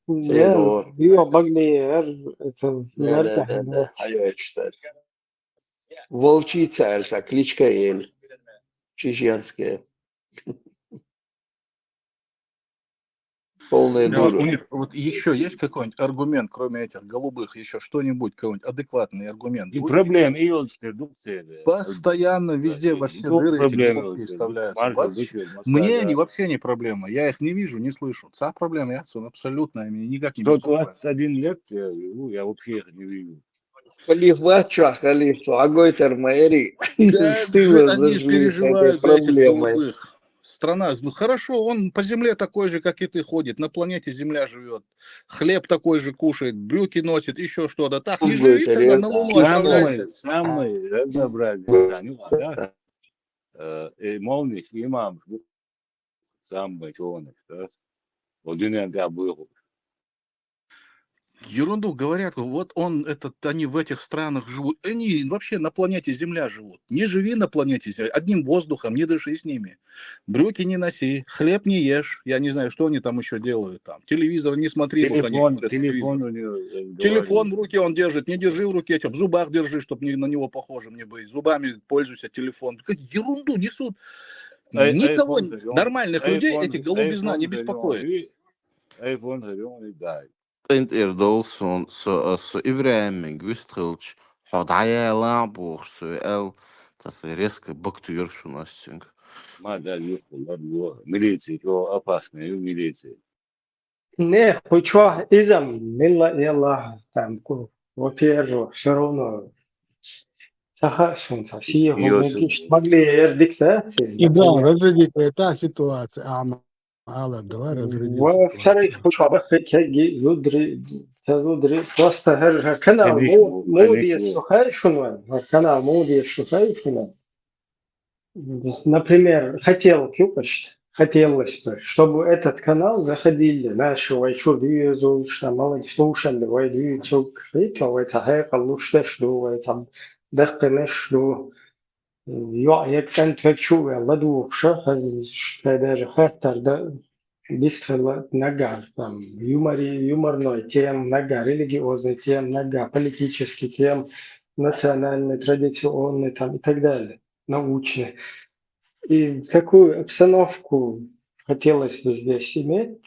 Да, био Баглиер, это Да, я читаю. Волчий царь, так, кличка Эль, чеченская. Полная Да, у дура. них вот еще есть какой-нибудь аргумент, кроме этих голубых, еще что-нибудь, какой-нибудь адекватный аргумент? И будет? проблем, и он продукция. Постоянно везде во все дыры эти голубки вставляются. Мне они вообще не проблема. Я их не вижу, не слышу. Ца проблема, я абсолютно ими никак не беспокоит. 121 лет я живу, я вообще их не вижу. Халифа халифу, агойтер Майри. Как же они переживают за этих голубых. Страна, ну хорошо, он по земле такой же, как и ты, ходит, на планете Земля живет, хлеб такой же кушает, брюки носит, еще что-то. Так, не живи тогда на Луну, отправляйся. Самый разнообразный саню, да? Молнич, имам, самый чёрный, да? Один я был. Ерунду говорят, вот они в этих странах живут, они вообще на планете Земля живут. Не живи на планете Земля, одним воздухом, не дыши с ними. Брюки не носи, хлеб не ешь, я не знаю, что они там еще делают. Там. Телевизор не смотри, Телефон в руке он держит, не держи в руке, в зубах держи, чтобы на него похожим не быть. Зубами пользуйся, телефон. Ерунду несут. Никого, нормальных людей эти голубизна не беспокоит. Энд Эрдолсон с Ивраимом Гвистрилч Ходая Ламбур Эл резко бактуершу настинг. Милиция, то опасная милиция. Не, хочу изам, милла, там, во-первых, все равно. Сахашун, все могли эрдиксации. И да, разрядить та ситуация. Алла, давай разрядим. Во-вторых, хочу просто канал Моди Сухайшуна, канал Моди Сухайшуна. Например, хотел купить хотелось бы, чтобы этот канал заходили наши вайчу визу, что мало слушали, вайдю, это цахай лучше что, это дохнешь что. يكن تشوف لدو شخص هذا خاطر ده بيستخدم نجار там юморной тем нагар, религиозный тем нагар, политический тем, национальный, традиционный там и так далее, научный. И такую обстановку хотелось бы здесь иметь.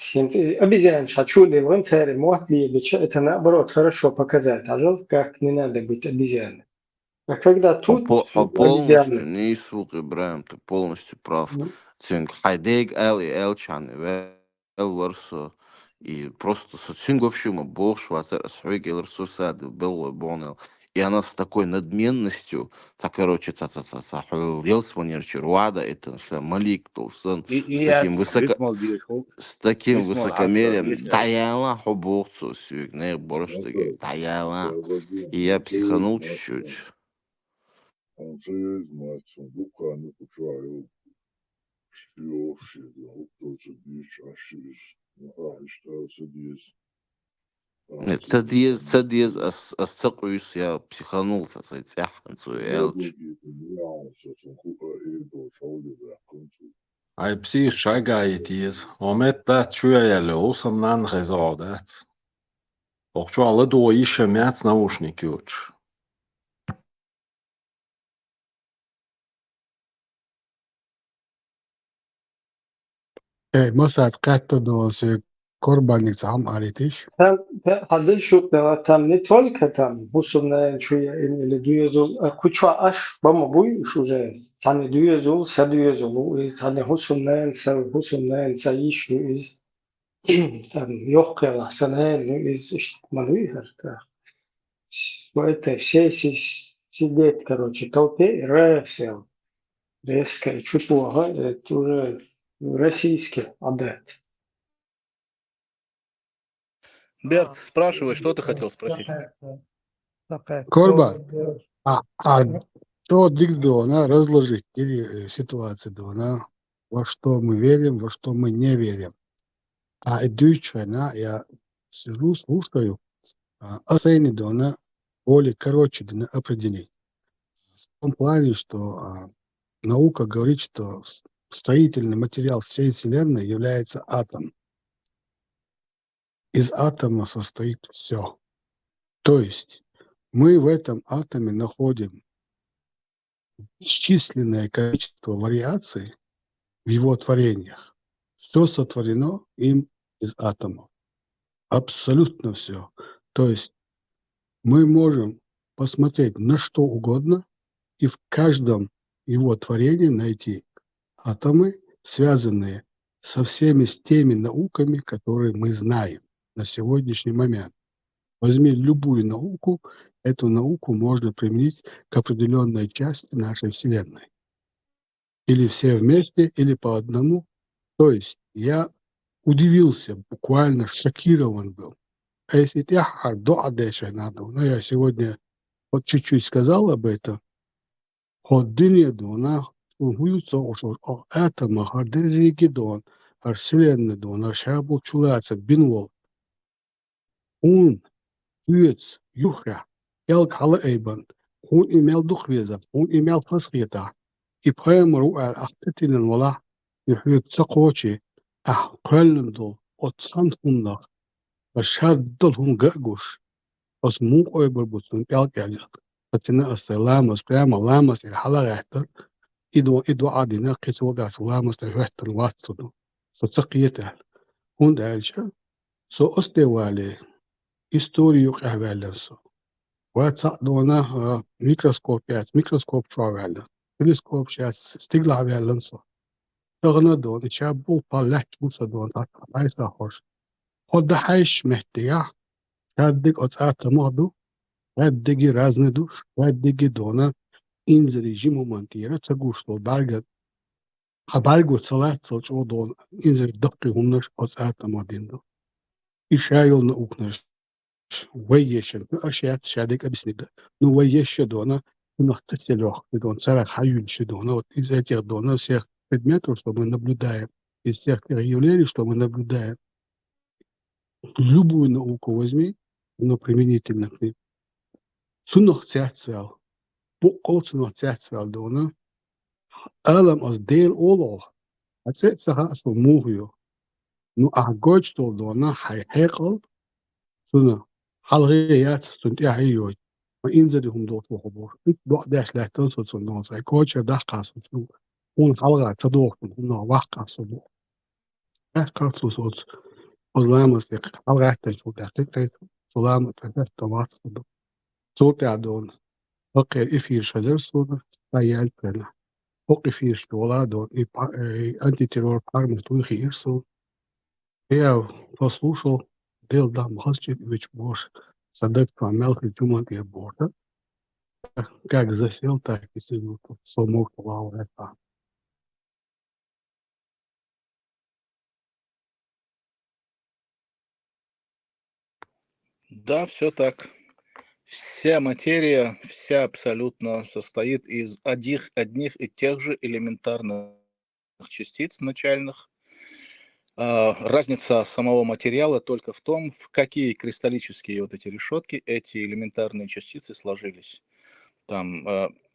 Обезьян хочу ли в царе, может ли это наоборот хорошо показать, а жалко, как не надо быть обезьяной. А когда тут Полностью обезьяны, не слушай, Ибраим, ты полностью прав. Цинк хайдег эл и элчан, эл версо. И просто цинк вообще мы бог швацер, свег эл ресурсад, был бонел. И она с такой надменностью, так, короче, елсванерчи, руада, это малик, толсын, с таким высокомерием, таяла хобовцу, сюг, не борштаги, таяла. И я психанул чуть-чуть. Он же есть мать, он буквально почувствовал, что все, тоже бич, ашиш, что здесь. Нет, цадиез, астакуюсь, я психанул, сосайтях, элч. Ai psych шагайдиз, омет бат чуяли, осам нан резадат. Охчу alle до ише мяц наушники уч. مساعد قاعدة دوسي قربانك عم عليتش هذا شو там не только там, условно, что я или дуезул, куча аж, бама буй, что же, там дуезул, садуезул, и там условно, ищу из там легкого, санен, из мануихер, это все сидеть, короче, толпе, резко, чуть плохо, это уже российский адепт. Берт, спрашивай, что ты хотел спросить? Корба, что дикдона разложить или ситуацию дона, во что мы верим, во что мы не верим. А идущая, я сижу, слушаю, оцени дона более короче дона определить. В том плане, что наука говорит, что строительный материал всей Вселенной является атом. Из атома состоит все. То есть мы в этом атоме находим бесчисленное количество вариаций в его творениях. Все сотворено им из атомов. Абсолютно все. То есть мы можем посмотреть на что угодно и в каждом его творении найти атомы, связанные со всеми теми науками, которые мы знаем на сегодняшний момент. Возьми любую науку, эту науку можно применить к определенной части нашей Вселенной. Или все вместе, или по одному. То есть я удивился, буквально шокирован был. Но я сегодня вот чуть-чуть сказал об этом. Атома, Вселенной, Бинвол. Он Üts, Juchra, Elk Halle Eben, Hun email Duchweza, Hun email Fasrita, Ibrahim Ru'al Achtetilen Walla, Yuhut Sakochi, Krellendol, Otsan Hundach, Bashaddal Hun Gagush, Os Munk Oiberbutsun, Elk Elk, Fatina Assalamas, Prima Lamas, El Halarachter, Ido Adina, Kitsodas Lamas, the Western Watsudu, so Sakieta, Hund Elcha, so Ostewale. Историю قهوالنسو وتصعدونا ميكروسكوب شوالن تلسكوب شاس استقلع بالنسو تغنى دون شابو بالله توسا دون عايزة خوش خد حيش محتيا هادق أتعات مغدو هادقي رازندوش هادقي دونا إنزلي جيمو منتيرا تقوش لو بارغو صلاة صلشو دون إنزلي دقي همنش أتعات مغديندو إشايل نؤكنش ويشن أشياء شادك أبسنده نو ويش دونا نختسلوخ بدون سرق حيون شدونا وإذا دونا всех предметов, что мы наблюдаем из всех тех явлений, что мы наблюдаем. Любую науку возьми, но применительно к ним. Сунох цяцвял, буколцунох цяцвял дона, алам as дeel олол, ацецаха асо мухью. Ну ахгоч тол дона хайхекал, суна халгият сунти айой. ما إنزل هم دوت وخبور. إت بعد داش لا تنسى سنون ساي كوتش دقة سنون. هون حلقة تدوخ من هنا واقع سنون. دقة سنون. وزلامس دق حلقة تنشو دقيقة سلامة تدق تماس سنون. صوت عدون. بقي إفير شجر سنون. ريال تنا. بقي فير شولا دون أنتي تيرور парму خير سنون. Я послушал, дел да махачи ведь бож. Садок помял хитюман и борта. Как засел, так и сидел тут. Сомок это. Да, все так. Вся материя, вся абсолютно состоит из одних и тех же элементарных частиц начальных. Разница самого материала только в том, в какие кристаллические вот эти решетки эти элементарные частицы сложились. Там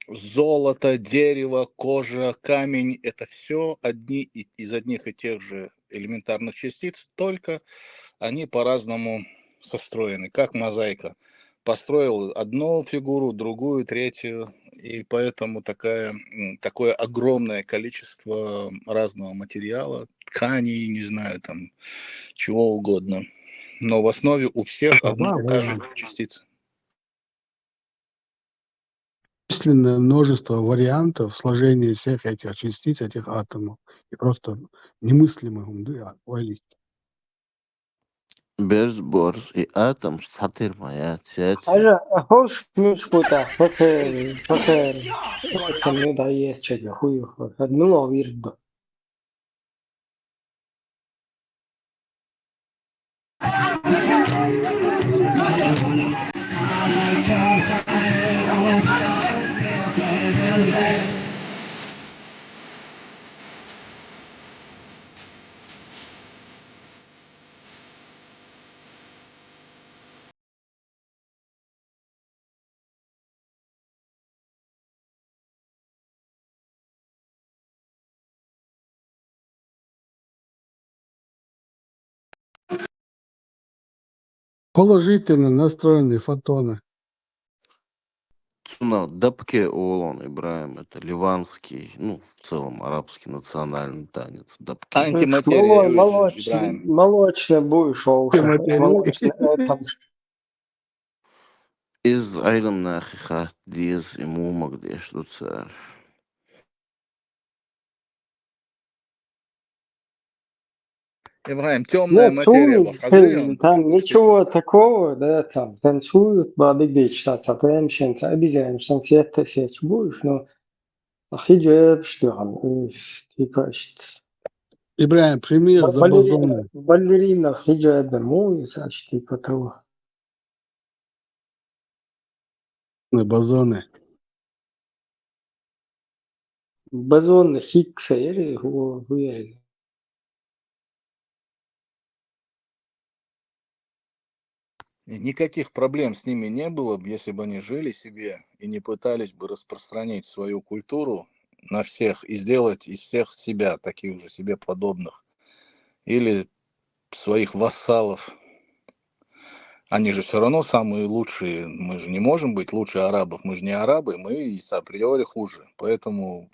золото, дерево, кожа, камень – это все из одних и тех же элементарных частиц, только они по-разному состроены, как мозаика. Построил одну фигуру, другую, третью, и поэтому такое огромное количество разного материала, тканей, не знаю, там, чего угодно. Но в основе у всех одна и та же частица. Численное множество вариантов сложения всех этих частиц, этих атомов. И просто немыслимых валить. Без борз и атом сатыр моя цвет. حاجة أخوش مش قطع فكر كم ضعيف شجع خوي هاد من غير Положительно настроенные фотоны. Ну, дабке Оолон Ибраим, это ливанский, ну, в целом арабский национальный танец. Дабке. Антиматерия, Ибраим. молочный будешь, молочный это. Из Айлам Нахиха, диез ему магдеш дуцар. Ибраим, темная материя. Там ничего такого, да, там танцуют, бадык что-то, там чем-то обязательно, что ты сеть будешь, но хиджаб, что он, типа, Ибраим, пример за бозоны. Балерина хиджаб, значит, типа того. Бозоны. Бозоны Хиггса, или хуяли. Никаких проблем с ними не было бы, если бы они жили себе и не пытались бы распространить свою культуру на всех и сделать из всех себя, таких же себе подобных, или своих вассалов. Они же все равно самые лучшие. Мы же не можем быть лучше арабов. Мы же не арабы, мы априори хуже. Поэтому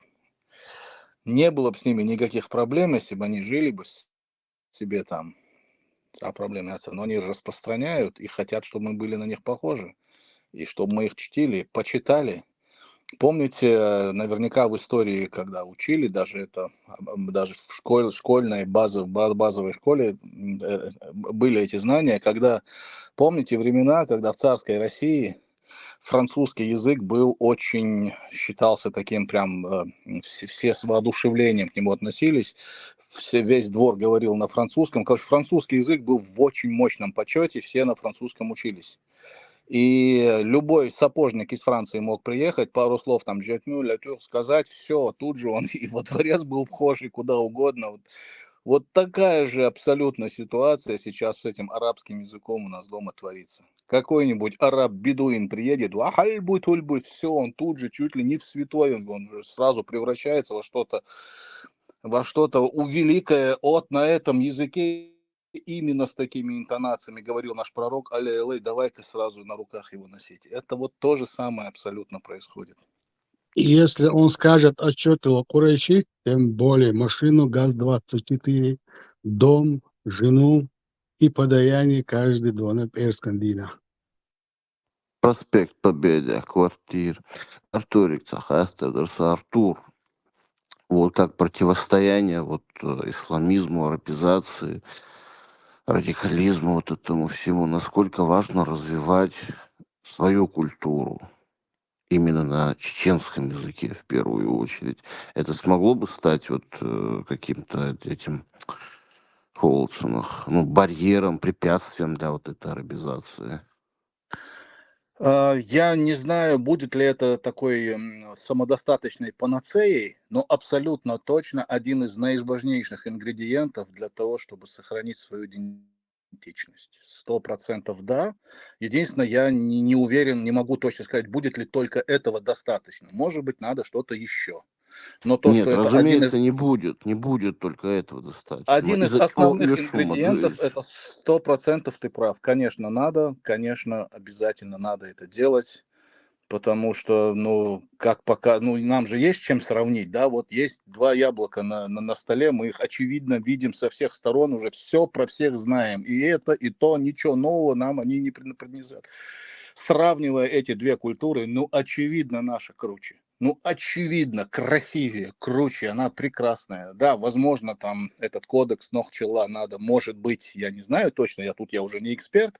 не было бы с ними никаких проблем, если бы они жили бы себе там. А проблемы, но они распространяют и хотят, чтобы мы были на них похожи, и чтобы мы их чтили, почитали. Помните, наверняка в истории, когда учили, даже в школьной базовой школе были эти знания, когда, помните времена, когда в царской России французский язык считался таким прям, все с воодушевлением к нему относились, весь двор говорил на французском. Короче, французский язык был в очень мощном почете, все на французском учились. И любой сапожник из Франции мог приехать, пару слов там сказать, все, тут же он и во дворец был вхож, и куда угодно. Вот такая же абсолютно ситуация сейчас с этим арабским языком у нас дома творится. Какой-нибудь араб-бедуин приедет, вахальбуй-тульбуй, все, он тут же чуть ли не в святой, он же сразу превращается во что-то великое от на этом языке. Именно с такими интонациями говорил наш пророк, алей, давай-ка сразу на руках его носить. Это вот то же самое абсолютно происходит. И если он скажет отчетливо Курайши, тем более машину ГАЗ-24, дом, жену и подаяние каждый двона перскандина. Проспект Победы, квартир. Артурик Цахастадерса, Артур. Вот как противостояние вот исламизму, арабизации, радикализму, вот этому всему, насколько важно развивать свою культуру именно на чеченском языке в первую очередь. Это смогло бы стать вот каким-то этим барьером, препятствием для вот этой арабизации. Я не знаю, будет ли это такой самодостаточной панацеей, но абсолютно точно один из наиважнейших ингредиентов для того, чтобы сохранить свою идентичность. 100% да. Единственное, я не уверен, не могу точно сказать, будет ли только этого достаточно. Может быть, надо что-то еще. Но то, Нет, что это разумеется, не будет только этого достаточно. один из Из-за основных шума, ингредиентов, это 100% ты прав. Конечно, надо, конечно, обязательно надо это делать, потому что, как пока, нам же есть чем сравнить, да, вот есть два яблока на столе, мы их очевидно видим со всех сторон, уже все про всех знаем, и это, и то, ничего нового нам они не принесут. Сравнивая эти две культуры, очевидно, наша круче. Очевидно, красивее, круче, она прекрасная. Да, возможно, там этот кодекс Нохчела надо, может быть, я не знаю точно, я уже не эксперт,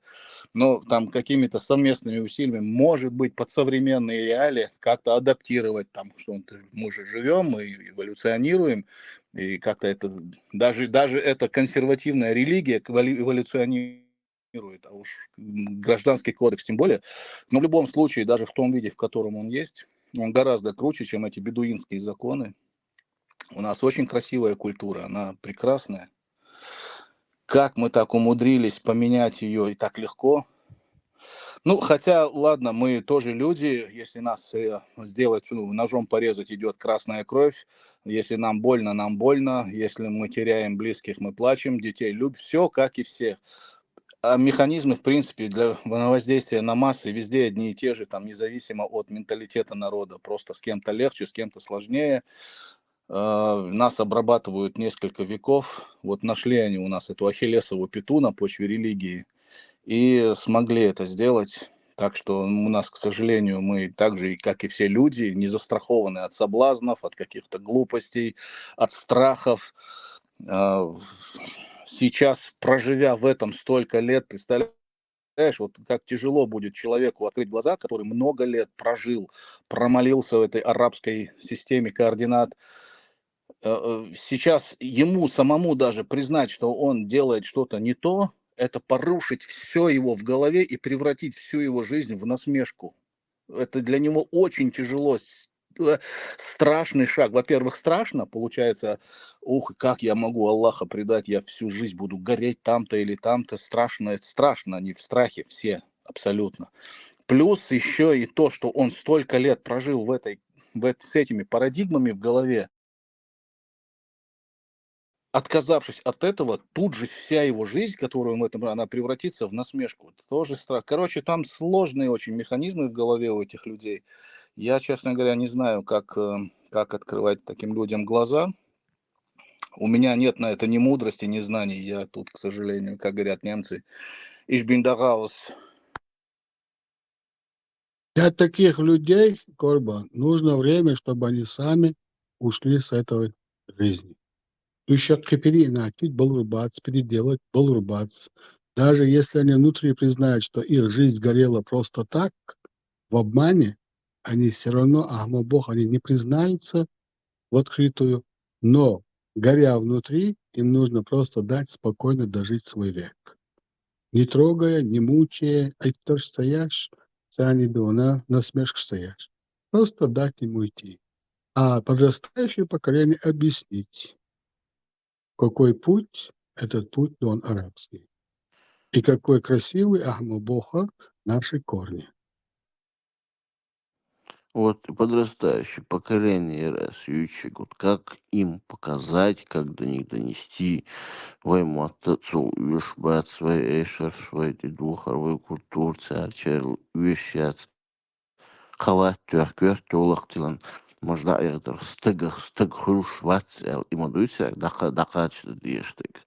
но там какими-то совместными усилиями, может быть, под современные реалии как-то адаптировать, там, что мы же живем, мы эволюционируем, и как-то это, даже эта консервативная религия эволюционирует, а уж гражданский кодекс тем более. Но в любом случае, даже в том виде, в котором он есть, он гораздо круче, чем эти бедуинские законы. У нас очень красивая культура, она прекрасная. Как мы так умудрились поменять ее и так легко? Хотя, ладно, мы тоже люди, если нас сделать, ножом порезать, идет красная кровь, если нам больно, если мы теряем близких, мы плачем, детей любим, все как и все. А механизмы, в принципе, для воздействия на массы везде одни и те же, там, независимо от менталитета народа. Просто с кем-то легче, с кем-то сложнее. Нас обрабатывают несколько веков. Вот нашли они у нас эту ахиллесову пяту на почве религии и смогли это сделать. Так что у нас, к сожалению, мы так же, как и все люди, не застрахованы от соблазнов, от каких-то глупостей, от страхов. Сейчас, проживя в этом столько лет, представляешь, вот как тяжело будет человеку открыть глаза, который много лет прожил, промолился в этой арабской системе координат. Сейчас ему самому даже признать, что он делает что-то не то, это порушить все его в голове и превратить всю его жизнь в насмешку. Это для него очень тяжело, страшный шаг. Во-первых, страшно, получается, ух, как я могу Аллаха предать, я всю жизнь буду гореть там-то или там-то. Страшно, это страшно, они в страхе все, абсолютно. Плюс еще и то, что он столько лет прожил с этими парадигмами в голове, отказавшись от этого, тут же вся его жизнь, которую он в этом, она превратится в насмешку. Это тоже страх. Короче, там сложные очень механизмы в голове у этих людей. Я, честно говоря, не знаю, как открывать таким людям глаза. У меня нет на это ни мудрости, ни знаний. Я тут, к сожалению, как говорят немцы, ich bin daraus. Для таких людей, Корбан, нужно время, чтобы они сами ушли с этой жизни. Еще переиначить Балрубац, переделать Балрубац. Даже если они внутри признают, что их жизнь сгорела просто так, в обмане, они все равно, Бог, они не признаются в открытую, но, горя внутри, им нужно просто дать спокойно дожить свой век. Не трогая, не мучая, а ты же стоишь, сани на насмешку стоишь. Просто дать им уйти. А подрастающее поколение объяснить. Какой путь? Этот путь, он арабский. И какой красивый, Ахмабоха, наши корни. Вот подрастающее поколение Российчик, вот как им показать, как до них донести, вайматтацу юшбат свой эшер швой духовой культур царчер вещат халат тюркер тулахтилан можно айдер стыг хулш ватсел и модуйся дакач диештыг.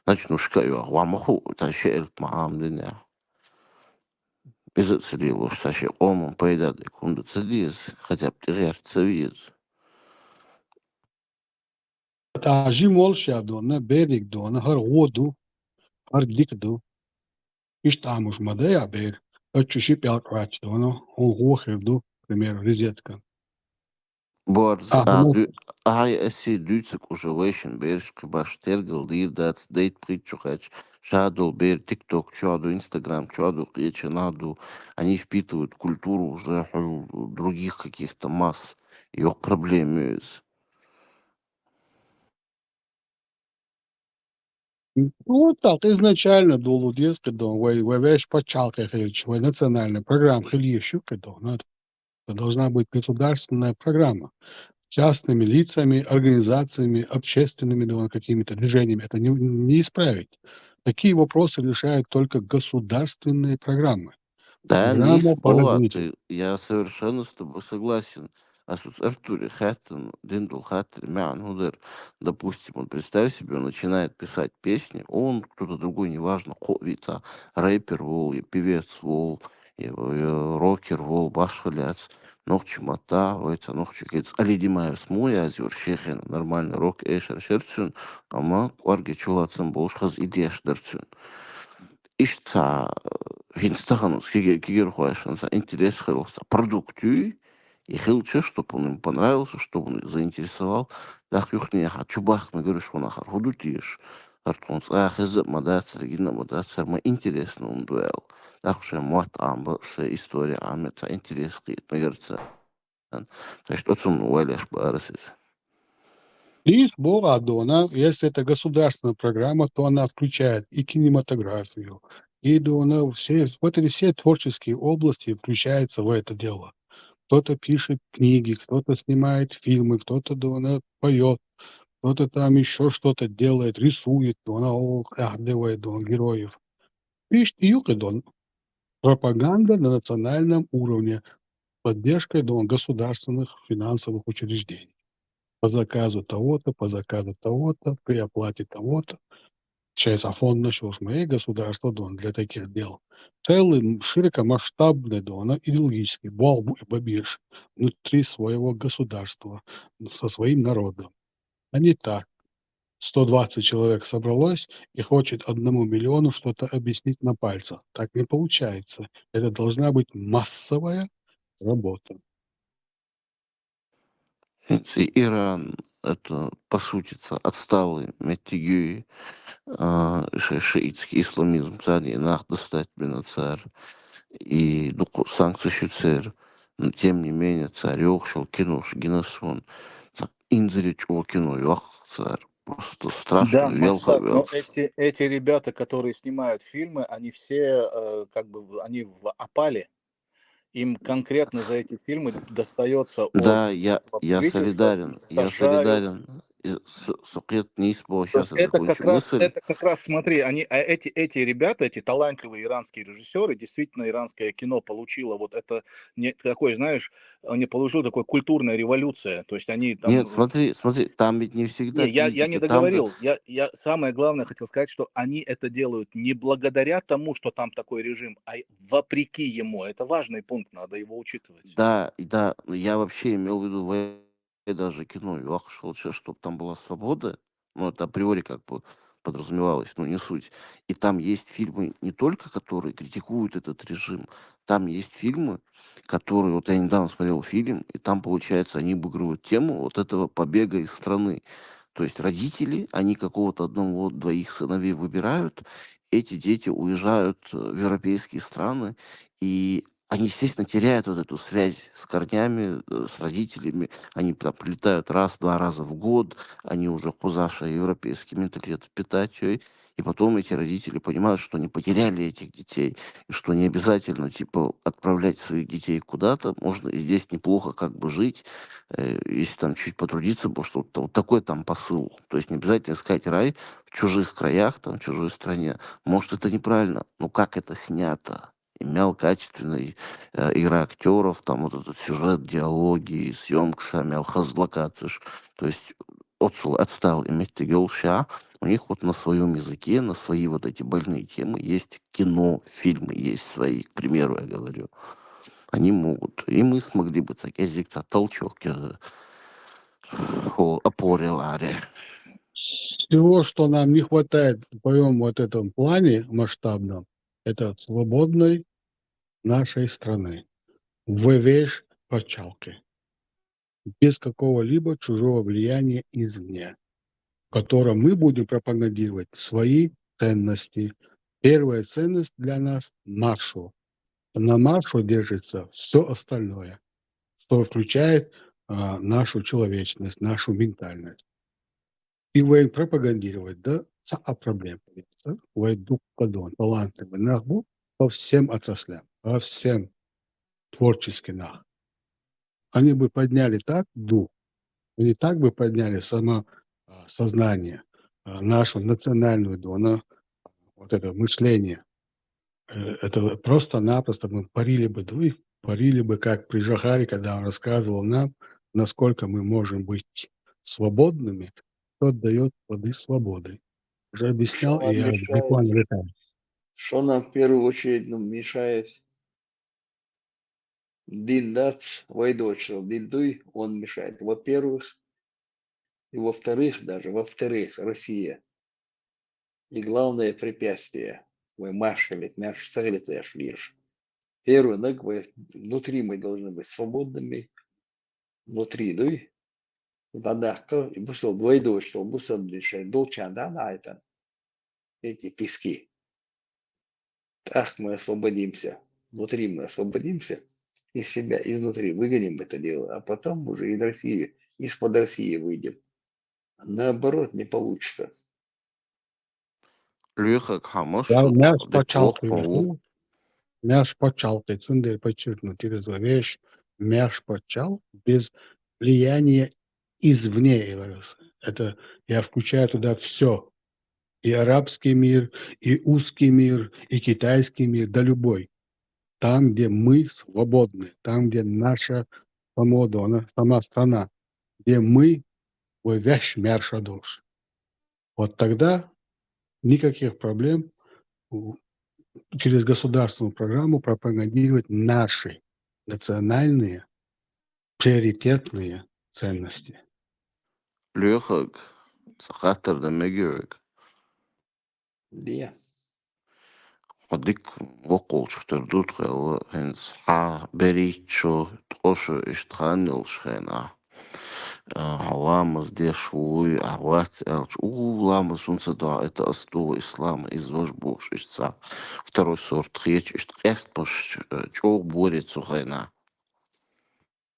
Значит, ну шкаю, вамаху, тащель маам дня. Изыцелил уж тащи омом поедат и кунду цедиз, хотя бы тирер цевиз. تعجيم والشا دونا بيرك دونا هر غودو هر ديك دو اشتعمش مضيع بير اتشي بيالك راتش دونا هو غوخر دو пример резетка. Борз, Ахму esi dütsük уживation бершки баш тергал дир дац дейт притчухач шадул бер тикток чаду инстаграм чаду наду они впитывают культуру уже других каких-то масс их проблем вот так изначально до лудецка до вэвэш почалка хилич, национальная программа хильещука до. Это должна быть государственная программа. Частными лицами, организациями, общественными какими-то движениями. Это не исправить. Такие вопросы решают только государственные программы. Да, Программа низ по была, развитию. я совершенно с тобой согласен. А с Артуре Хэттон, Диндл Хэттон, Мян Худер, допустим, он, представь себе, он начинает писать песни, он, кто-то другой, неважно, Ховица, рэпер вол, и певец вол, и рокер вол, башхаляц, ногчи мата, ойца, ногчи кец, алидимаю смой, азюр, шехен, нормальный рок, эшер, шерцюн, ама, кварги чулацам болшхаз идеш дерцюн. Ишта Гинстаханус кигер хуашанса интерес хылса продукту и хылче, чтобы он им понравился, чтобы он их заинтересовал. Так юхне чубах мы говоришь, что нахар худутиш. Артонс из мадаться регина мадаться мы интересно он дуэл. Так что мат амба с история амета интересный наверное. То есть что он уэлеш барасис. И сбора Дона, если это государственная программа, то она включает и кинематографию, и Дона, все творческие области включаются в это дело. Кто-то пишет книги, кто-то снимает фильмы, кто-то Дона поет, кто-то там еще что-то делает, рисует, Дона делает Дона героев. Пишет и Дон. Пропаганда на национальном уровне, поддержкой Дон государственных финансовых учреждений. По заказу того-то, при оплате того-то. Через фонд нашел моей государство дон для таких дел. Целый широкомасштабный дон, идеологический балбу и бабиш внутри своего государства со своим народом. А не так. 120 человек собралось и хочет 1 миллиону что-то объяснить на пальцах. Так не получается. Это должна быть массовая работа. Иран это по сути отсталый метигюи шиитский исламизм царь нах достать царь и санкции шуцер. Но тем не менее царь шел кино гиносфон инзрич о кино царь просто страшно Да, велха Масад, но эти ребята, которые снимают фильмы, они все как бы они в опале. Им конкретно за эти фильмы достается от да, я правительства, солидарен, сажают. Сукет низ То сейчас есть я закончу мысль. это как раз, смотри, эти ребята, эти талантливые иранские режиссеры, действительно иранское кино получило вот это такой, знаешь, они получили такой культурная революция. То есть они там. Нет, смотри, там ведь не всегда Не, я не критика, там же договорил. Я самое главное хотел сказать, что они это делают не благодаря тому, что там такой режим, а вопреки ему. Это важный пункт, надо его учитывать. да, но я вообще имел в виду даже кино, чтобы там была свобода, ну, это априори как бы подразумевалось, но не суть. И там есть фильмы не только, которые критикуют этот режим, там есть фильмы, которые, вот я недавно смотрел фильм, и там, получается, они обыгрывают тему вот этого побега из страны. То есть родители, они какого-то одного-двоих сыновей выбирают, эти дети уезжают в европейские страны, и они, естественно, теряют вот эту связь с корнями, с родителями. Они там прилетают раз-два раза в год, они уже хузаша европейский менталитет впитать, и потом эти родители понимают, что они потеряли этих детей, и что не обязательно, типа, отправлять своих детей куда-то, можно и здесь неплохо как бы жить, если там чуть потрудиться, потому что вот такой там посыл. То есть не обязательно искать рай в чужих краях, там, в чужой стране. Может, это неправильно, но как это снято? Имел качественный игра актеров, там вот этот сюжет, диалоги, съемка сами, локациш. То есть отстал иметь ща. У них вот на своем языке, на свои вот эти больные темы есть кино, фильмы есть свои, к примеру, я говорю. Они могут. И мы смогли бы так язык толчок опоре ларе. Всего, что нам не хватает в твоем вот этом плане масштабном, это свободной нашей страны. Вывешь почалки. Без какого-либо чужого влияния извне, в котором мы будем пропагандировать свои ценности. Первая ценность для нас – маршу. На маршу держится все остальное, что включает нашу человечность, нашу ментальность. И вы пропагандировать, да, проблем. Вы таланты, нас будут по всем отраслям, по всем творческим нах. Они бы подняли так дух, они так бы подняли само сознание, нашу национальную вот это мышление. Это просто-напросто мы парили бы, как при Жахаре, когда он рассказывал нам, насколько мы можем быть свободными, тот дает плоды свободы. Уже объяснял, Что и нам я мешает? буквально летаю. Что нам в первую очередь мешает? Диндац, Вайдочел, Диндуй, он мешает. Во-первых, и во-вторых, Россия. И главное препятствие. Вы машали, наш сагритая шлиш. Первое, внутри мы должны быть свободными. Внутри, дуй. Бадахка, и бусал двойдочел, бусал дышать, долчанда на это. Эти пески. Так мы освободимся. Внутри мы освободимся. Из себя, изнутри выгоним это дело. А потом уже из России, из-под России выйдем. Наоборот, не получится. Леха Я Хамашу, мяш Деклох почалкой, Паву. мяш почалкой, цундер подчеркнуть, вещь, мяш почал без влияния извне, я говорю. Это я включаю туда все. И арабский мир, и узкий мир, и китайский мир, да любой. Там, где мы свободны, там, где наша сама страна, где мы вещь мерша душ. Вот тогда никаких проблем через государственную программу пропагандировать наши национальные приоритетные ценности. Леха, Сахатар да Мегерик. Где? Одик воколчтер дутхел хенс ха беричо тошо иштханил шхена. Ламас дешвуй ахват элч. Ламас унцеда это основа ислама из вожбуш ишца. Второй сорт хеч иштхест пош чо борется хена.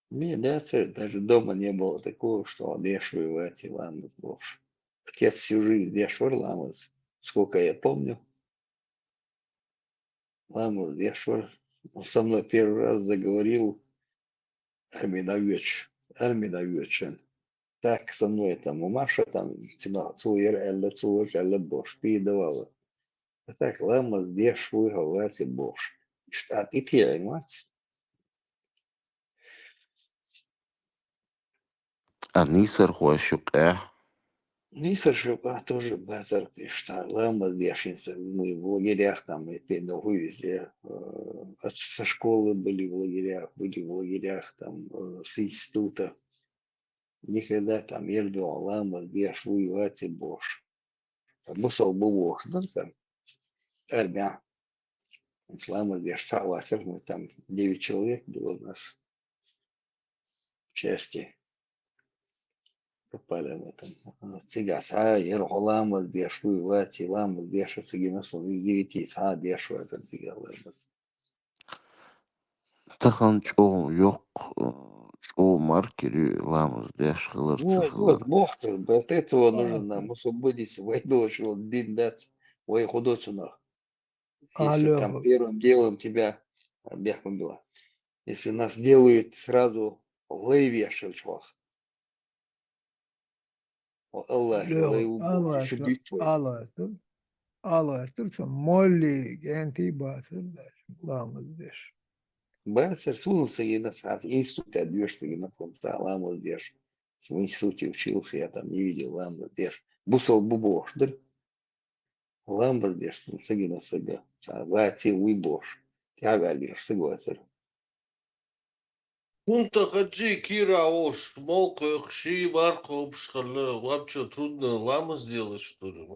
Не, да, даже дома не было такого, что он дешевый эти ламас боже. Отец всю жизнь дешевый ламас. Сколько я помню. Ламас дешевый. Он со мной первый раз заговорил Арминович. Арминовичен. Так со мной там у Маша там цуер элла цуер элла бош передавала. А так ламас дешевый говорит бош. Штат и мать. Анисер хуашук Миср Шипа тоже базар что лама здешница. Мы в лагерях там и везде. Со школы были в лагерях там с института. Никогда там ерду лама здесь воевать и бош. Мусал был бош, да там армия. Лама здесь согласен, мы там 9 человек было у нас в части. Попали в этом. Цигас, ламас дешвы, вати, ламас деша цигинас, он из 9, дешва, это цигал ламас. Tahan çoğu yok. Çoğu markeri lamız deş kılır Вот, tıkılır. Бог, от этого нужно нам освободиться, войной, что один дать, ой, художественно. Если там Алло, первым делом тебя, бяхмубила, если нас делают сразу лайве шельчвах, Аллах, алло, лайву Бог, еще битвой. Allah Türkçe molli genti bahseder. Lamız Бацер сунулся и нас, институт отбьешься, и на конца ламу сдешь. В институте учился, я там не видел ламу сдешь. Бусал бубош, да? Ламбас деш, саги на сага. Вати уйбош. Тяга лишь, согласен. Кунта хаджи Кира Ош, молко хши Марко обшхала. Вообще трудно лама сделать, что ли?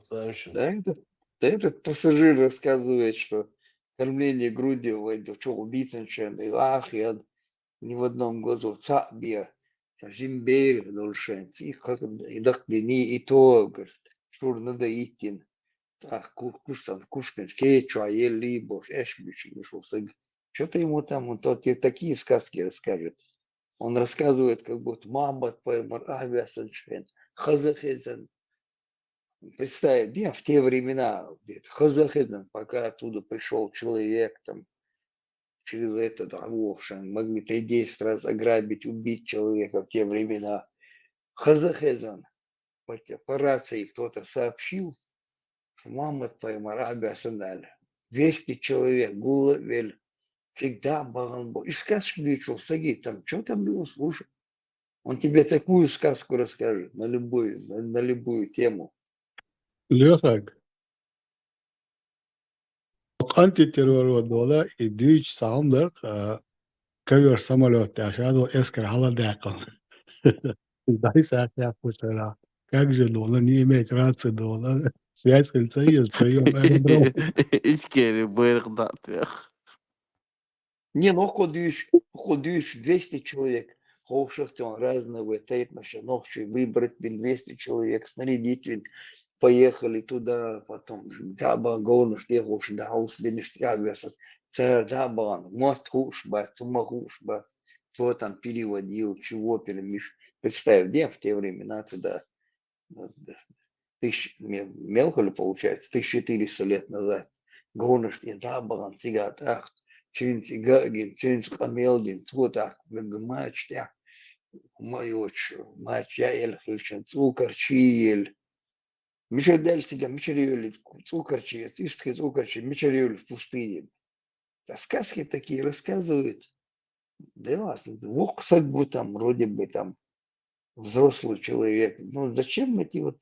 Да этот пассажир рассказывает, что кормление грудью, что убийцам, чем и ах, я ни в одном глазу цабия. Жимбейр должен, и как и так не и то, говорит, что надо идти. Так, кушан, кушкин, кечуа, ели, бош, эшбиш, что-то ему там, он тот такие сказки расскажет. Он рассказывает, как будто мама поймар, авиасаншен, хазахезен. Представь, где в те времена, хазахезен, пока оттуда пришел человек, там, через этот Авошин, могли 10 раз ограбить, убить человека в те времена. Хазахезен, по рации кто-то сообщил, Мамад Паймарабия Сандаль. 200 человек, Гула Вель. Всегда Баганбо. И сказки начал сагить там. Что там было слушать? Он тебе такую сказку расскажет на любую тему. Лёхак, антитеррор ودولا يديش سامدر كبير سمالوت عشان اسكر على داقة داي ساعة فوسلا как же дола не иметь рации дола связь с прием аэродром. İçkeri bıyıkdat ya. Не, ну ходишь 200 человек. Хоушахте он разного тейт машинохши, выбрать 200 человек, снарядить, поехали туда, потом даба гонуш, дехуш, даус, бенештягасат, царь дабан, мост хуш бац, умахуш бац. Кто там переводил, чего перемеш. Представь, где в те времена туда, мелко ли получается, 1400 лет назад. Гонуш, дабан, цигат, ах, Чинси Гагин, Чинс Камелдин, Цутак, Мегмачтя, Майоч, Мача Эльхильшин, Цукарчиель. Мишельдельсига, Мичерюэль, Цукарчи, Цистхи Цукарчи, Мичерюэль в пустыне. А сказки такие рассказывают. Да, Воксак бы там, вроде бы там, взрослый человек. Ну, зачем эти вот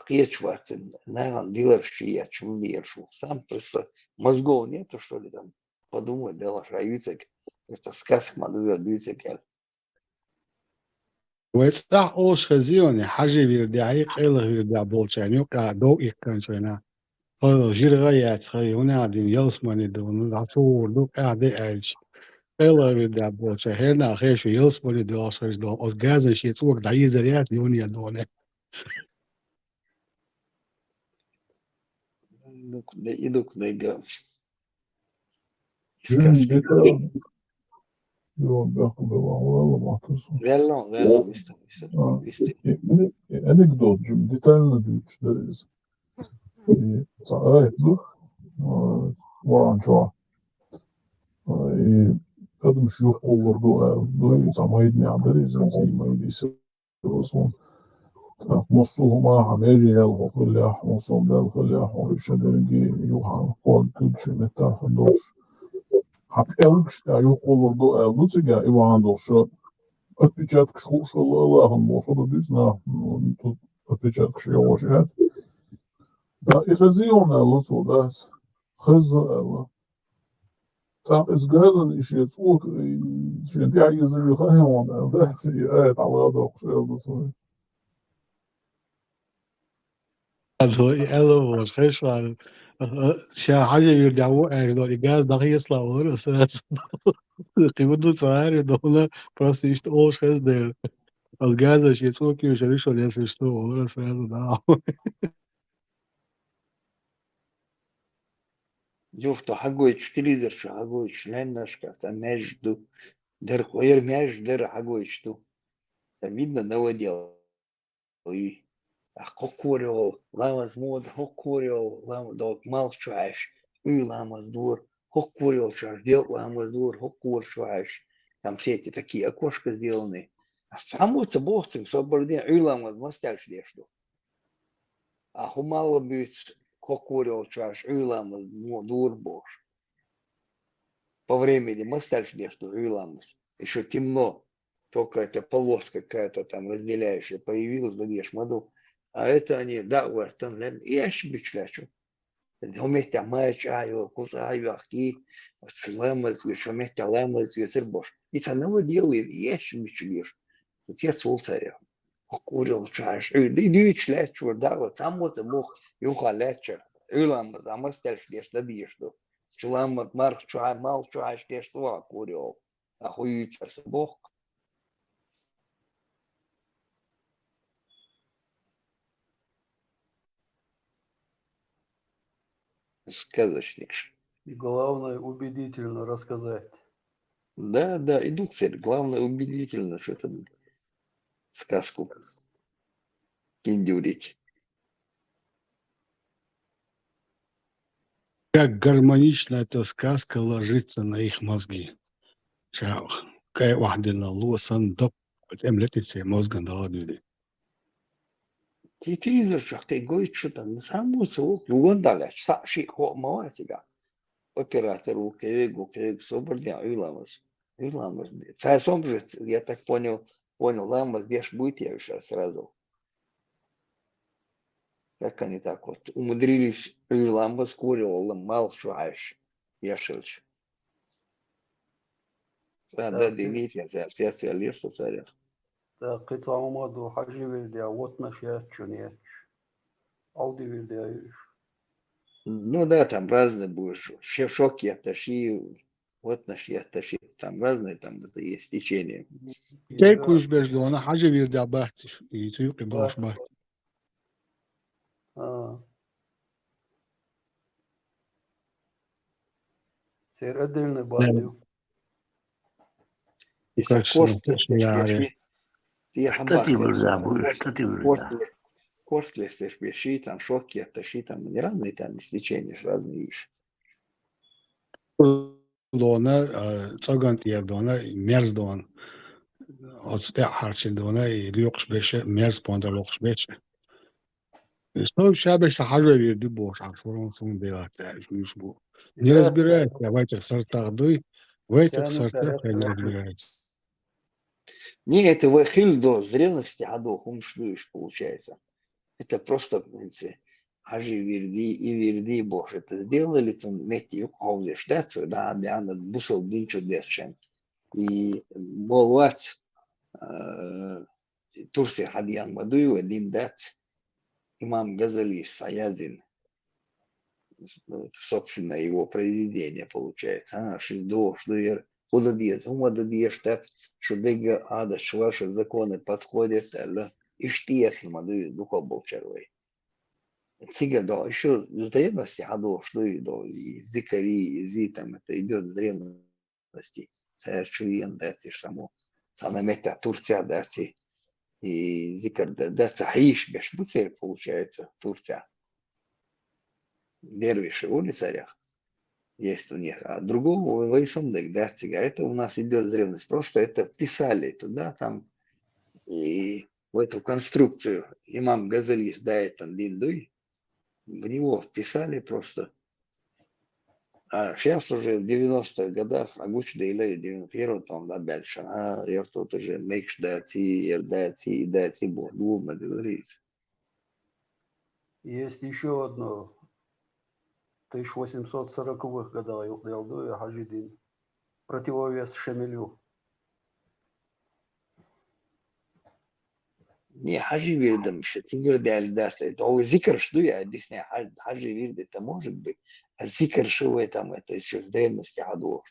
Хечваться, наверное, делающий я чем вершу. Сам просто мозгов нету, что ли, там, подумать, да, лошадиться, это сказка, мадуя, дюйцекер. ويستح اوش خزيون حاجة بيردي عيق إله بيردي بولشانيو قاعدو إيكان شوينا هذا جير غايات خيون قاعدين يلسماني دون العصور دو قاعد إيش إله بيردي بولشا هنا خيش يلسماني دو أشخاص دو أس جازن شيء سوق دعي زريات يوني دونه Иду куда играл. Реально, висту. Anekdot, детально duyuşlarız. Ayetlik var çoğu. Kadın şu yok olurdu. Zamayı ne adarız? Zamayı değilse olsun. نصهم حماجي يلغو فلاح نصهم ده الفلاح ويشدرجي يوحنا قول كل شيء نتاخ دوش حق elgüç ya yok olurdu elgüç ya ivan doşu отпечаток шушал Аллахом может быть на тут отпечаток ши ожет да и хазион элгüç да хаз там изгазан иши цук ши я изли фахимон да си على دوش элгüç هذا was خيش على شا حاجة بيرجعوا إيش دول الجهاز ده يطلع ورا أساس قيمته صغيرة دولة بس يشتغل أوش خيش ده الجهاز ده شيء سوى كيو شريش ولا يشتغل ورا أساس ده Юфта хагоич телевизор шу хагоич леннашка, там между дыр меж дыр хагоич ту. Там видно новодел. И хокурил, ламаз мод хокурил, лам док малчаш, и ламаз дур, хокурил чаш, дел ламаз дур, хокур чаш. Там все эти такие окошко сделаны. А само цебовцем свободен, и ламаз мастяш дешту. А хумало быть хокурил чаш, и ламаз дур бош. По времени мастяш дешту, и ламаз. Еще темно. Только эта полоска какая-то там разделяющая появилась, да ешь маду. А это они, да, вот там, и ошибись лечу. Вместе матч, куза, ахи, слэмэс, еще вместе лэмэс, цербош. И ценовое делает, и ошибись лишь. Отец волцаря. Курил чаш, и дичь лечу, да, вот сам вот мог, юха лечер. Уламаз, а мастер ешь, да ешь, что. Чуламат, марк, чуай, мал, чуай, что, курил. Охуительно, бог. Сказочник. И главное, убедительно рассказать. Да, да, иду к цели. Главное, убедительно что-то сказку пиндюрить. Как гармонично эта сказка ложится на их мозги. Чао. Кай вахдина луасан доп. Эмлетице мозга наладуди. Телевизор шахты гоит что-то. На самом деле, лугандали. Саши хо маватига. Оператору кевегу собордя уйламас. Уйламас. Царь же, я так понял, ламас, где ж будет я сейчас сразу. Как они так вот умудрились уйламас курил, мал шуаш. Я шельч. Да, динития, все лишь царя. قطع مادو حاجة وردي вот نشيات شنياتش عودي وردي عيش. Ну да, там разные будешь. Шоки оттащи, вот наши оттащи. Там разные, там это есть течение. Текуш бежду, она хажа вирда бахтиш. И туюк дош бахтиш. Сер отдельный баню. И кошты, ты Что ты забудешь, что ты вырда? Кошты, спеши, там шоки оттащи, там не разные там течения, разные вещи. Дона, цагант ердона, мерз дон. Отсте харчил дона, и люкш беше, мерз пандра люкш беше. Что шабеш хажа вирди бош, а форон сун делать, шуш бу. Не разбирается в этих сортах дуй, в этих сортах не разбирается. Не, это вахильдо с древности адо хумшлыш получается. Это просто, знаете, хажи вирди и вирди бош. Это сделали там мети ховзе штацию, да, бяна бусал динчо дерчен. И болвать Турция хадьян мадую, один дать. Имам Газали Саязин, собственно, его произведение получается. Шиздо, шлыр, куда диез, умада диез, что дега ада, что ваши законы подходят, и штиес мадую, духа был червей. Цига, да, еще с древности адо, шлы, да, и зикари, и зи, там это идет с древности. Царь Чуен, дати, само, санамета Турция, дати. И зикр, да, сахиш, бешбуцель получается, Турция. Дервиши в царях есть у них. А другого Вайсандек, да, это у нас идет с древности. Просто это писали туда, там, и в эту конструкцию имам Газали сдает там диндуй, в него вписали просто. А сейчас уже в 90-х годах, Агуч Дейлей, 91-м, там, да, дальше, я тут уже мейкш дати, ердати, дати, богу, говорится. Есть еще одно. 1840-х годах Ялдуя Хажидин. Противовес Шамилю. Не, хажи вирдам, что цигер дальдаст, это о зикр, что я объясняю, хажи вирд, это может быть, а зикр, что там, это еще с древности адов,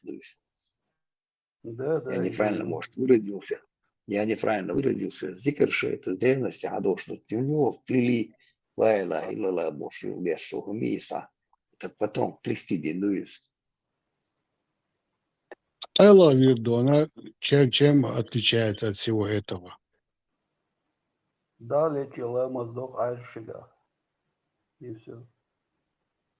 Да, да. Я неправильно, может, выразился. Я неправильно выразился. Зикр, что это с древности адов, что в него вплели лайла, илала, боши, лес, что гумиса. это потом плести дедуис. Элла Вирдона, чем отличается от всего этого? Далее Челема сдох Айшига. И все.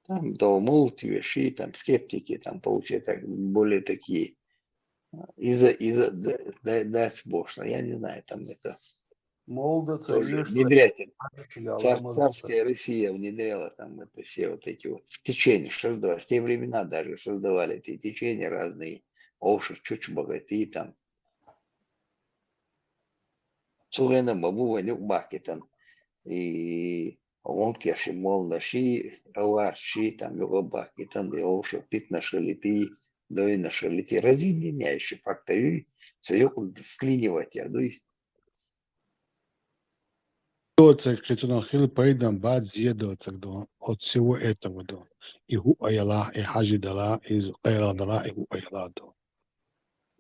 Там до мултивеши, там скептики, там получается более такие дать бошно, я не знаю, там это Молдоца тоже Ирса внедрять. Айшига Царская Россия внедряла там это все вот эти вот в течение создавать. В те времена даже создавали эти течения разные. Оши, чуть богатые там. Цурена мабува нюк бакетан. И он кеши мол наши, аварши там юга бакетан, и оши пит нашалити, да и нашалити. Разъединяющий фактор. Все вклинивать я, ну и Хил поедам бад зъедаться от всего этого до. И гу аяла, и хаджи дала, и зукайла дала, и гу аяла до.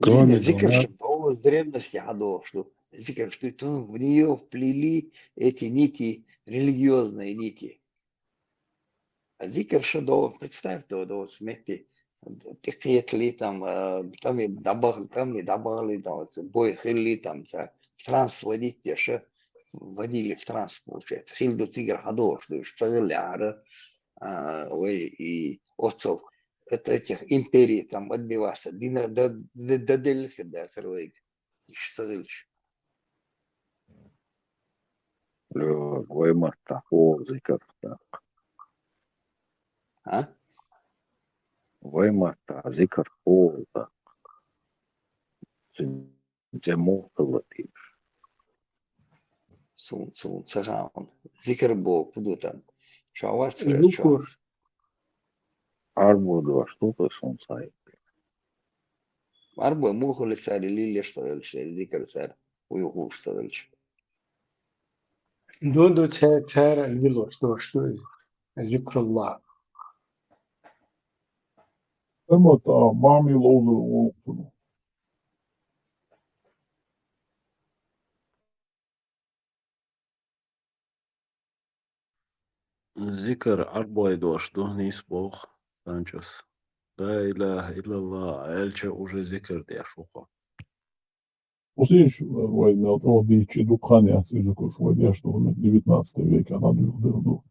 Кроме зикр, дона, что с древности гадов, что зикр, что это в нее вплели эти нити, религиозные нити. А зикр шадо, представь, до смерти, такие там и добавили, там, бой хили, там, в транс водить, еще вводили в транс, получается. Хил до цигр гадов, что царляра, и отцов. Это этих империй там отбиваться. Дина до Дельхи, да, царвейк. Ишсалыч. Гоймарта, о, зикарта. А? Гоймарта, зикар, о, да. Зимо, латиш. Сун, сагаун. Зикр бог, буду там. Шаварц, Юку, Арбуду, а что ты солнцай? Арбой мухули царь, лили штадальч, зикр царь. Уюгу штадальч. Додо цара Нило, что Зикрулла. Эмата мами лозер олцуну. Zikr арбойдош духнис бог Санчес. لا إله إلا الله эльче уже зикр дешуха. Усиш, война, родичи, духани, ацизуку, война, что в 19 веке она дырду.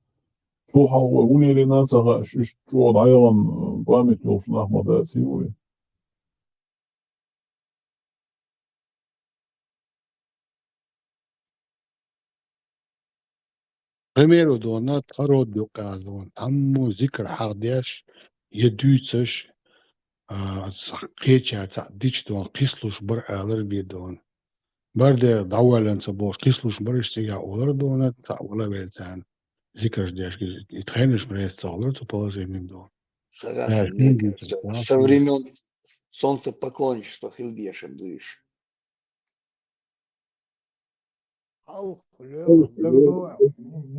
Слухал, унили нацага, что дайган память олшун Ахмада Ацивой. примеру дона, тарод доказыван, тамму зикр хардяш, едуйцаш, кечаца, дич дон, кислуш бар алыр бидон. Барде даваланца бош, кислуш барыштига олар дона, та ола велцан. Зикр ждяш, и тхайнеш мресца олар, то положение дон. Согласен, мне кажется, со времен солнцепоклонничества Хилдешем дуешь. Al leo dagdo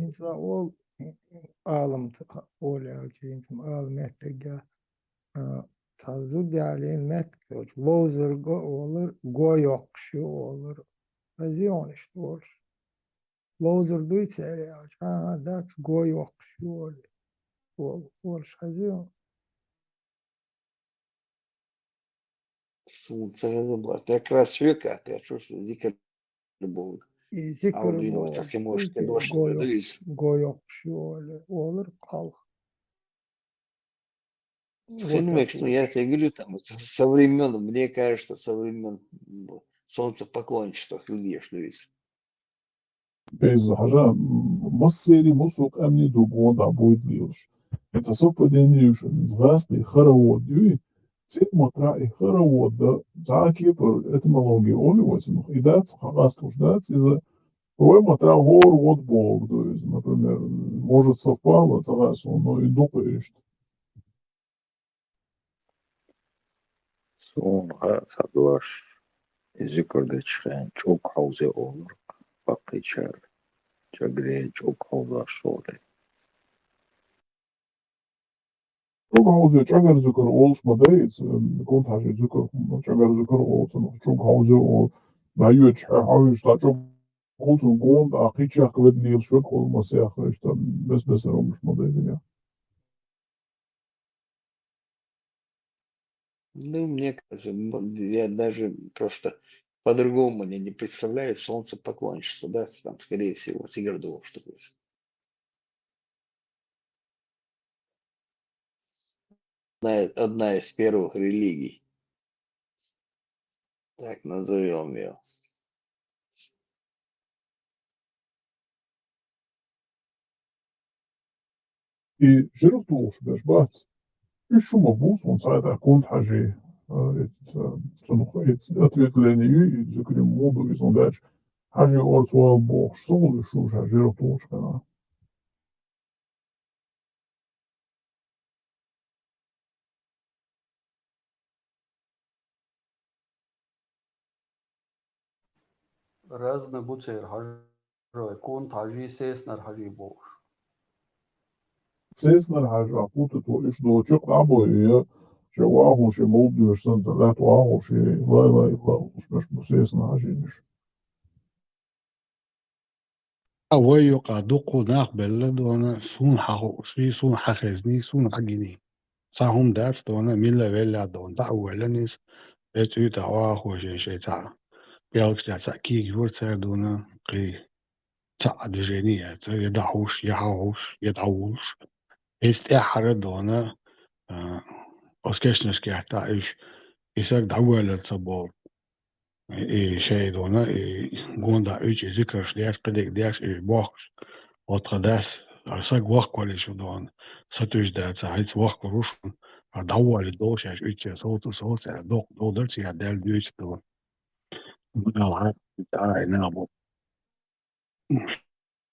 insa ol alam ola kintum al metega tazud yalin met lozer go olur go yok şu olur azion işte olur lozer du içeri ha that's go yok şu olur azion Солнце разоблачено. Это как раз века, опять что зикр бог. и zikr Aldığını bu takım hoş ki hoş go yok duyuz. go yok şu olur kalk Понимаешь, что я тебе говорю, там, со времен, мне кажется, со времен солнцепоклонничества Хилдеш дуешь. Без хажа, массери мусук амни дугонда будет лилш. Это совпадение, згасный хоровод, дюй, цит мотра и хоровод, да, заки по этимологии оливается, и дать, хагас нуждать из-за Ой, мотра гор вот бог, то есть, например, может совпало, согласен, но и дукаешь. Sonra sadlaş, zikirde çıkan çok havze olur. Bakıçar, çagre çok havza şöyle. Çok havze, çagar zikir oluşmadı, kont haşi zikir, çagar zikir olsun, çok havze ol, dayı havze, çok olsun, kont akıçak ve dilil çok olması ya, işte, besbesler olmuş modayız ya. Ну, мне кажется, я даже просто по-другому мне не представляю солнцепоклонничество, да, там, скорее всего, Сигардова что-то. Одна из первых религий, так назовем ее. جربتوش باش بات شو مبوس ونساعدها كنت حاجة ответление ذكر موضوع إزنداج حاجة أرسوا بوش صول شو جربتوش كنا Razne bucer hažoj, kunt haži, sesnar haži boš. سيسنا الحاجة عقوتة وإيش دو تشوك عبو هي شواهو شي موضوع سنة لا توعو شي لا لا إلا مش بسيسنا حاجينش أوي قادوقو ناق بلدونا سون حقو سي سون حخزني سون حقيني صاهم دات دونا ميلا ويلا دون تعولنيس بيتو تعواه شي تاع بيالك تاع كي يورتر دونا قي تاع دجينية يدعوش يعوش يدعوش استحر دونا أسكشنش كي تعيش يساق دعوة تصبور شيء دونا قوندا إيش ذكرش دياش قدك دياش باخش وتقداس أرساق واق كولي شو دون ستوش دا ساعات واق روشون دعوة للدوش عش إيش صوت دو درسي عدال دوش دون العاب بتاع نابو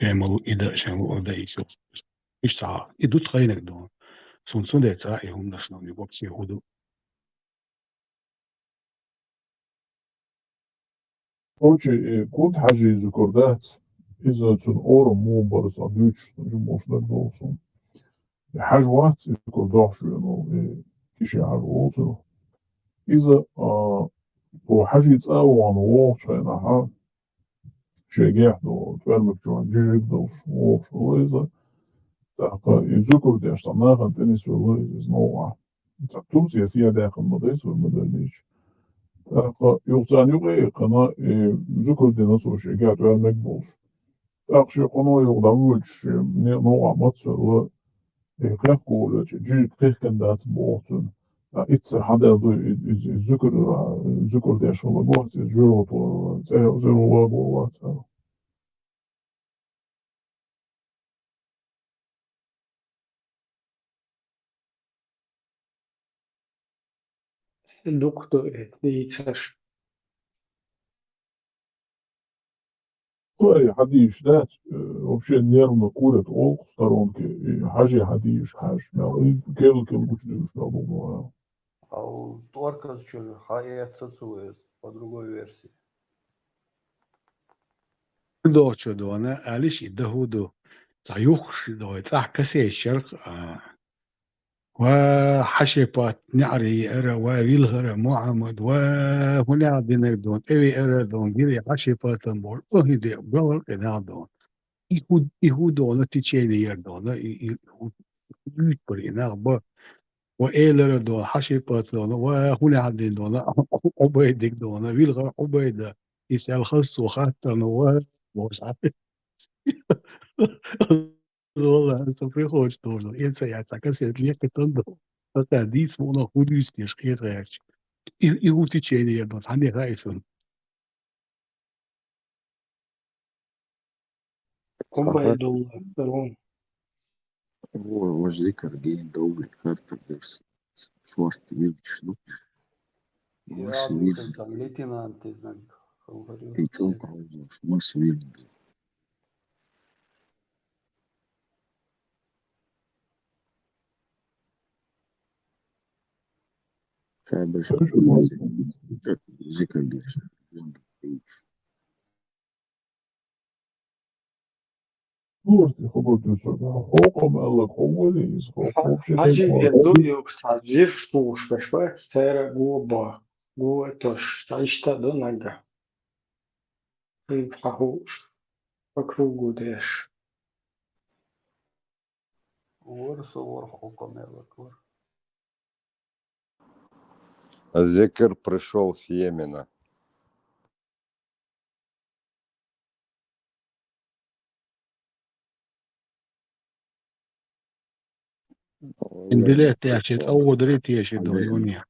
شامل إذا شامل إذا يشوف إيش تاع إدو تغينك دون سون ده تاع يهم نشنو نبوكس يهودو Короче, كنت حاجة ذكردات إذا تن أورو مو برز أدوش نجموش لك دوسون حاجة واحد ذكرداش يعني كيشي حاجة أوصل إذا هو حاجة يتساوى عن واقع يعني ها شيء دو تفرمك جوان جيجيك دوش واقع وإذا تاقا يذكر دي أشتناغا تنس والله إذا نوعا تقول سياسية داخل المدرسة والمدرسة تاقا يغتان يغي قنا ذكر دي نسو شيكات وعلمك بوش تاقشي قنا يغداولش نوعا متصر كيف قول جيجيك تيخكن دات بوغتن إتس حدا ذكر دي أشغل بوغت زيرو زيرو وات Доктор яйцаш. Твари حديش دات вообще нервно курят ол сторонки и حاجة حديش حاج كيل وجدوش بالموضوع А у Торкас что, хая цацует по другой версии. دوش دونا أليش إدهودو تايوخش دو تاع كسي الشرق وحشبات نعري إرى ويلغر محمد وهنا دينك دون إبي إرى دون جيري حشبات مول وهدي بلغر كنا دون يهود دون تيجي يردون يهود برينا با وإيلر دون حشبات دون وهنا عدين دون عبيدك دون ويلغر عبيدة يسأل خص وخاتن ومش عارف والله أنا صفري خوش دور ينسى يعني ساكن ليك تندو فكان سمونا خودش تشخيص reactie. Je hoeft niet te dat han niet reizen. Оба идут втором. هو مش ذكر جين دولي كارتر درس شوارت يلش نو Я ماس думаю, ويل что лейтенант из них говорил. يتوقع عاوز ماس ويل شعبش ذكر درس Слушайте, какой-то хоком, элек, ховалис, вообще Хажи веду кстати штуш, пешпе, сера губа. Губа тош, таишта до нога. И пахуш. По кругу дэш. ور صور حكم يا بكر. Зекер пришел с Йемена. Инделет ящит, аудрит ящит до юни.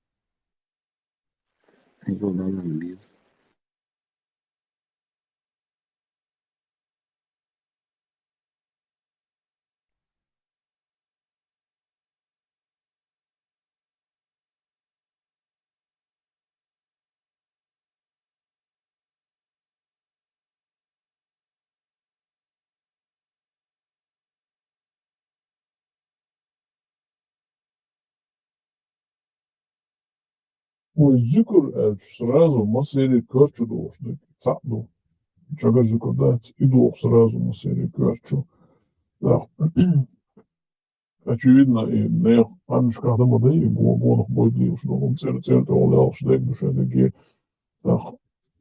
Ой, зюкер сразу масери көрчу должны. Цапну. Чага зюкер дать и долг сразу масери көрчу. Да. Очевидно, и не память когда мы и гонах бойдил, что он церковь олял, что я душа такие.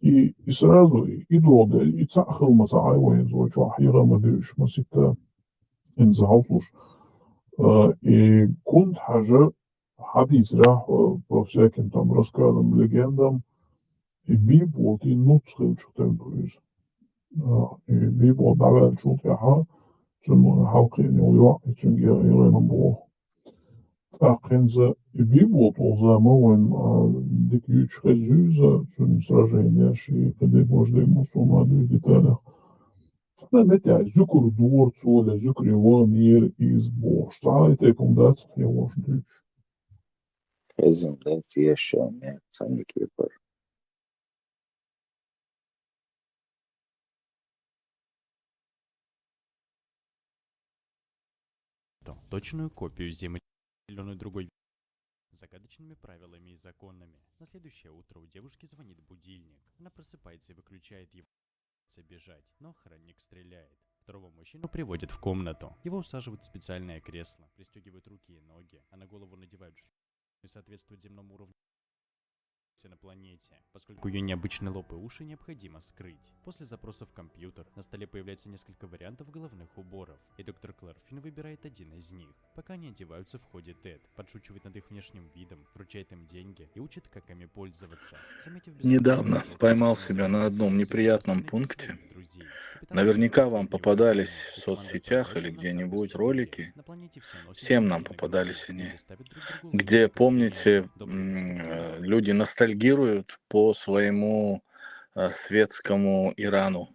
И сразу и долго, и цахал масаай وين زوج وحيرة ما ديش مسيتا انزعفوش. И كنت حاجة حديث راح بوساكن там рассказам, легендам, и Библ и нуцхил чутендуис. И Библ давал чутяха, zum halkini oluyor, için yerenin bu. Такинза и Библ тоже моин dik 3 резюза, zum сражения, и когда божды мусульманы в деталях. Met zoeker door zolen, zoeker wanneer is boos. Zij te omdat je was dus. Презентация Александр Кипр. Точную копию Земли, наделенную другой загадочными правилами и законами. На следующее утро у девушки звонит будильник. Она просыпается и выключает его. Бежать, но охранник стреляет. Второго мужчину приводят в комнату. Его усаживают в специальное кресло, пристегивают руки и ноги, а на голову надевают шлем, и соответствует земному уровню на планете. Поскольку ее необычный лоб и уши необходимо скрыть. После запроса в компьютер на столе появляется несколько вариантов головных уборов, и доктор Клэрфин выбирает один из них. Пока они одеваются, входит Тед, подшучивает над их внешним видом, вручает им деньги и учит, как ими пользоваться. Недавно поймал себя на одном неприятном пункте. Наверняка вам попадались в соцсетях или где-нибудь ролики, всем нам попадались они, где, помните, люди ностальгируют по своему светскому Ирану.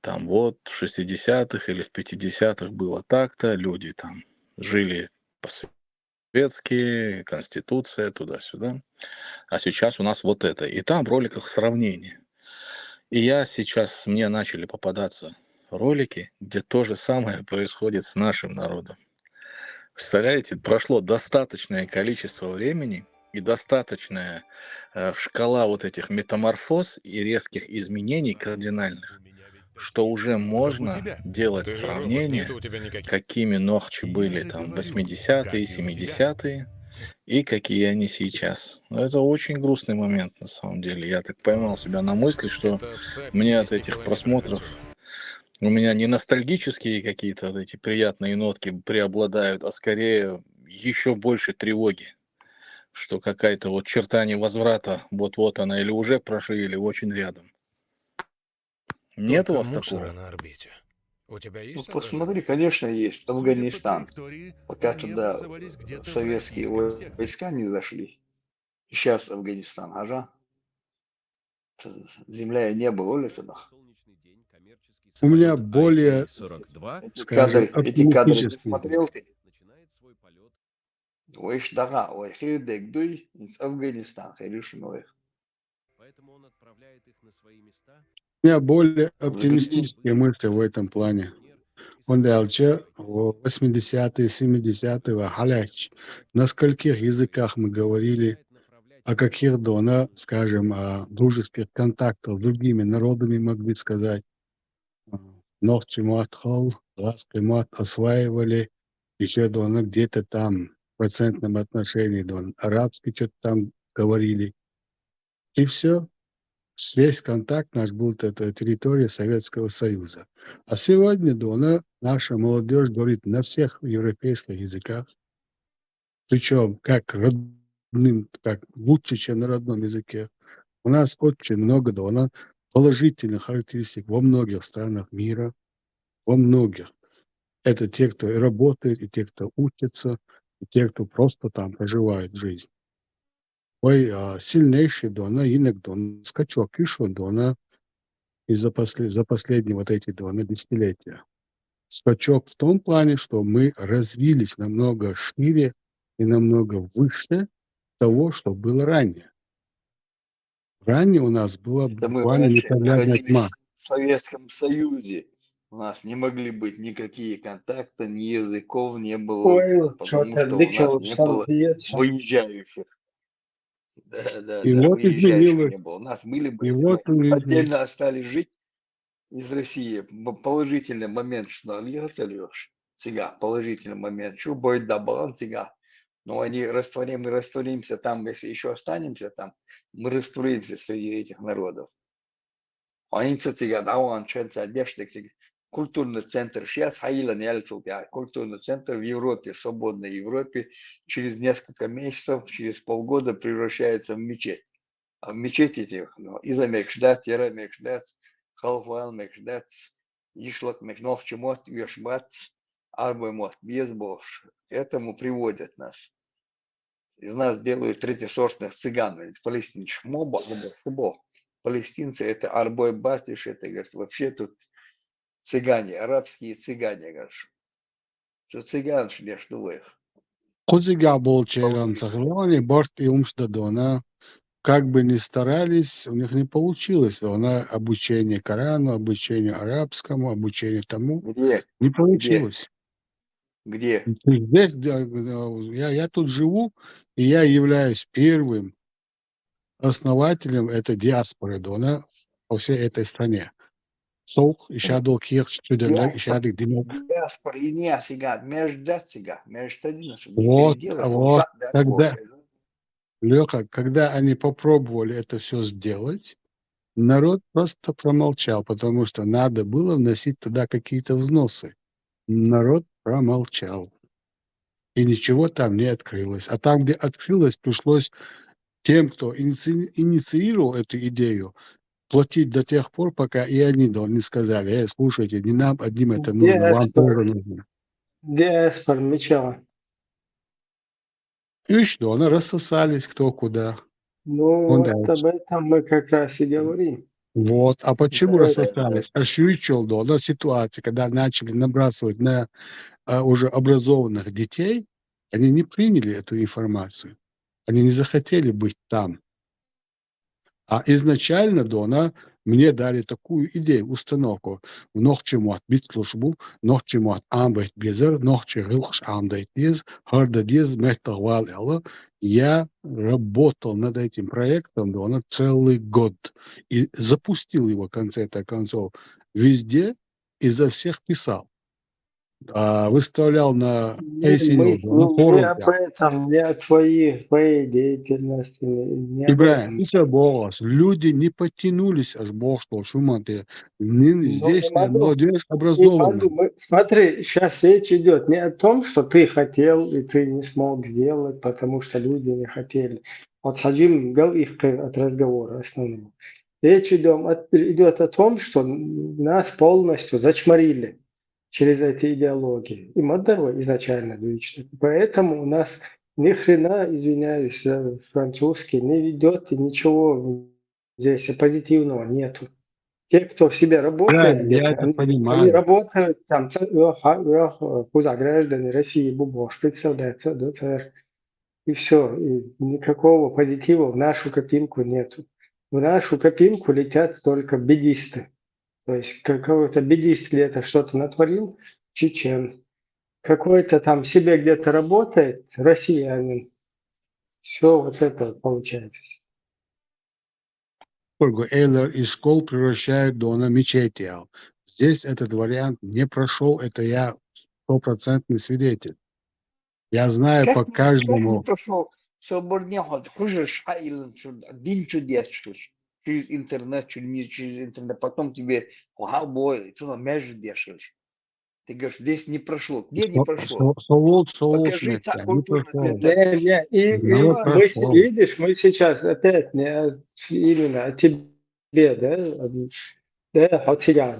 Там вот в 60-х или в 50-х было так-то, люди там жили по-светски, конституция, туда-сюда. А сейчас у нас вот это. И там в роликах сравнение. И мне начали попадаться ролики, где то же самое происходит с нашим народом. Представляете, прошло достаточное количество времени и достаточная шкала вот этих метаморфоз и резких изменений кардинальных, что уже можно делать сравнение, какими ногчи были там 80-е, 70-е, и какие они сейчас. Это очень грустный момент, на самом деле. Я так поймал себя на мысли, что мне от этих просмотров, у меня не ностальгические какие-то вот эти приятные нотки преобладают, а скорее еще больше тревоги, что какая-то вот черта невозврата, вот-вот она или уже прошли, или очень рядом. Нет у вас такого? На орбите. У тебя Ну, есть посмотри, конечно, есть Афганистан. Пока туда советские войска не зашли. Сейчас Афганистан, ага. Земля и небо, улица, да. У меня более, скажем, Эти кадры ты оптимистический. смотрел ты? Ой, дага, ой, хидек дуй из Афганистана, хиришиновых. У меня более оптимистические мысли в этом плане. Он дальше в 80-е, 70-е, халяч. На скольких языках мы говорили, о каких дона, скажем, о дружеских контактах с другими народами могли сказать. Ногти матхал, лаской мат осваивали, еще дона где-то там в процентном отношении дон арабский что-то там говорили. И все. Весь контакт наш был это территория Советского Союза. А сегодня дона наша молодежь говорит на всех европейских языках. Причем как как лучше, чем на родном языке. У нас очень много довольно положительных характеристик во многих странах мира, во многих. Это те, кто и работает, и те, кто учится, и те, кто просто там проживает жизнь. Ой, сильнейший дона, инок дон, скачок еще дона за последние вот эти 2 десятилетия. Скачок в том плане, что мы развились намного шире и намного выше того, что было ранее. Ранее у нас была Это мы буквально раньше непроглядная тьма. находились в Советском Союзе. У нас не могли быть никакие контакты, ни языков не было, Ой, потому что-то что у нас дикого не сам было пьется. выезжающих. Да, да, И да, вот выезжающих не изменилось, было. У нас были бы, и если вот бы изменилось. отдельно остались жить из России, положительный момент, что Львов, сега, положительный момент, что будет да баланс сега. Но они мы растворимся там, если еще останемся там, мы растворимся среди этих народов. Они сега, даван, ченца, одежды, культурный центр, сейчас Хаила культурный центр в Европе, в свободной Европе, через несколько месяцев, через полгода превращается в мечеть. А в мечети этих, ну, Иза Мекшдат, Яра Мекшдат, Халфуан Мекшдат, Ишлак Мекнов Чемот, Вешбат, Арбаймот, Безбош. К этому приводят нас. Из нас делают третьесортных цыган, палестинских моба, шубо. Палестинцы это Арбой Батиш, это, говорят, вообще тут цыгане, арабские цыгане, говорят. Что цыган что вы их. Кузыга болчеран сахлани, борт и умштадона. Как бы ни старались, у них не получилось. Она обучение Корану, обучение арабскому, обучение тому. Где? Не Где? получилось. Где? Здесь я тут живу, и я являюсь первым основателем этой диаспоры Дона по всей этой стране. Сох, ишадол кирх, студенлер, ишадик димок. Диаспора, и не сега, междат сега, межстадина, Вот, переделать, вот, дать когда, Леха, когда они попробовали это все сделать, народ просто промолчал, потому что надо было вносить туда какие-то взносы. Народ промолчал. И ничего там не открылось. А там, где открылось, пришлось тем, кто инициировал эту идею, платить до тех пор, пока и они не сказали: слушайте, не нам одним это нужно, вам тоже нужно. Диаспор меча. И что, они рассосались кто куда. Ну, Он вот дальше. об этом мы как раз и говорим. Вот. А почему Да, рассосались? Ощущал, да, ситуация, когда начали набрасывать на уже образованных детей, они не приняли эту информацию. Они не захотели быть там. А изначально Дона мне дали такую идею, установку. Noch чему бит службу, noch чему амбайт безер, noch чегилш амдайт из, харда диз мехтавал элла. Я работал над этим проектом, Дона, целый год. И запустил его, в конце-то концов, везде, изо всех писал. Выставлял на мы Эйсинил, на не форуме. об этом, не о твоей деятельности, не об Ибраим, этом. это Богос. Люди не потянулись, аж Бог что шуманты. Ну, Здесь Имаду, молодежь Имаду, образованная. смотри, сейчас речь идет не о том, что ты хотел и ты не смог сделать, потому что люди не хотели. Вот Хаджим гал их от разговора основного. Речь идет о том, что нас полностью зачморили через эти идеологии. И Мадарова изначально лично. Поэтому у нас ни хрена, извиняюсь, французский не ведет и ничего здесь позитивного нету. Те, кто в себе работает Правильно, я где-то, это они понимаю. работают там, граждане России, Бубош, представляется, ДЦР. И все, и никакого позитива в нашу копилку нету. В нашу копилку летят только бедисты. То есть какой-то бедист где-то что-то натворил, чечен. Какой-то там себе где-то работает, россиянин. Все вот это получается. Ольгу Эйлер из школ превращают до мечети. Здесь этот вариант не прошел, это я стопроцентный свидетель. Я знаю по как не каждому. прошел свободный ход? Хуже дин чудес через интернет, через интернет, потом тебе, бой, что на между дешевле. Ты говоришь, здесь не прошло. Где не прошло? Совет Покажи соушник, не культурный пошел. центр. Не, и Не мы, пошел. видишь, мы сейчас опять не именно о тебе, да? Да, от тебя.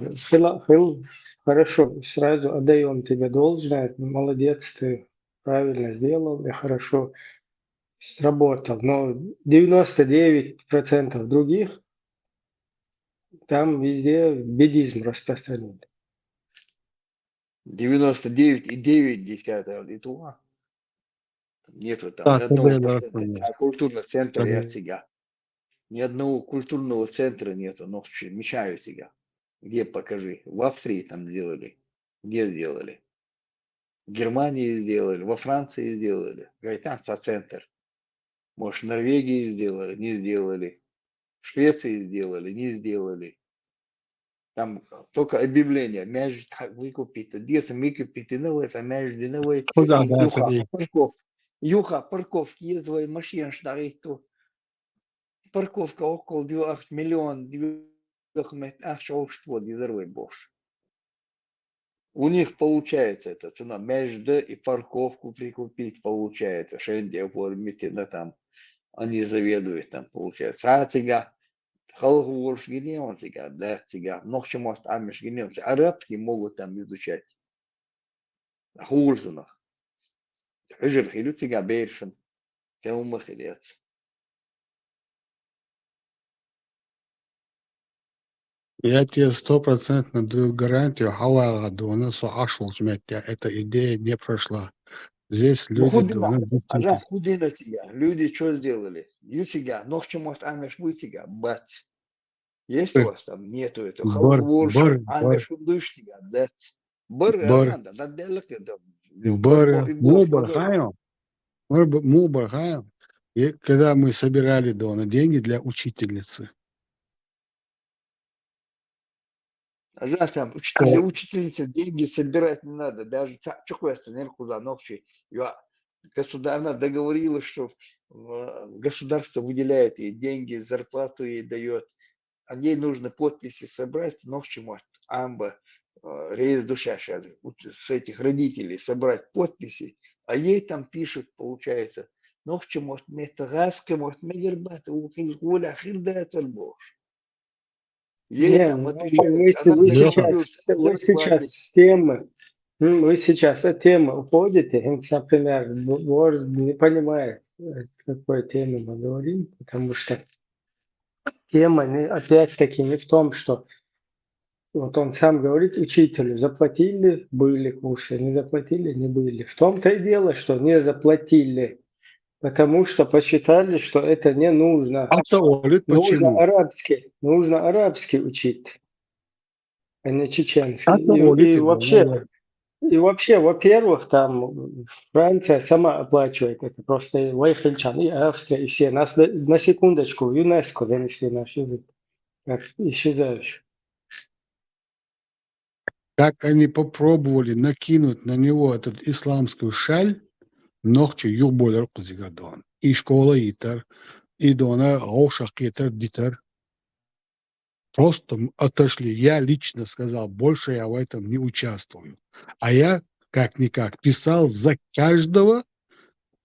Хорошо, сразу отдаем тебе должное. Молодец, ты правильно сделал и хорошо сработал. Но 99% других там везде ведизм распространен. 99,9 Литва. Нету там ни Так, одного тебе процента. А культурный центр я сега. Ни одного культурного центра нету. Но мечаю сега. Где покажи? В Австрии там сделали. Где сделали? В Германии сделали, во Франции сделали. Говорит, там центр. Может, в Норвегии сделали, не сделали. В Швеции сделали, не сделали. Там только объявление, между как выкупить, где выкупить, новое, между новой, Куда дальше? юха, парковки, ездовые машины, что парковка около 2 миллионов, 2 общество, дизервой больше. У них получается эта цена, между и парковку прикупить получается, шенде оформить, там, они заведуют, там получается. А сега, халгуш генеон сега, да, сега, но к чему амиш генеон, арабские могут там изучать. Хулзунах. Хижер хилю сега бейшен, кому махилец. Я тебе 100% даю гарантию, халала дуана суашл жметя. Эта идея не прошла. Здесь Ну люди дуана действительно. худина сега. Люди что сделали? Ю сега, но к чему амиш вы сега, бац. Есть у вас там? Нету этого. Халгуш, амиш удыш сега, дац. Быр, арманда, наделек это. Мы бархаем. И когда мы собирали дуана деньги для учительницы. А там для учительницы деньги собирать не надо. Даже чухуя сценерку за ночи. Государство договорилось, что государство выделяет ей деньги, зарплату ей дает. А ей нужно подписи собрать, ночью может амба, рейс душа с этих родителей собрать подписи, а ей там пишут, получается, ночью может метагаска, может медербат, гуля хирдается больше. Ей там отвечают, вы сейчас с темы, вы сейчас от темы уходите, например, Борис не понимает, о какой теме мы говорим, потому что тема опять-таки не в том, что вот он сам говорит учителю, заплатили, были курсы, не заплатили, не были. В том-то и дело, что не заплатили, потому что посчитали, что это не нужно. Нужно арабский учить, а не чеченский. И вообще, во-первых, там Франция сама оплачивает это, просто Вайхельчан и Австрия, и все. Нас на секундочку в ЮНЕСКО занесли наш язык, как исчезающий. Как они попробовали накинуть на него этот исламскую шаль, ногче юрболер кузигадон. И школа итер, и дона ошах итер дитер. Просто отошли. Я лично сказал, больше я в этом не участвую. А я, как-никак, писал за каждого,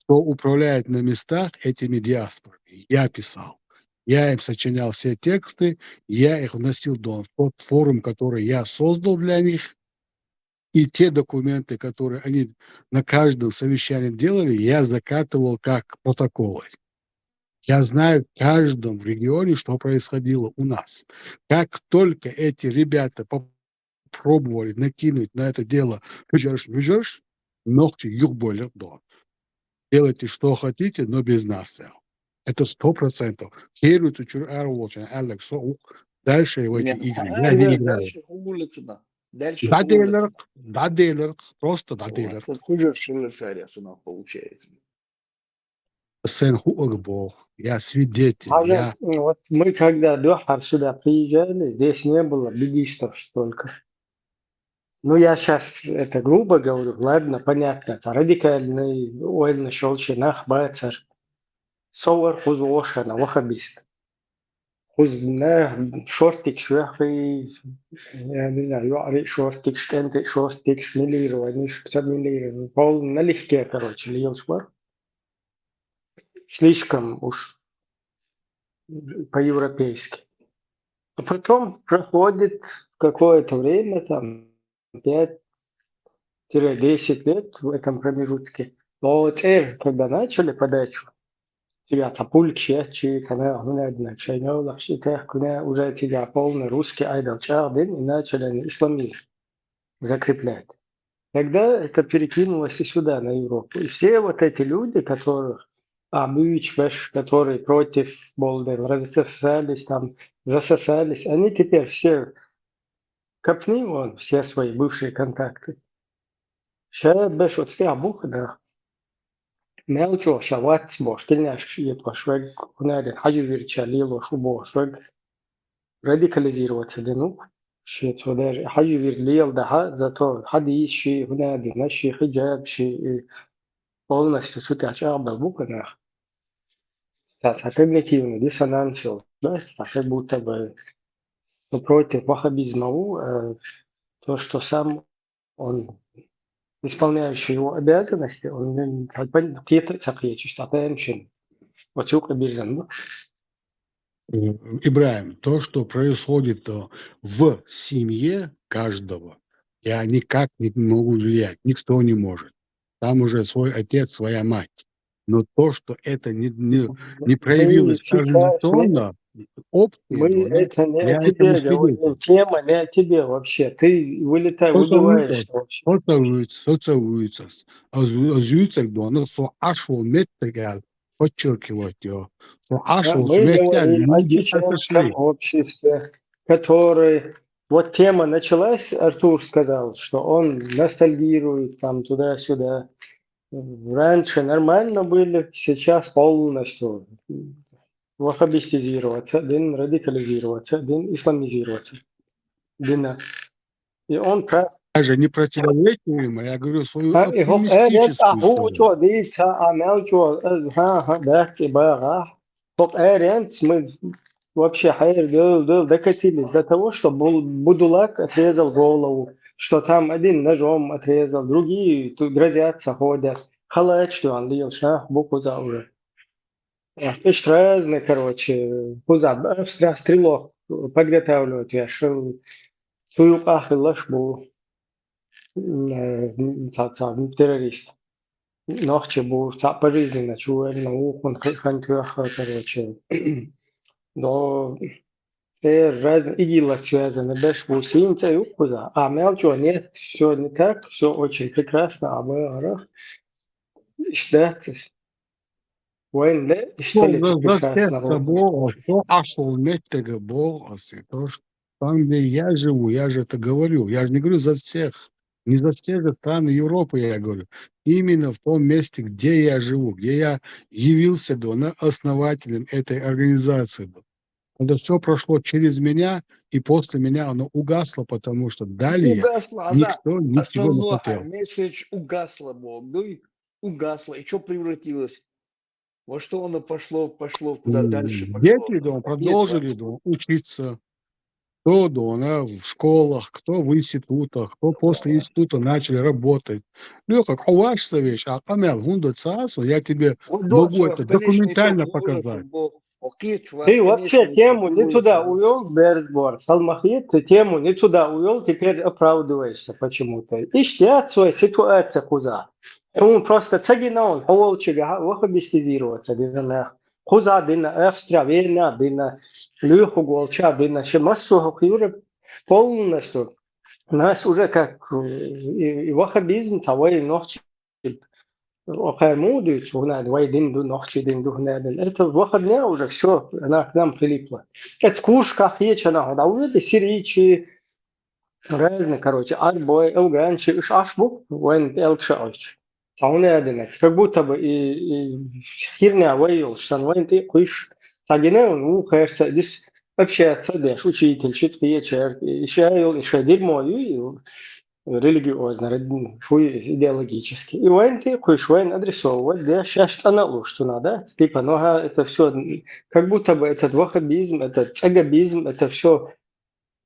кто управляет на местах этими диаспорами. Я писал. Я им сочинял все тексты, я их вносил в тот форум, который я создал для них, и те документы, которые они на каждом совещании делали, я закатывал как протоколы. Я знаю в каждом регионе, что происходило у нас. Как только эти ребята попробовали накинуть на это дело ногти юрболер до. Делайте, что хотите, но без нас. Это 100%. Дальше его эти игры. Я не играю. Да, дейлер, просто да, дейлер. Это хуже шиллер цена получается. Я свидетель. Вот мы когда Дохар сюда приезжали, здесь не было бедистов столько. Ну, я сейчас это грубо говорю, ладно, понятно, это радикальный, ойный шелчинах, бацар, совар хузошана, вахабист. شورتك شوي я не знаю, юари шортик, штенте шортик, шмелирование, шмелирование. Пол налегке, короче, льем швар. Слишком уж по-европейски. А потом проходит какое-то время, там 5-10 лет в этом промежутке. Но вот когда начали подачу, тебя тапульки, чьи-то, наверное, чайнёвых, уже тебя полный русский айдол чардин, и начали они исламизм закреплять. Тогда это перекинулось и сюда, на Европу. И все вот эти люди, которых которые против Болдер рассосались, там, засосались, они теперь все, копни вон все свои бывшие контакты. Сейчас бэш вот стя бухда, мелчо шават бош, тельняш епошвег, кунадин хаживирча лило шубошвег, радикализироваться дену. شيء ودار حاجة ليل ده ذاته حد شيء هنا بنشي حجاب شيء полностью сюда чарбал буквально. Так, как некий диссонансил, да, как будто бы против ваххабизма, то, что сам он исполняющий его обязанности, он какие-то такие чисто пеншин. Вот чука бирзан, Ибраим, то, что происходит в семье каждого, я никак не могу влиять, никто не может. Там уже свой отец, своя мать. Но то, что это не Мы проявилось сейчас организационно, общее, мы да, это не о я этому тебе свидетель. говорим, тема не о тебе вообще. Ты выбиваешься вообще. Соцовуются, азуются, но со ашвал метригал, подчеркивать его, со Да, ашвал, мы говорим о люди чеченском отошли. обществе, который... Вот тема началась, Артур сказал, что он ностальгирует там туда-сюда. Раньше нормально были, сейчас полностью ваххабистизироваться, дин радикализироваться, дин исламизироваться. Дина. И он прав. Даже не противоречиваемо, я говорю свою И хоп, ред оптимистическую аху сторону. чо дивиться, а мел чо, бахти бага. Хоп, мы вообще хайр докатились до того, что Будулак отрезал голову, что там один ножом отрезал, другие тут грозятся, ходят. Халач, что он лил, шах, букву за уже. Ишь разные, короче, пуза, стрелок подготавливают, я шел, свою ахиллаш был террорист. Ночью был пожизненно, чуэр, науку, хантюаха, короче. Но разные игилы связаны, даже в усинце и укуза. А мелчо нет, все не так, все очень прекрасно, а мы арах, ждать. Войн, да, что ли, Ну, за прекрасно, сердце Бога, что ашел метега Бога, то, что там, где я живу, я же это говорю, я же не говорю за всех, не за все же страны Европы я говорю, именно в том месте, где я живу, где я явился основателем этой организации. Это все прошло через меня, и после меня оно угасло, потому что далее Угасла, да. никто ничего не Основной хотел. месседж угасла, Богдуй, угасла. И что превратилось? Во что оно пошло куда дальше пошло? Дети дома продолжили учиться. Кто в школах, кто в институтах, кто после института начали работать. Ну, как уважься вещь, а камел гунда цасу, я тебе могу это документально показать. Ты вообще тему не туда увел, Берсбор, Салмахит, ты тему не туда увел, теперь оправдываешься почему-то. Ищите свою ситуацию куда. Он просто цагина он, холчига, вахабистизироваться, дина, куда дина, Австрия, Вена, дина, Люху Голча, дина, Шемассу Хохюра полностью. Нас уже как и вахабизм, того и ночи. Мудуть, динду, ночи, динду, это выходня уже все, она к нам прилипла. Это скушка, хечена, да уже сирийчи, разные, короче, арбой, афганчи, ашбук, войн элкшач. Как будто бы и херня воил, что войн ты куешь, тагине, ну, кажется, здесь вообще, цадеш, учитель, читки, еще дерьмо, религиозно, шуй идеологически. И он ты кое-что адресовывать, да, сейчас аналог, что надо, типа, ну, это все, как будто бы этот ваххабизм, этот цагабизм, это все,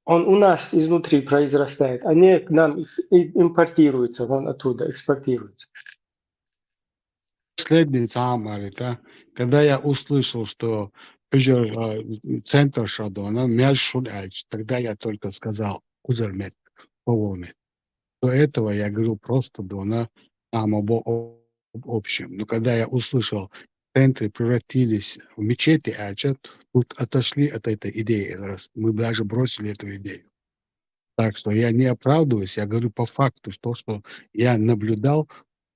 он у нас изнутри произрастает, а не к нам импортируется, он оттуда экспортируется. Последний самый, да, когда я услышал, что центр Шадона, тогда я только сказал, Кузермет, Поволмет. До этого я говорил просто Дона, там об общем. Но когда я услышал, центры превратились в мечети, тут отошли от этой идеи. Мы даже бросили эту идею. Так что я не оправдываюсь, я говорю по факту, что я наблюдал,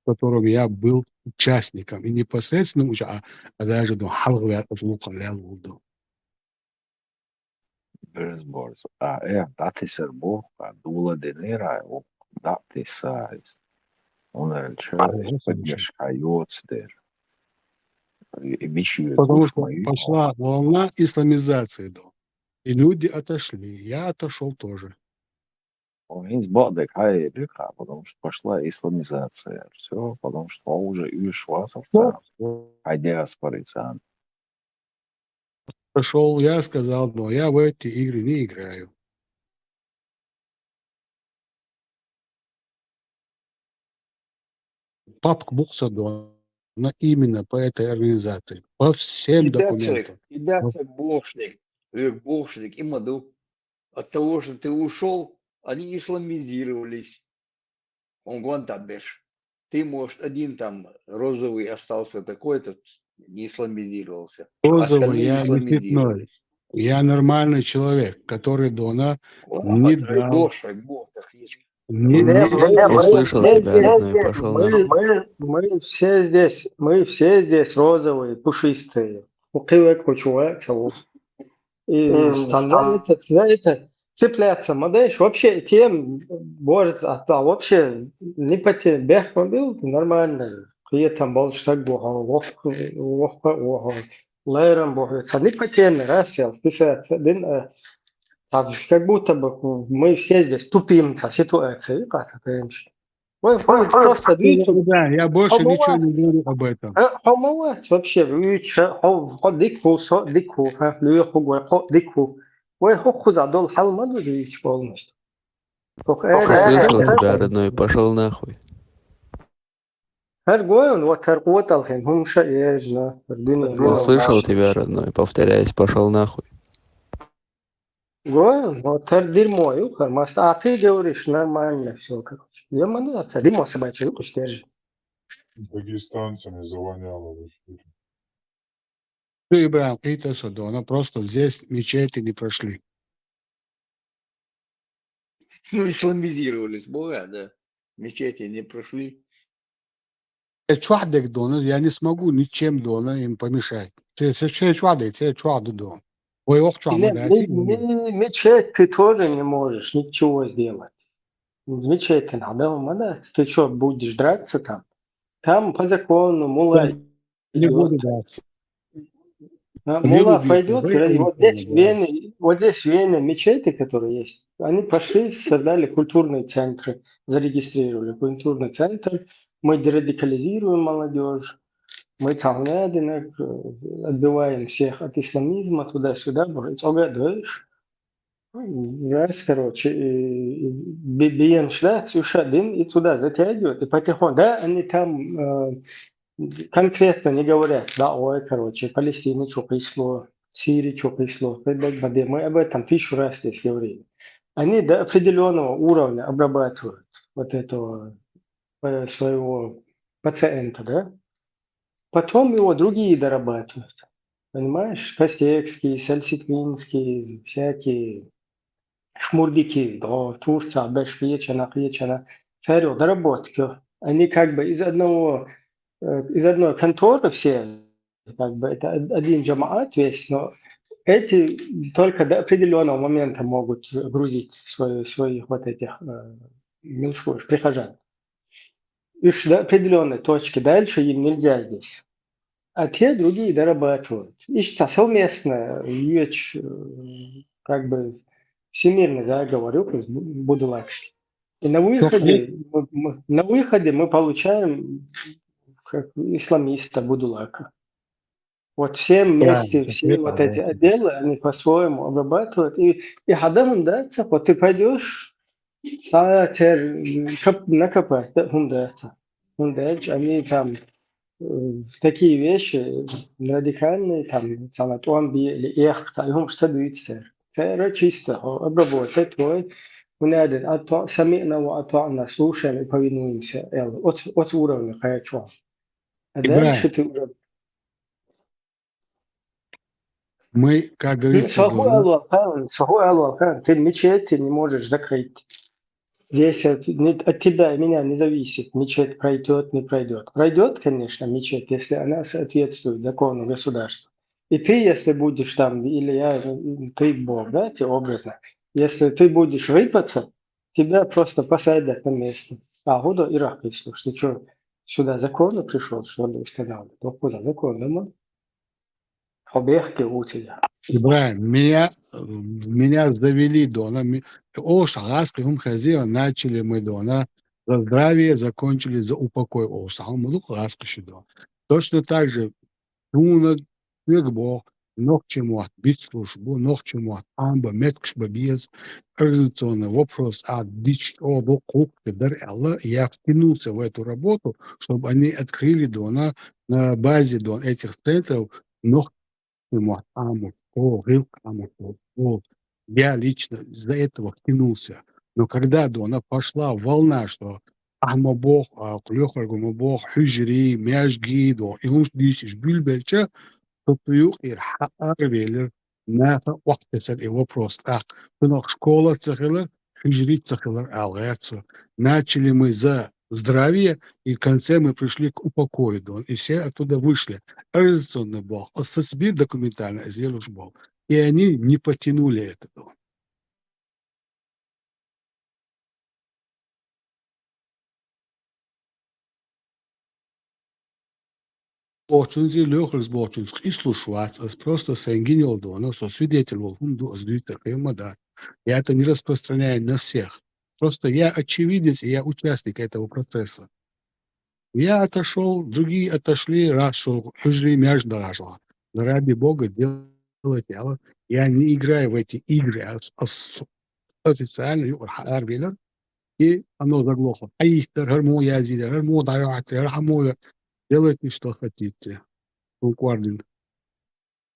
в котором я был участником. И непосредственно а даже до Birdsboards. Dat is er boh, doula de nera, dat is он подмешкается der. И бичует Потому душ что мою. пошла волна исламизации, да. И люди отошли. Я отошел тоже. Он сбадок, потому что пошла исламизация. Все, потому что он уже ушла в царь. А диаспоры царь. Пошел, я сказал, но я в эти игры не играю. Папка Бухсадона именно по этой организации, по всем документам. Кидаться бошник, и маду. От того, что ты ушел, они исламизировались. Он гуантабеш. Ты, может, один там розовый остался такой-то, не исламизировался. Розовый, Остальные я не цветной. исламизировались. Я нормальный человек, который Дона не дал. Доша, ботах, Услышал тебя, родной, пошел нахуй. Мы все здесь розовые, пушистые. И становится цепляться. Модеш вообще тем борется, а вообще не по тем. Бех был нормально. И там больше так было. Лайрам борется. Не по теме, рассел. Как будто бы мы все здесь тупим со ситуацией. Как это ремши. Просто Да, я больше ничего не говорю об этом. Помолать вообще, дику. Ой, хоху задол халмаду дичь полностью. Услышал тебя, родной, пошел нахуй. Услышал тебя, родной, повторяюсь, пошел нахуй. Гойл, вот дерьмо, а ты говоришь нормально все, короче. Я могу это, дерьмо собачье, выпусти держи. Дагестанцами завоняло. Ты, Ибрам, это Содона, просто здесь мечети не прошли. Ну, исламизировались, да. Мечети не прошли. Чуадек Дона, я не смогу ничем Дона им помешать. Ты чуадек Дона. Ой, ох, мечеть ты тоже не можешь ничего сделать. Мечеть надо, ты что, будешь драться там? Там по закону мула не буду драться. Мула пойдет, вот здесь в Вене мечети, которые есть, они пошли, создали культурные центры, зарегистрировали культурный центр, мы дерадикализируем молодежь, мы там отбиваем всех от исламизма туда-сюда, угадываешь? Раз, короче, биен шлят, ушадин и туда затягивают, и потихоньку, да, они там конкретно не говорят, да, ой, короче, Палестине что пришло, Сирии что пришло, мы об этом 1000 раз здесь говорили. Они до определенного уровня обрабатывают вот этого своего пациента, да, потом его другие дорабатывают, понимаешь, Костекский, Сальситвинский, всякие шмурдики, да, Турция, Бешвечена, царю, доработки, они как бы из одной конторы все, как бы это один джамаат весь, но эти только до определенного момента могут грузить своих вот этих меньшуш, прихожан. И до определенной точки дальше им нельзя здесь. А те другие дорабатывают. И совместно вещь, как бы всемирный заговор, Будулакский. И на выходе мы получаем как исламиста Будулака. Вот все вместе, все вот эти отделы, они по-своему обрабатывают. И адамın da вот ты пойдешь, накопать, они там такие вещи радикальные, там, санатуан или их, там, садуются. Это чисто, обработать твой, ونادر سمعنا وأطعنا слушаем и повинуемся от уровня каячо. А дальше Ибрahim, ты уже мы, как говорится, Саху Аллах, ты мечеть ты не можешь закрыть. Здесь от тебя и меня не зависит, мечеть пройдет, не пройдет. Пройдет, конечно, мечеть, если она соответствует закону государства. И ты, если будешь там, или я, ты Бог, да, тебе образно, если ты будешь рыпаться, тебя просто посадят на место. А года Ирак, если что, ты что, сюда законы пришел, чтобы устанавливать? Ну, куда законы? Объехки у тебя. Ибрahim, меня завели дона. О шагаском хозяева начали мы дона. За здравие закончили за упокой. О шагамуду хагаскаши дона. Точно так же туна Бог, ног чему от бить службу, ног чему от амба, меткшба без организационный вопрос, дичь о круг, Аллах, я втянулся в эту работу, чтобы они открыли дона на базе дон этих центров ног чему аму, рыл аму, я лично из-за этого втянулся. Но когда дона пошла волна, что Ахмабох, Клёхаргумабох, Хюжри, Мяжги, и луч дисиш бюльбельча, تطبيق الحقر نافع وقت سر вопрос. Так, сынок, школа цехелер, хижрит цехелер алгерцу. Начали мы за здравие, и в конце мы пришли к упокою, и все оттуда вышли. Организационный Бог, ССБ документально сделал Бог. И они не потянули это. Borçunuzu легких сборчинских и слушаться, просто соединил доно, свидетельствовал хунду такая мада. Я это не распространяю на всех. Просто я очевидец, и я участник этого процесса. Я отошел, другие отошли, раз шел, хужли мяч дорожила. Но ради Бога делать дело. Я не играю в эти игры, официально, и оно заглохло. А их гарму я зида, гарму даёте, гарму делайте, что хотите. Concordo.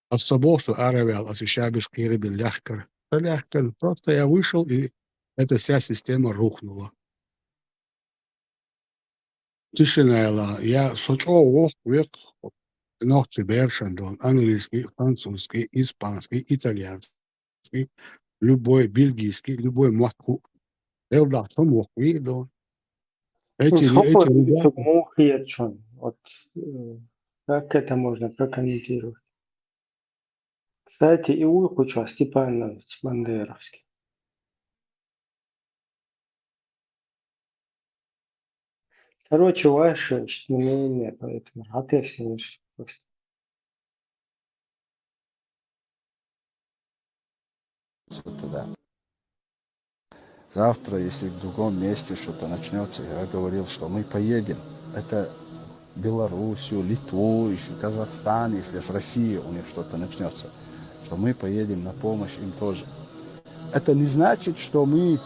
Особо аравиал, освещабишь кирибил лягкар. Лягкар. Просто я вышел, и эта вся система рухнула. Тишина. Я сочел век ногти бершандон, английский, французский, испанский, итальянский, любой бельгийский, любой матку. Да, самох видел. Эти ребята. Вот как это можно прокомментировать? Кстати, и Улкуча Степанович Бандеровский. Короче, ваше мнение, поэтому ответственность просто. Это да. Завтра, если в другом месте что-то начнется, я говорил, что мы поедем. Это Белоруссию, Литву, еще Казахстан, если с Россией у них что-то начнется, что мы поедем на помощь им тоже. Это не значит, что мы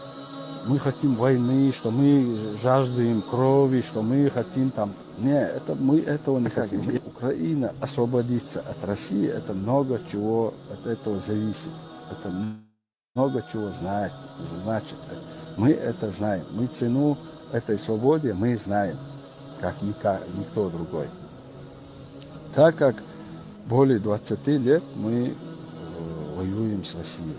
хотим войны, что мы жаждем крови, что мы хотим там... Нет, мы этого не хотим. Если Украина освободится от России, это много чего от этого зависит. Это много чего значит. Мы это знаем. Мы цену этой свободе мы знаем, как никто другой. Так как более 20 лет мы воюем с Россией.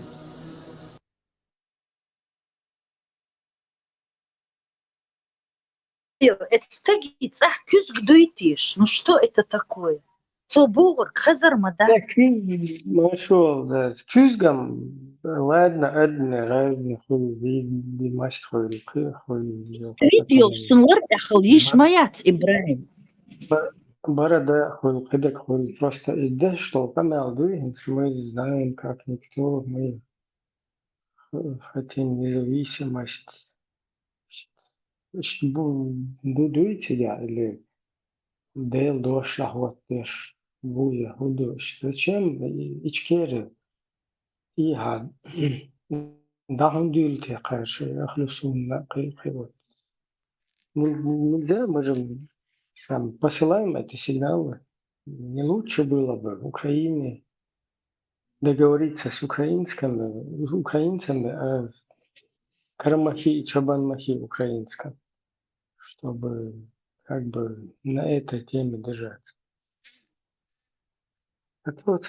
Это küzg дуйтиш. Ну что это такое? Цобугр, хазармада. Нашел, да. С кюзгом, ладно, одна разная хуй, димаш хуй, Видео сунлар ахал ешмаят, Ибрahim. Борода хуй, кедек хуй. Просто идешь, что там мы знаем, как никто, мы хотим независимость. İşte bu duyuyor ya или del doşla hoteş bu ya hudu işte zачем içkeri iyi had daha дюльте karşı ахлюсунна кайфовать. Нельзя, можем там посылаем эти сигналы. Не лучше было бы Украине договориться с украинцами о Карамахи и Чабанмахи украинском, чтобы как бы на этой теме держаться. А то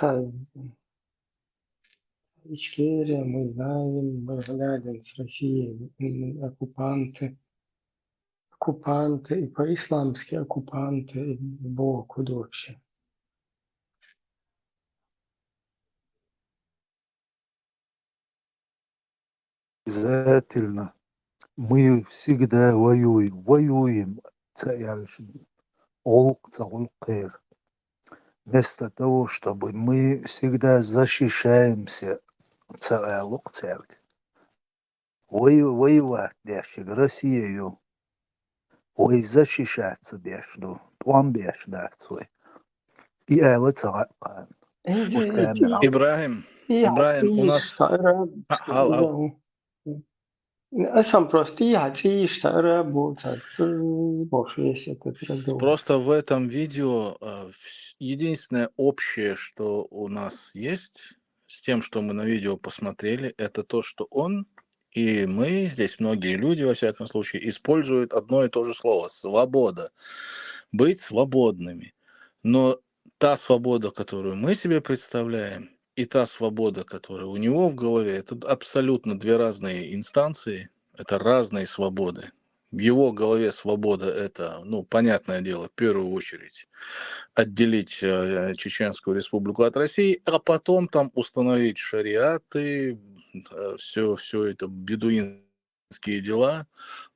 Ичкерия, мы знаем, мы глядим с Россией, оккупанты и по-исламски оккупанты, и Бог куда вообще. Обязательно. Мы всегда воюем, вместо того, чтобы мы всегда защищаемся, церковь. Воевать беши, Россию. Ой, защищаться бешну, план бешна свой. И это царапан. Ибрагим, у нас... Сам просто я работать, больше есть этот разговор. Просто в этом видео единственное общее, что у нас есть с тем, что мы на видео посмотрели, это то, что он и мы, здесь многие люди, во всяком случае, используют одно и то же слово – свобода. Быть свободными. Но та свобода, которую мы себе представляем, и та свобода, которая у него в голове, это абсолютно две разные инстанции, это разные свободы. В его голове свобода – это, ну, понятное дело, в первую очередь отделить Чеченскую Республику от России, а потом там установить шариаты, все это бедуинские дела,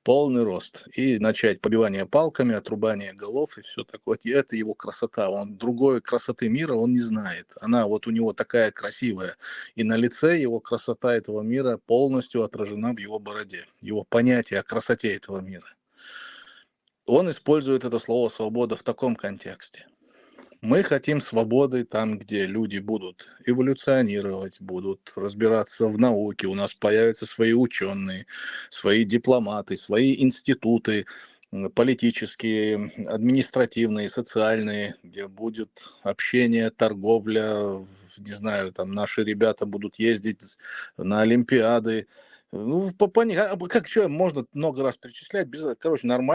полный рост. И начать побивание палками, отрубание голов и все такое. И это его красота. Он другой красоты мира он не знает. Она вот у него такая красивая. И на лице его красота этого мира полностью отражена в его бороде. Его понятие о красоте этого мира. Он использует это слово «свобода» в таком контексте. Мы хотим свободы там, где люди будут эволюционировать, будут разбираться в науке, у нас появятся свои ученые, свои дипломаты, свои институты политические, административные, социальные, где будет общение, торговля, не знаю, там наши ребята будут ездить на Олимпиады. Ну, как что можно много раз перечислять, короче, нормально.